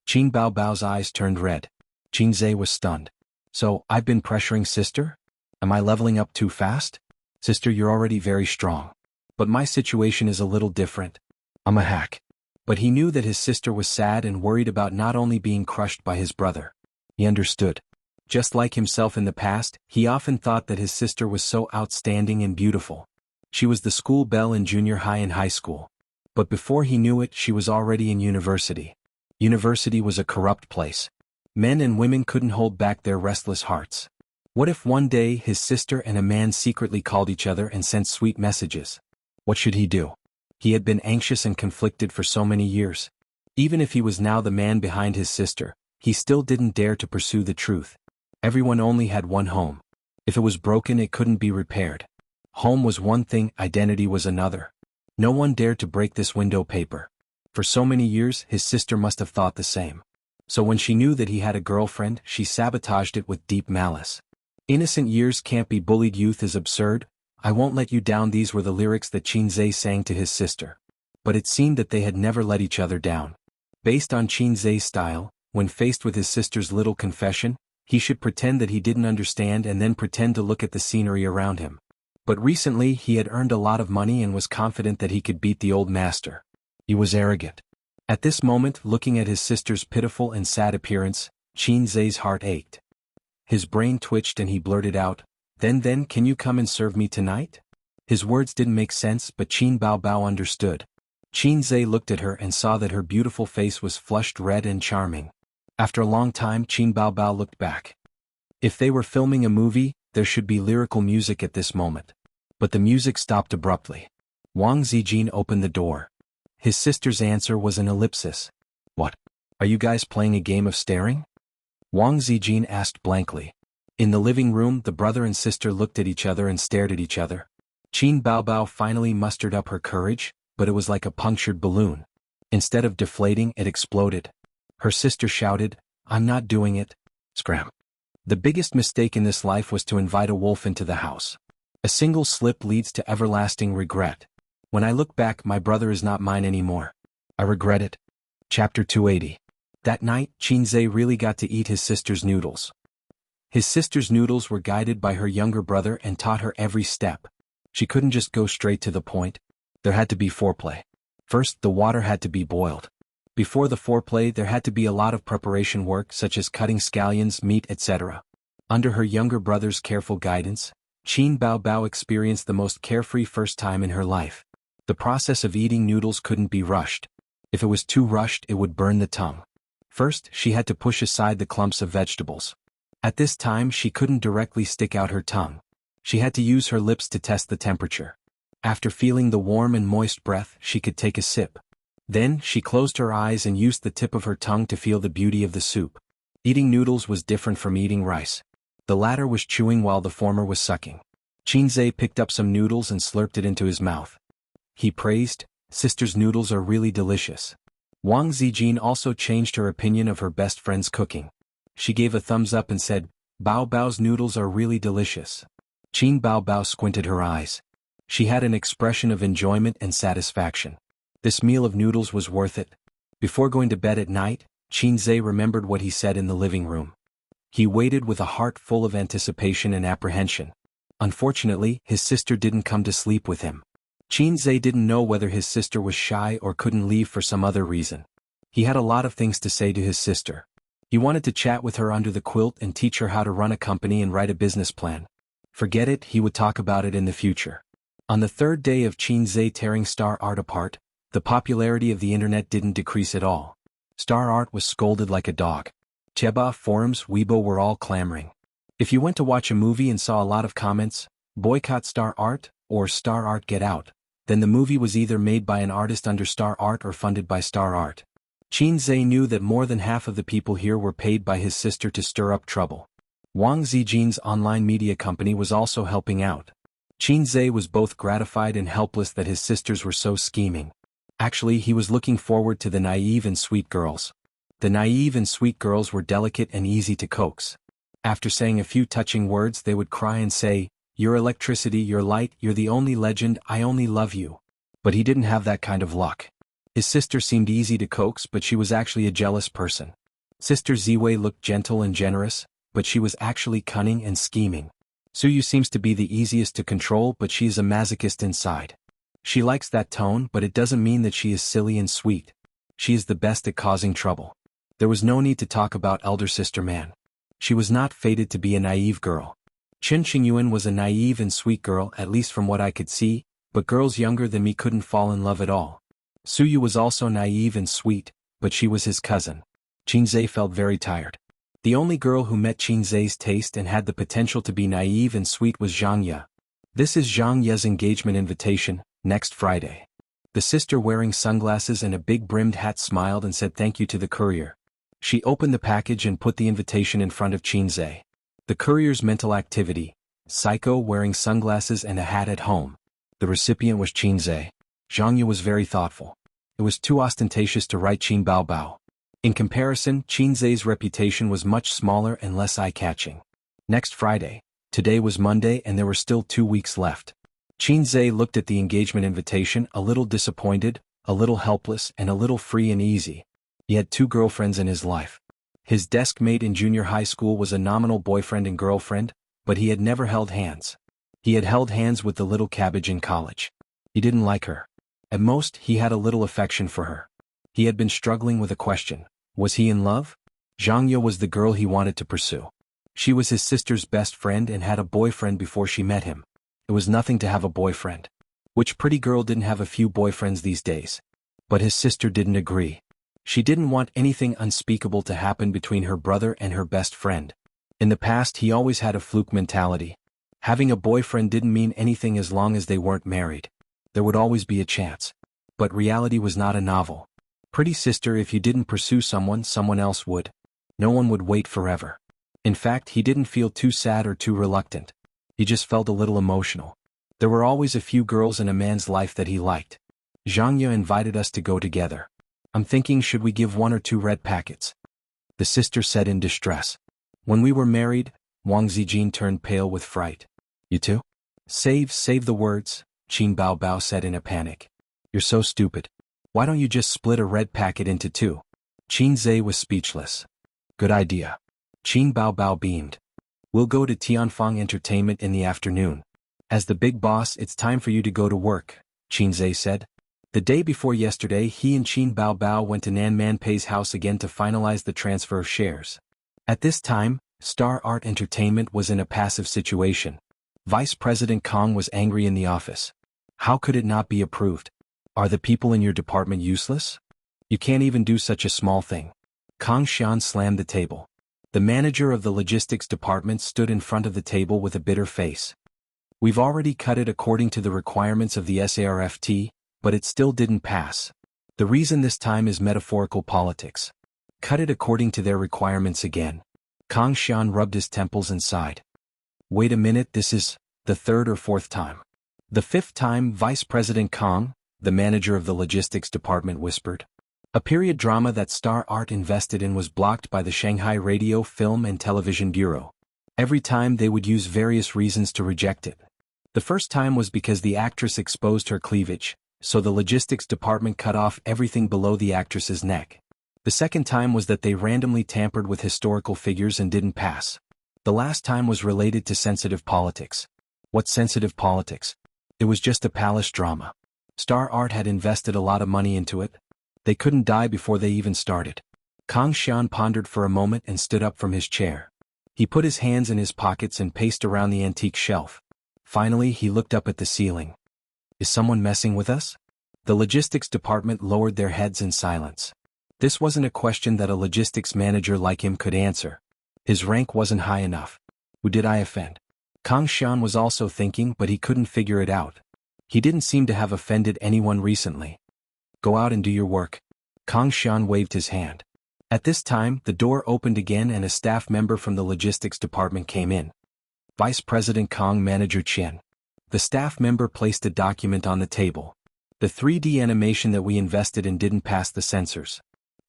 A: Qin Bao Bao's eyes turned red. Qin Zhe was stunned. So, I've been pressuring sister? Am I leveling up too fast? Sister, you're already very strong. But my situation is a little different. I'm a hack. But he knew that his sister was sad and worried about not only being crushed by his brother. He understood. Just like himself in the past, he often thought that his sister was so outstanding and beautiful. She was the school belle in junior high and high school. But before he knew it, she was already in university. University was a corrupt place. Men and women couldn't hold back their restless hearts. What if one day his sister and a man secretly called each other and sent sweet messages? What should he do? He had been anxious and conflicted for so many years. Even if he was now the man behind his sister, he still didn't dare to pursue the truth. Everyone only had one home. If it was broken, it couldn't be repaired. Home was one thing, identity was another. No one dared to break this window paper. For so many years, his sister must have thought the same. So when she knew that he had a girlfriend, she sabotaged it with deep malice. Innocent years can't be bullied, youth is absurd. I won't let you down, these were the lyrics that Qin Zhe sang to his sister. But it seemed that they had never let each other down. Based on Qin Zhe's style, when faced with his sister's little confession, he should pretend that he didn't understand and then pretend to look at the scenery around him. But recently he had earned a lot of money and was confident that he could beat the old master. He was arrogant. At this moment, looking at his sister's pitiful and sad appearance, Qin Zhe's heart ached. His brain twitched and he blurted out, Then, can you come and serve me tonight? His words didn't make sense, but Qin Bao Bao understood. Qin Zhe looked at her and saw that her beautiful face was flushed red and charming. After a long time, Qin Bao Bao looked back. If they were filming a movie, there should be lyrical music at this moment. But the music stopped abruptly. Wang Zijin opened the door. His sister's answer was an ellipsis. What? Are you guys playing a game of staring? Wang Zijin asked blankly. In the living room, the brother and sister looked at each other and stared at each other. Qin Baobao finally mustered up her courage, but it was like a punctured balloon. Instead of deflating, it exploded. Her sister shouted, "I'm not doing it." Scram. The biggest mistake in this life was to invite a wolf into the house. A single slip leads to everlasting regret. When I look back, my brother is not mine anymore. I regret it. Chapter 280. That night, Qinzhe really got to eat his sister's noodles. His sister's noodles were guided by her younger brother and taught her every step. She couldn't just go straight to the point. There had to be foreplay. First, the water had to be boiled. Before the foreplay, there had to be a lot of preparation work such as cutting scallions, meat, etc. Under her younger brother's careful guidance, Qin Baobao experienced the most carefree first time in her life. The process of eating noodles couldn't be rushed. If it was too rushed, it would burn the tongue. First, she had to push aside the clumps of vegetables. At this time, she couldn't directly stick out her tongue. She had to use her lips to test the temperature. After feeling the warm and moist breath, she could take a sip. Then, she closed her eyes and used the tip of her tongue to feel the beauty of the soup. Eating noodles was different from eating rice. The latter was chewing while the former was sucking. Qinzhe picked up some noodles and slurped it into his mouth. He praised, "Sister's noodles are really delicious." Wang Zijin also changed her opinion of her best friend's cooking. She gave a thumbs up and said, "Bao Bao's noodles are really delicious." Qin Baobao squinted her eyes. She had an expression of enjoyment and satisfaction. This meal of noodles was worth it. Before going to bed at night, Qinzhe remembered what he said in the living room. He waited with a heart full of anticipation and apprehension. Unfortunately, his sister didn't come to sleep with him. Qinzhe didn't know whether his sister was shy or couldn't leave for some other reason. He had a lot of things to say to his sister. He wanted to chat with her under the quilt and teach her how to run a company and write a business plan. Forget it, he would talk about it in the future. On the third day of Qinzhe tearing star art apart, the popularity of the internet didn't decrease at all. Star art was scolded like a dog. Cheba, forums, Weibo were all clamoring. If you went to watch a movie and saw a lot of comments, "Boycott star art," or "Star art get out," then the movie was either made by an artist under Star Art or funded by Star Art. Qinzhe knew that more than half of the people here were paid by his sister to stir up trouble. Wang Zijin's online media company was also helping out. Qinzhe was both gratified and helpless that his sisters were so scheming. Actually, he was looking forward to the naive and sweet girls. The naive and sweet girls were delicate and easy to coax. After saying a few touching words, they would cry and say, "You're electricity, you're light, you're the only legend, I only love you." But he didn't have that kind of luck. His sister seemed easy to coax, but she was actually a jealous person. Sister Ziwei looked gentle and generous, but she was actually cunning and scheming. Suyu seems to be the easiest to control, but she is a masochist inside. She likes that tone, but it doesn't mean that she is silly and sweet. She is the best at causing trouble. There was no need to talk about elder sister Man. She was not fated to be a naive girl. Chen Qingyuan was a naive and sweet girl, at least from what I could see, but girls younger than me couldn't fall in love at all. Suyu was also naive and sweet, but she was his cousin. Qinzhe felt very tired. The only girl who met Qinzhe's taste and had the potential to be naive and sweet was Zhang Ye. This is Zhang Ye's engagement invitation, next Friday. The sister wearing sunglasses and a big brimmed hat smiled and said thank you to the courier. She opened the package and put the invitation in front of Qinzhe. The courier's mental activity: psycho wearing sunglasses and a hat at home. The recipient was Qinzhe. Zhang Ye was very thoughtful. It was too ostentatious to write Qin Baobao. In comparison, Qinzhe's reputation was much smaller and less eye-catching. Next Friday. Today was Monday and there were still 2 weeks left. Qinzhe looked at the engagement invitation, a little disappointed, a little helpless, and a little free and easy. He had 2 girlfriends in his life. His desk mate in junior high school was a nominal boyfriend and girlfriend, but he had never held hands. He had held hands with the little cabbage in college. He didn't like her. At most, he had a little affection for her. He had been struggling with a question: was he in love? Zhang Ye was the girl he wanted to pursue. She was his sister's best friend and had a boyfriend before she met him. It was nothing to have a boyfriend. Which pretty girl didn't have a few boyfriends these days? But his sister didn't agree. She didn't want anything unspeakable to happen between her brother and her best friend. In the past, he always had a fluke mentality. Having a boyfriend didn't mean anything as long as they weren't married. There would always be a chance. But reality was not a novel. Pretty sister, if you didn't pursue someone, someone else would. No one would wait forever. In fact, he didn't feel too sad or too reluctant. He just felt a little emotional. There were always a few girls in a man's life that he liked. Jianghu invited us to go together. I'm thinking, should we give 1 or 2 red packets? The sister said in distress. When we were married, Wang Zijin turned pale with fright. You too? Save the words, Qin Baobao said in a panic. You're so stupid. Why don't you just split a red packet into 2? Qin Zhe was speechless. Good idea. Qin Baobao beamed. We'll go to Tianfang Entertainment in the afternoon. As the big boss, it's time for you to go to work, Qin Zhe said. The day before yesterday, he and Qin Baobao went to Nan Manpei's house again to finalize the transfer of shares. At this time, Star Art Entertainment was in a passive situation. Vice President Kong was angry in the office. How could it not be approved? Are the people in your department useless? You can't even do such a small thing. Kong Xian slammed the table. The manager of the logistics department stood in front of the table with a bitter face. We've already cut it according to the requirements of the SARFT, but it still didn't pass. The reason this time is metaphorical politics. Cut it according to their requirements again. Kong Xian rubbed his temples and sighed. Wait a minute, this is the 3rd or 4th time. The 5th time, Vice President Kong, the manager of the logistics department, whispered. A period drama that Star Art invested in was blocked by the Shanghai Radio, Film and Television Bureau. Every time they would use various reasons to reject it. The first time was because the actress exposed her cleavage, so the logistics department cut off everything below the actress's neck. The second time was that they randomly tampered with historical figures and didn't pass. The last time was related to sensitive politics. What sensitive politics? It was just a palace drama. Star Art had invested a lot of money into it. They couldn't die before they even started. Kong Xian pondered for a moment and stood up from his chair. He put his hands in his pockets and paced around the antique shelf. Finally, he looked up at the ceiling. Is someone messing with us? The logistics department lowered their heads in silence. This wasn't a question that a logistics manager like him could answer. His rank wasn't high enough. Who did I offend? Kong Xian was also thinking, but he couldn't figure it out. He didn't seem to have offended anyone recently. Go out and do your work. Kong Xian waved his hand. At this time, the door opened again and a staff member from the logistics department came in. Vice President Kong, Manager Qian. The staff member placed a document on the table. The 3D animation that we invested in didn't pass the censors.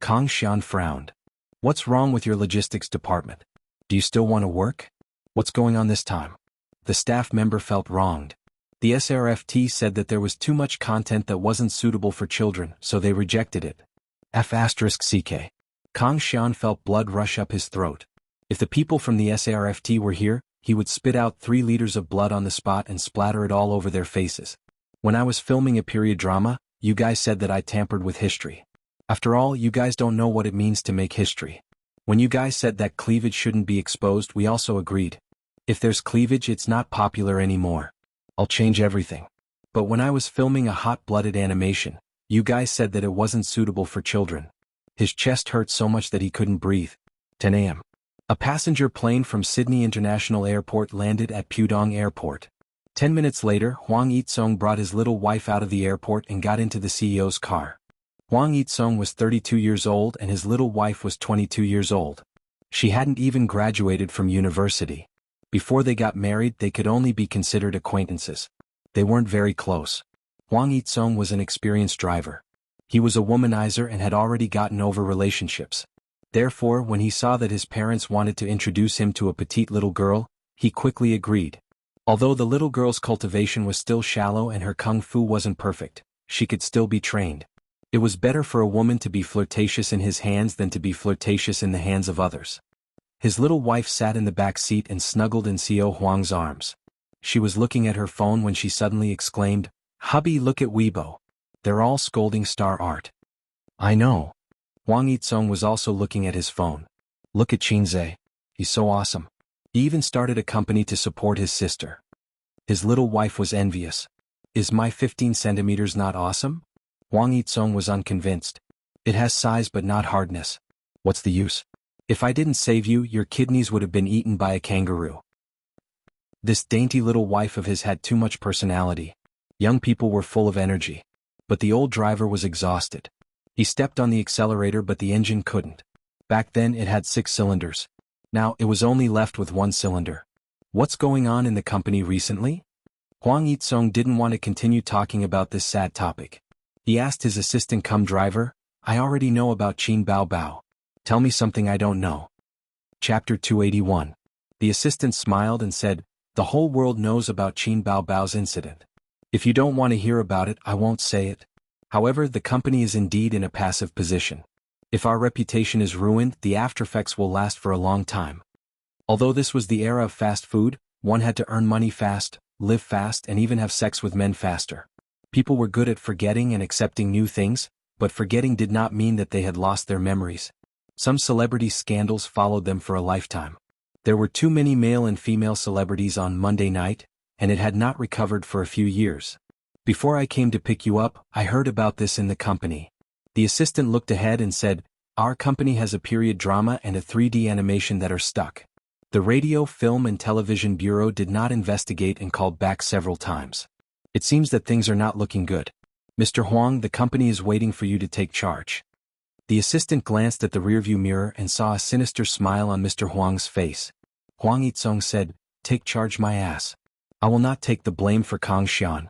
A: Kong Xian frowned. What's wrong with your logistics department? Do you still want to work? What's going on this time? The staff member felt wronged. The SRFT said that there was too much content that wasn't suitable for children, so they rejected it. F***CK. Kong Xian felt blood rush up his throat. If the people from the SRFT were here, he would spit out 3 liters of blood on the spot and splatter it all over their faces. When I was filming a period drama, you guys said that I tampered with history. After all, you guys don't know what it means to make history. When you guys said that cleavage shouldn't be exposed, we also agreed. If there's cleavage, it's not popular anymore. I'll change everything. But when I was filming a hot-blooded animation, you guys said that it wasn't suitable for children. His chest hurt so much that he couldn't breathe. 10 a.m. A passenger plane from Sydney International Airport landed at Pudong Airport. 10 minutes later, Huang Yitsong brought his little wife out of the airport and got into the CEO's car. Huang Yitsong was 32 years old and his little wife was 22 years old. She hadn't even graduated from university. Before they got married, they could only be considered acquaintances. They weren't very close. Huang Yitsong was an experienced driver. He was a womanizer and had already gotten over relationships. Therefore, when he saw that his parents wanted to introduce him to a petite little girl, he quickly agreed. Although the little girl's cultivation was still shallow and her kung fu wasn't perfect, she could still be trained. It was better for a woman to be flirtatious in his hands than to be flirtatious in the hands of others. His little wife sat in the back seat and snuggled in Xiao Huang's arms. She was looking at her phone when she suddenly exclaimed, "Hubby, look at Weibo. They're all scolding Star Art." I know. Huang Yitsong was also looking at his phone. Look at Qinze. He's so awesome. He even started a company to support his sister. His little wife was envious. Is my 15 centimeters not awesome? Huang Yitsong was unconvinced. It has size but not hardness. What's the use? If I didn't save you, your kidneys would have been eaten by a kangaroo. This dainty little wife of his had too much personality. Young people were full of energy. but the old driver was exhausted. He stepped on the accelerator but the engine couldn't. Back then it had 6 cylinders. Now it was only left with 1 cylinder. What's going on in the company recently? Huang Yitsong didn't want to continue talking about this sad topic. He asked his assistant driver, I already know about Qin Bao Bao. Tell me something I don't know. Chapter 281. The assistant smiled and said, the whole world knows about Qin Bao Bao's incident. If you don't want to hear about it, I won't say it. However, the company is indeed in a passive position. If our reputation is ruined, the aftereffects will last for a long time. Although this was the era of fast food, one had to earn money fast, live fast, and even have sex with men faster. People were good at forgetting and accepting new things, but forgetting did not mean that they had lost their memories. Some celebrity scandals followed them for a lifetime. There were too many male and female celebrities on Monday night, and it had not recovered for a few years. Before I came to pick you up, I heard about this in the company. The assistant looked ahead and said, our company has a period drama and a 3D animation that are stuck. The Radio, Film and Television Bureau did not investigate and called back several times. It seems that things are not looking good. Mr. Huang, the company is waiting for you to take charge. The assistant glanced at the rearview mirror and saw a sinister smile on Mr. Huang's face. Huang Yitsong said, take charge my ass. I will not take the blame for Kang Xian.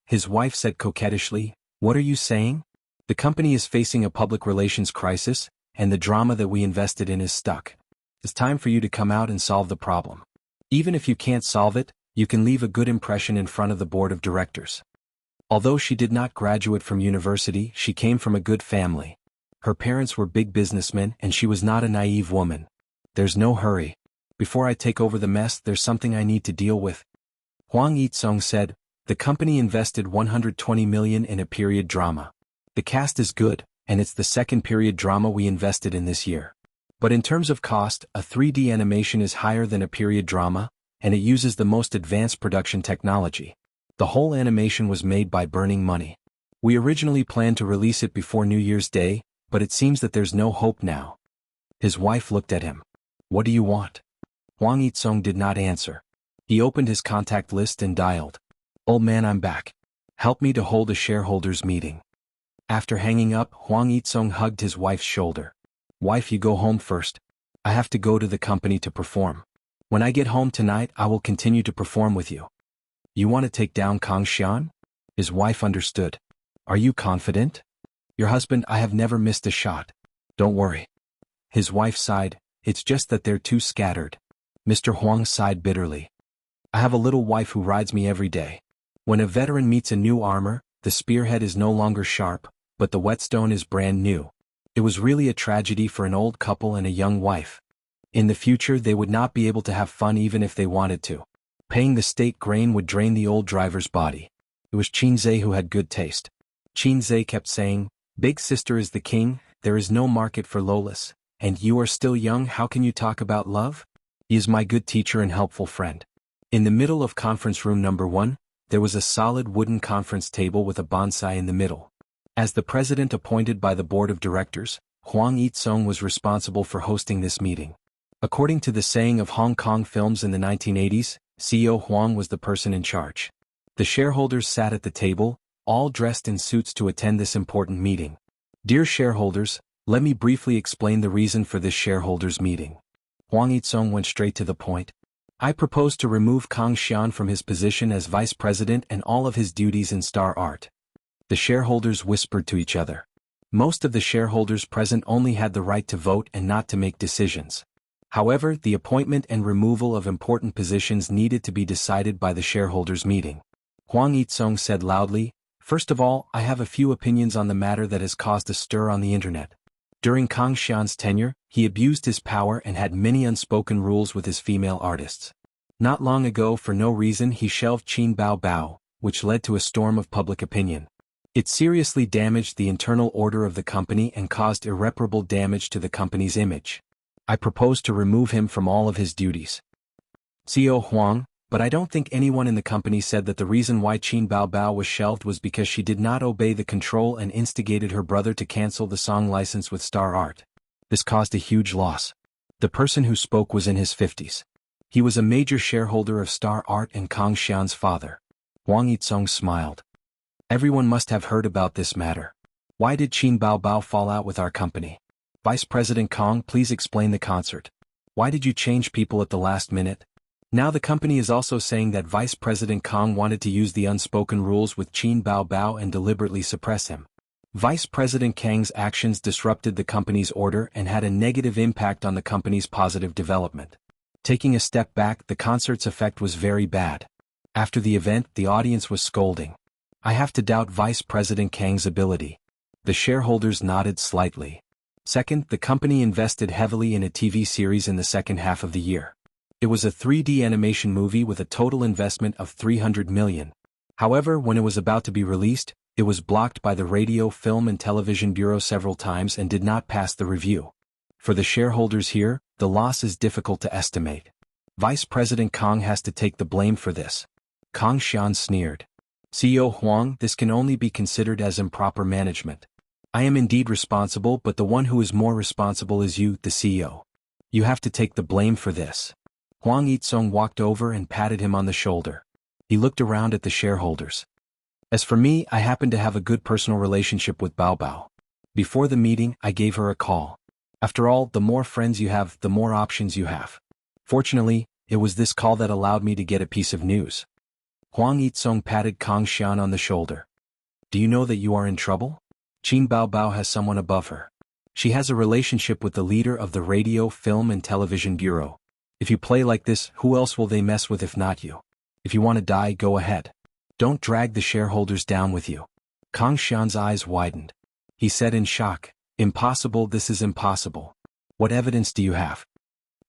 A: His wife said coquettishly, what are you saying? The company is facing a public relations crisis, and the drama that we invested in is stuck. It's time for you to come out and solve the problem. Even if you can't solve it, you can leave a good impression in front of the board of directors. Although she did not graduate from university, she came from a good family. Her parents were big businessmen and she was not a naive woman. There's no hurry. Before I take over the mess, there's something I need to deal with. Huang Yitsong said, the company invested 120 million in a period drama. The cast is good, and it's the second period drama we invested in this year. But in terms of cost, a 3D animation is higher than a period drama, and it uses the most advanced production technology. The whole animation was made by burning money. We originally planned to release it before New Year's Day, but it seems that there's no hope now. His wife looked at him. What do you want? Huang Yitsong did not answer. He opened his contact list and dialed. Old man, I'm back. Help me to hold a shareholders meeting. After hanging up, Huang Yitsong hugged his wife's shoulder. Wife, you go home first. I have to go to the company to perform. When I get home tonight, I will continue to perform with you. You want to take down Kang Xian? His wife understood. Are you confident? Your husband, I have never missed a shot. Don't worry. His wife sighed, it's just that they're too scattered. Mr. Huang sighed bitterly. I have a little wife who rides me every day. When a veteran meets a new armor, the spearhead is no longer sharp, but the whetstone is brand new. It was really a tragedy for an old couple and a young wife. In the future they would not be able to have fun even if they wanted to. Paying the state grain would drain the old driver's body. It was Qinzhe who had good taste. Qinzhe kept saying, Big sister is the king, there is no market for Lolas, and you are still young, how can you talk about love? He is my good teacher and helpful friend. In the middle of conference room number 1, there was a solid wooden conference table with a bonsai in the middle. As the president appointed by the board of directors, Huang Yitsong was responsible for hosting this meeting. According to the saying of Hong Kong films in the 1980s, CEO Huang was the person in charge. The shareholders sat at the table, all dressed in suits to attend this important meeting. Dear shareholders, let me briefly explain the reason for this shareholders meeting. Huang Yitsong went straight to the point. I propose to remove Kang Xian from his position as vice president and all of his duties in Star Art. The shareholders whispered to each other. Most of the shareholders present only had the right to vote and not to make decisions. However, the appointment and removal of important positions needed to be decided by the shareholders' meeting. Huang Yitsong said loudly, First of all, I have a few opinions on the matter that has caused a stir on the internet. During Kang Xian's tenure, he abused his power and had many unspoken rules with his female artists. Not long ago, for no reason, he shelved Qin Bao Bao, which led to a storm of public opinion. It seriously damaged the internal order of the company and caused irreparable damage to the company's image. I propose to remove him from all of his duties. CEO Huang, but I don't think anyone in the company said that the reason why Qin Bao Bao was shelved was because she did not obey the control and instigated her brother to cancel the song license with Star Art. This caused a huge loss. The person who spoke was in his 50s. He was a major shareholder of Star Art and Kang Xian's father. Huang Yitsong smiled. Everyone must have heard about this matter. Why did Qin Baobao fall out with our company? Vice President Kong, please explain the concert. Why did you change people at the last minute? Now the company is also saying that Vice President Kong wanted to use the unspoken rules with Qin Baobao and deliberately suppress him. Vice President Kang's actions disrupted the company's order and had a negative impact on the company's positive development. Taking a step back, the concert's effect was very bad. After the event, the audience was scolding. I have to doubt Vice President Kang's ability. The shareholders nodded slightly. Second, the company invested heavily in a TV series in the second half of the year. It was a 3D animation movie with a total investment of 300 million. However, when it was about to be released, it was blocked by the Radio, Film and Television Bureau several times and did not pass the review. For the shareholders here, the loss is difficult to estimate. Vice President Kong has to take the blame for this. Kong Xian sneered. CEO Huang, this can only be considered as improper management. I am indeed responsible, but the one who is more responsible is you, the CEO. You have to take the blame for this. Huang Yitsong walked over and patted him on the shoulder. He looked around at the shareholders. As for me, I happen to have a good personal relationship with Baobao. Before the meeting, I gave her a call. After all, the more friends you have, the more options you have. Fortunately, it was this call that allowed me to get a piece of news. Huang Yitsong patted Kong Xian on the shoulder. Do you know that you are in trouble? Qin Baobao has someone above her. She has a relationship with the leader of the Radio, Film and Television Bureau. If you play like this, who else will they mess with if not you? If you want to die, go ahead. Don't drag the shareholders down with you. Kong Xian's eyes widened. He said in shock, Impossible, this is impossible. What evidence do you have?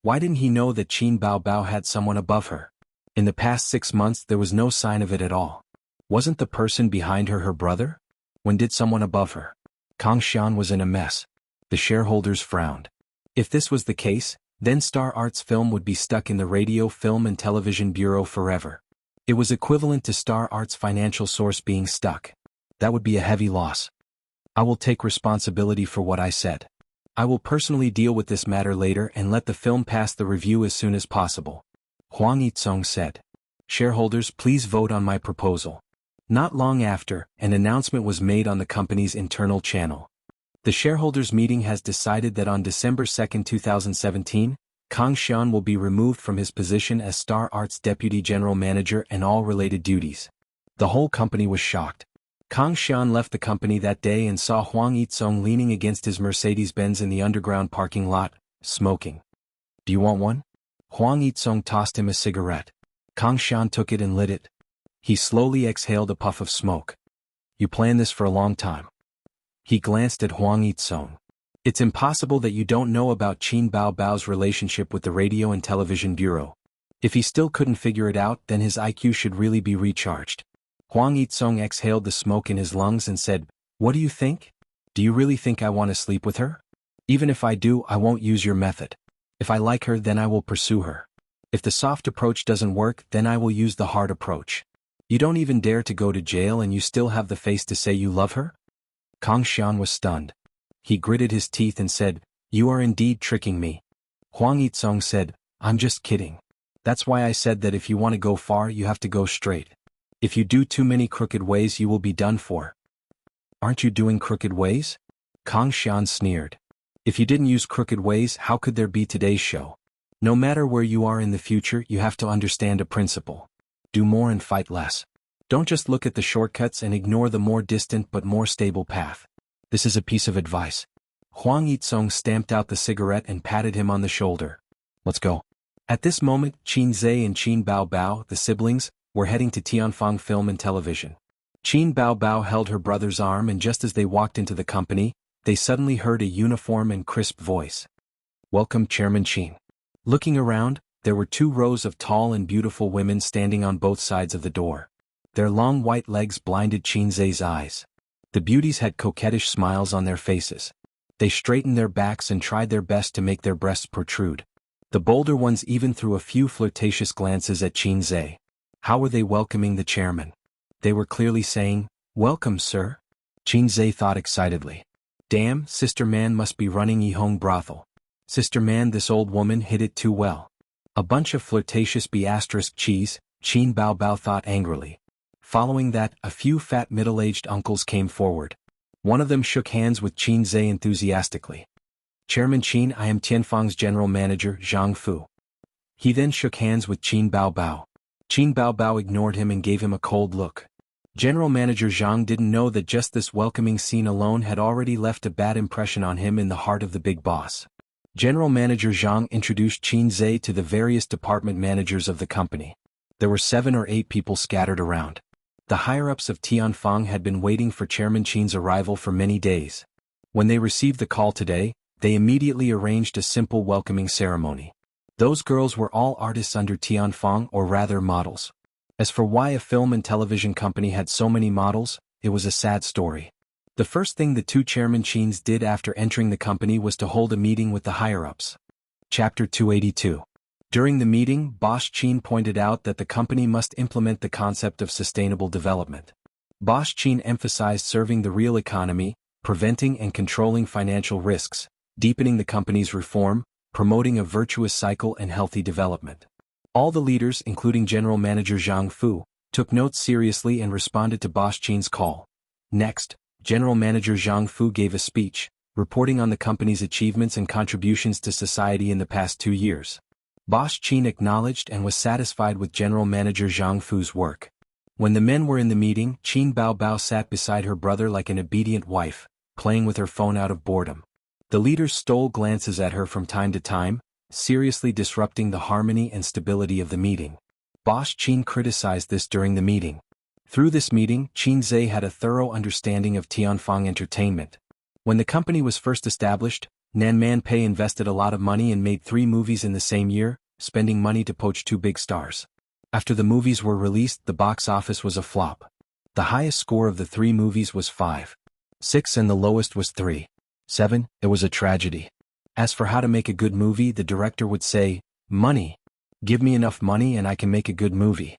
A: Why didn't he know that Qin Baobao had someone above her? In the past 6 months there was no sign of it at all. Wasn't the person behind her brother? When did someone above her? Kong Xian was in a mess. The shareholders frowned. If this was the case, then Star Arts Film would be stuck in the Radio, Film and Television Bureau forever. It was equivalent to Star Arts' financial source being stuck. That would be a heavy loss. I will take responsibility for what I said. I will personally deal with this matter later and let the film pass the review as soon as possible. Huang Yitsong said. Shareholders, please vote on my proposal. Not long after, an announcement was made on the company's internal channel. The shareholders' meeting has decided that on December 2, 2017, Kong Xian will be removed from his position as Star Arts Deputy General Manager and all related duties. The whole company was shocked. Kong Xian left the company that day and saw Huang Yitsong leaning against his Mercedes-Benz in the underground parking lot, smoking. Do you want one? Huang Yitsong tossed him a cigarette. Kong Xian took it and lit it. He slowly exhaled a puff of smoke. You planned this for a long time. He glanced at Huang Yitsong. It's impossible that you don't know about Qin Baobao's relationship with the Radio and Television Bureau. If he still couldn't figure it out, then his IQ should really be recharged. Huang Yitsong exhaled the smoke in his lungs and said, What do you think? Do you really think I want to sleep with her? Even if I do, I won't use your method. If I like her, then I will pursue her. If the soft approach doesn't work, then I will use the hard approach. You don't even dare to go to jail and you still have the face to say you love her? Kong Xian was stunned. He gritted his teeth and said, You are indeed tricking me. Huang Yitsong said, I'm just kidding. That's why I said that if you want to go far, you have to go straight. If you do too many crooked ways, you will be done for. Aren't you doing crooked ways? Kong Xian sneered. If you didn't use crooked ways, how could there be today's show? No matter where you are in the future, you have to understand a principle. Do more and fight less. Don't just look at the shortcuts and ignore the more distant but more stable path. This is a piece of advice. Huang Yitsong stamped out the cigarette and patted him on the shoulder. Let's go. At this moment, Qin Zhe and Qin Baobao, the siblings, were heading to Tianfang Film and Television. Qin Baobao held her brother's arm and just as they walked into the company, they suddenly heard a uniform and crisp voice. Welcome, Chairman Qin. Looking around, there were 2 rows of tall and beautiful women standing on both sides of the door. Their long white legs blinded Qin Zhe's eyes. The beauties had coquettish smiles on their faces. They straightened their backs and tried their best to make their breasts protrude. The bolder ones even threw a few flirtatious glances at Qin Zhe. How were they welcoming the chairman? They were clearly saying, Welcome, sir. Qin Zhe thought excitedly. Damn, Sister Man must be running Yihong brothel. Sister Man, this old woman hid it too well. A bunch of flirtatious cheese, Qin Baobao thought angrily. Following that, a few fat middle-aged uncles came forward. One of them shook hands with Qin Zhe enthusiastically. "Chairman Qin, I am Tianfang's general manager, Jianghu." He then shook hands with Qin Baobao. Qin Baobao ignored him and gave him a cold look. General Manager Zhang didn't know that just this welcoming scene alone had already left a bad impression on him in the heart of the big boss. General Manager Zhang introduced Qin Zhe to the various department managers of the company. There were 7 or 8 people scattered around. The higher-ups of Tianfang had been waiting for Chairman Qin's arrival for many days. When they received the call today, they immediately arranged a simple welcoming ceremony. Those girls were all artists under Tianfang, or rather models. As for why a film and television company had so many models, it was a sad story. The first thing the 2 Chairman Qins did after entering the company was to hold a meeting with the higher-ups. Chapter 282. During the meeting, Boss Qin pointed out that the company must implement the concept of sustainable development. Boss Qin emphasized serving the real economy, preventing and controlling financial risks, deepening the company's reform, promoting a virtuous cycle and healthy development. All the leaders, including General Manager Zhang Fu, took notes seriously and responded to Boss Qin's call. Next, General Manager Zhang Fu gave a speech, reporting on the company's achievements and contributions to society in the past 2 years. Boss Qin acknowledged and was satisfied with General Manager Zhang Fu's work. When the men were in the meeting, Qin Baobao sat beside her brother like an obedient wife, playing with her phone out of boredom. The leaders stole glances at her from time to time, seriously disrupting the harmony and stability of the meeting. Boss Qin criticized this during the meeting. Through this meeting, Qin Zhe had a thorough understanding of Tianfang Entertainment. When the company was first established, Nan Man Pei invested a lot of money and made 3 movies in the same year, spending money to poach 2 big stars. After the movies were released, the box office was a flop. The highest score of the 3 movies was 5.6 and the lowest was 3.7. It was a tragedy. As for how to make a good movie, the director would say, "Money. Give me enough money and I can make a good movie."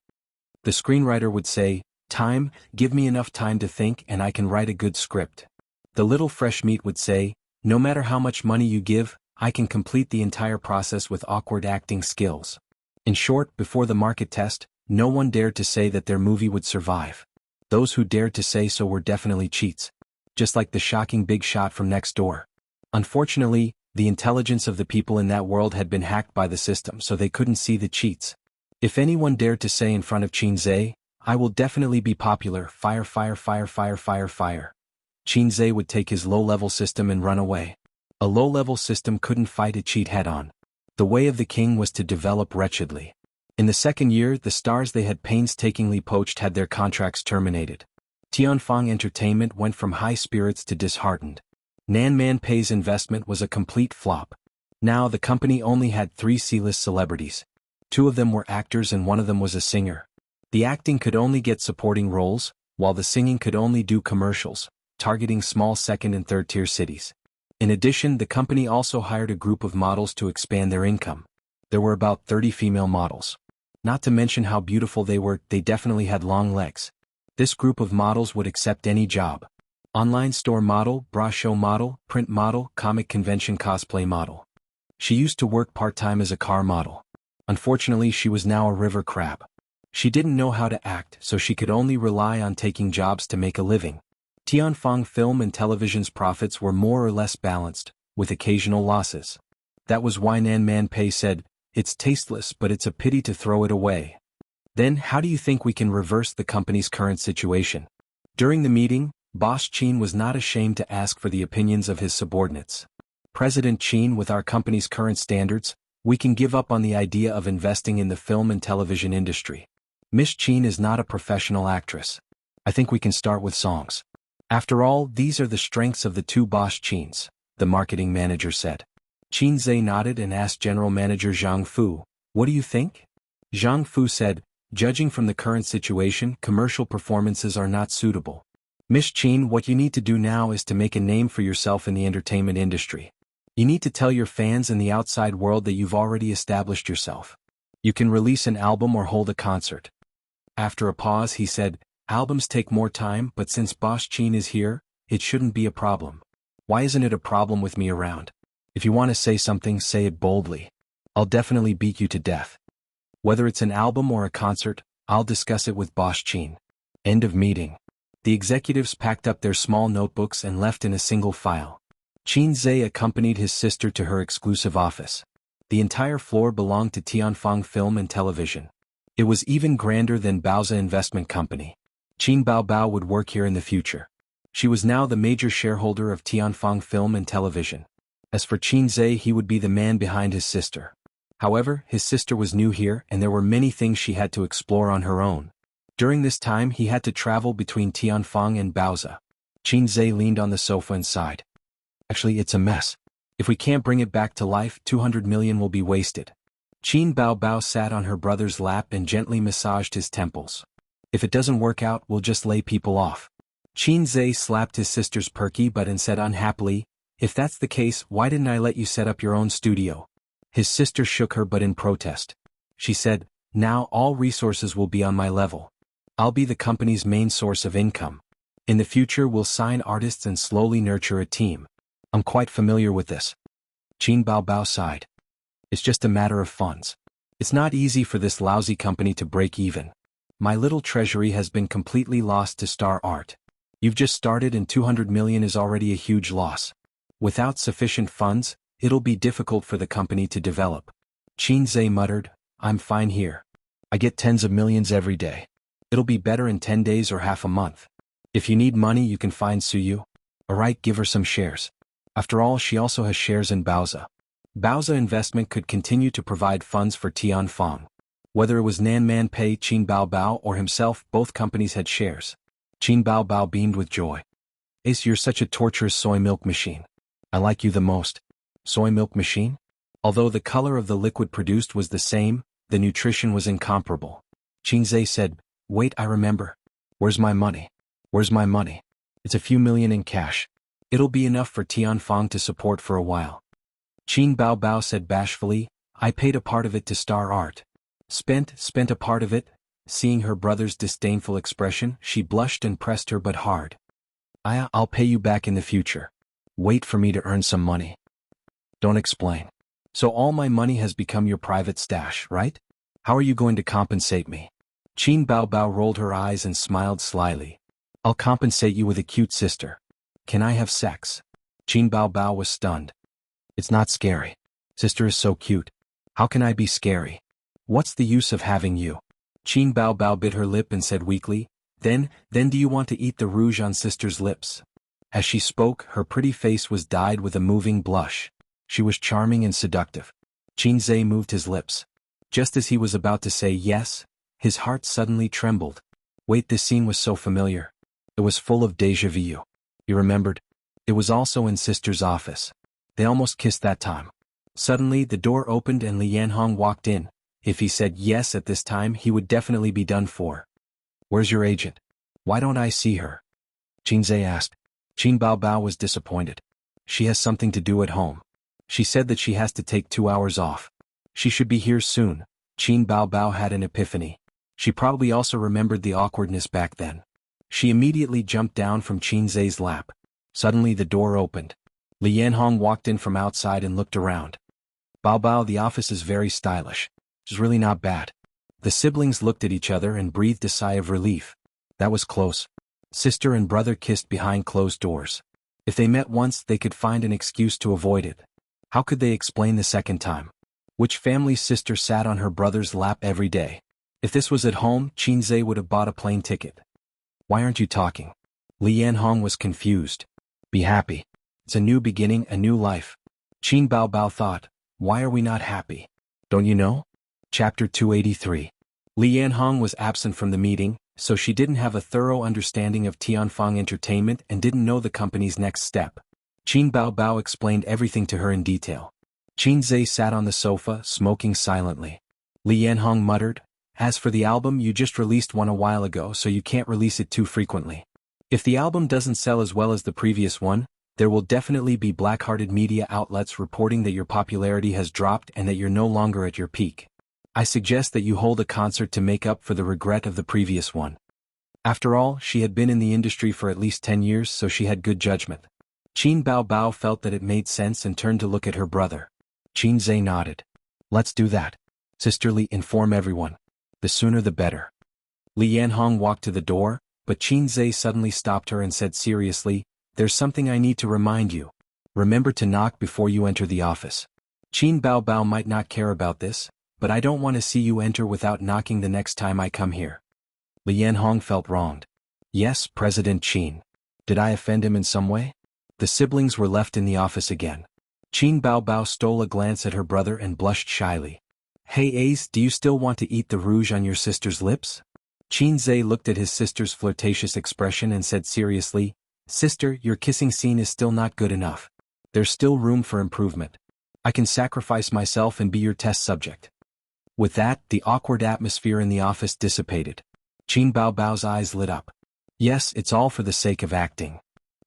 A: The screenwriter would say, "Time. Give me enough time to think and I can write a good script." The little fresh meat would say, "No matter how much money you give, I can complete the entire process with awkward acting skills." In short, before the market test, no one dared to say that their movie would survive. Those who dared to say so were definitely cheats. Just like the shocking big shot from next door. Unfortunately, the intelligence of the people in that world had been hacked by the system, so they couldn't see the cheats. If anyone dared to say in front of Qin Zhe, "I will definitely be popular, fire fire fire fire fire fire," Qin Zhe would take his low-level system and run away. A low-level system couldn't fight a cheat head-on. The way of the king was to develop wretchedly. In the second year, the stars they had painstakingly poached had their contracts terminated. Tianfang Entertainment went from high spirits to disheartened. Nan Man Pei's investment was a complete flop. Now the company only had 3 C-list celebrities. 2 of them were actors and 1 of them was a singer. The acting could only get supporting roles, while the singing could only do commercials, targeting small second and third-tier cities. In addition, the company also hired a group of models to expand their income. There were about 30 female models. Not to mention how beautiful they were, they definitely had long legs. This group of models would accept any job. Online store model, bra show model, print model, comic convention cosplay model. She used to work part-time as a car model. Unfortunately, she was now a river crab. She didn't know how to act, so she could only rely on taking jobs to make a living. Tianfang Film and Television's profits were more or less balanced, with occasional losses. That was why Nan Man Pei said, "It's tasteless, but it's a pity to throw it away." Then, how do you think we can reverse the company's current situation? During the meeting, Boss Qin was not ashamed to ask for the opinions of his subordinates. "President Qin, with our company's current standards, we can give up on the idea of investing in the film and television industry. Miss Qin is not a professional actress. I think we can start with songs." After all, these are the strengths of the 2 Boss Qins, the marketing manager said. Qin Zhe nodded and asked General Manager Zhang Fu, "What do you think?" Zhang Fu said, "Judging from the current situation, commercial performances are not suitable. Miss Qin, what you need to do now is to make a name for yourself in the entertainment industry. You need to tell your fans and the outside world that you've already established yourself. You can release an album or hold a concert." After a pause he said, "Albums take more time, but since Boss Qin is here, it shouldn't be a problem. Why isn't it a problem with me around? If you want to say something, say it boldly. I'll definitely beat you to death. Whether it's an album or a concert, I'll discuss it with Boss Qin." End of meeting. The executives packed up their small notebooks and left in a single file. Qin Zhe accompanied his sister to her exclusive office. The entire floor belonged to Tianfang Film and Television. It was even grander than Baoza Investment Company. Qin Baobao would work here in the future. She was now the major shareholder of Tianfang Film and Television. As for Qin Zhe, he would be the man behind his sister. However, his sister was new here and there were many things she had to explore on her own. During this time he had to travel between Tianfang and Baoza. Qin Zhe leaned on the sofa and sighed. Actually, it's a mess. If we can't bring it back to life, 200 million will be wasted. Qin Baobao sat on her brother's lap and gently massaged his temples. If it doesn't work out, we'll just lay people off. Qin Zhe slapped his sister's perky butt and said unhappily, if that's the case, why didn't I let you set up your own studio? His sister shook her butt in protest. She said, now all resources will be on my level. I'll be the company's main source of income. In the future we'll sign artists and slowly nurture a team. I'm quite familiar with this. Qin Baobao sighed. It's just a matter of funds. It's not easy for this lousy company to break even. My little treasury has been completely lost to Star Art. You've just started and 200 million is already a huge loss. Without sufficient funds, it'll be difficult for the company to develop. Qin Zhe muttered, I'm fine here. I get tens of millions every day. It'll be better in 10 days or half a month. If you need money you can find Suyu. Alright, give her some shares. After all, she also has shares in Baoza. Baoza Investment could continue to provide funds for Tianfang. Whether it was Nanman Pei, Qin Baobao or himself, both companies had shares. Qin Baobao beamed with joy. Ace, you're such a torturous soy milk machine. I like you the most. Soy milk machine? Although the color of the liquid produced was the same, the nutrition was incomparable. Qin Zhe said, wait, I remember. Where's my money? Where's my money? It's a few million in cash. It'll be enough for Tianfang to support for a while. Qin Baobao said bashfully, I paid a part of it to Star Art. Spent a part of it? Seeing her brother's disdainful expression, she blushed and pressed her butt hard. I'll pay you back in the future. Wait for me to earn some money. Don't explain. So all my money has become your private stash, right? How are you going to compensate me? Qin Baobao rolled her eyes and smiled slyly. I'll compensate you with a cute sister. Can I have sex? Qin Baobao was stunned. It's not scary. Sister is so cute. How can I be scary? What's the use of having you? Qin Baobao bit her lip and said weakly, Then do you want to eat the rouge on sister's lips? As she spoke, her pretty face was dyed with a moving blush. She was charming and seductive. Qin Zhe moved his lips. Just as he was about to say yes, his heart suddenly trembled. Wait, this scene was so familiar. It was full of déjà vu. You remembered? It was also in sister's office. They almost kissed that time. Suddenly the door opened and Li Yanhong walked in. If he said yes at this time, he would definitely be done for. Where's your agent? Why don't I see her? Qin Zhe asked. Qin Baobao was disappointed. She has something to do at home. She said that she has to take 2 hours off. She should be here soon. Qin Baobao had an epiphany. She probably also remembered the awkwardness back then. She immediately jumped down from Qin Zhe's lap. Suddenly the door opened. Li Yanhong walked in from outside and looked around. Baobao, the office is very stylish. It's really not bad. The siblings looked at each other and breathed a sigh of relief. That was close. Sister and brother kissed behind closed doors. If they met once, they could find an excuse to avoid it. How could they explain the second time? Which family's sister sat on her brother's lap every day? If this was at home, Qin Zhe would have bought a plane ticket. Why aren't you talking? Li Yanhong was confused. Be happy. It's a new beginning, a new life. Qin Baobao thought, why are we not happy? Don't you know? Chapter 283. Li Yanhong was absent from the meeting, so she didn't have a thorough understanding of Tianfang Entertainment and didn't know the company's next step. Qin Baobao explained everything to her in detail. Qin Zhe sat on the sofa, smoking silently. Li Yanhong muttered, as for the album, you just released one a while ago, so you can't release it too frequently. If the album doesn't sell as well as the previous one, there will definitely be black-hearted media outlets reporting that your popularity has dropped and that you're no longer at your peak. I suggest that you hold a concert to make up for the regret of the previous one. After all, she had been in the industry for at least 10 years, so she had good judgment. Qin Baobao felt that it made sense and turned to look at her brother. Qin Zhe nodded. Let's do that. Sisterly, inform everyone. The sooner the better. Li Yanhong walked to the door, but Qin Zhe suddenly stopped her and said seriously, "There's something I need to remind you. Remember to knock before you enter the office. Qin Bao might not care about this, but I don't want to see you enter without knocking the next time I come here." Li Yanhong felt wronged. "Yes, President Qin. Did I offend him in some way?" The siblings were left in the office again. Qin Bao stole a glance at her brother and blushed shyly. "Hey Ace, do you still want to eat the rouge on your sister's lips?" Qin Zhe looked at his sister's flirtatious expression and said seriously, "Sister, your kissing scene is still not good enough. There's still room for improvement. I can sacrifice myself and be your test subject." With that, the awkward atmosphere in the office dissipated. Qin Bao's eyes lit up. Yes, it's all for the sake of acting.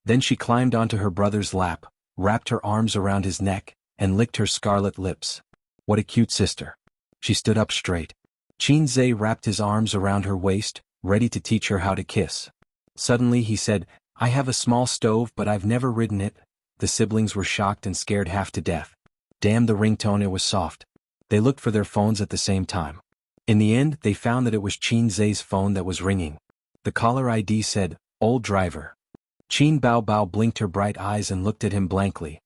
A: Then she climbed onto her brother's lap, wrapped her arms around his neck, and licked her scarlet lips. What a cute sister. She stood up straight. Qin Zhe wrapped his arms around her waist, ready to teach her how to kiss. Suddenly he said, "I have a small stove but I've never ridden it." The siblings were shocked and scared half to death. Damn the ringtone, it was soft. They looked for their phones at the same time. In the end, they found that it was Qin Zhe's phone that was ringing. The caller ID said, "Old driver." Qin Bao blinked her bright eyes and looked at him blankly.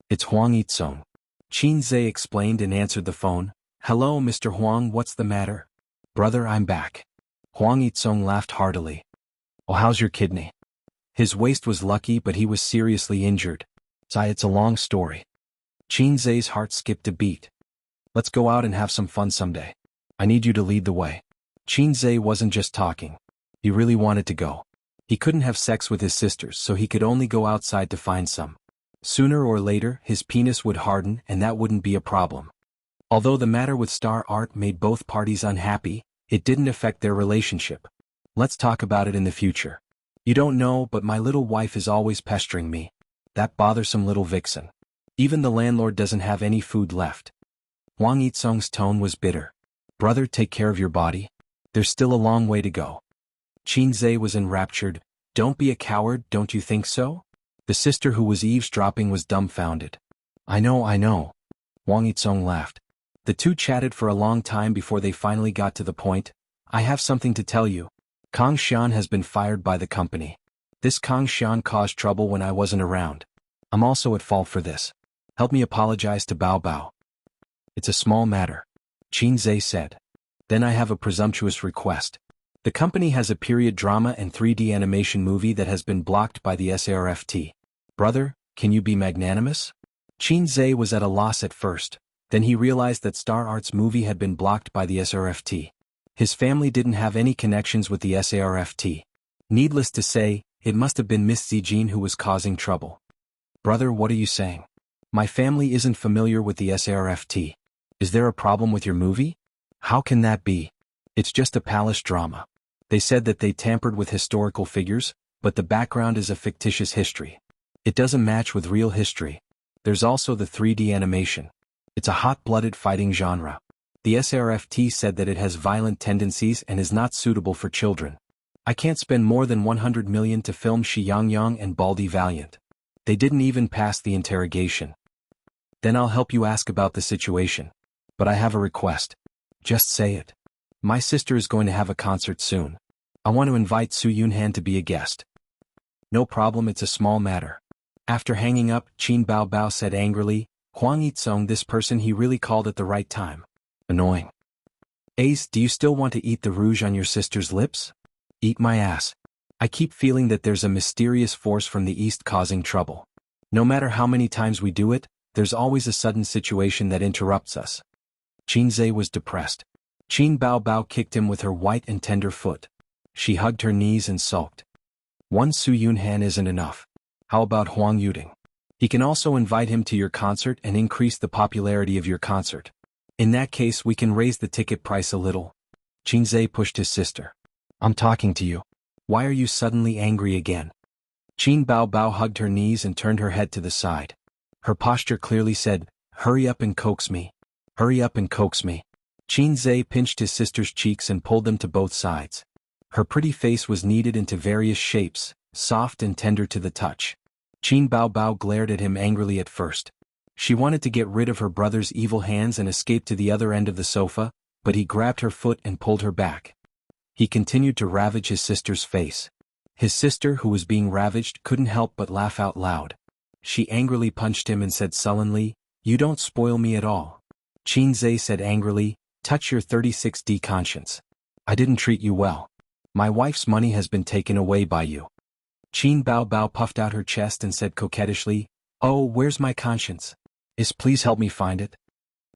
A: "It's Huang Yitsong." Qin Zhe explained and answered the phone. "Hello, Mr. Huang, what's the matter?" "Brother, I'm back." Huang Yitsong laughed heartily. "Oh, how's your kidney?" His waist was lucky, but he was seriously injured. It's a long story. Qin Zhe's heart skipped a beat. "Let's go out and have some fun someday. I need you to lead the way." Qin Zhe wasn't just talking. He really wanted to go. He couldn't have sex with his sisters, so he could only go outside to find some. Sooner or later, his penis would harden and that wouldn't be a problem. Although the matter with Star Art made both parties unhappy, it didn't affect their relationship. "Let's talk about it in the future. You don't know, but my little wife is always pestering me. That bothersome little vixen. Even the landlord doesn't have any food left." Huang Yitsong's tone was bitter. "Brother, take care of your body. There's still a long way to go." Qin Zhe was enraptured. "Don't be a coward, don't you think so?" The sister who was eavesdropping was dumbfounded. I know. Huang Yitsong laughed. The two chatted for a long time before they finally got to the point. "I have something to tell you. Kang Xian has been fired by the company. This Kang Xian caused trouble when I wasn't around. I'm also at fault for this. Help me apologize to Bao." "It's a small matter," Qin Zhe said. "Then I have a presumptuous request. The company has a period drama and 3D animation movie that has been blocked by the SARFT. Brother, can you be magnanimous?" Qin Zhe was at a loss at first, then he realized that Star Art's movie had been blocked by the SARFT. His family didn't have any connections with the SARFT. Needless to say, it must have been Miss Zijin who was causing trouble. "Brother, what are you saying? My family isn't familiar with the SARFT. Is there a problem with your movie?" "How can that be? It's just a palace drama. They said that they tampered with historical figures, but the background is a fictitious history. It doesn't match with real history. There's also the 3D animation. It's a hot-blooded fighting genre. The SRFT said that it has violent tendencies and is not suitable for children. I can't spend more than 100 million to film Shi Yangyang and Baldy Valiant. They didn't even pass the interrogation." "Then I'll help you ask about the situation. But I have a request." "Just say it." "My sister is going to have a concert soon. I want to invite Su Yunhan to be a guest." "No problem, it's a small matter." After hanging up, Qin Bao said angrily, "Huang Yitsong, this person, he really called at the right time. Annoying." "Ace, do you still want to eat the rouge on your sister's lips?" "Eat my ass. I keep feeling that there's a mysterious force from the east causing trouble. No matter how many times we do it, there's always a sudden situation that interrupts us." Qin Zhe was depressed. Qin Bao kicked him with her white and tender foot. She hugged her knees and sulked. "One Su Yunhan isn't enough. How about Huang Yuding? He can also invite him to your concert and increase the popularity of your concert. In that case, we can raise the ticket price a little." Qin Zhe pushed his sister. "I'm talking to you. Why are you suddenly angry again?" Qin Bao hugged her knees and turned her head to the side. Her posture clearly said, "Hurry up and coax me. Hurry up and coax me." Qin Zhe pinched his sister's cheeks and pulled them to both sides. Her pretty face was kneaded into various shapes, soft and tender to the touch. Qin Bao glared at him angrily at first. She wanted to get rid of her brother's evil hands and escape to the other end of the sofa, but he grabbed her foot and pulled her back. He continued to ravage his sister's face. His sister, who was being ravaged, couldn't help but laugh out loud. She angrily punched him and said sullenly, "You don't spoil me at all." Qin Zhe said angrily, "Touch your 36D conscience. I didn't treat you well. My wife's money has been taken away by you." Qin Bao Bao puffed out her chest and said coquettishly, "Oh, where's my conscience? Please help me find it."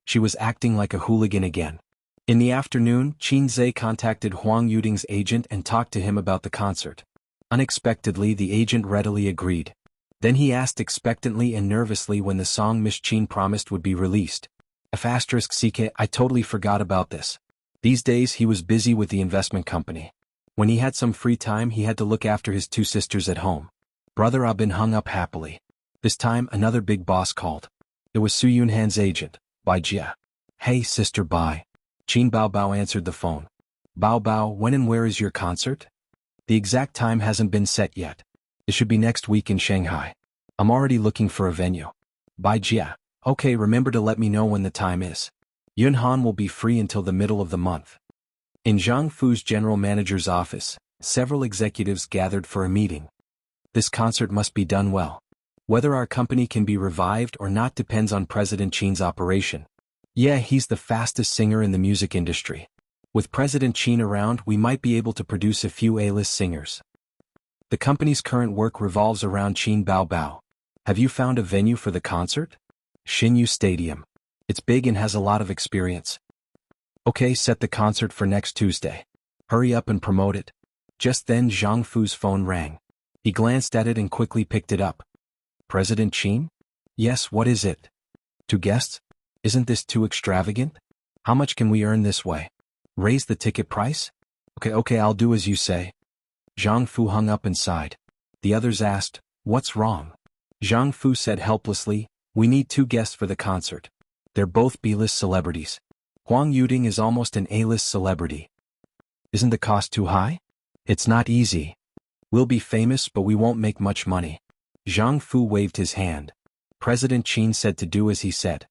A: She was acting like a hooligan again. In the afternoon, Qin Zhe contacted Huang Yuding's agent and talked to him about the concert. Unexpectedly, the agent readily agreed. Then he asked expectantly and nervously when the song Miss Qin promised would be released. *CK, I totally forgot about this. These days he was busy with the investment company. When he had some free time, he had to look after his two sisters at home. Brother Abin hung up happily. This time, another big boss called. It was Su Yunhan's agent, Bai Jia. "Hey, sister Bai." Qin Bao Bao answered the phone. "Bao Bao, when and where is your concert?" "The exact time hasn't been set yet. It should be next week in Shanghai. I'm already looking for a venue." Bai Jia. "Okay, remember to let me know when the time is. Yunhan will be free until the middle of the month." In Jianghu's general manager's office, several executives gathered for a meeting. "This concert must be done well. Whether our company can be revived or not depends on President Qin's operation. Yeah, he's the fastest singer in the music industry. With President Qin around, we might be able to produce a few A-list singers. The company's current work revolves around Qin Bao Bao. Have you found a venue for the concert?" "Xinyu Stadium. It's big and has a lot of experience." "Okay, set the concert for next Tuesday. Hurry up and promote it." Just then Jianghu's phone rang. He glanced at it and quickly picked it up. "President Qin?" "Yes, what is it?" "Two guests? Isn't this too extravagant? How much can we earn this way? Raise the ticket price?" Okay, I'll do as you say." Jianghu hung up and sighed. The others asked, "What's wrong?" Jianghu said helplessly, "We need two guests for the concert. They're both B-list celebrities. Huang Yuding is almost an A-list celebrity." "Isn't the cost too high?" "It's not easy. We'll be famous, but we won't make much money." Jianghu waved his hand. President Qin said to do as he said.